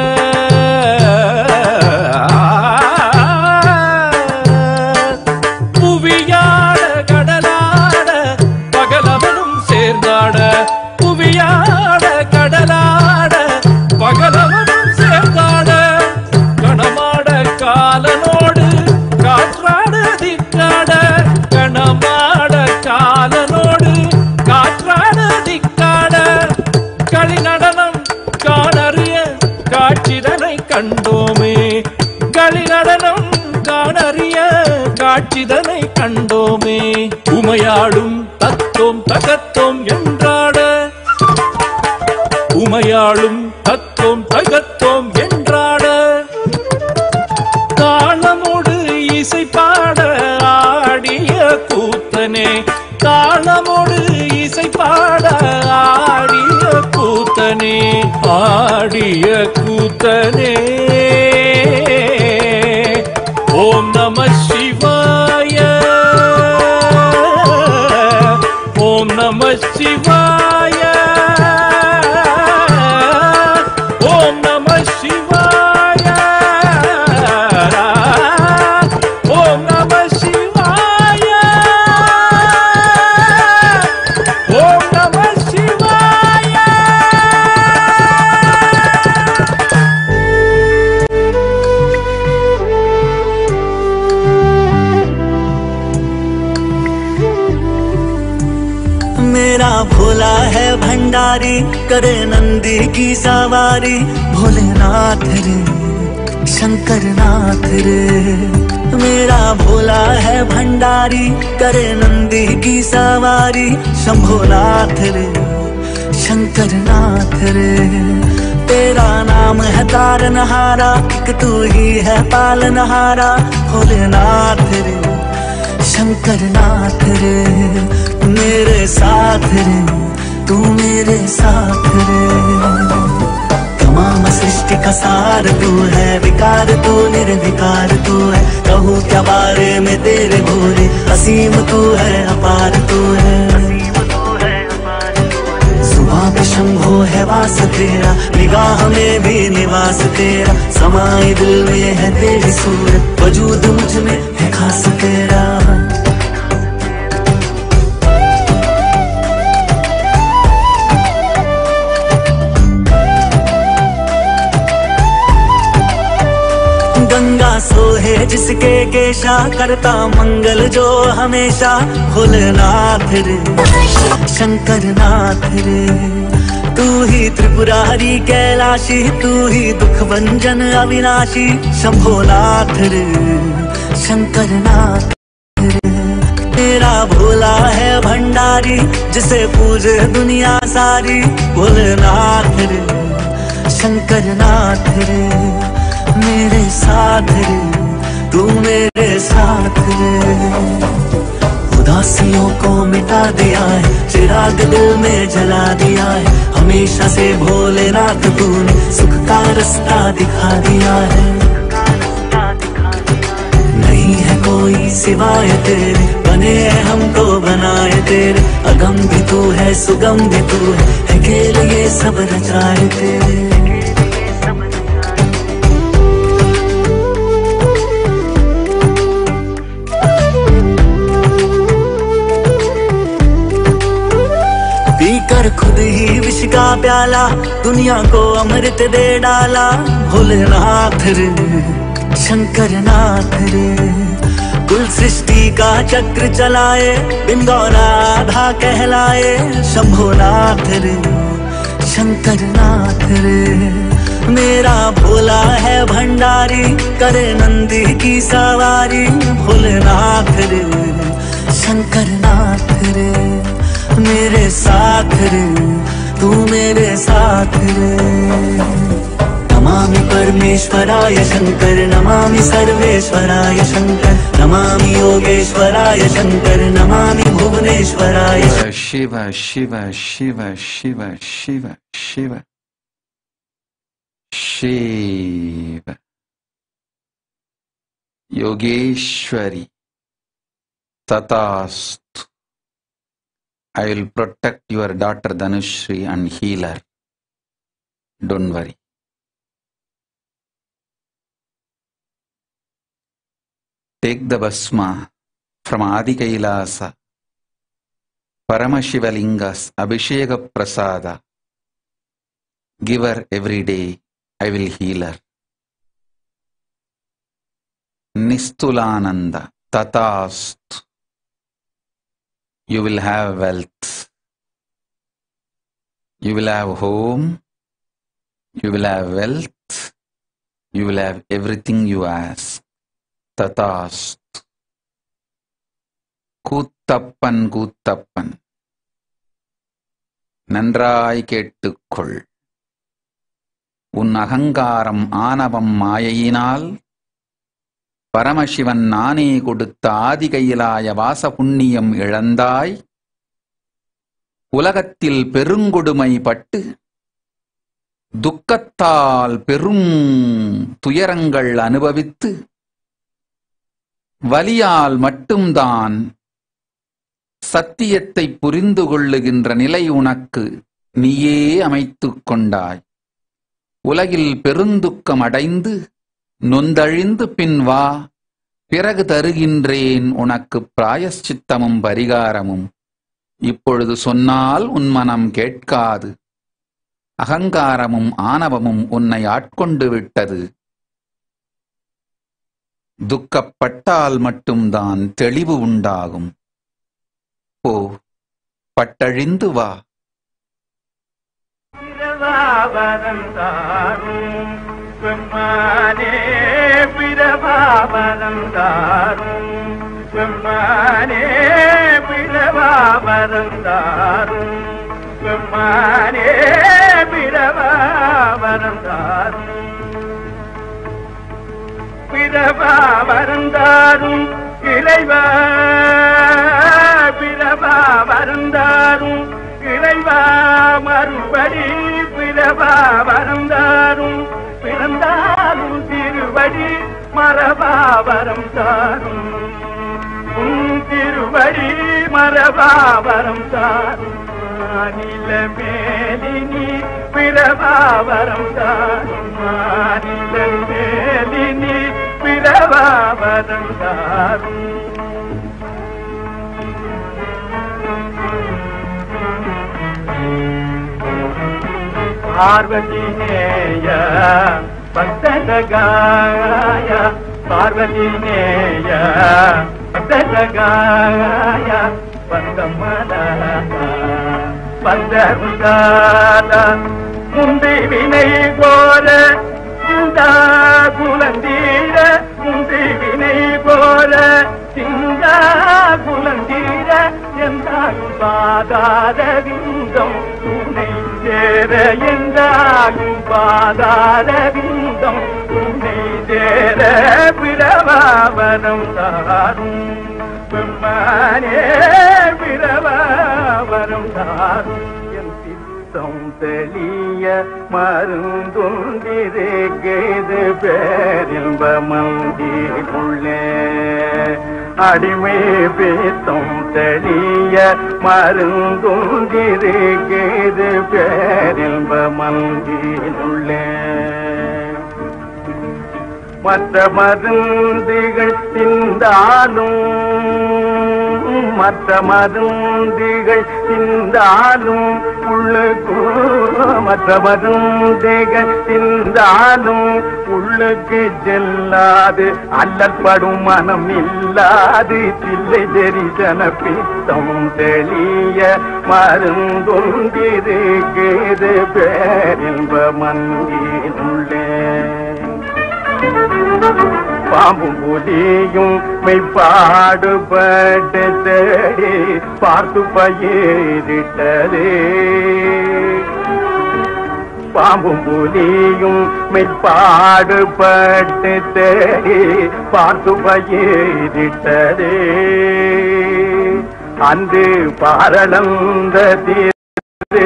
புவியாட கடலாட பகலவனும் சேர்ந்தாட. புவியாட கடலாட பகலவனும் சேர்ந்தாட. கணமாட காலனோடு காற்றாட திக்காட. கணமாட காலனோடு காற்றாட திக்காட. களி நடனம் காணறிய காட்சிதனை கண்டோமே. களி நடனம் காணறிய காட்சிதனை கண்டோமே. உமையாளும் தத்தோம் தகத்தோம் என்றாட உமையாளும் தத்தோம் தகத்தோம் என்றாட தாளமோடு இசை பாட ஆடிய கூத்தனே தாளமோடு இசை பாட ஆடிய கூத்தனே ஆடிய கூத்தனே ஓம் நம சிவாய ஓம் நம சிவாய ஓம் நம சிவாய ஓம் நம சிவாய ஓம் நம சிவாய मेरा भोला है भंडारी करे नंदी की सवारी भोलेनाथ रे शंकर नाथ रे मेरा भोला है भंडारी करे नंदी की सवारी शंभोनाथ रे शंकर नाथ रे तेरा नाम है तारनहारा एक तू ही है पालनहारा भोलेनाथ रे शंकर नाथ रे मेरे साथ रे तू मेरे साथ रे तमाम सृष्टि का सार तू है विकार तू निर्विकार तू है कहूँ क्या बारे में तेरे भोले असीम तू है अपार तू है सुबह में शंभो है वास तेरा निगाह में भी निवास तेरा समाए दिल में है तेरी सूरत वजूद मुझ में है खास तेरा गंगा सोहे जिसके केशा करता मंगल जो हमेशा भोलेनाथ रे शंकर नाथ रे तू ही त्रिपुरारी कैलाशी तू ही दुख भंजन अविनाशी शंभोनाथ रे शंकर नाथ रे तेरा भोला है भंडारी जिसे पूजे दुनिया सारी भोलेनाथ रे शंकर नाथ रे मेरे साथ रे तू मेरे साथ रे उदासियों को मिटा दिया है चिराग दिल में जला दिया है हमेशा से भोलेनाथ तूने सुख का रास्ता दिखा दिया है नहीं है कोई सिवाय तेरे बने हैं हमको बनाए तेरे अगम भी तू है सुगम भी तू है खेल ये सब रचाए तेरे पीकर खुद ही विष का प्याला दुनिया को अमृत दे डाला भोलेनाथ रे शंकर नाथ रे कुल सृष्टि का चक्र चलाए बिन गौराधा कहलाए शंभोनाथ रे शंकर नाथ रे मेरा भोला है भंडारी करे नंदी की सवारी भोलेनाथ रे शंकर नाथ रे मेरे साथ रे तू मेरे साथ रे नमामि परमेश्वराय शंकर नमामि सर्वेश्वराय शंकर नमामि योगेश्वराय शंकर नमामि भुवनेश्वराय शिव शिव शिव शिव शिव शिव शिव योगेश्वरी तथास्तु I will protect your daughter Dhanushri and heal her. Don't worry. Take the Bhasma from Adi Kailasa, Paramashivalinga's Abhisheka Prasada. Give her every day. I will heal her. Nistulananda Tatastu. You will have wealth. You will have home. You will have wealth. You will have everything you ask. Tatastu. கூத்தப்பன் கூத்தப்பன், நன்றாய் கேட்டுக்கொள். உன் அகங்காரம் ஆணவம் மாயையினால் பரமசிவன் நானே கொடுத்த ஆதி கையிலாய வாச புண்ணியம் இழந்தாய். உலகத்தில் பெருங்கொடுமை பட்டு துக்கத்தால் பெரும் துயரங்கள் அனுபவித்து வலியால் மட்டும்தான் சத்தியத்தை புரிந்து கொள்ளுகின்ற நிலை உனக்கு நீயே அமைத்துக் கொண்டாய். உலகில் பெருந்துக்கம் அடைந்து நொந்தழிந்து பின் வா, பிறகு தருகின்றேன் உனக்கு பிராயஷ்சித்தமும் பரிகாரமும். இப்பொழுது சொன்னால் உன் மனம் கேட்காது. அகங்காரமும் ஆணவமும் உன்னை ஆட்கொண்டு விட்டது. துக்கப்பட்டால் மட்டும்தான் தெளிவு உண்டாகும். போ, பட்டழிந்து வா. பிரபாவரந்தாரும் பெம்மானே, பிரபாவரந்தாரும் பெம்மானே, பிரபாவரந்தாரும் பெம்மானே, பிரபாவரந்தாரும் பிரபாவரந்தாரும் இறைவா, பிரபாவரந்தாரும் இறைவா, மறுபடி பிரபாவரந்தாரும் பிறந்தாலும் திருவடி மரபாவரம் தாரும். உன் திருவடி மரபாவரம் தாரும். மாநில மேலினி பிரபாவரம் தாரும். மாநில மேலினி பிரபாவரம் தாரும். பார்வதிநேய பக்தகாய, பார்வதிநேய பக்தகாய, பந்தமன பந்தருதாத முந்தி வினை போல சிந்தா குலந்தீர, முந்தி வினை போல சிந்தா குலந்தீர, எந்தாயும் பாதாத விந்தம் துணை சேர, எந்தாயும் பாதாத விந்தம் துணை சேர, பிரபாவரம் தாரும். பெம்மானே, பிரபாவரம் தாரும். என் சித்தம் தெளிய மருந்துண்டிருக்கிறது பேரின்ப மந்திக்குள்ளே. அடிமை பேத்தம் தெளிய மருந்துண்டிருக்கிறது பேரின்ப மந்திக்குள்ளே. மற்ற மருந்துகள் சிந்தாலும், மற்ற மருந்துகள் சிந்தாலும் உள்ளுக்கு, மற்ற மருந்துகள் சிந்தாலும் உள்ளுக்கு செல்லாது, அல்லற்படும் மனம் இல்லாது தில்லை தரிசன பித்தம் தெளிய மருந்துண்டிருக்கிறது பேரின்ப மந்தினுள்ளே. பாம்பும் புலியும் மெய்ப்பாடுபட்டு தேடி பார்த்து பயிரிட்டது. பாம்பும் புலியும் மெய்ப்பாடுபட்டு தேடி பார்த்து பயிரிட்டது. அன்று பாரளந்த தீர்த்து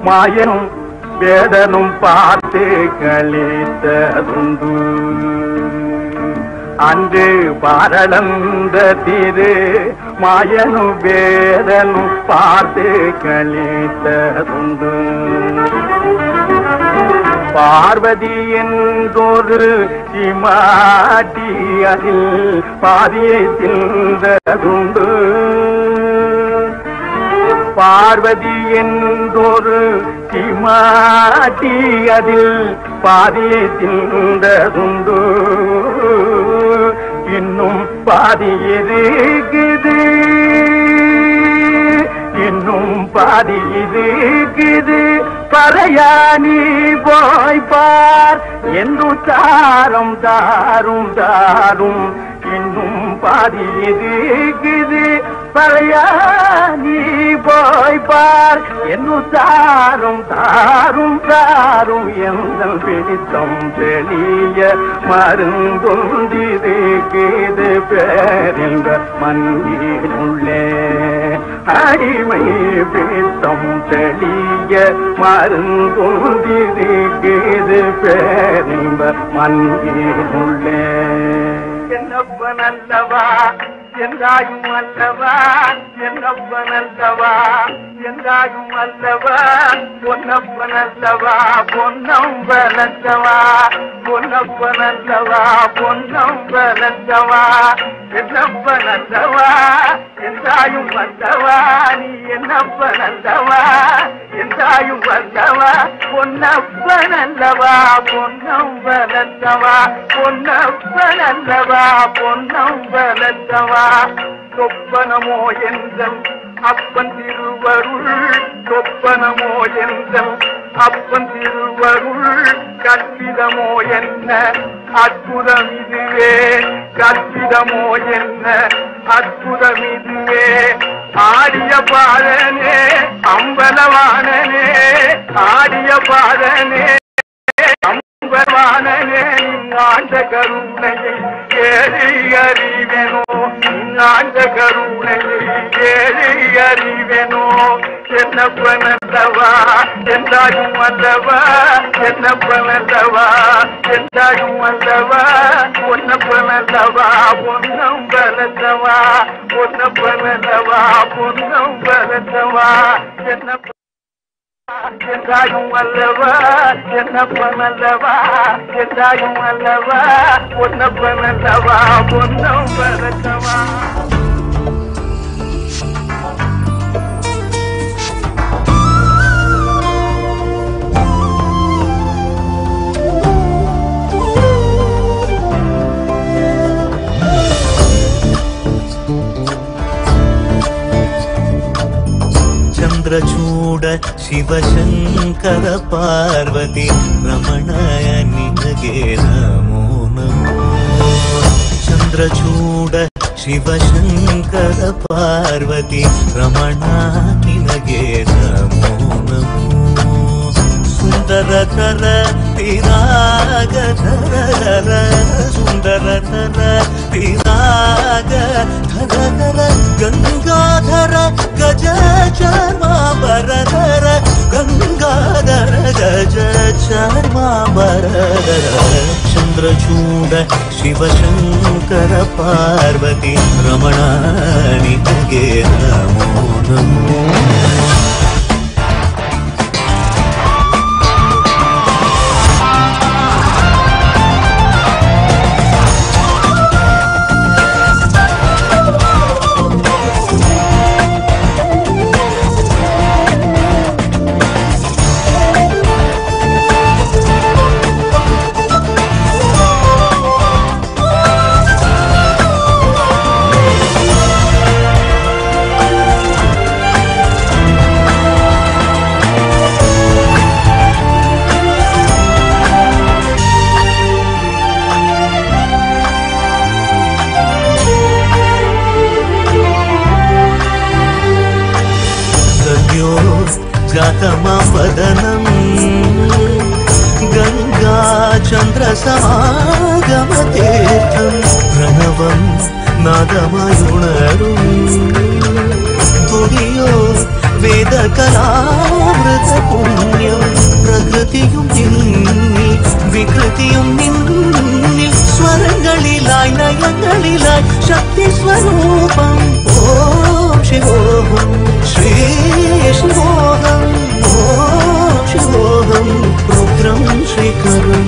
மாயனும் வேதனும் பார்த்து கழித்ததுண்டு. அன்று பாரளந்த திரு மாயனும் வேதனும் பார்த்து கழித்ததுண்டு. பார்வதி என்றொரு சிமாட்டி அதில் பாதியை தின்றதுண்டு. பார்வதி என்றொரு சிமாட்டி அதில் பாதியை தின்றதுண்டு. இன்னும் பாதி இருக்குது, இன்னும் பாதி இருக்குது, பறையானி போய் பார் என்று தாரும் தாரும் தாரும். இன்னும் பாதி இருக்குது, பறையா நீ போய் பார் என்னும் தாரும் தாரும் தாரும் எந்த பிடித்தம் தெளிய மருந்தொந்திருக்கிறது பேரிந்த மண்ணினுள்ளே அடிமை பிடித்தம் தெளிய மருந்தொந்திருக்கிறது பேரிந்த மண்ணினுள்ளே என்னப்பன் அல்லவா என்றாயும் அல்லவா என்னப்பன் அல்லவா என்றாயும் அல்லவா பொன்னப்பன் அல்லவா பொன்னம்பலத்தவா பொன்னப்பன் அல்லவா பொன்னம்பலத்தவா என்னப்பன் அல்லவா என்றாயும் அல்லவா நீ என்னப்பன் அல்லவா என்றாயும் அல்லவா பொன்னப்பன் அல்லவா பொன்னம்பலத்தவா பொன்னப்பன் அல்லவா பொன்னம்பலத்தவா சொப்பனமோ என்றல் அப்பன் திருவருள் சொப்பனமோ என்றல் அப்பன் திருவருள் கற்பிதமோ என்ன அற்புதம் இதுவே கற்பிதமோ என்ன அற்புதம் இதுவே ஆடிய பாதனே அம்பலவானனே ஆடிய பாதனே அம்பலவானனே ஆண்ட கருணையை ஏறி அறிவெனோ ஆண்ட கருணையை ஏறி அறிவெனோ என்னப்பன் அல்லவா என்றாயும் அல்லவா என்னப்பன் அல்லவா என்றாயும் அல்லவா பொன்னப்பன் அல்லவா பொன்னம் பலத்தவா பொன்னப்பன் அல்லவா பொன்னம் பலத்தவா என்னப்பன் என்றாயும் அல்லவா என்னப்பன் அல்லவா என்றாயும் அல்லவா பொன்னப்பன் அல்லவா பொன்னம் பலத்தவா ಚಂದ್ರಚೂಡ ಶಿವಶಂಕರ ಪಾರ್ವತಿ ರಮಣಯ ನಿನಗೆ ನಮೋ ನಮೋ ಚಂದ್ರಚೂಡ ಶಿವಶಂಕರ ಪಾರ್ವತಿ ರಮಣ ನಿನಗೆ ನಮೋ ನಮೋ ಸುಂದರತರ ತಿರಾಗ ಧರ ಸುಂದರತರ ತಿರಾಗ ಧರ ಗಂಗಾಧರ ಗಜ ಚರ್ಮಾಂಬರಧರ ಗಂಗಾಧರ ಗಜ ಚರ್ಮಾಂಬರಧರ ಚಂದ್ರಚೂಡ ಶಿವಶಂಕರ ಪಾರ್ವತಿ ರಮಣ ನಿನಗೆ ನಮೋ ನಮೋ जातमवदनं गंगा चंद्र समागमतीर्थं प्रणवं नादमयुणरुं तुडियो वेदकलामृत पुण्यं प्रकृतियुं निन्नि विकृतियुं निन्नि स्वरங்களிലാய் நயங்களிലാய் शक्ति स्वरूपं ओम शिवोहम श्री शिवोहम ओम शिवोहम रुद्रं श्रीकरं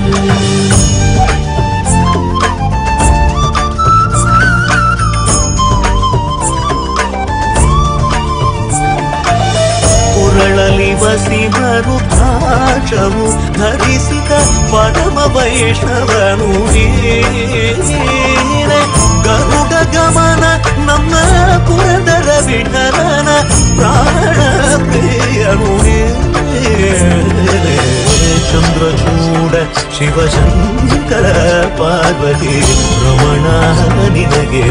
ಉರಳಲಿ ವಸಿಮರುದ್ರಾಕ್ಷವು ಧರಿಸಿದ ಪರಮ ವೈಷ್ಣವನು ನೀನೆ ಗರುಡ ಗಮನ ನಮ್ಮ ಪುರಂದರ ವಿಠಲನ ಪ್ರಾಣ ಪ್ರಿಯನು ಚಂದ್ರಚೂಡ ಶಿವಶಂಕರ ಪಾರ್ವತಿ ರಮಣ ನಿನಗೆ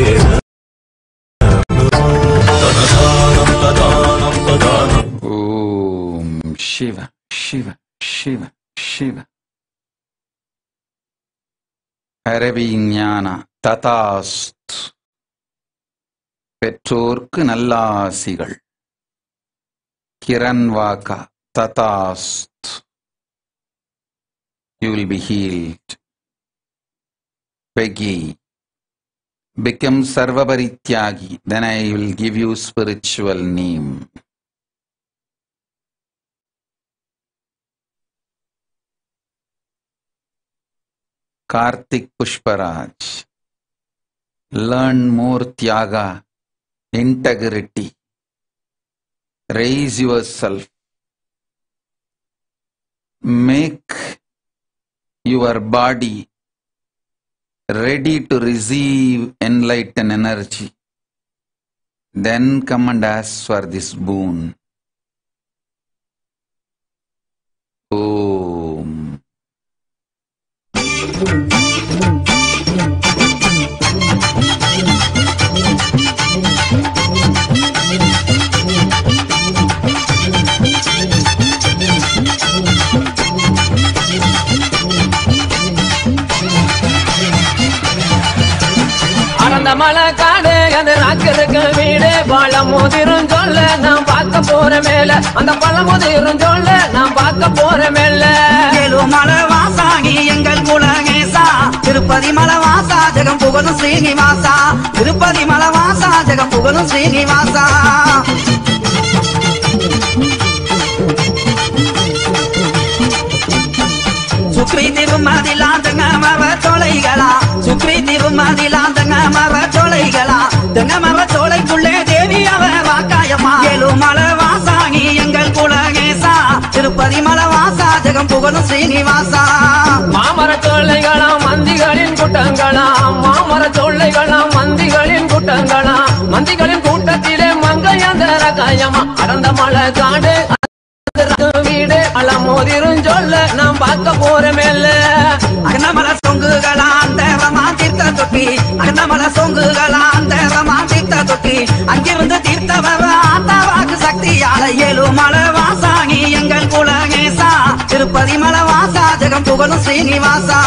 Shiva, Shiva, Shiva, Shiva. Aravignana Tatast. பெற்றோர்க்கு நல்லாசிகள். கிரண்வாகா ததாஸ்த். You will be healed. Peggy, become Sarvaparityagi, then I will give you spiritual name. Karthik Pushparaj, learn more Tyaga, integrity. Raise yourself. Make your body ready to receive enlightened energy. Then come and ask for this boon. Om. அந்த மலை காடு அது ராக்கிருக்கு வீடு பழமுதிரும் சொல்ல நான் பார்க்க போற மேல அந்த பழமுதிரும் சொல்ல நான் பார்க்க போற மேல மலை வாசாகி எங்கள் குலகேசா திருப்பதி மலை வாசா ஜெகம் புகழும் ஸ்ரீனிவாசா திருப்பதி மலை வாசா ஜெகம் புகழும் ஸ்ரீனிவாசா சுக்ரி திருமதிலாந்தங்க மர சோலைகளா சுக்ரி திருமதிலாந்தங்க மர சோலைகளா தங்க மர சோலைக்குள்ளே தேவி அவர் வாக்காயம்மா மலை வாசாகி எங்கள் குலகேசா திருப்பதி மலை வாசா ஜெகம் புகழும் ஸ்ரீனிவாசா மாமர சோலைகளாம் மந்திகளின் கூட்டங்களாம் மாமர சோலைகளாம் மந்திகளின் கூட்டங்களாம் மந்திகளின் கூட்டத்திலே மங்கையந்தர காயம்மா அடர்ந்த மலை காடு வீடு பழமுதிரும் சொல்ல நான் பார்க்க போற மேல அகனமல சொங்குகளா தேவமா தீர்த்த தொட்டி அகனமல சொங்குகளா தேவமா தீர்த்த தொட்டி அங்கிருந்து தீர்த்தவ ஆத்தாவாக்கு சக்தியால மலை வாசாகி எங்கள் குலகேசா திருப்பதி மலை வாசா ஜெகம் புகழும் ஸ்ரீனிவாசா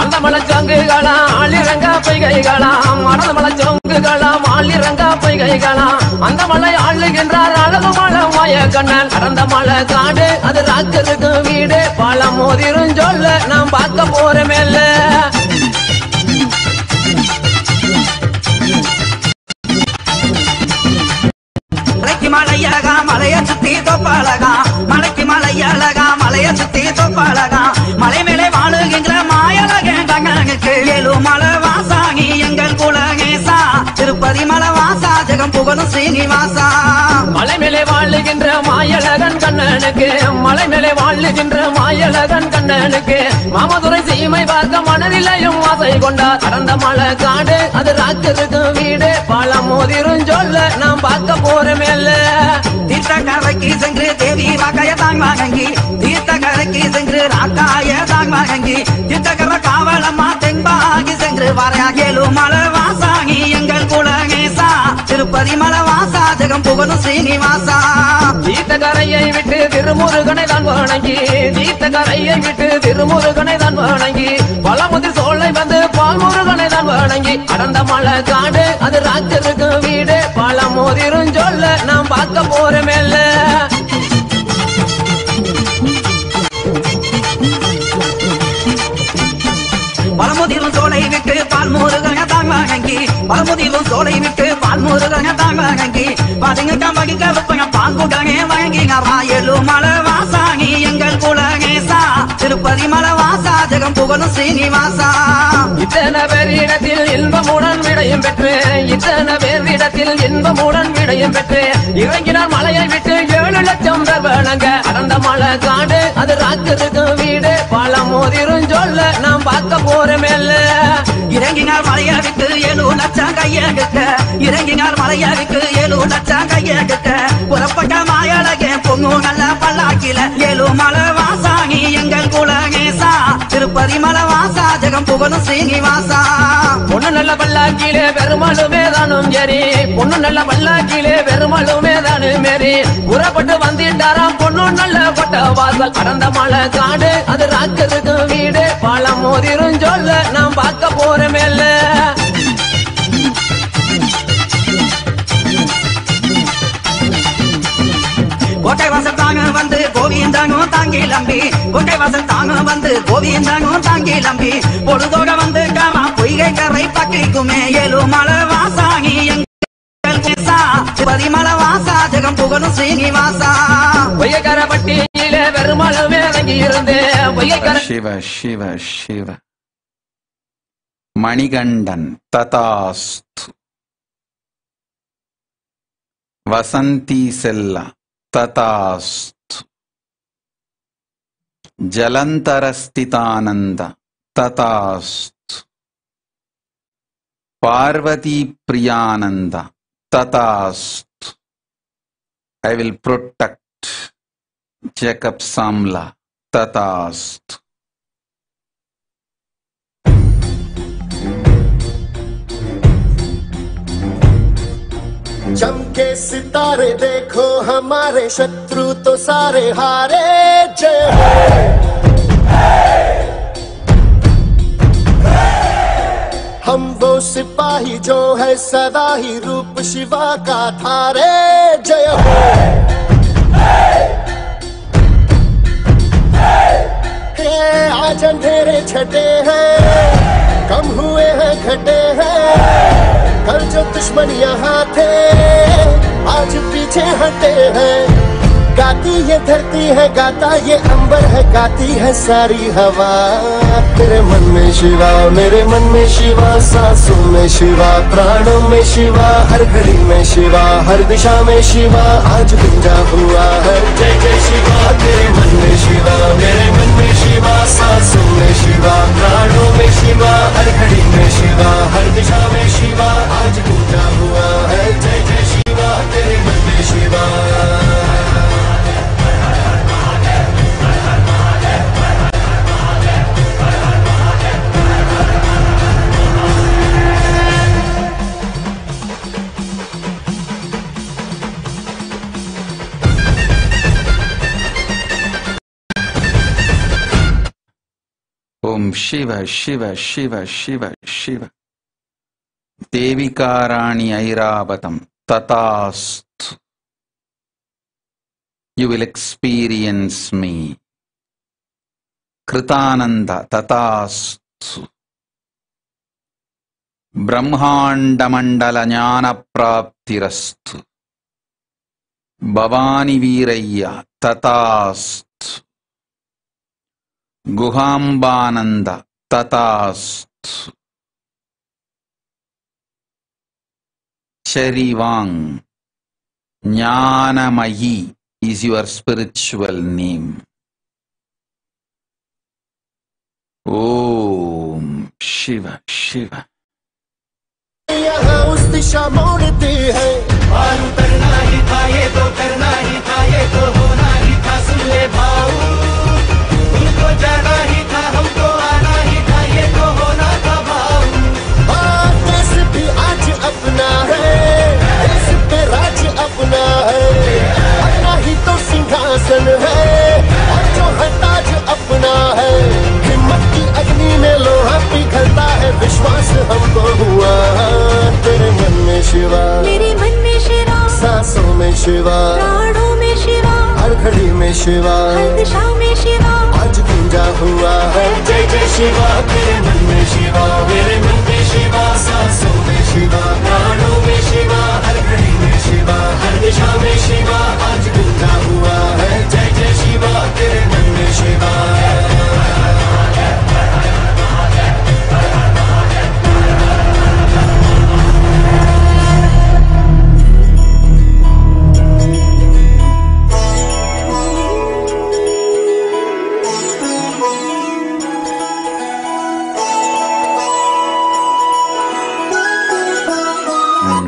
அந்த மலை சொங்குகளா ஆளிரங்க பொய்கைகளாம் மனத மலை சொங்குகளாம் ஆளிரங்க பொய்கைகளாம் அந்த மலை ஆளுகின்றார் அழகு மலை மாய கண்ணன் கடந்த மலை காடு அது ராக்கிருக்கு வீடு பழமுதிரும் சொல்ல நான் பார்க்க போற மேல மலைக்கு மலையழகா மலைய சுத்தி தொப்பழகா மலைக்கு மலையழகா மலைய சுத்தி தொப்பழகா மலை மேலே வாழுகின்ற மாயழகேண்டங்களுக்கு மலை வாசாகி எங்கள் குலகேசா திருப்பதி மலை வாசா ஜெகம் புகழும் ஸ்ரீனிவாசா மலை மேலே வாழுகின்ற மாயழகன் கண்ணனுக்கு மலை மேலே வாழுகின்ற மாயழகன் கண்ணனுக்கு மாமதுரை சீமை பார்க்க மனதிலையும் ஆசை கொண்டார் கடந்த மலை காடு அது ராக்கிருக்கு வீடு பழமுதிரும் சொல்ல நான் பார்க்க போற மேல தீர்த்த கரைக்கு சென்று தேவி வாக்காய தாங் வாங்கி தீர்த்த கரைக்கு சென்று ராக்காய தாங் வாங்கி தீர்த்த கரை காவலம்மா தென்பாகி சென்று வரையாகேலும் மலை வாசாகி எங்கள் குலகேசா திருப்பதி மலை வாசா ஜெகம் புகழும் ஸ்ரீனிவாசா தீர்த்த கரையை விட்டு திருமுருகனை தான் வணங்கி தீர்த்த கரையை விட்டு திருமுருகனை தான் வணங்கி பழமுதிர் சோலை வந்து பால்முருகனை தான் வணங்கி அடர்ந்த மலை காடு அது ராக்கிருக்கு வீடு பழமுதிரும் சொல்ல நான் பார்க்க போற மேல பழமுதிரும் சோலை விட்டு பால்முருகனை தான் வணங்கி பழமுதிரும் சோலை விட்டு பால்முருகனை தான் வணங்கி பாதுங்க வகிக்க வைப்பங்க பாங்குடனே வழங்கினாரா மலை வாசாகி எங்கள் குலகேசா திருப்பதி மலை வாசா ஜெகம் புகழும் ஸ்ரீனிவாசா இத்தனை பேரிடத்தில் இன்பமுடன் விடையும் பெற்று இத்தனை பேரிடத்தில் இன்பமுடன் விடையும் பெற்று இறங்கினார் மலையை விட்டு 7 லட்சம் பேர் வணங்க அடர்ந்த மலை காடு அது ராக்கிருக்கு வீடு பழமுதிரும் சொல்ல நான் பார்க்க போற மேல இறங்கினார் மலையை விட்டு 7 லட்சம் கையெடுக்க இறங்கினார் மலையை விட்டு 7 லட்சம் கையெடுக்க புறப்பட்ட மாயழகே பொங்கு நல்ல பல்லாக்கில மலை வாசாகி எங்கள் குலகேசா திருப்பதி மலை வாசா ஜெகம் புகழும் ஸ்ரீனிவாசா பொண்ணு நல்ல பல்லாக்கிலே பெருமாளுமே தானும் சரி பொண்ணு நல்ல பல்லாக்கிலே பெருமாளுமே தானும் மேரி புறப்பட்டு வந்துட்டாராம் பொண்ணு நல்ல கோட்டை வாசல் கடந்த மலை காடு அது ராக்கதுக்கு வீடு பழம் மோதிரும் சொல்ல நான் பார்க்க போறேன் மேல கோட்டை வாசல் தாங்க வந்து கோவிந்தாங்கும் தாங்கி லம்பி கோட்டை வாசல் தாங்க வந்து கோவிந்தாங்கும் தாங்கி லம்பி பொழுதோட வந்து காமா பொய்கை கரை பக்கிக்குமே ஏழு மலை வாசாகி எங்கள் கேசா பதிமலை வாசா ஜெகம் புகழும் ஸ்ரீனிவாசா பொய்யக்கர பட்டியிலே பெருமள வேதங்கி இருந்தே பொய்யக்கர சிவ சிவ சிவ மணிகண்டன் ததாஸ்து வசந்தி செல்ல तथास्तु जलंतरस्थितानंद तथास्तु पार्वती प्रियानंद तथास्तु I will protect Jacob Samla तथास्तु चमके सितारे देखो हमारे शत्रु तो सारे हारे जय हो हम वो सिपाही जो है सदा ही रूप शिवा का धारे जय हो हे आज अंधेरे छटे हैं कम हुए हैं घटे हैं कल जो दुश्मन यहाँ थे आज पीछे हटे हैं गाती ये धरती है गाता ये अंबर है गाती है सारी हवा मेरे मन में शिवा मेरे मन में शिवा सांसों में शिवा प्राणों में शिवा हर घड़ी में शिवा हर दिशा में शिवा आज गुंजा हुआ है जय जय शिवा तेरे मन में शिवा मेरे मन में शिवा सांसों में शिवा प्राणों में शिवा हर घड़ी में शिवा हर दिशा में शिवा आज गुंजा हुआ है जय जय शिवा तेरे मन में शिवा ओम शिव शिव शिव शिव शिव देविका राणी ऐरावतम तथास्तु You will experience me. Kritananda tatastu. Brahmanda mandala jnana praptirastu. Bhavani Viraya tatastu. Guhambananda tatastu. Charivang Jnanamayi is your spiritual name. Om Shiva Shiva. यहाँ उस दिशा मोड़ती है मालूम करना ही था ये तो करना ही था ये तो होना ही था सुन ले भाऊ तुमको जाना ही था हमको आना ही था ये तो होना था भाऊ देश भी आज अपना है देश पे राज अपना है अपना ही तो सिंहासन है और जो है ताज अपना है हिम्मत की अग्नि में लोहा पिघलता है विश्वास हमको हुआ तेरे मन में शिवा मेरे मन में शिवा सांसों में शिवा प्राणों में शिवा हर घड़ी में शिवा हर दिशा में शिवा आज गुंजा हुआ है जय जय शिवा तेरे मन में शिवा मेरे मन में शिवा सांसों में शिवा प्राणों में शिवा हर घड़ी में शिवा हर दिशा में शिवा आज गुंजा हुआ है जय जय शिवा तेरे मन में Shiva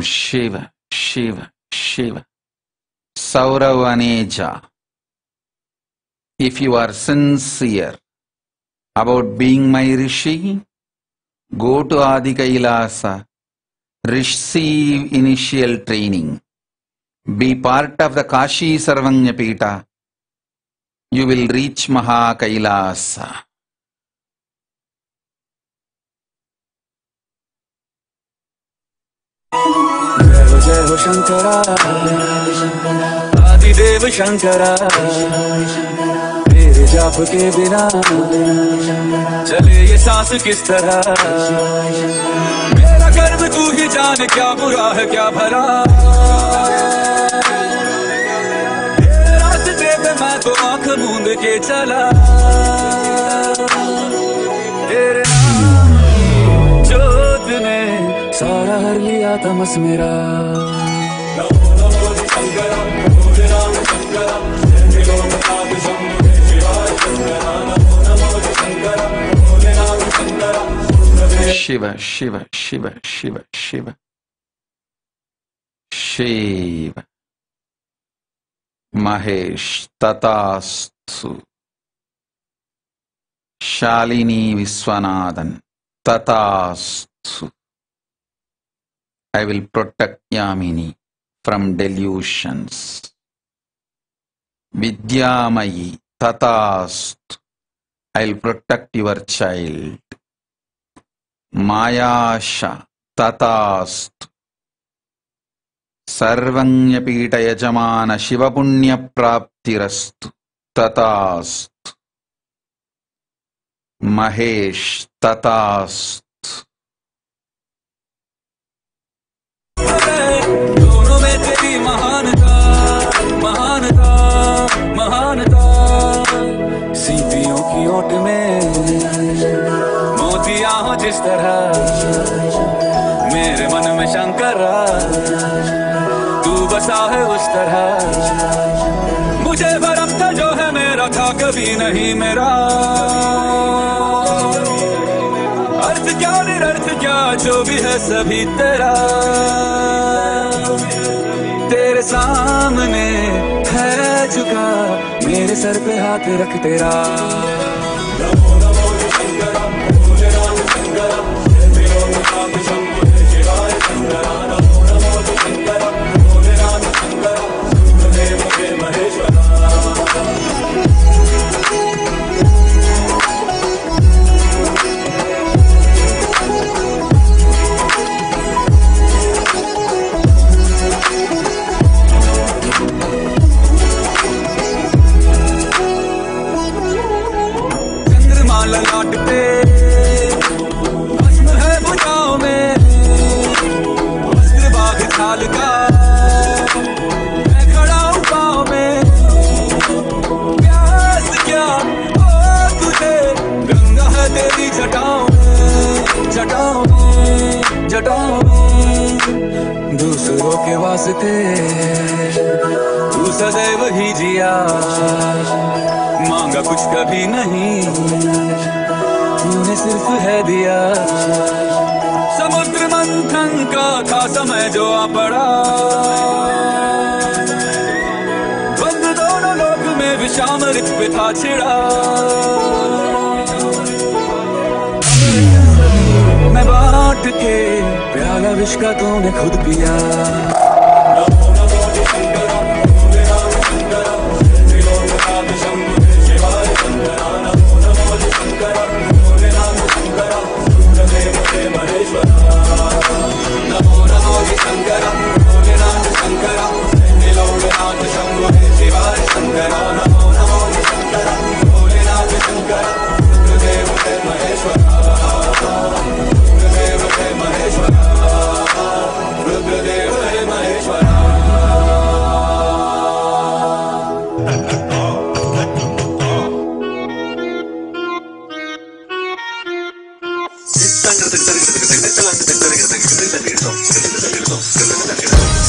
Shiva, Shiva, Shiva. Sauravaneja. If you are sincere about being my Rishi, go to Adi Kailasa, receive initial training, be part of the Kashi Sarvanyapita, you will reach Kailasa. जय हो शंकरा आदिदेव शंकरा तेरे जाप के बिना चले ये सांस किस तरह मेरा कर्म तू ही जान क्या बुरा है क्या भला रास्ते पे मैं तो आंख मूंद के चला तेरे नाम जोत ने सारा हर लिया तमस मेरा Shiva, Shiva, Shiva, Shiva, Shiva, Shiva, Mahesh, Tatastu, Shalini Viswanathan, Tatastu. I will protect Yamini from delusions. Vidyamayi, Tatastu. I will protect your child. Mayasha, Tatastu. Sarvanyapita Yajamana Shiva Punya Praptirastu. Tatastu. Mahesh, Tatastu. दोनों में तेरी महानता महानता महानता सीपियों की ओट में मोतिया हो जिस तरह मेरे मन में शंकरा तू बसा है उस तरह मुझे भरम था जो है मेरा था कभी नहीं मेरा अर्थ क्या निरर्थ क्या जो भी है सभी तेरा तेरे सामने है झुका मेरे सर पे हाथ रख तेरा ललाट पे भस्म है भुजाओं में वस्त्र बाघ छाल का मैं खड़ा हूँ पाँव में प्यास क्या ओ तुझे गंगा है तेरी जटाओं दूसरों के वास्ते तू सदैव ही जिया मांगा कुछ कभी नहीं तूने सिर्फ है दिया समुद्र मंथन का था समय जो आ पड़ा बंद दोनों लोक में विषामृत पे था छिड़ा मैं बांट के प्याला विष का तूने खुद पिया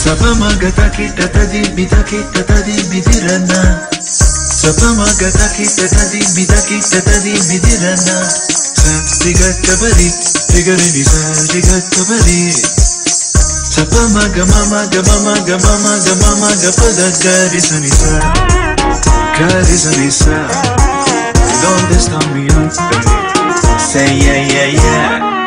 Sapamagata kita tadi midirana Sapamagata kita tadi midirana Sa bari digari bisa bari Sapamagama pada gari sanisa Donde está mi ante Say yeah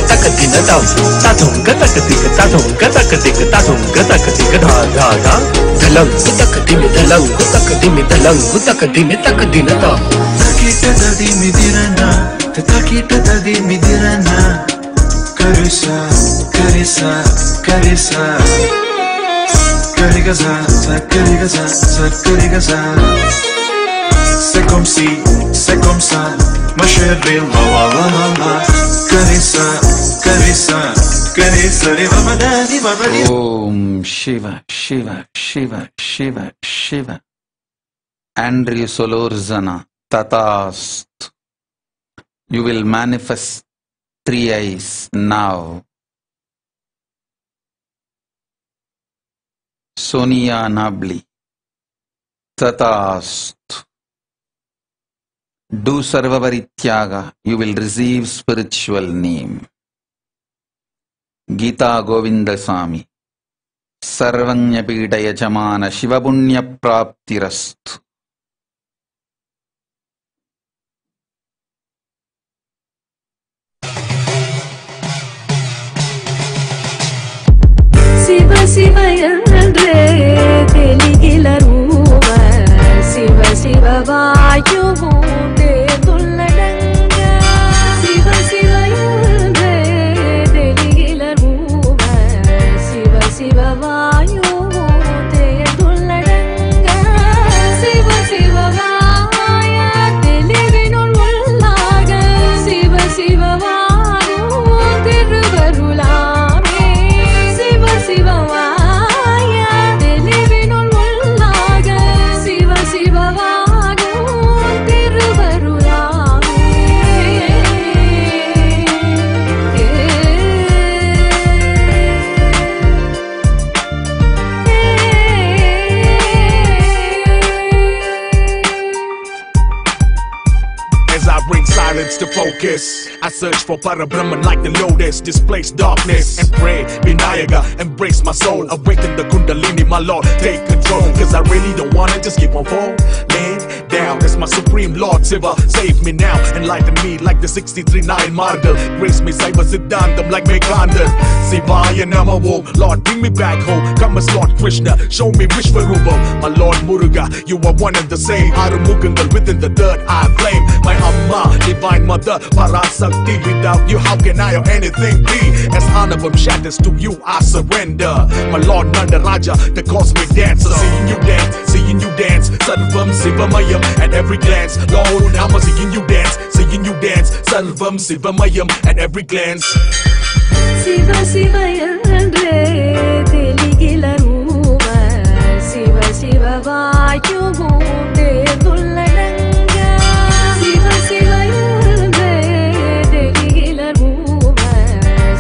Katak tam tatum gatak dik tatum gatak dik tatum gatak dik dha dha dha dalang gutak dimi dalang gutak dimi dalang gutak dimi tak dinata takita dadi midirana takita dadi midirana karisa karisa karisa karigaza karigaza karigaza c'est comme ça ma chérie la la la la la karisa karisa karisa riva madani madani Om Shiva Shiva Shiva Shiva Shiva Andrew Solorzana Tatast. You will manifest 3 eyes now. Sonia Nabli Tatast. Do Sarvavarityaga, you will receive spiritual name. Gita Govindasamy Sarvanya Pita Yajamana Shivapunya Praptirastu. Siva Siva Yandre Teligila Ruva Siva Siva Vayuvunde Tulladanga Siva Siva Yandre Teligila Ruva Siva Siva Vayuvunde Tulladanga Siva Siva Vaya Teliginul Vallaga Siva Siva Vayuvunde Ruvarulame Siva Siva Vaya Teliginul Vallaga Siva Siva Vayuvunde Ruvarulame As I bring silence to focus, I search for Parabrahman like the lotus, displace darkness and pray. Vinayaga, embrace my soul, awaken the Kundalini, my Lord, take control. Cause I really don't wanna just keep on falling down. As my supreme Lord Shiva, save me now, enlighten me like the 63-9 Margal. Grace me, Saiva Siddhantam like Mekandan. Sivaya Namo, Lord, bring me back home. Come as Lord Krishna, show me Vishwarupam. My Lord Muruga, you are one and the same. Arumugangal within the third eye flame. My Amma, divine mother, Parasakti. Without you, how can I or anything be? As Anavam shatters to you, I surrender. My Lord Nanda Raja, the cosmic dancer. Seeing you dance, Sarvam Sivamayam at every glance. Lord, I'm seeing you dance, Sarvam Sivamayam at every glance. Siva Siva Yandre Teligila Ruva Siva Siva Vayuvunde Tulladanga Siva Siva Yandre Teligila Ruva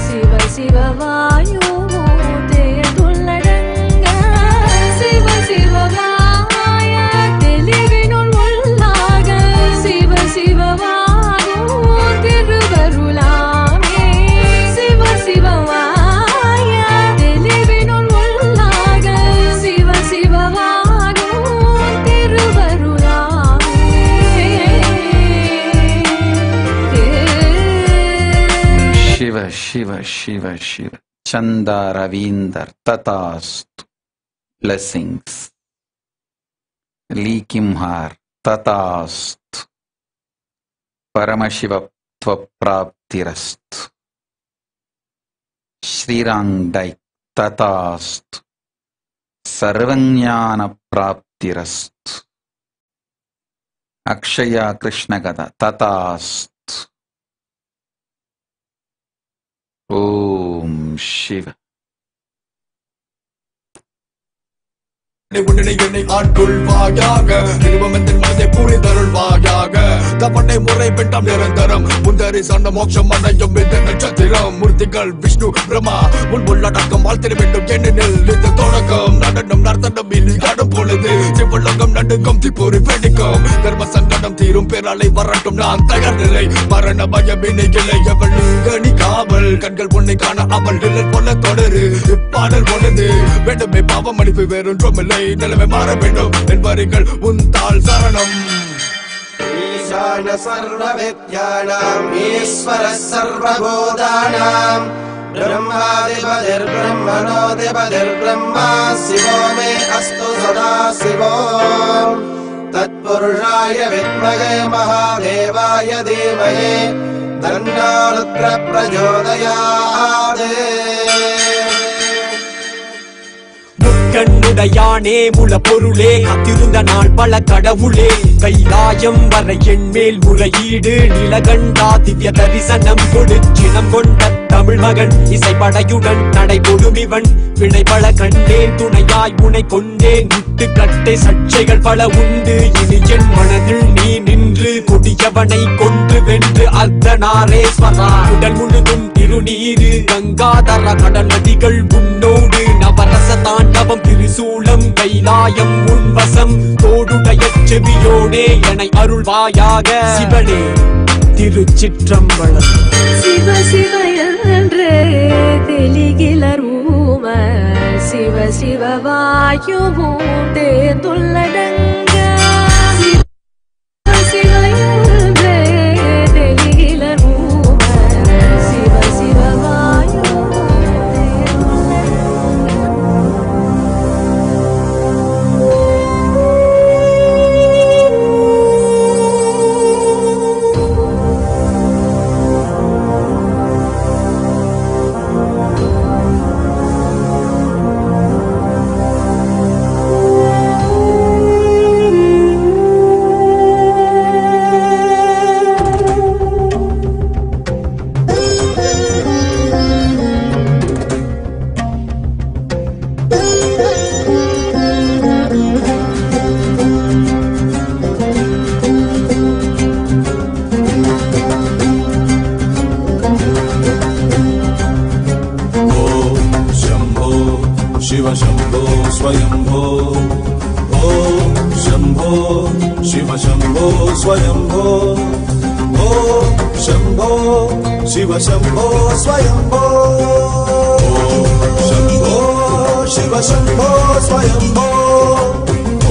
Siva Siva Vayuvunde Tulladanga Siva Siva Vaya Teliginul Vallaga Siva Siva Vayuvunde Ruvarulame Siva Siva Vaya Teliginul Vallaga Siva Siva Vayuvunde Ruvarulame Shiva Shiva Shiva Shiva Chanda Ravindar Tatastu. Blessings. Likimhar Tatastu. Paramashivoham Praptirastu. Srirang Daik Tatastu. Sarvanyana Praptirastu. Akshaya Krishnagada Tatastu. Om Shiva. உன்னை என்னை ஆட்கொள்வாயாக நிருபமத்தின் மனதை புரிதருள்வாயாக தவணை முறை பெற்றாம் நிரந்தரம் முந்தரி சண்ட மோட்சம் அடையும் இந்த நட்சத்திரம் மூர்த்திகள் விஷ்ணு பிரம்மா முன் உள்ளடக்கம் வாழ்த்திட வேண்டும் ஏனெனில் இந்த தொடக்கம் நடனம் நர்த்தனம் இனி ஆடும் பொழுது சிவலோகம் நடுங்கும் திப்பொறி வெடிக்கும் தர்ம சங்கடம் தீரும் பேராலை வரட்டும் நான் தயார் நிலை மரண பயம் இணை இல்லை அவள் கனி காவல் கண்கள் உன்னை காண அவள் நிழல் போல தொடரு இப்பாடல் பொழுது வேண்டுமே பாவம் அளிப்பு வேறொன்றும் இல்லை நிலைமை மாற வேண்டும் என்பார்கள் உன் தாள் சரணம் ஈசான சர்வ வித்யானாம் ஈஸ்வர சர்வபூதானாம் ब्रह्माधिपतिर्ब्रह्मणोऽधिपतिर्ब्रह्मा शिवो मे अस्तु सदा शिवो तत्पुरुषाय विद्महे महादेवाय धीमहि तन्नो रुद्रः प्रचोदयात् கண்ணுடையானே முள பொருளே காத்திருந்த நாள் பல கடவுளே கைலாயம் வரை என் மேல் முறையீடு நிலகண்டா திவ்ய தரிசனம் கொடுச்சினம் கொண்ட தமிழ் மகன் இசைப்படையுடன் நடைபொடும் இவன் வினை பல கண்டேன் துணையாய் உனை கொண்டேன் விட்டு கட்டை சர்ச்சைகள் பல உண்டு இனி என் மனதில் நீ நின்று கொடியவனை கொன்று வென்று அர்த்தநாரேஸ்வரா உடல் முழுதும் திருநீரு கங்காதர கடல் நதிகள் உன்னோடு நவரச தாண்டவம் திரிசூலம் கைலாயம் உன்வசம் தோடுடைய செவியோனே எனை அருள்வாயாக சிவனே திருச்சிற்றம்பலம் சிவ சிவ என்றே தெளிகிலரூம சிவ சிவ வாயுவூண்டே துள்ளடங்க சிவ சிவ என்றே தெளிகிலரூம சிவ சிவ வாயுவூண்டே शिव शंभो स्वयंभो ओम शंभो शिव शंभो स्वयंभो ओम शंभो शिव शंभो स्वयंभो ओम शंभो शिव शंभो स्वयंभो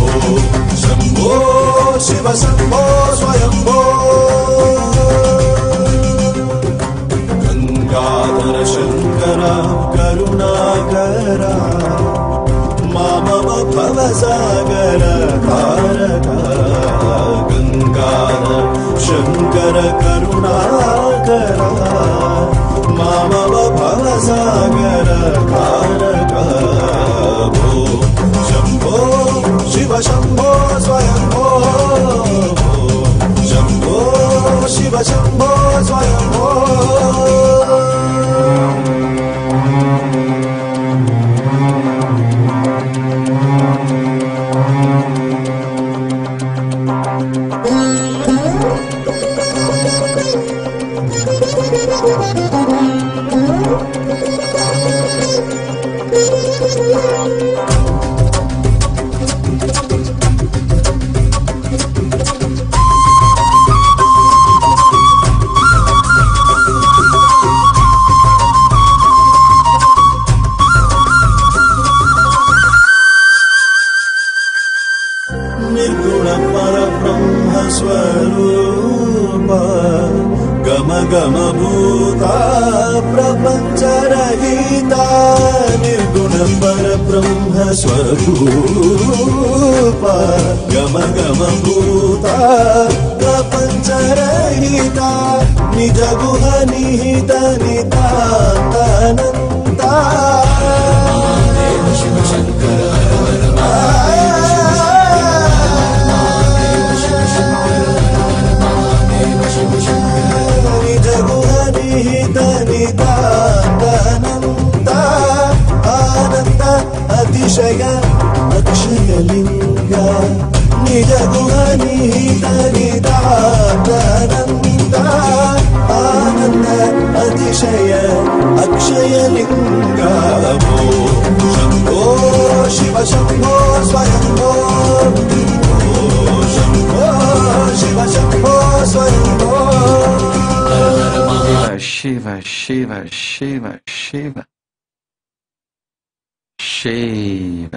ओम शंभो शिव शंभो स्वयंभो गंगाधर शंकर करुणाकरा मामव भवसागर तारका गंगाधर शंकर करुणाकरा मामव भवसागर तारका भो शंभो शिव शंभो स्वयंभो शंभो शिव शंभो स्वयंभो निर्गुण परब्रह्म स्वरूप गम गम भूता प्रपंच रहिता निर्गुण परब्रह्म स्वरूप गम गम भूता प्रपंच रहिता निज गुह निहित नितानंता शिव शंकर अतिशय अक्षय लिंग निज गुहनिहित निदानंद आनंद अतिशय अक्षय लिंग भो शंभो शिव शंभो स्वयंभो शंभो शिव शंभो स्वयंभो शिव शिव शिव शिव शिव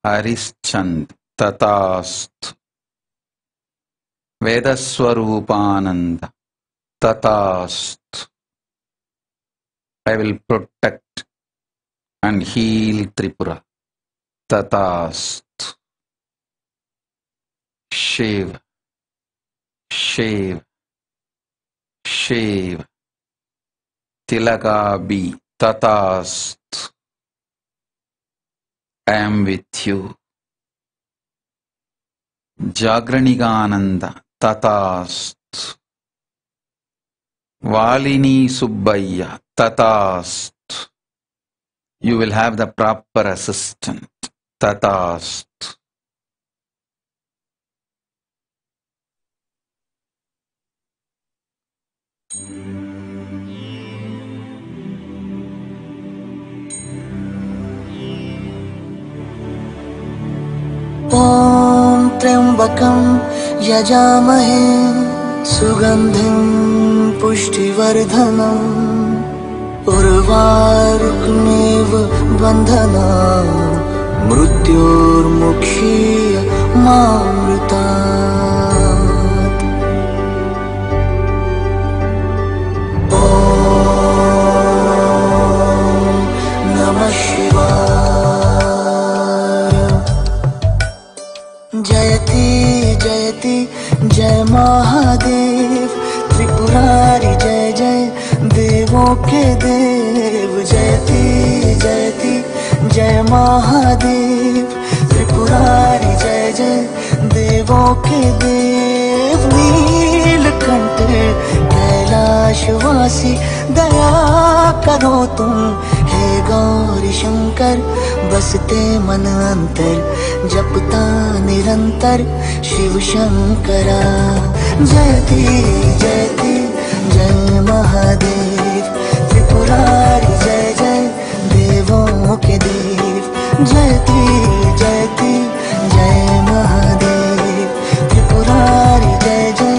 हरिश्चंद तथास्तु वेदस्वरूपानंद तथास्तु I will protect and heal Tripura. Tatast. Shiv. Shiv. Shiv. Tilakabi. Tatast. I am with you. Jagranigananda. Tatast. Valini Subbaya. Tatast. You will have the proper assistant. Tatast. Om Trambakam Yajamahe Sugandhim Pushtivardhanam Urvarukmev Bandhanam Mrityormukshiya Mamrutat. Om Namah Shivaya. Jayati Jayati Jai Mahadev Tripurari Jai Jai Devon ke Dev. Jayati Jayati Jai Mahadev Tripurari Jai Jai Devon ke Dev. Neelkantha Kailashvasi Daya karo tum हे गौरी शंकर बसते मन अंतर जपता निरंतर शिव शंकरा. जयति जयति जय महादेव त्रिपुरारी जय जय देवों के देव. जयति जयति जय महादेव त्रिपुरारी जय जय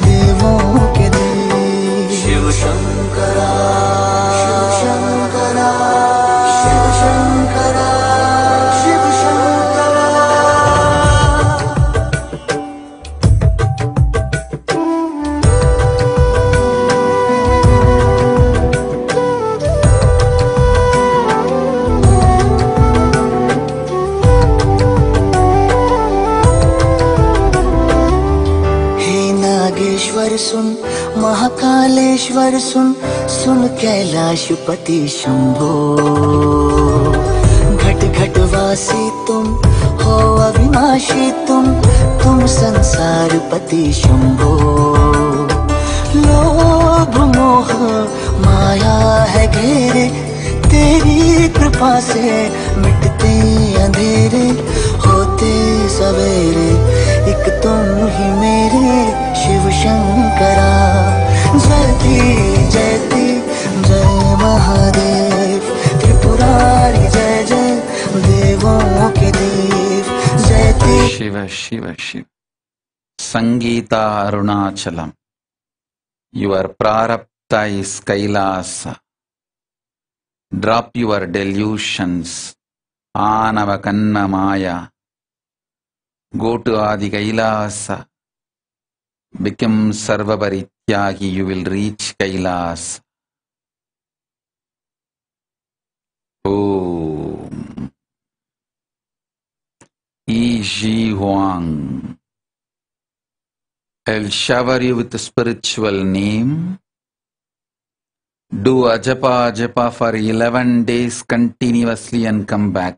देवों के देव. शिव शंकरा शिव शंकरा शिव शंकरा शिव शंकरा. हे नागेश्वर सुन महाकालेश्वर सुन सुन कैलाशपति शंभो. घट घट वासी तुम हो अविनाशी तुम संसार पति शंभो. लोभ मोह माया है घेरे तेरी कृपा से मिटते अंधेरे होते सवेरे एक तुम ही मेरे शिव शंकरा. जयति जयति जय महादेव त्रिपुरारी जय जय देवों के देव. जयति Shiva Shiva Shiva. Sangeeta Arunachalam. Your prarabdha is Kailasa. Drop your delusions. Anava Kanna Maya. Go to Adi Kailasa. Become Sarvabarityagi. You will reach Kailasa. Om. E.G. Huang. I'll shower you with a spiritual name. Do ajapa for 11 days continuously and come back.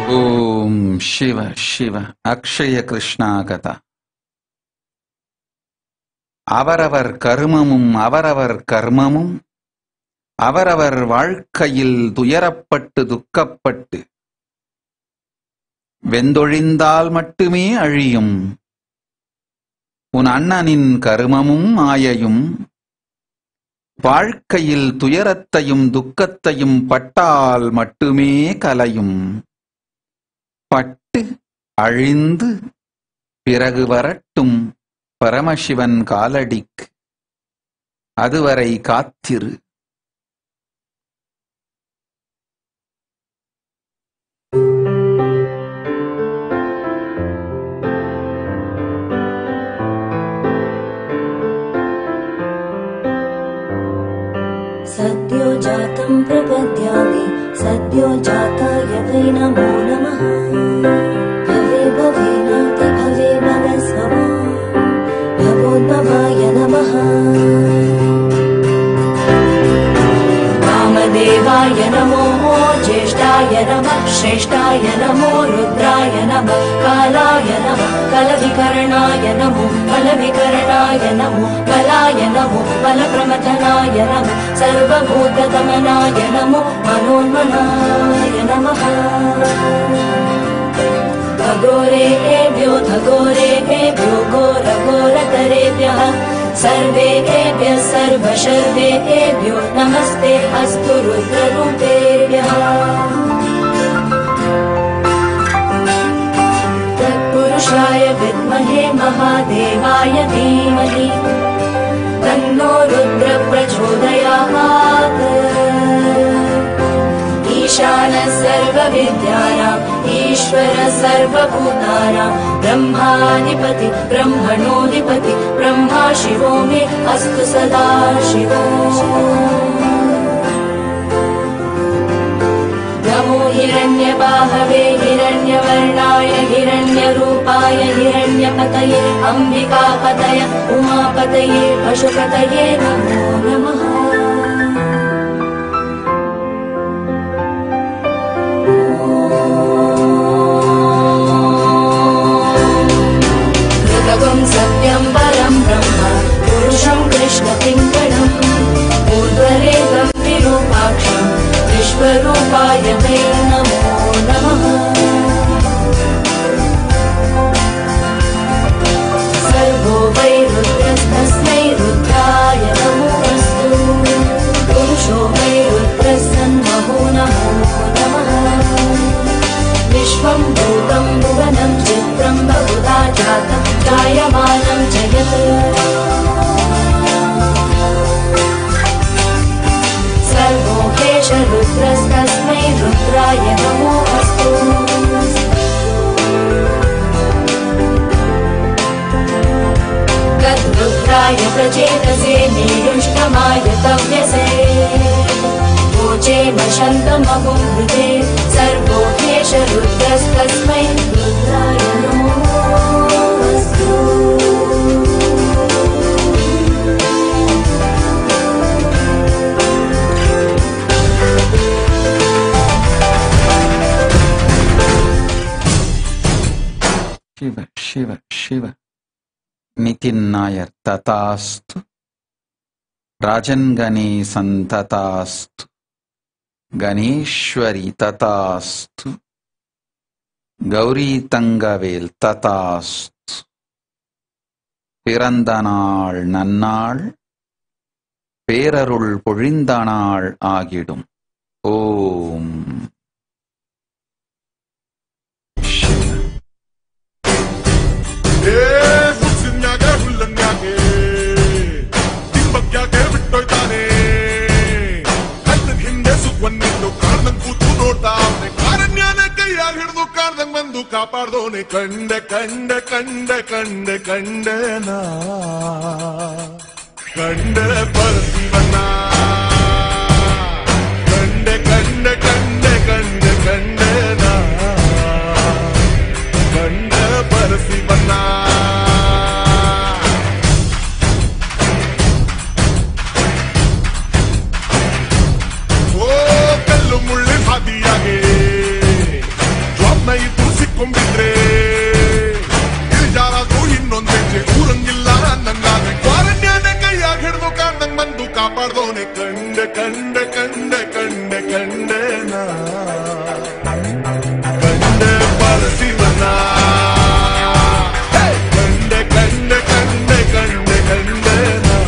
ಓಂ ಶಿವ ಶಿವ. அக்ஷய கிருஷ்ணா கதா. அவரவர் கர்மமும் அவரவர் வாழ்க்கையில் துயரப்பட்டு துக்கப்பட்டு வெந்தொழிந்தால் மட்டுமே அழியும். உன் அண்ணனின் கர்மமும் மாயையும் வாழ்க்கையில் துயரத்தையும் துக்கத்தையும் பட்டால் மட்டுமே கலையும். பட்டு அழிந்து பிறகு வரட்டும் பரமசிவன் காலடிக்கு, அதுவரை காத்திரு. सद्यो जातं प्रपद्यामि सद्यो जाताय वै नमो नमः। भवे भवेनाति भवे भवस्वमा भवोद्भवाय नमः। वामदेवाय नमो ज्येष्ठाय नमः श्रेष्ठाय नमो रुद्राय नमः कालाय नमः कलविकरणाय नमो बलविकरणाय नमो बलाय नमो बलप्रमथनाय नमः सर्वभूतदमनाय नमो मनोन्मनाय नमः। घोरेभ्यो घोरघोरतरेभ्यः सर्वेभ्यः सर्वशर्वेभ्यो नमस्ते अस्तु रुद्ररूपेभ्यः। तत्पुरुषाय विद्महे महादेवाय धीमहि तन्नो रुद्र प्रचोदयात्। ईशानः सर्वविद्यानाम् ईश्वर सर्वभूतानां ब्रह्माधिपति ब्रह्मणोऽधिपति ब्रह्मा शिवो मे अस्तु सदा शिवो। नमो हिरण्यबाहवे हिरण्यवर्णाय हिरण्यरूपाय हिरण्यपतये अम्बिकापतये उमापतये पशुपतये नमो नमः। सत्यं परं ब्रह्म पुरुषं कृष्णपिङ्गळम् ऊर्ध्वरेतं विरूपाक्षं विश्वरूपाय वै नमो नमः। सर्वो वै रुद्रस्तस्मै रुद्राय नमोऽस्तु। पुरुषो वै रुद्रस्तन्महो नमो नमः। विश्वं भूतं भुवनं चित्रं बहुधा जातं जायमानं जगत्। सर्वोहेश रुद्रस्तस्मै रुद्राय नमोऽस्तु। तद्रुद्राय प्रचेतसे नीरुष्टमाय तव्यसे वोचेन शन्तमहुं हृदे सर्वोहेश रुद्रस्तस्मै रुद्राय नमोऽस्तु। शिव शिव शिव. नितिन नायर तथास्तु. राजन गणेशन तथास्तु. गणेश्वरी तथास्तु. गौरी तंगवेल तथास्तु. பிறந்த நாள் நன்னாள் பேரருள் பொழிந்த நாள் ஆகிடும். ஓம் ಕಾಪಾಡ್ದೋನೆ ಕಂಡೆ ಕಂಡೆ ಕಂಡೆ ಕಂಡೆ ಕಂಡೆನ ಕಂಡೆ ಪರಶಿವನ ಕಂಡೆ ಕಂಡೆ ಕಂಡೆ ಕಂಡೆ ಕಂಡೆನ ಕಂಡೆ ಪರಶಿವನ ಓ ಕಲ್ಲು ಮುಳ್ಳಿ ಹಾದಿಯಾಗೆ ಹಾಕೊಂಡ್ಬಿಟ್ರೆ ಇಳಿಜಾರಾದ್ರೂ ಇನ್ನೊಂದೆಜ್ಜೆ ಊರಂಗಿಲ್ಲ ನಂಗಾದ್ರೆ ಕ್ವಾರಂಟೈನ್ ಕೈಯಾಗ ಹಿಡಿದು ಕಾಣ್ದಂಗ್ ಬಂದು ಕಾಪಾಡ್ದವನೆ ಕಂಡೆ ಕಂಡೆ ಕಂಡೆ ಕಂಡೆ ಕಂಡೆ ನಾ ಕಂಡೆ ಪರಶಿವನ ಕಂಡೆ ಕಂಡೆ ಕಂಡೆ ಕಂಡೆ ಕಂಡೆ ನಾ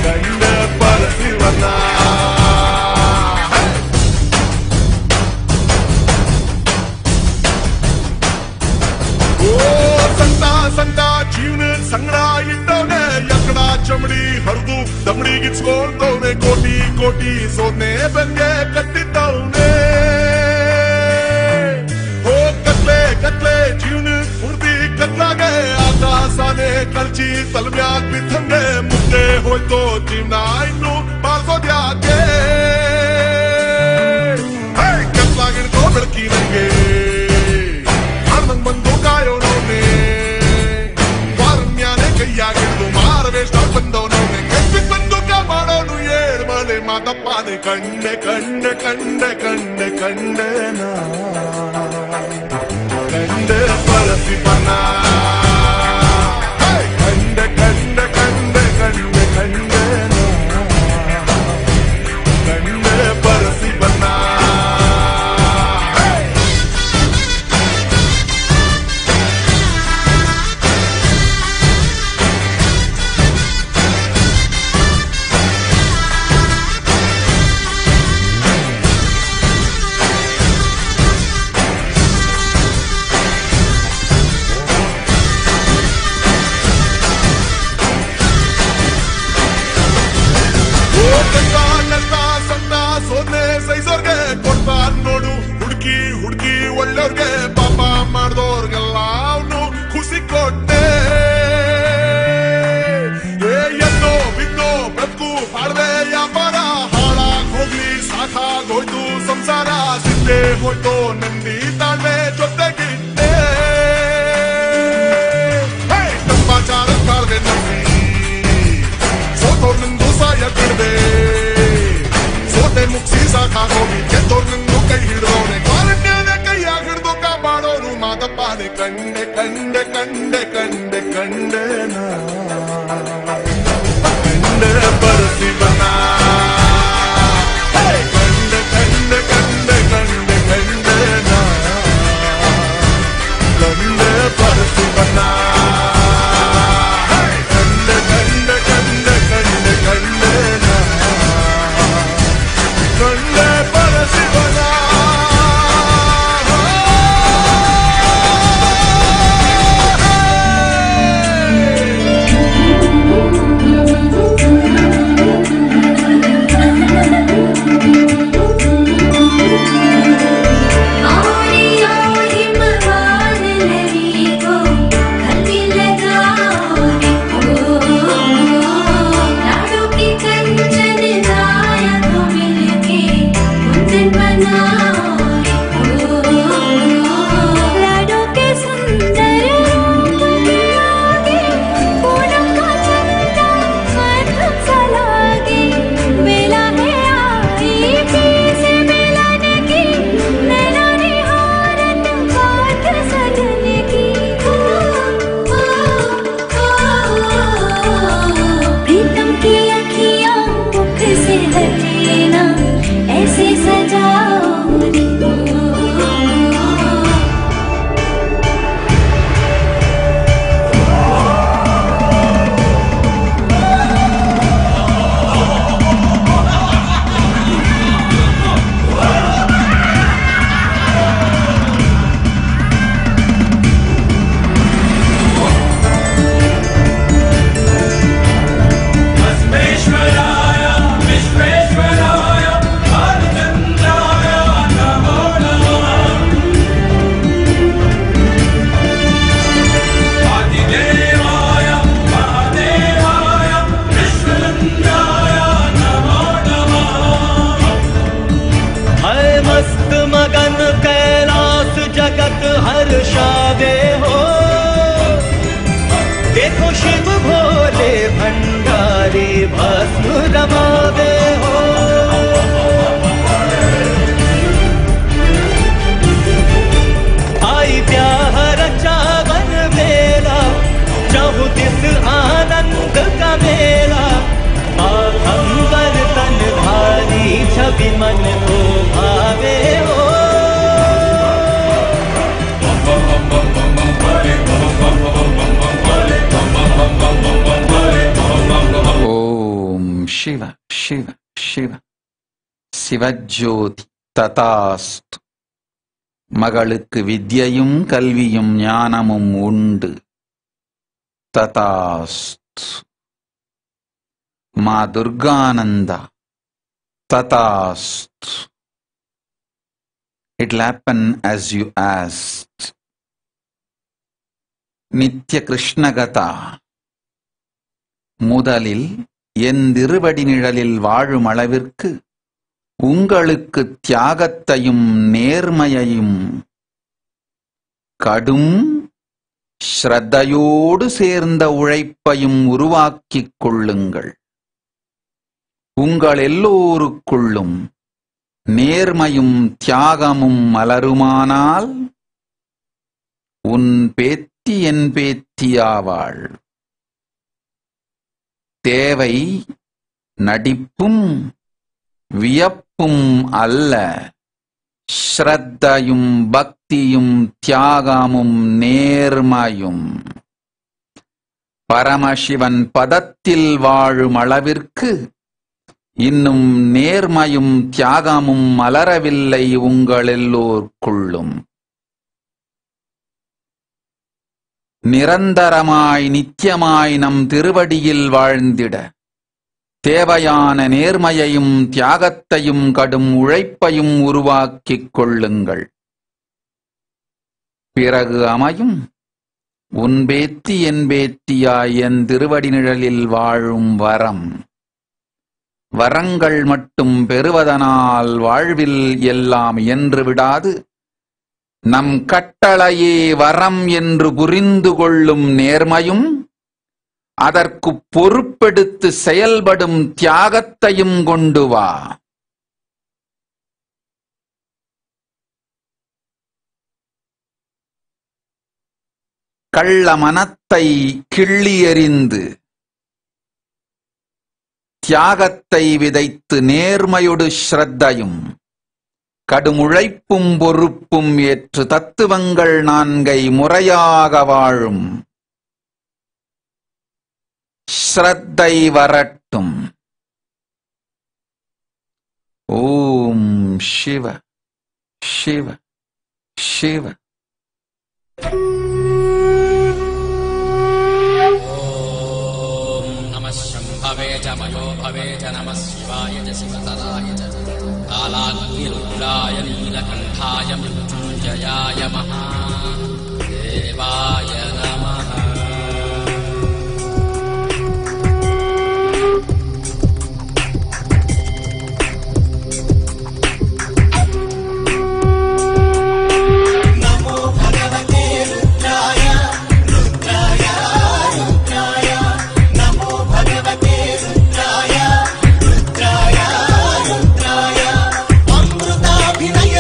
ಕಂಡೆ ಪರಶಿವನ ಸಂತ ಜೀವನ ಸಂಗಡ ಇಟ್ಟವನೆ ಎಕ್ಕಡ ಚಮಡಿ ಹರಿದು ದಮಡಿಗಿಚ್ಕೊಂಡವನೆ ಕೋಟಿ ಕೋಟಿ ಸೋನೆ ಬೆಂಗೆ ಕಟ್ಟಿದ್ದವನೆ ಹೋ ಕತ್ಲೆ ಕತ್ಲೆ ಜೀವನ ಪೂರ್ತಿ ಕತ್ಲಾಗೆ ಆಕಾಶನೇ ಕಲ್ಚಿ ತಲೆಮ್ಯಾಗ ಬಿದ್ದಂಗೆ ಮುದ್ದೆ ಹೋಯ್ತೋ ಜೀವನ ಇನ್ನು ಬಾಳ್ಸೋದ್ಯಾಕೆ ಕತ್ಲಾಗಿಡ್ತೋ ಬೆಳಕಿನಂಗೆ ಬಂದು ಕಾಯೋಣವನೇ ವಾರಮ್ಯಾನೆ ಕೈಯಾಗಿಡ್ದು ಮಾರವೇಷ್ಟ ಬಂದವನವನೇ ಕೆತ್ತಿ ಬಂದು ಕಾಪಾಡೋನು ಏಳ್ ಮಲೆ ಮಾತಪ್ಪಾನೆ ಕಂಡೆ ಕಂಡೆ ಕಂಡೆ ಕಂಡೆ ಕಂಡೆ ನಾ ಕಂಡೆ ಪರಶಿವನ ಕಂಡೆ ಕಂಡೆ ಕಂಡೆ ಕಂಡೆ ಕಂಡೆ ನಾ ಕಂಡೆ ಪರಶಿವನ ನೋಡು ಹುಡುಕಿ ಹುಡುಕಿ ಒಳ್ಳೆಯವ್ರಿಗೆ ಪಾಪ ಮಾಡ್ದವ್ರಿಗೆಲ್ಲ ಅವನು ಖುಷಿ ಕೊಟ್ಟೆ ಎದ್ದೋ ಬಿದ್ದೋ ಬದುಕು ಬಾಳ್ವೆ ವ್ಯಾಪಾರ ಹಾಳಾಗ್ ಹೋಗ್ಲಿ ಸಾಕಾಗೋಯ್ತು ಸಂಸಾರ ಸಿದ್ದೆ ಹೋಯ್ತು ನಂದಿ ತಾಳ್ಮೆ ಜೊತೆಗಿಟ್ಟೆ ತಂಬಾಚಾರ ಬಾಳ್ವೆ ನಂಬಿ ಸೋತೋರ್ ನಂದು ಸಾಯ ಬಿಡ್ದೆ ಸೋತೆ ಮುಗಿಸಿ ಸಾಕಾಗೋಗಿ ಗೆದ್ದೋರ್ನನ್ನು ಕೈ ಹಿಡಿದವನೆ ಕ್ವಾರಂಟೈನ್ ಕೈಯಾಗ ಹಿಡಿದು ಕಾಪಾಡೋನು ಮಾತಪ್ಪಾನೆ ಕಂಡೆ ಕಂಡೆ ಕಂಡೆ ಕಂಡೆ ಕಂಡೆ ನಾ ಕಂಡೆ ಪರಶಿವನ ಕಂಡೆ ಕಂಡೆ ಕಂಡೆ ಕಂಡೆ ಕಂಡೆ ನಾ ಕಂಡೆ ಪರಶಿವನ ಕಂಡೆ ಕಂಡೆ ಕಂಡೆ ಕಂಡೆ ಕಂಡೆ ನಾ ಕಂಡೆ ಪರಶಿವನ Viश्veshwaraya, Viश्veshwaraya, Bhavasamadhi. சிவ சிவஜோதி ததாஸ்து. மகளுக்கு வித்யையும் கல்வியும் ஞானமும் உண்டு. ததாஸ்து. மா துர்கானந்தா ததாஸ்து. It'll happen as you asked. நித்ய கிருஷ்ணகதா. முதலில் என் திருவடி நிழலில் வாழும் அளவிற்கு உங்களுக்கு தியாகத்தையும் நேர்மையையும் கடும் ஸ்ரத்தையோடு சேர்ந்த உழைப்பையும் உருவாக்கிக் கொள்ளுங்கள். உங்கள் எல்லோருக்குள்ளும் நேர்மையும் தியாகமும் மலருமானால் உன் பேத்தி என் பேத்தியாவாள். தேவை நடிப்பும் வியப்பும் அல்ல, ஸ்ரத்தையும் பக்தியும் தியாகமும் நேர்மையும். பரமசிவன் பதத்தில் வாழும் அளவிற்கு இன்னும் நேர்மையும் தியாகமும் மலரவில்லை உங்கள் எல்லோருக்குள்ளும். நிரந்தரமாய் நித்தியமாய் நம் திருவடியில் வாழ்ந்திட தேவையான நேர்மையையும் தியாகத்தையும் கடும் உழைப்பையும் உருவாக்கிக் கொள்ளுங்கள். பிறகு அமையும் உன் பேத்தி என் பேத்தியாய் என் திருவடி நிழலில் வாழும் வரம். வரங்கள் மட்டும் பெறுவதனால் வாழ்வில் எல்லாம் இயன்று விடாது. நம் கட்டளையே வரம் என்று புரிந்து கொள்ளும் நேர்மையும் அதற்கு பொறுப்பெடுத்து செயல்படும் தியாகத்தையும் கொண்டு வா. கள்ள மனத்தை கிள்ளி எறிந்து தியாகத்தை விதைத்து நேர்மையொடு ஸ்ரத்தையும் கடும் உழைப்பும் பொறுப்பும் ஏற்று தத்துவங்கள் நான்கை முறையாக வாழும். ஸ்ரத்தை வரட்டும். ஓம் சிவ சிவ சிவ. भवे च मयो भवे च नमः शिवाय च शिवतराय च कालाग्निरुद्राय नीलकण्ठाय मृत्युञ्जयाय महादेवाय नमः.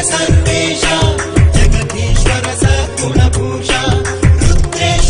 सर्वेश जगदीश्वर सद्गुणभूषा Rudresh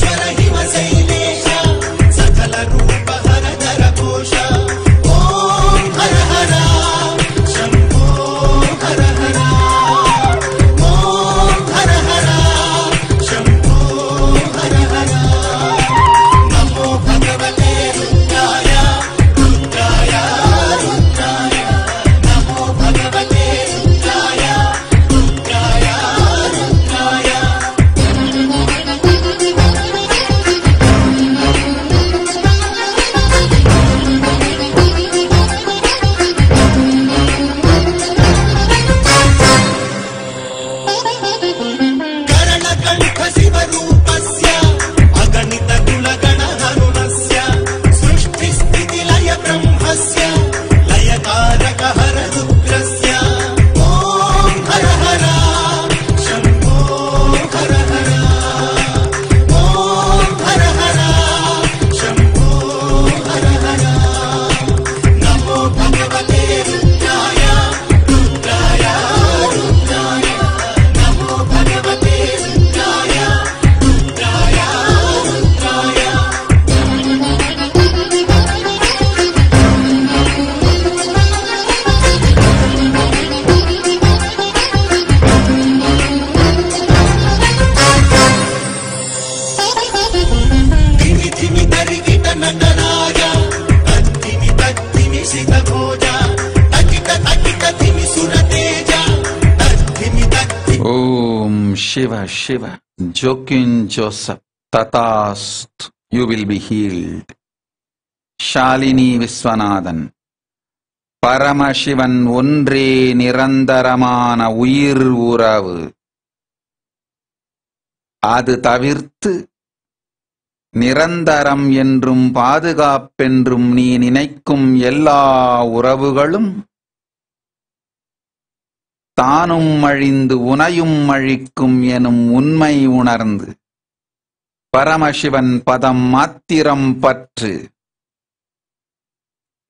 Shiva, Shiva, Jokin Joseph, Tatast, you will be healed. Shalini Viswanathan, Paramashivan ஒன்றே நிரந்தரமான உயிர் உறவு. அது தவிர்த்து நிரந்தரம் என்றும் பாதுகாப்பென்றும் நீ நினைக்கும் எல்லா உறவுகளும் தானும் அழிந்து உனையும் அழிக்கும் எனும் உண்மை உணர்ந்து பரமசிவன் பதம் மாத்திரம் பற்று.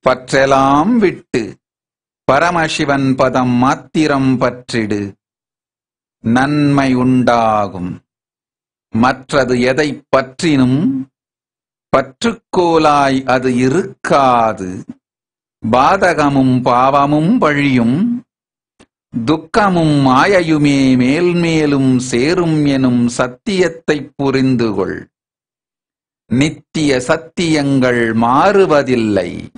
பற்றெல்லாம் விட்டு பரமசிவன் பதம் மாத்திரம் பற்றிடு, நன்மை உண்டாகும். மற்றது எதை பற்றினும் பற்றுக்கோலாய் அது இருக்காது. பாதகமும் பாவமும் பழியும் துக்கமும் மாயையுமே மேல்மேலும் சேரும் எனும் சத்தியத்தைப் புரிந்துகொள். நித்திய சத்தியங்கள் மாறுவதில்லை,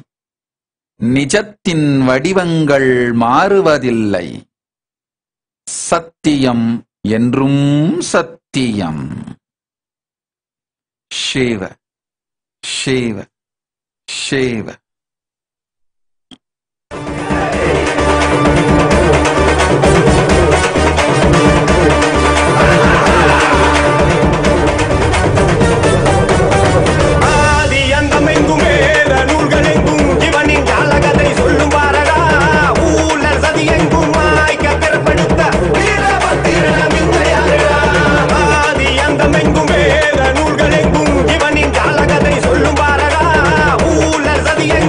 நிஜத்தின் வடிவங்கள் மாறுவதில்லை. சத்தியம் என்றும் சத்தியம். சிவ சிவ சிவ. சொல்லும் பாரடா ஊழல் சதியை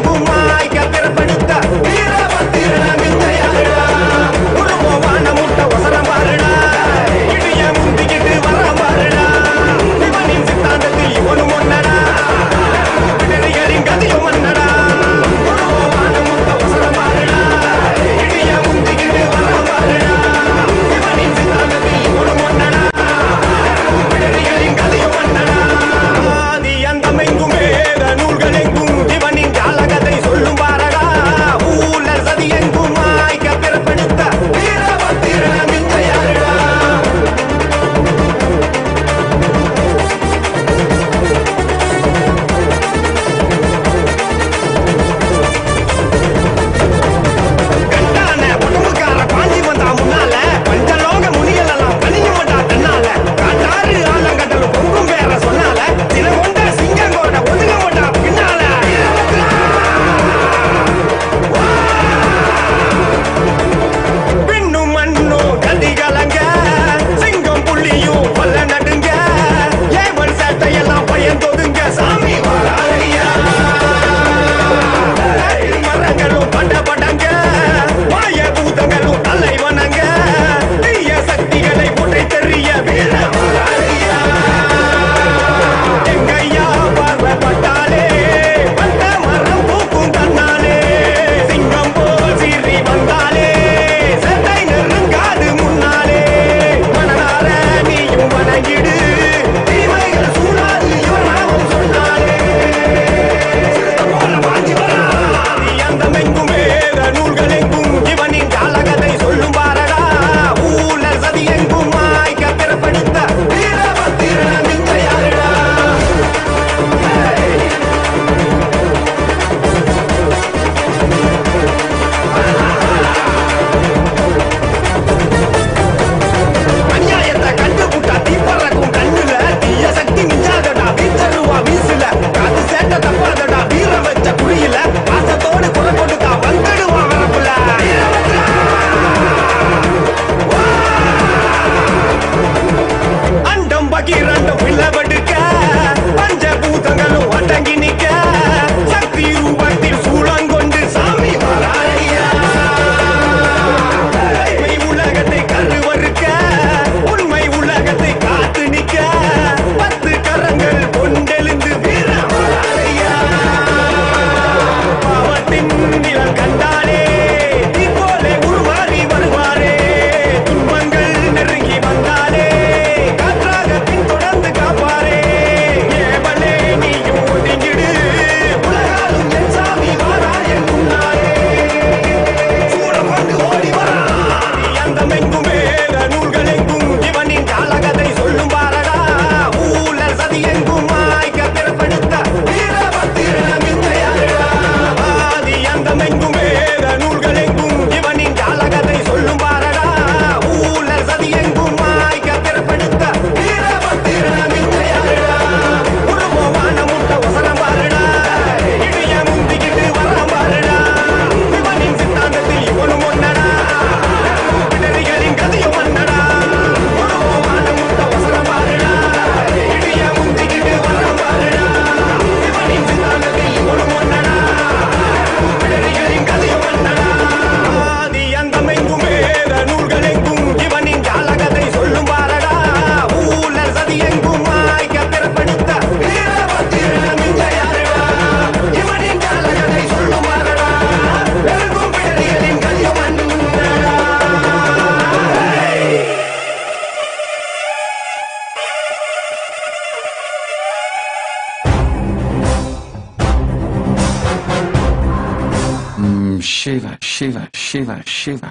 சிவ சிவ.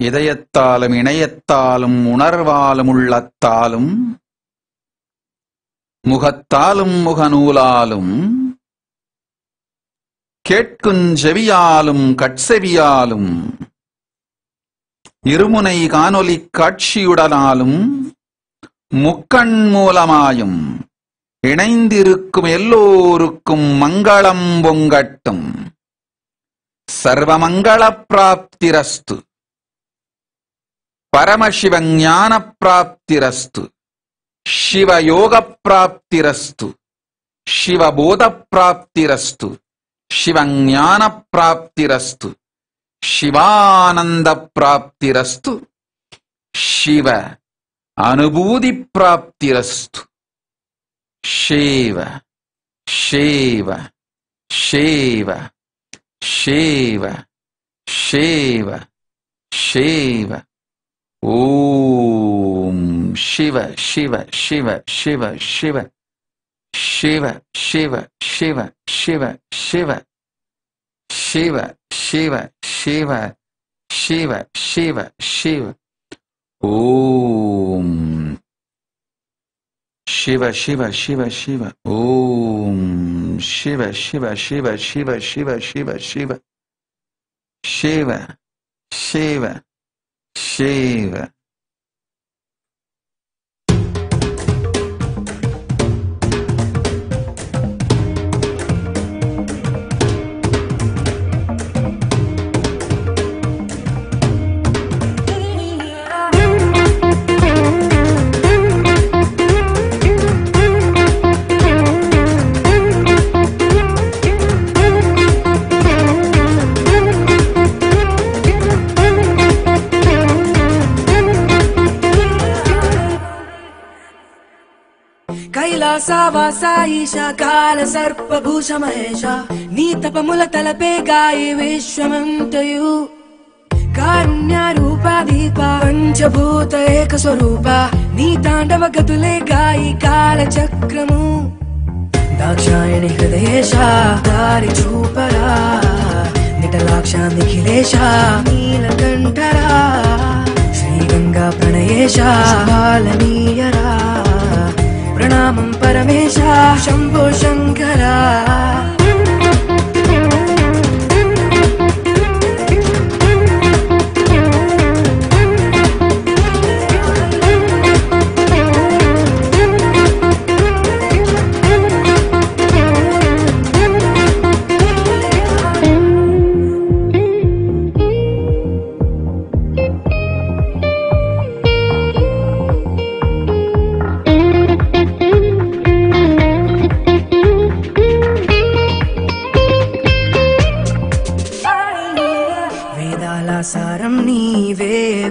இதயத்தாலும் இணையத்தாலும் உணர்வாலும் உள்ளத்தாலும் முகத்தாலும் முகநூலாலும் கேட்கும் செவியாலும் கட்செவியாலும் இருமுனை காணொலி காட்சியுடனாலும் முக்கண் மூலமாயும் இணைந்திருக்கும் எல்லோருக்கும் மங்களம் பொங்கட்டும். சர்வமங்கள பிராப்திரஸ்து. பரமசிவ ஞான பிராப்திரஸ்து. शिवयोग प्राप्तिरस्तु. शिवबोध प्राप्तिरस्तु. शिवज्ञान प्राप्तिरस्तु. शिवानंद प्राप्तिरस्तु. शिव अनुभूति प्राप्तिरस्तु. शिव शिव शिव शिव शिव शिव. ओम शिव शिव शिव शिव शिव शिव शिव शिव शिव शिव शिव शिव शिव शिव शिव शिव. ओम शिव शिव शिव शिव. ओम शिव शिव शिव शिव शिव शिव शिव शिव शिव शिव. कैलासा वासा ईशा काल सर्प भूष महेशा नी तपमुल तलपे गाये विश्वमंतयु कारुण्य रूपा दीपा पंचभूत एक स्वरूपा नी तांडव गतुले गायि काल चक्रमु दाक्षायणि हृदयेशा दारि चूपरा निटलाक्षा निखिलेशा नीलकंठरा श्रीगंगा प्रणयेशा बालनीयरा प्रणामं परमेशा शंभो शंकरा.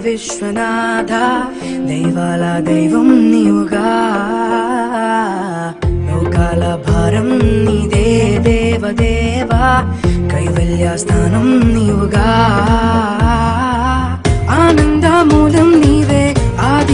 విశ్వనాథ దైవాల దైవం నీవుగా లోకాల భారం నీదే దేవదేవా కైవల్య స్థానం నీవుగా ఆనంద మూలం నీవే ఆది.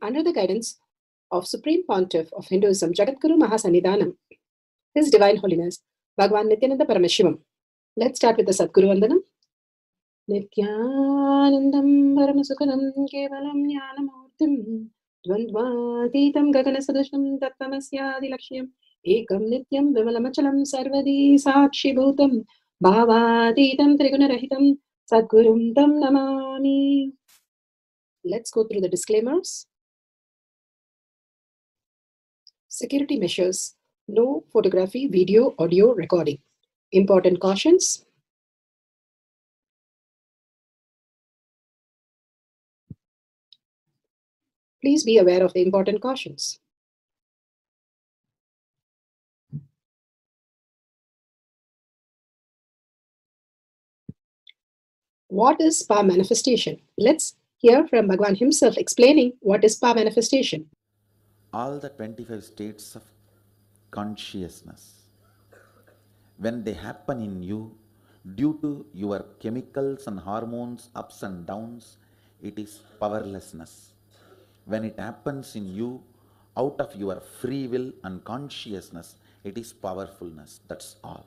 Under the guidance of Supreme Pontiff of Hinduism, Jagadguru Mahasannidhanam, His Divine Holiness, Bhagavan Nithyananda Paramashivam. Let's start with the Sadguru Vandanam. Nithyanandam Paramasukhanam Kevalam Jnanamurtim Dvandvatitam Gaganasadusham Tattamasyadi Lakshyam Ekam Nityam Vimalamachalam Sarvadi Sakshi Bhutam Bhavatitam Trigunarahitam Sadgurum Tam Namami. Let's go through the disclaimers. Security measures. No photography, video, audio recording. Important cautions. Please be aware of the important cautions. What is power manifestation? Let's hear from Bhagwan himself explaining what is power manifestation. All the 25 states of consciousness, when they happen in you, due to your chemicals and hormones ups and downs, it is powerlessness. When it happens in you, out of your free will and consciousness, it is powerfulness. That's all.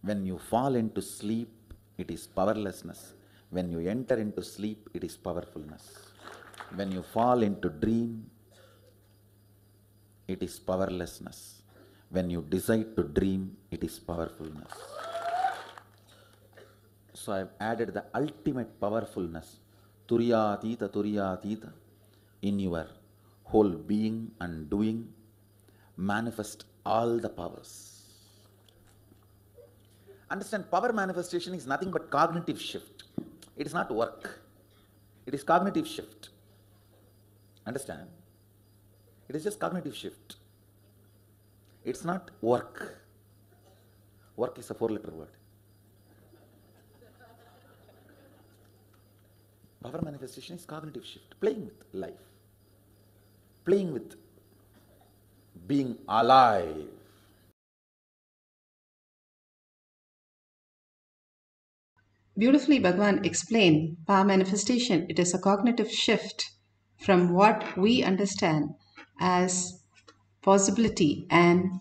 When you fall into sleep, it is powerlessness. When you enter into sleep, it is powerfulness. When you fall into dream, it is powerlessness. When you decide to dream, it is powerfulness. So I have added the ultimate powerfulness, Turiyatita, in your whole being and doing. Manifest all the powers. Understand, power manifestation is nothing but cognitive shift. It is not work. It is cognitive shift. Understand? It is just cognitive shift. It's not work. Work is a 4-letter word. Power manifestation is cognitive shift. Playing with life. Playing with being alive. Beautifully, Bhagwan explained power manifestation. It is a cognitive shift from what we understand as possibility, and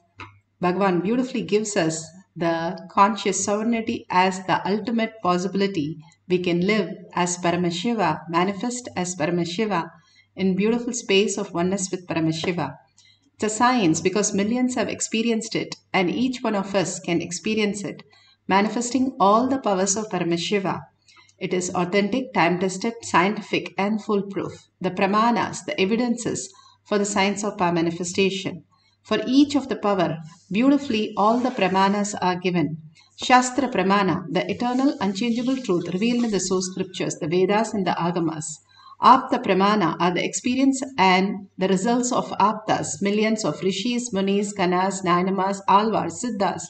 Bhagwan beautifully gives us the conscious sovereignty as the ultimate possibility. We can live as Paramashiva, manifest as Paramashiva in beautiful space of oneness with Paramashiva. It's a science because millions have experienced it, and each one of us can experience it, manifesting all the powers of Paramashiva. It is authentic, time-tested, scientific, and foolproof. The pramanas, the evidences for the science of power manifestation. For each of the power, beautifully all the pramanas are given. Shastra Pramana, the eternal, unchangeable truth revealed in the source scriptures, the Vedas and the Agamas. Apta Pramana are the experience and the results of Aptas, millions of Rishis, Munis, Kanas, Nainamas, Alvars, Siddhas.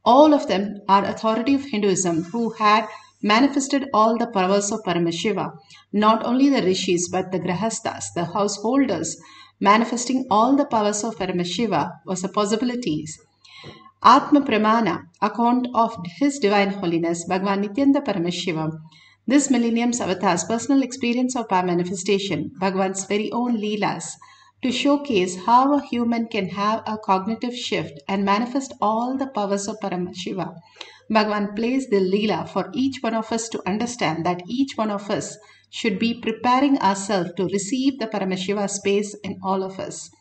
All of them are authority of Hinduism who had manifested all the powers of Paramashiva. Not only the Rishis but the Grahastas, the householders, manifesting all the powers of Paramashiva was a possibilities. Atma Pramana, account of His Divine Holiness, Bhagavan Nithyananda Paramashivam. This millennium's avatar's personal experience of power manifestation, Bhagavan's very own Leelas, to showcase how a human can have a cognitive shift and manifest all the powers of Paramashiva. Bhagavan plays the Leela for each one of us to understand that each one of us should be preparing ourselves to receive the Paramashiva space in all of us.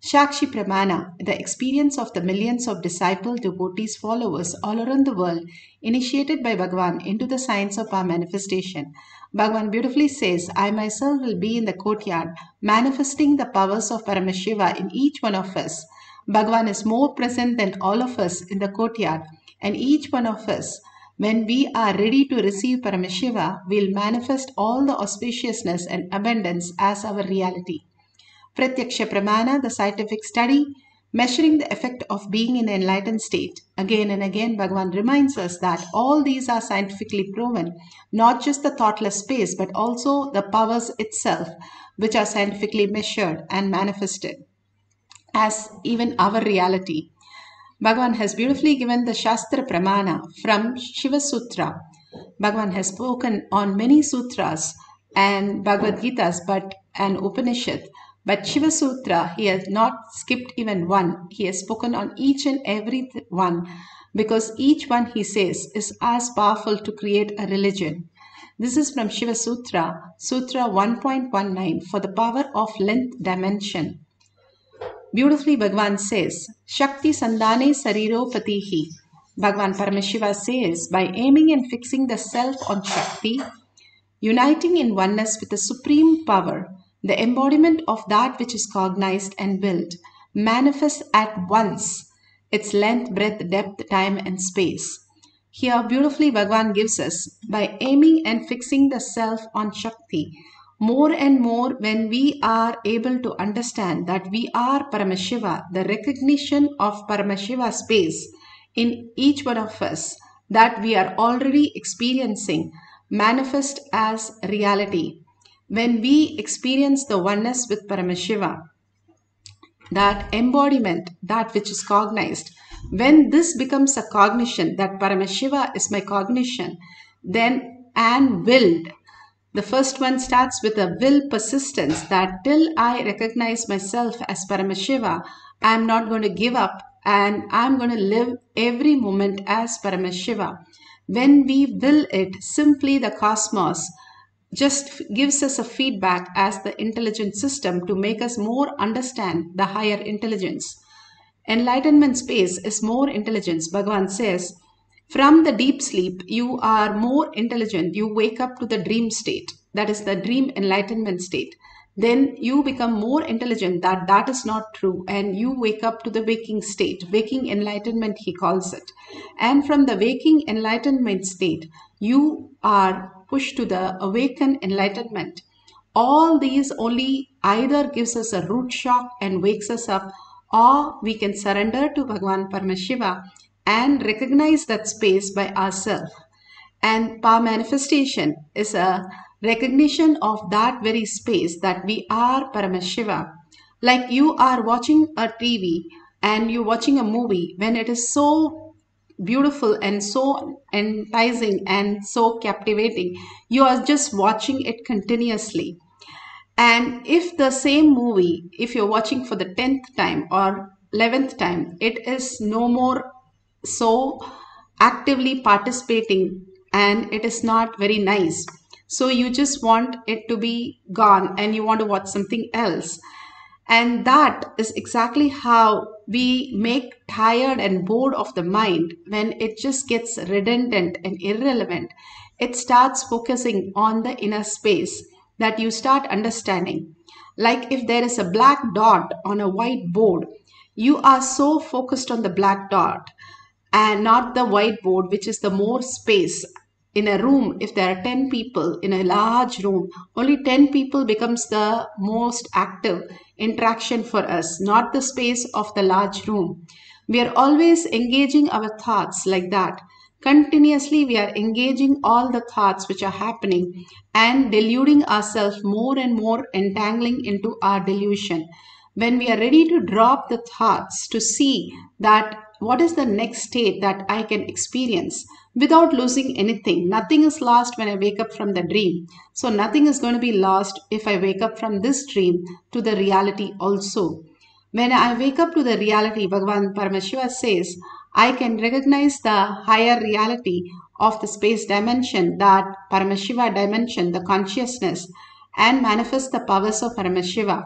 Shakshi Pramana, the experience of the millions of disciple devotees followers all around the world, initiated by Bhagavan into the science of power manifestation. Bhagavan beautifully says, I myself will be in the courtyard, manifesting the powers of Paramashiva in each one of us. Bhagavan is more present than all of us in the courtyard, and each one of us, when we are ready to receive Paramashiva, will manifest all the auspiciousness and abundance as our reality. Pratyaksha Pramana, the scientific study, measuring the effect of being in an enlightened state. Again and again, Bhagavan reminds us that all these are scientifically proven, not just the thoughtless space, but also the powers itself, which are scientifically measured and manifested as even our reality. Bhagavan has beautifully given the Shastra Pramana from Shiva Sutra. Bhagavan has spoken on many sutras and Bhagavad Gitas and Upanishad. But Shiva Sutra, he has not skipped even one. He has spoken on each and every one because each one, he says, is as powerful to create a religion. This is from Shiva Sutra, Sutra 1.19, for the power of length dimension. Beautifully, Bhagavan says, Shakti Sandane Sariro Patihi. Bhagavan Paramashiva says, by aiming and fixing the self on Shakti, uniting in oneness with the supreme power, the embodiment of that which is cognized and willed, manifests at once its length, breadth, depth, time, and space. Here, beautifully, Bhagavan gives us, by aiming and fixing the self on Shakti, more and more when we are able to understand that we are Paramashiva, the recognition of Paramashiva space in each one of us, that we are already experiencing, manifest as reality. When we experience the oneness with Paramashiva, that embodiment, that which is cognized, when this becomes a cognition, that Paramashiva is my cognition, then and willed. The first one starts with a will persistence, that till I recognize myself as Paramashiva, I am not going to give up and I am going to live every moment as Paramashiva. When we will it, simply the cosmos just gives us a feedback as the intelligent system to make us more understand the higher intelligence. Enlightenment space is more intelligence. Bhagavan says, from the deep sleep, you are more intelligent. You wake up to the dream state. That is the dream enlightenment state. Then you become more intelligent that that is not true. And you wake up to the waking state. Waking enlightenment, he calls it. And from the waking enlightenment state, you are pushed to the awakened enlightenment. All these only either gives us a root shock and wakes us up, or we can surrender to Bhagavan Paramashiva and recognize that space by ourselves. And power manifestation is a recognition of that very space, that we are Paramashiva. Like you are watching a TV and you're watching a movie, when it is so beautiful and so enticing and so captivating, you are just watching it continuously. And if the same movie, if you're watching for the 10th time or 11th time, it is no more so actively participating and it is not very nice. So you just want it to be gone and you want to watch something else. And that is exactly how we make tired and bored of the mind. When it just gets redundant and irrelevant, it starts focusing on the inner space that you start understanding. Like if there is a black dot on a white board, you are so focused on the black dot and not the whiteboard, which is the more space. In a room, if there are 10 people in a large room, only 10 people becomes the most active interaction for us, not the space of the large room. We are always engaging our thoughts like that. Continuously, we are engaging all the thoughts which are happening and deluding ourselves more and more, entangling into our delusion. When we are ready to drop the thoughts to see that what is the next state that I can experience without losing anything. Nothing is lost when I wake up from the dream. So nothing is going to be lost if I wake up from this dream to the reality also. When I wake up to the reality, Bhagavan Paramashiva says, I can recognize the higher reality of the space dimension, that Paramashiva dimension, the consciousness, and manifest the powers of Paramashiva.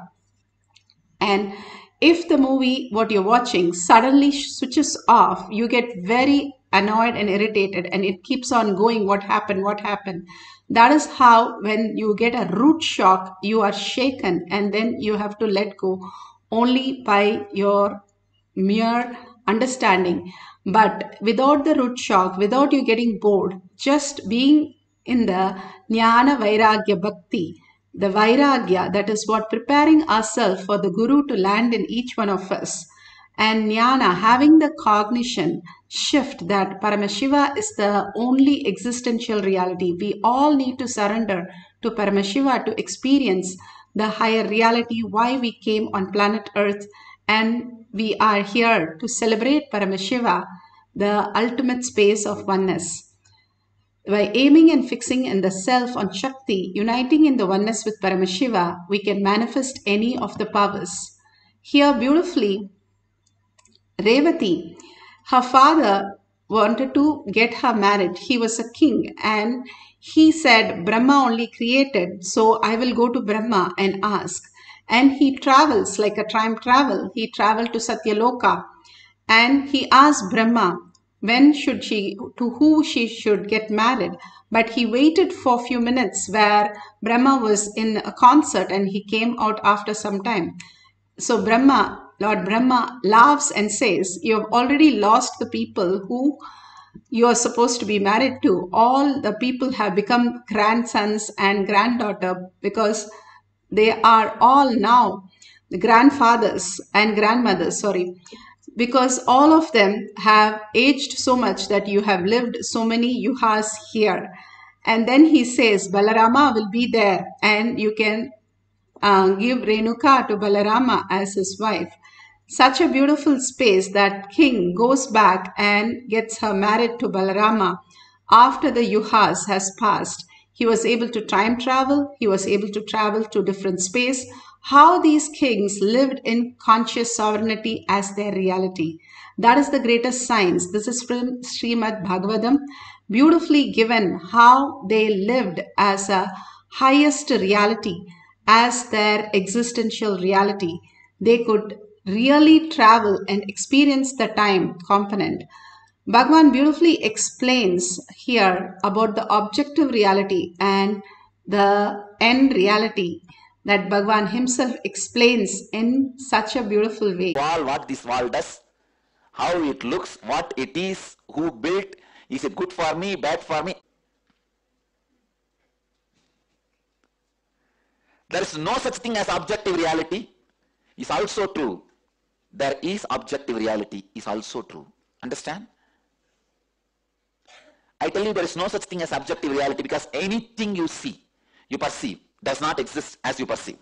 And if the movie, what you're watching, suddenly switches off, you get very annoyed and irritated and it keeps on going, what happened, what happened. That is how when you get a root shock, you are shaken and then you have to let go only by your mere understanding. But without the root shock, without you getting bored, just being in the Jnana Vairagya Bhakti, the Vairagya, that is what preparing ourselves for the Guru to land in each one of us. And Jnana, having the cognition shift that Paramashiva is the only existential reality. We all need to surrender to Paramashiva to experience the higher reality, why we came on planet Earth, and we are here to celebrate Paramashiva, the ultimate space of oneness. By aiming and fixing in the self on Shakti, uniting in the oneness with Paramashiva, we can manifest any of the powers. Here beautifully, Revati, her father wanted to get her married. He was a king and he said, Brahma only created, so I will go to Brahma and ask. And he travels like a time travel. He traveled to Satyaloka and he asked Brahma, when should she, to who she should get married. But he waited for a few minutes where Brahma was in a concert and he came out after some time. So Lord Brahma laughs and says, you have already lost the people who you are supposed to be married to. All the people have become grandsons and granddaughter because they are all now the grandfathers and grandmothers, because all of them have aged so much that you have lived so many yuhas here. And then he says, Balarama will be there and you can give Renuka to Balarama as his wife. Such a beautiful space that king goes back and gets her married to Balarama after the yuhas has passed. He was able to time travel. He was able to travel to different space. How these kings lived in conscious sovereignty as their reality. That is the greatest science. This is from Srimad Bhagavatam, beautifully given how they lived as a highest reality, as their existential reality. They could really travel and experience the time component. Bhagavan beautifully explains here about the objective reality and the end reality that Bhagavan himself explains in such a beautiful way. What this wall does, how it looks, what it is, who built, is it good for me, bad for me? There is no such thing as objective reality, is also true. There is objective reality, is also true. Understand? I tell you there is no such thing as objective reality because anything you see, you perceive, does not exist as you perceive.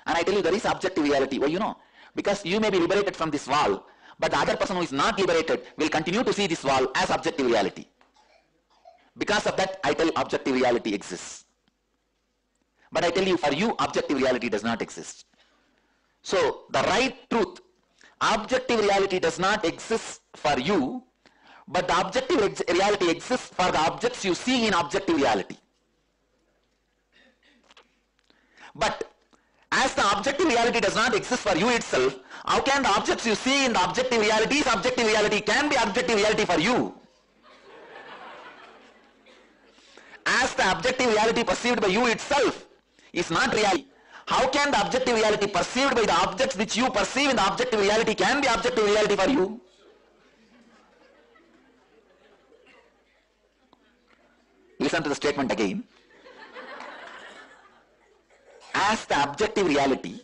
And I tell you there is objective reality. Well, you know, because you may be liberated from this wall, but the other person who is not liberated will continue to see this wall as objective reality. Because of that, I tell you objective reality exists. But I tell you, for you, objective reality does not exist. So, the right truth, objective reality does not exist for you, but the objective reality exists for the objects you see in objective reality. But as the objective reality does not exist for you itself, how can the objects you see in the objective reality can be objective reality for you? As the objective reality perceived by you itself is not reality, how can the objective reality perceived by the objects which you perceive in the objective reality can be objective reality for you? Listen to the statement again. As the objective reality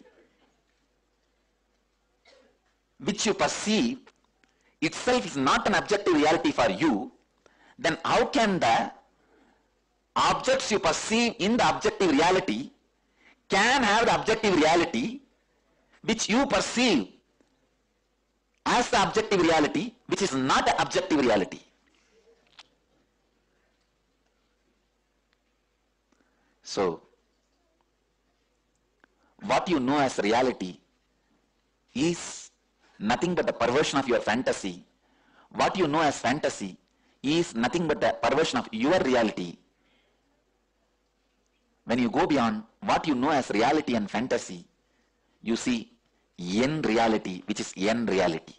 which you perceive itself is not an objective reality for you, then how can the objects you perceive in the objective reality can have the objective reality which you perceive as the objective reality which is not an objective reality? So, what you know as reality is nothing but the perversion of your fantasy. What you know as fantasy is nothing but the perversion of your reality. When you go beyond what you know as reality and fantasy, you see N reality, which is N reality.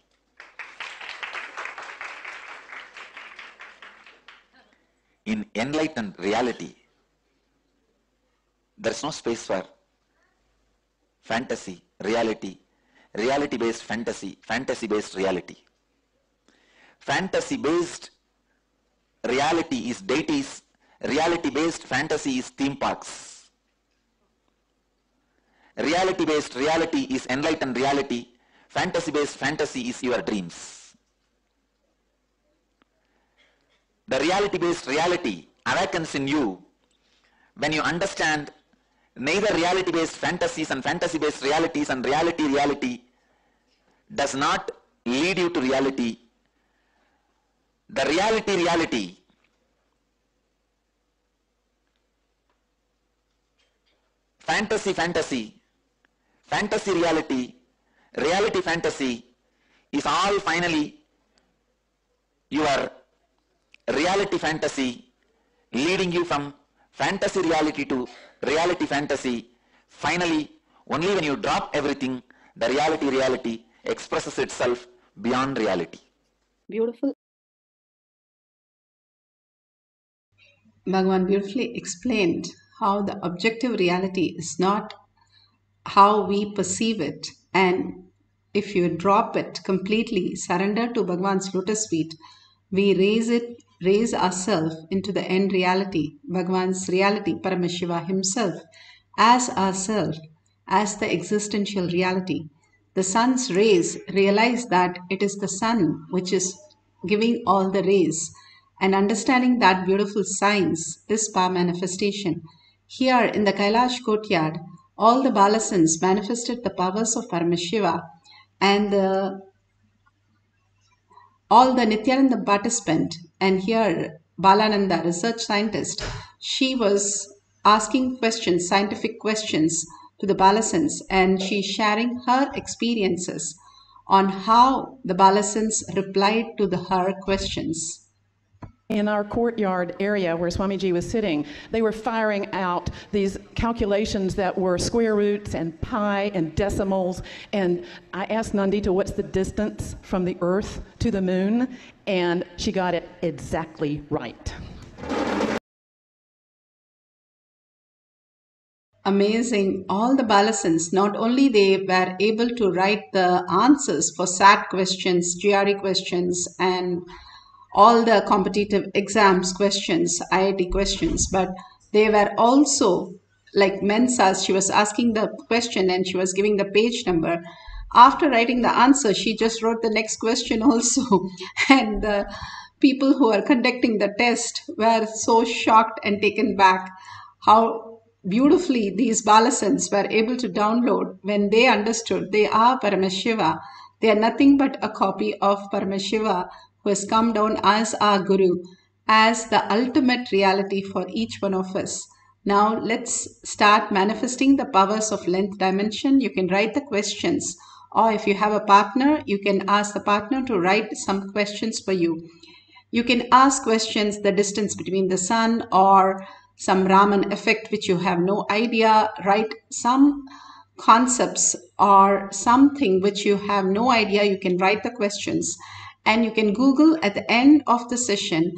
In enlightened reality, there is no space for fantasy, reality, reality-based fantasy, fantasy-based reality. Fantasy-based reality is deities, reality-based fantasy is theme parks. Reality-based reality is enlightened reality, fantasy-based fantasy is your dreams. The reality-based reality awakens in you when you understand neither reality-based fantasies and fantasy-based realities and reality does not lead you to reality. The reality, fantasy, fantasy reality, reality fantasy is all finally your reality fantasy leading you from fantasy reality to reality fantasy. Finally, only when you drop everything, the reality expresses itself beyond reality. Beautiful. Bhagavan beautifully explained how the objective reality is not how we perceive it. And if you drop it completely, surrender to Bhagavan's lotus feet, we raise ourselves into the end reality, Bhagavan's reality, Paramashiva himself, as ourself, as the existential reality. The sun's rays, realize that it is the sun which is giving all the rays, and understanding that beautiful science is power manifestation. Here in the Kailash courtyard, all the Balasans manifested the powers of Paramashiva, and all the Nithyananda participant, and here Balananda, research scientist, she was asking questions, scientific questions to the Balasans, and she's sharing her experiences on how the Balasans replied to her questions. In our courtyard area where Swamiji was sitting, they were firing out these calculations that were square roots and pi and decimals. And I asked Nandita, what's the distance from the Earth to the moon? And she got it exactly right. Amazing. All the Balasans, not only they were able to write the answers for SAT questions, GRE questions, and all the competitive exams questions, IIT questions, but they were also like Mensas. She was asking the question and she was giving the page number. After writing the answer, she just wrote the next question also. And the people who were conducting the test were so shocked and taken back how beautifully these Balasans were able to download when they understood they are Paramashiva. They are nothing but a copy of Paramashiva, who has come down as our Guru, as the ultimate reality for each one of us. Now let's start manifesting the powers of length dimension. You can write the questions, or if you have a partner, you can ask the partner to write some questions for you. You can ask questions, the distance between the sun, or some Raman effect which you have no idea. Write some concepts or something which you have no idea. You can write the questions. And you can Google at the end of the session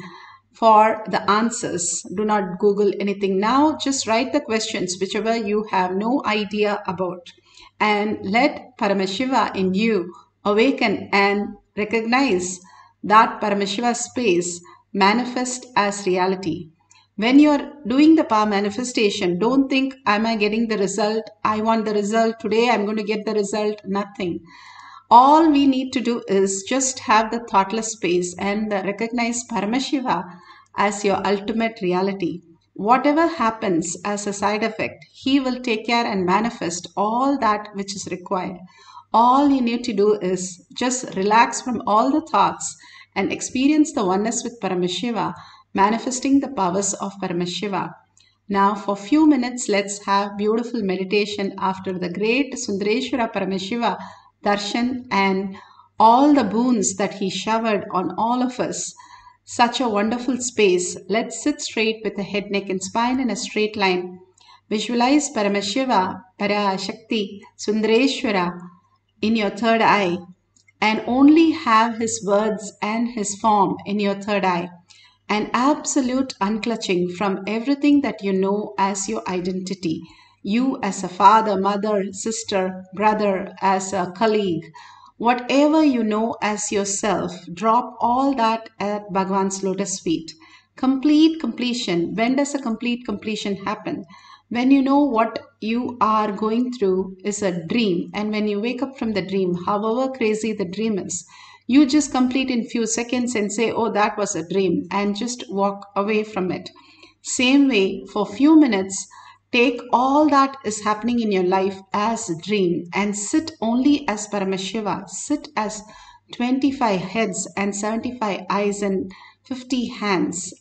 for the answers. Do not Google anything now. Just write the questions, whichever you have no idea about. And let Paramashiva in you awaken and recognize that Paramashiva space manifest as reality. When you're doing the power manifestation, don't think, am I getting the result? I want the result today. I'm going to get the result. Nothing. All we need to do is just have the thoughtless space and recognize Paramashiva as your ultimate reality. Whatever happens as a side effect, he will take care and manifest all that which is required. All you need to do is just relax from all the thoughts and experience the oneness with Paramashiva, manifesting the powers of Paramashiva. Now for few minutes, let's have beautiful meditation after the great Sundareshwara Paramashiva Darshan and all the boons that he showered on all of us. Such a wonderful space. Let's sit straight with the head, neck and spine in a straight line. Visualize Paramashiva, Parashakti, Sundareshwara in your third eye, and only have his words and his form in your third eye. An absolute unclutching from everything that you know as your identity. You as a father, mother, sister, brother, as a colleague, whatever you know as yourself, drop all that at Bhagavan's lotus feet. Complete completion. When does a complete completion happen? When you know what you are going through is a dream, and when you wake up from the dream, however crazy the dream is, you just complete in few seconds and say, oh, that was a dream, and just walk away from it. Same way, for few minutes, take all that is happening in your life as a dream and sit only as Paramashiva. Sit as 25 heads and 75 eyes and 50 hands,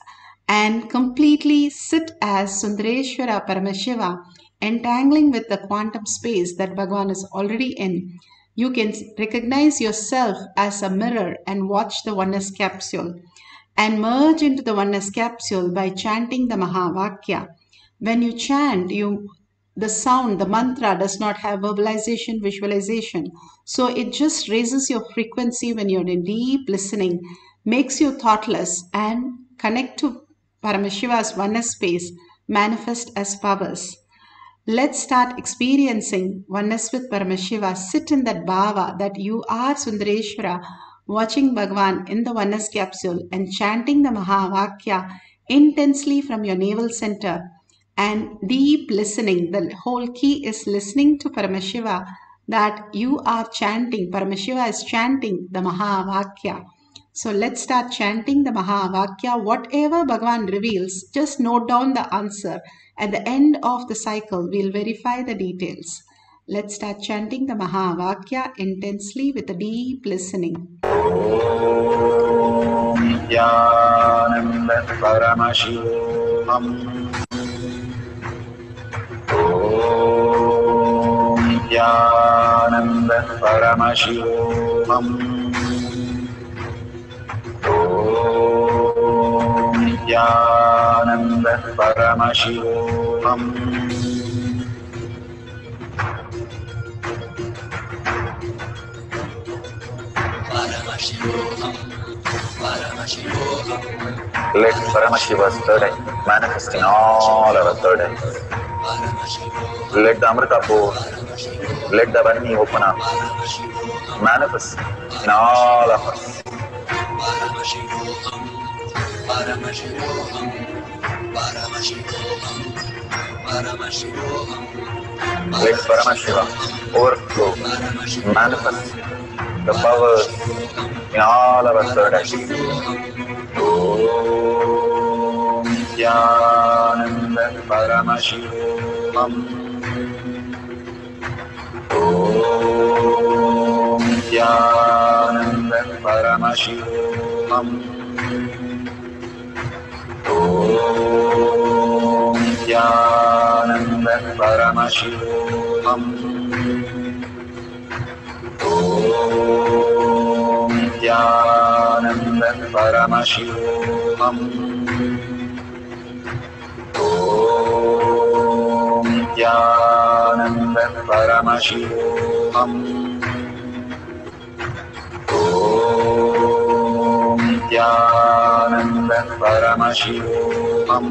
and completely sit as Sundareshwara Paramashiva, entangling with the quantum space that Bhagavan is already in. You can recognize yourself as a mirror and watch the oneness capsule and merge into the oneness capsule by chanting the Mahavakya. When you chant, the sound, the mantra does not have verbalization, visualization. So it just raises your frequency when you're in deep listening, makes you thoughtless and connect to Paramashiva's oneness space manifest as powers. Let's start experiencing oneness with Paramashiva. Sit in that bhava that you are Sundareshwara, watching Bhagavan in the oneness capsule and chanting the Mahavakya intensely from your navel center and deep listening. The whole key is listening to Paramashiva, that you are chanting. Paramashiva is chanting the Mahavakya. So let's start chanting the Mahavakya. Whatever Bhagavan reveals, just note down the answer. At the end of the cycle, we'll verify the details. Let's start chanting the Mahavakya intensely with a deep listening. Nithyananda Paramashivoham. Nithyananda Paramashivoham. Nithyananda Paramashivoham. Paramashivoham, Paramashivoham. Let Paramashiva's third eye manifest in all our third eyes. Let the Amrita pour, let the Vani open up, manifest in all of us. Paramashivoham, Paramashivoham, Paramashivoham, Paramashivoham. Let Paramashiva overflow, manifest the powers in all our third eyes. Om Nithyananda Paramashivoham. Om Nithyananda Paramashivoham. Om Nithyananda Paramashivoham. Om Nithyananda Paramashivoham. Om Nithyananda Paramashivoham. Om Nithyananda Paramashivoham. Om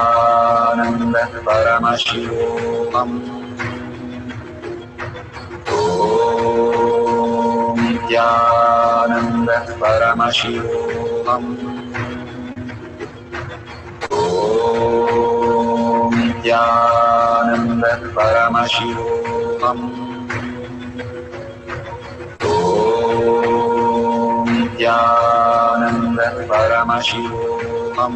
Nithyananda Paramashivoham. Om Nithyananda Paramashivoham. Om Nithyananda Paramashivoham. Om Nithyananda Paramashivoham. Om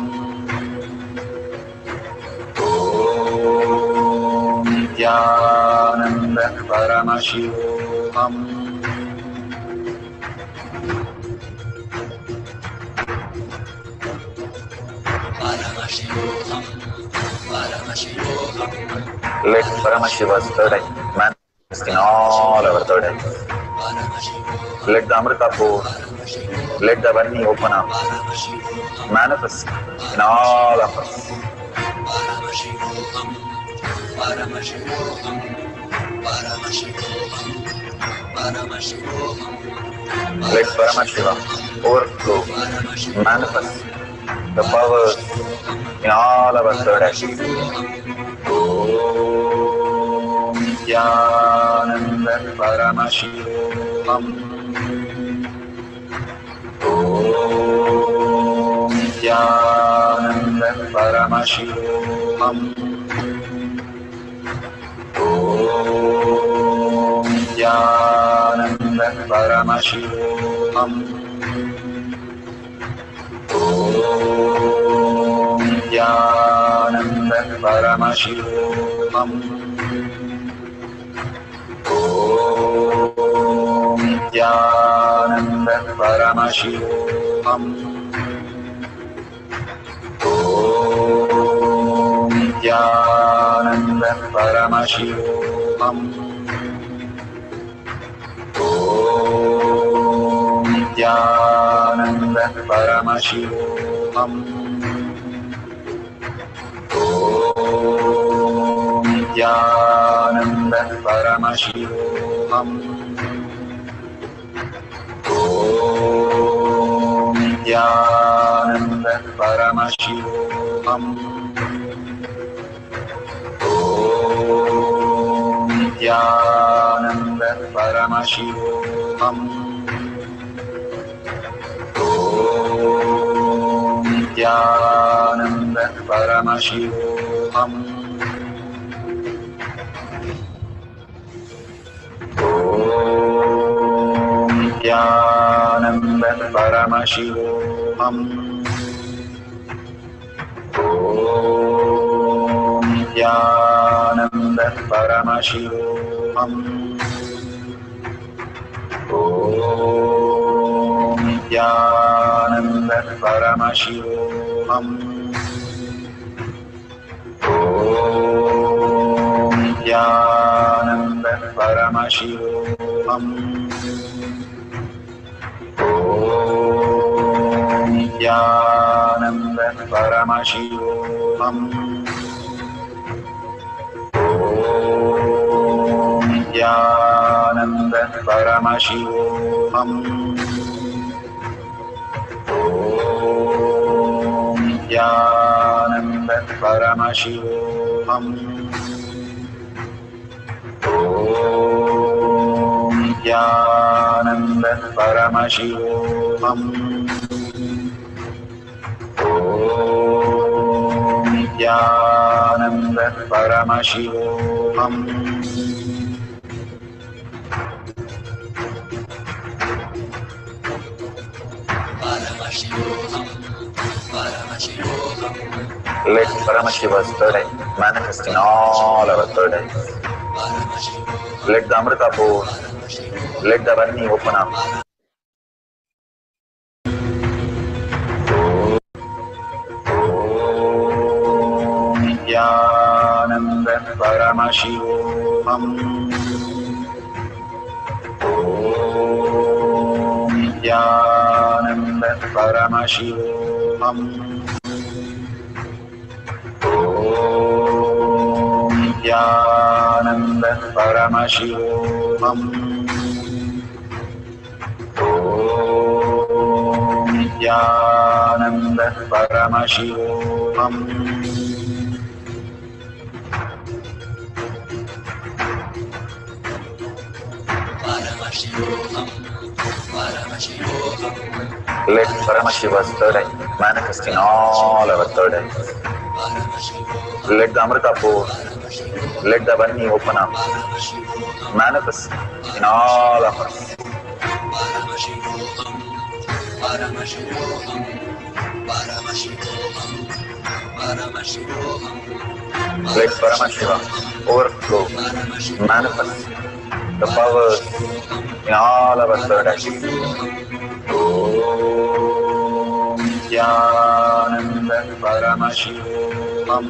Nithyananda Paramashivoham. Paramashivoham, Paramashivoham. Let Paramashiva's third eye manifest in all our third eyes. Let the Amrita pour, let the Vani open up, manifest in all of us. Paramashivoham, Paramashivoham, Paramashivoham, Paramashivoham. Let Paramashiva overflow, manifest the powers in all our third eyes. Om Nithyananda Paramashivoham. Om Nithyananda Paramashivoham. Om Nithyananda Paramashivoham. Om Nithyananda Paramashivoham. Om Nithyananda Paramashivoham. Om Nithyananda Paramashivoham. Om Nithyananda Paramashivoham. Om Nithyananda Paramashivoham. Om Om Nithyananda Paramashivoham. Om Nithyananda Paramashivoham. Om Nithyananda Paramashivoham. Om Nithyananda Paramashivoham. Om Nithyananda Paramashivoham. Om Nithyananda Paramashivoham. Om Nithyananda Paramashivoham. Om Nithyananda Paramashivoham. Om Nithyananda Paramashivoham. Om Nithyananda Paramashivoham. Om Nithyananda Paramashivoham. Let Paramashiva's third eye manifest in all our third eyes. Let the Amrita pour, let the Varni open up. Om Nithyananda Paramashivoham. Om Nithyananda Paramashivoham. Om Nithyananda Paramashivoham. Om Nithyananda Paramashivoham. Let Paramashiva's third eye manifest in all our third eyes. Let the Amrita pour, let the Varni open up, manifest in all of us. Let Paramashiva overflow, manifest the powers in all our third eyes. Om Nithyananda Paramashivoham.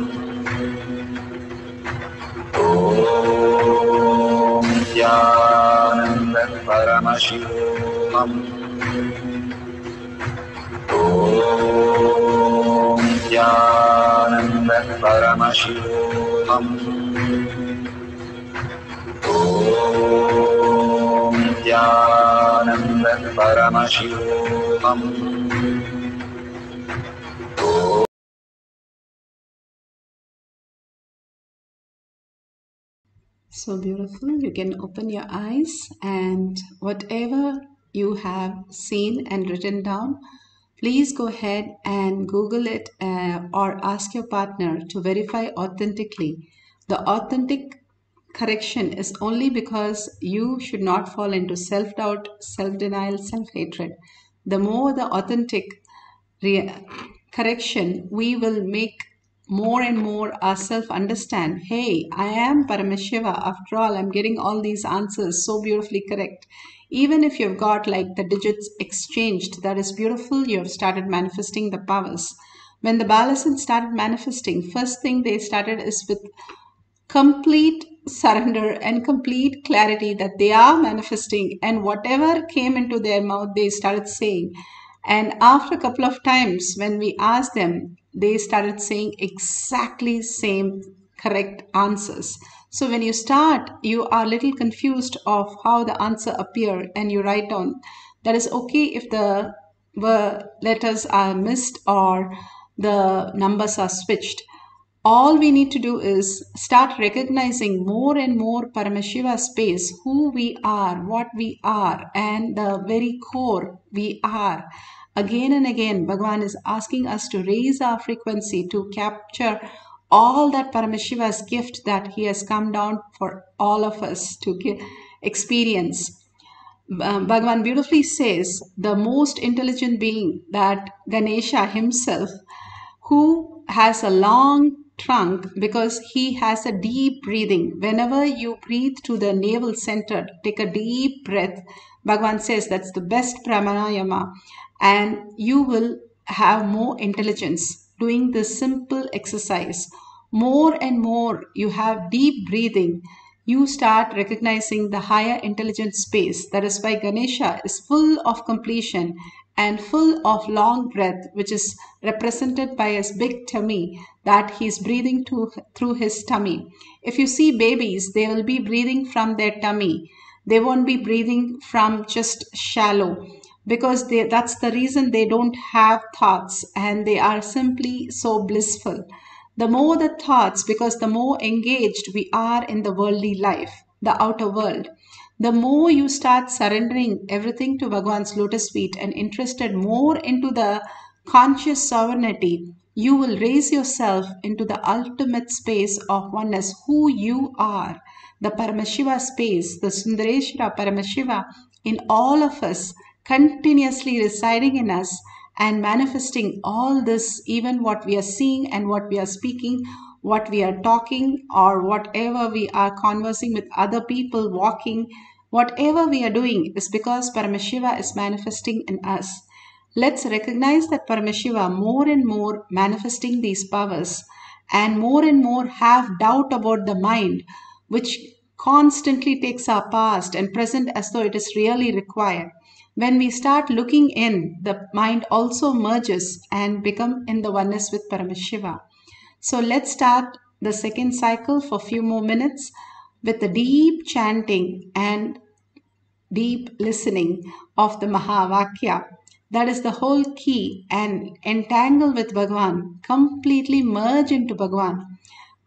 Om Nithyananda Paramashivoham. Om Nithyananda Paramashivoham. Om Nithyananda Paramashivoham. So beautiful. You can open your eyes, and whatever you have seen and written down, please go ahead and Google it or ask your partner to verify authentically. The authentic correction is only because you should not fall into self-doubt, self-denial, self-hatred. The more the authentic correction, we will make more and more ourselves understand, hey, I am Paramashiva. After all, I'm getting all these answers so beautifully correct. Even if you've got like the digits exchanged, that is beautiful. You have started manifesting the powers. When the Balasans started manifesting, first thing they started is with complete surrender and complete clarity that they are manifesting, and whatever came into their mouth, they started saying. And after a couple of times, when we asked them, they started saying exactly same correct answers. So when you start, you are a little confused of how the answer appeared, and you write down. That is okay if the letters are missed or the numbers are switched. All we need to do is start recognizing more and more Paramashiva space, who we are, what we are, and the very core we are. Again and again, Bhagavan is asking us to raise our frequency to capture all that Paramashiva's gift that he has come down for all of us to experience. Bhagavan beautifully says, the most intelligent being, that Ganesha himself, who has a long trunk because he has a deep breathing. Whenever you breathe to the navel center, take a deep breath. Bhagavan says that's the best pranayama, and you will have more intelligence doing this simple exercise. More and more you have deep breathing, you start recognizing the higher intelligent space. That is why Ganesha is full of completion and full of long breath, which is represented by his big tummy that he's breathing through his tummy. If you see babies, they will be breathing from their tummy. They won't be breathing from just shallow, because that's the reason they don't have thoughts and they are simply so blissful. The more the thoughts, because the more engaged we are in the worldly life, the outer world, the more you start surrendering everything to Bhagavan's lotus feet and interested more into the conscious sovereignty, you will raise yourself into the ultimate space of oneness, who you are, the Paramashiva space, the Sundareshwara Paramashiva in all of us, continuously residing in us and manifesting all this, even what we are seeing and what we are speaking, what we are talking, or whatever we are conversing with other people, walking, whatever we are doing is because Paramashiva is manifesting in us. Let's recognize that Paramashiva more and more manifesting these powers, and more have doubt about the mind, which constantly takes our past and present as though it is really required. When we start looking in, the mind also merges and become in the oneness with Paramashiva. So let's start the second cycle for a few more minutes with the deep chanting and deep listening of the Mahavakya. That is the whole key, and entangle with Bhagavan, completely merge into Bhagavan.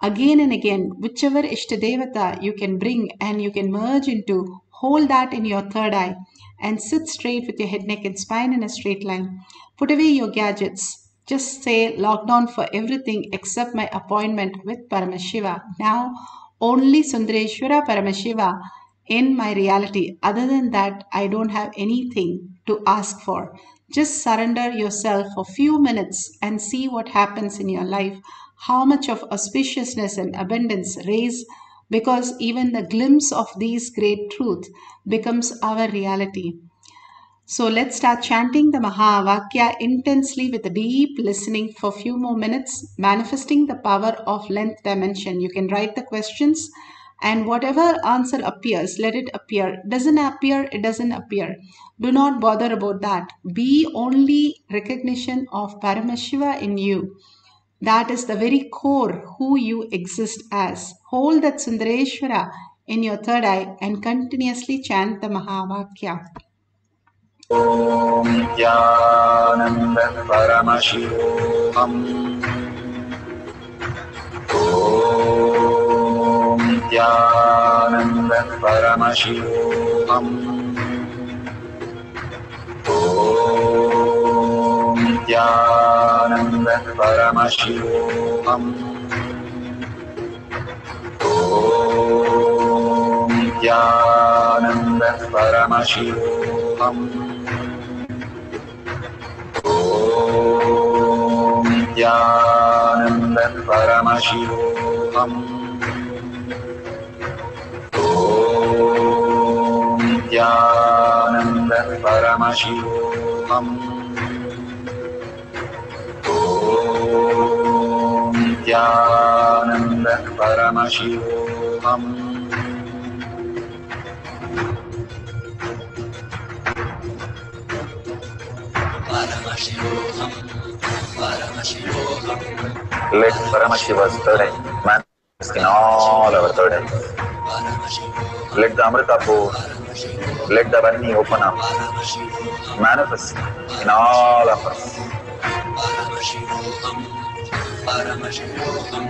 Again and again, whichever Ishtadevata you can bring and you can merge into, hold that in your third eye and sit straight with your head, neck and spine in a straight line. Put away your gadgets. Just say lockdown for everything except my appointment with Paramashiva. Now only Sundareshwara Paramashiva in my reality. Other than that, I don't have anything to ask for. Just surrender yourself for a few minutes and see what happens in your life. How much of auspiciousness and abundance raise, because even the glimpse of these great truth becomes our reality. So let's start chanting the Mahavakya intensely with a deep listening for a few more minutes, manifesting the power of length dimension. You can write the questions, and whatever answer appears, let it appear. Doesn't appear, it doesn't appear. Do not bother about that. Be only recognition of Paramashiva in you. That is the very core who you exist as. Hold that Sundareshwara in your third eye and continuously chant the Mahavakya. Om Nithyananda Paramashivoham. Om Nithyananda Paramashivoham. Om Nithyananda Paramashivoham. Om Nithyananda Paramashivoham. Om Nithyananda Paramashivoham. Om Nithyananda Paramashivoham. Om Nithyananda Paramashivoham. Let Paramashiva's third eye manifest in all our third eyes. Let the Amrita pour, let the Varni open up, manifest in all of us. Paramashivoham, Paramashivoham,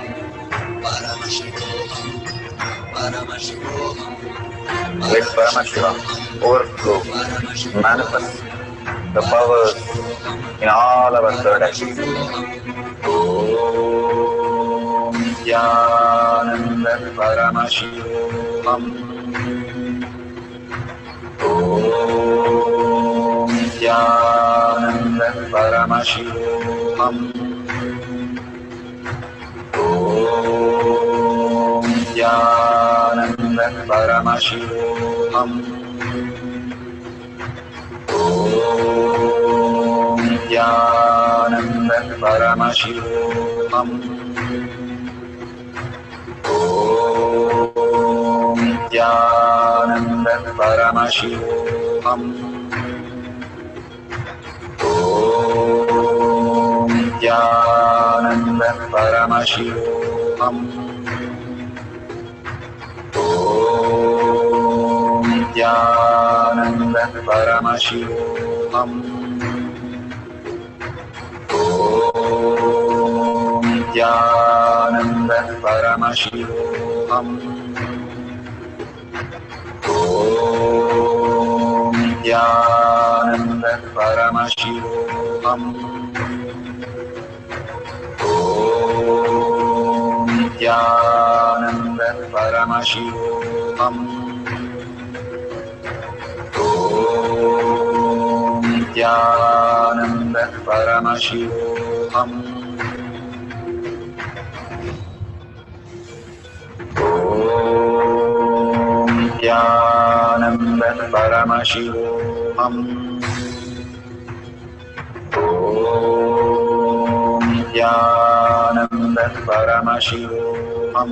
Paramashivoham, Paramashivoham. Let Paramashivam overflow, manifest the powers in all our third eye. Om Nithyananda Paramashivam. Om Nithyananda Paramashivoham. Om Nithyananda Paramashivoham. Om Nithyananda Paramashivoham. Om Nithyananda Paramashivoham. Om Nithyananda Paramashivoham. Om Nithyananda Paramashivoham. Om Nithyananda Paramashivoham. Om Nithyananda Paramashivoham. Om Nithyananda Paramashivoham. Om Nithyananda Paramashivoham. Om Nithyananda Paramashivoham. Om Nithyananda Paramashivoham. Om Nithyananda Paramashivoham. Om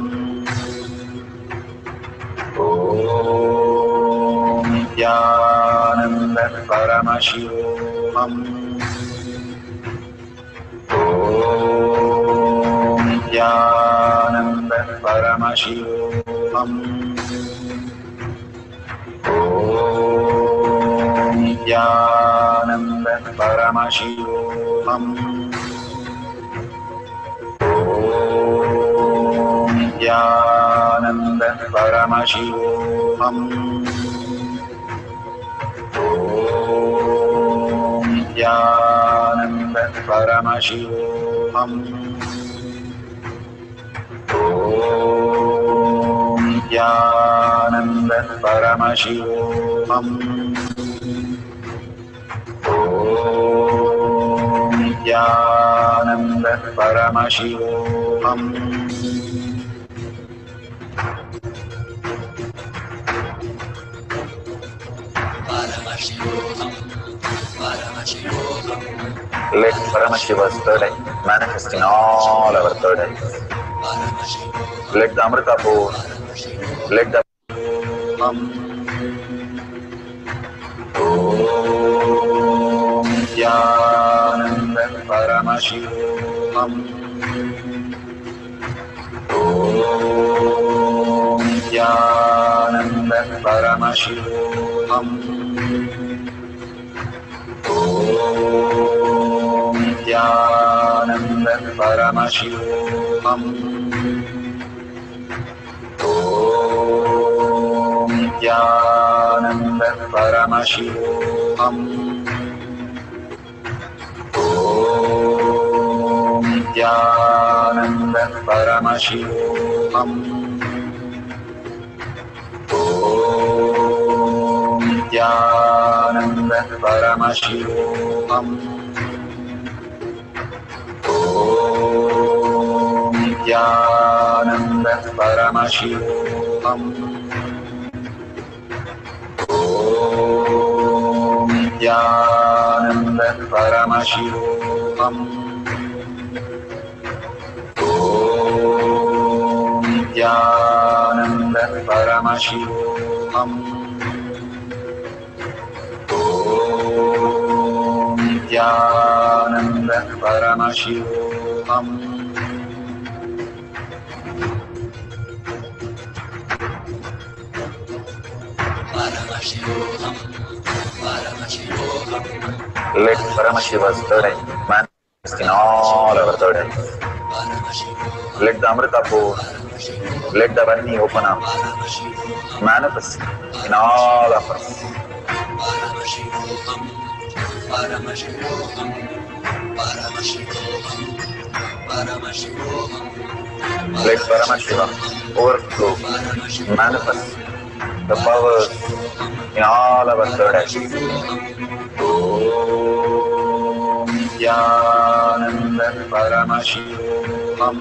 Nithyananda Paramashivoham. Om Nithyananda Paramashivoham. Om Nithyananda Paramashivoham. Om Nithyananda Paramashivoham. Om Nithyananda Paramashivoham. Om Nithyananda Paramashivoham. Paramashivoham, Paramashivoham. Let Paramashiva's third eye manifest in all our third eyes. Let the Amrita pour, let the Om Nithyananda Paramashivoham. Om Nithyananda Paramashivoham. Om Nithyananda Paramashivoham. Om Nithyananda Paramashivoham. Om Nithyananda Paramashivoham. Om Nithyananda Paramashivoham. Om Nithyananda Paramashivoham. Om Nithyananda Paramashivoham. Om Nithyananda Paramashivoham. Om Nithyananda Paramashivoham. Paramashivoham, Paramashivoham. Let Paramashiva's third eye man in all our burdens. Let the Amrita pour, let the Vani open up, manifest in all of us. Paramashivoham, Paramashivoham, Paramashivoham, Paramashivoham. Let Paramashiva overflow, manifest the powers in all our third eye. Om Jnananda Paramashivoham.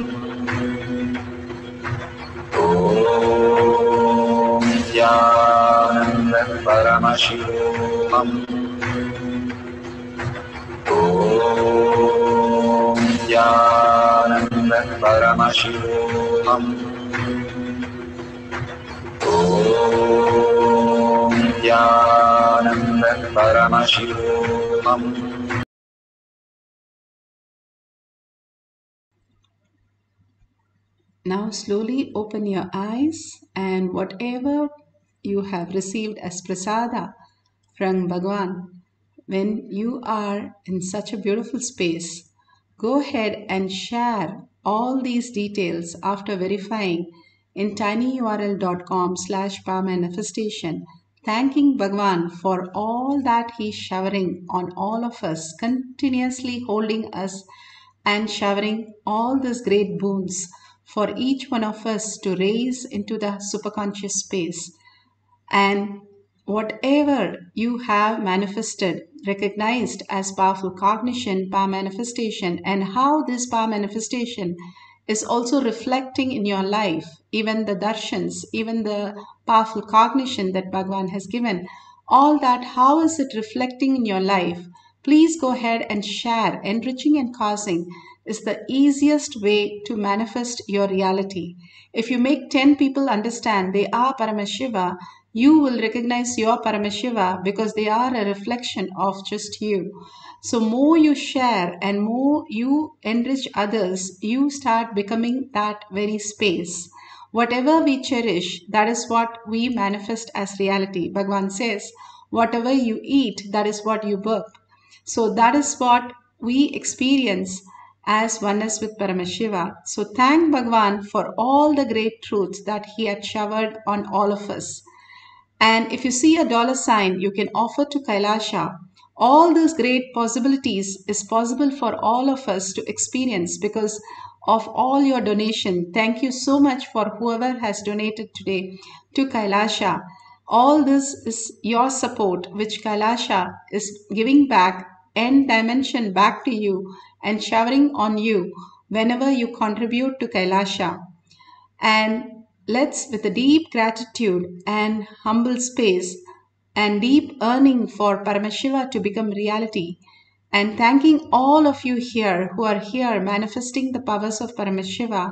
Om Jnananda Paramashivoham. Om Jnananda Paramashivoham. Om Jnananda Paramashivoham. Now slowly open your eyes, and whatever you have received as prasada from Bhagwan, when you are in such a beautiful space, go ahead and share all these details after verifying in tinyurl.com/powermanifestation, thanking Bhagwan for all that he's showering on all of us, continuously holding us and showering all these great boons for each one of us to raise into the superconscious space. And whatever you have manifested, recognized as powerful cognition, power manifestation, and how this power manifestation is also reflecting in your life, even the darshans, even the powerful cognition that Bhagwan has given, all that, how is it reflecting in your life? Please go ahead and share. Enriching and causing is the easiest way to manifest your reality. If you make 10 people understand they are Paramashiva, you will recognize your Paramashiva because they are a reflection of just you. So more you share and more you enrich others, you start becoming that very space. Whatever we cherish, that is what we manifest as reality. Bhagwan says, whatever you eat, that is what you burp. So that is what we experience as oneness with Paramashiva. So thank Bhagwan for all the great truths that he had showered on all of us. And if you see a $sign, you can offer to Kailasa. All those great possibilities is possible for all of us to experience because of all your donation. Thank you so much for whoever has donated today to Kailasa. All this is your support, which Kailasa is giving back and dimension back to you and showering on you whenever you contribute to Kailasa. And let's, with a deep gratitude and humble space and deep yearning for Paramashiva to become reality, and thanking all of you here who are here manifesting the powers of Paramashiva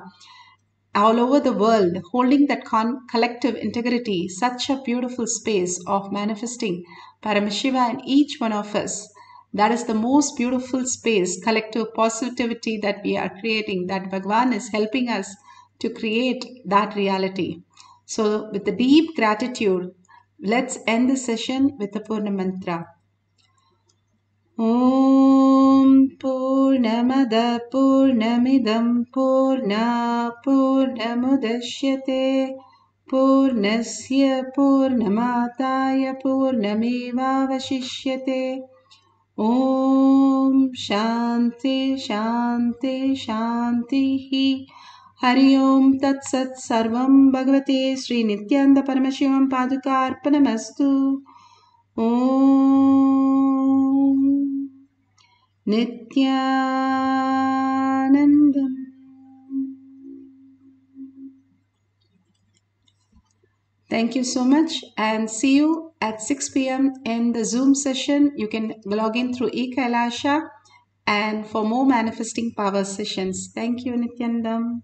all over the world, holding that collective integrity, such a beautiful space of manifesting Paramashiva in each one of us. That is the most beautiful space, collective positivity that we are creating, that Bhagwan is helping us to create that reality. So with the deep gratitude, let's end the session with the Purna Mantra. Om Purnamada Purnamidam Purna Purnamudashyate Purnasya Purnamataya Purnamevavashishyate. Om Shanti Shanti Shanti. Hari Om Tat Sat Sarvam Bhagavate Sri Nithyananda Paramashivam Paduka Arpanamastu. Om Nithyanandam. Thank you so much and see you at 6 p.m. in the Zoom session. You can log in through eKailasa and for more manifesting power sessions. Thank you, Nithyanandam.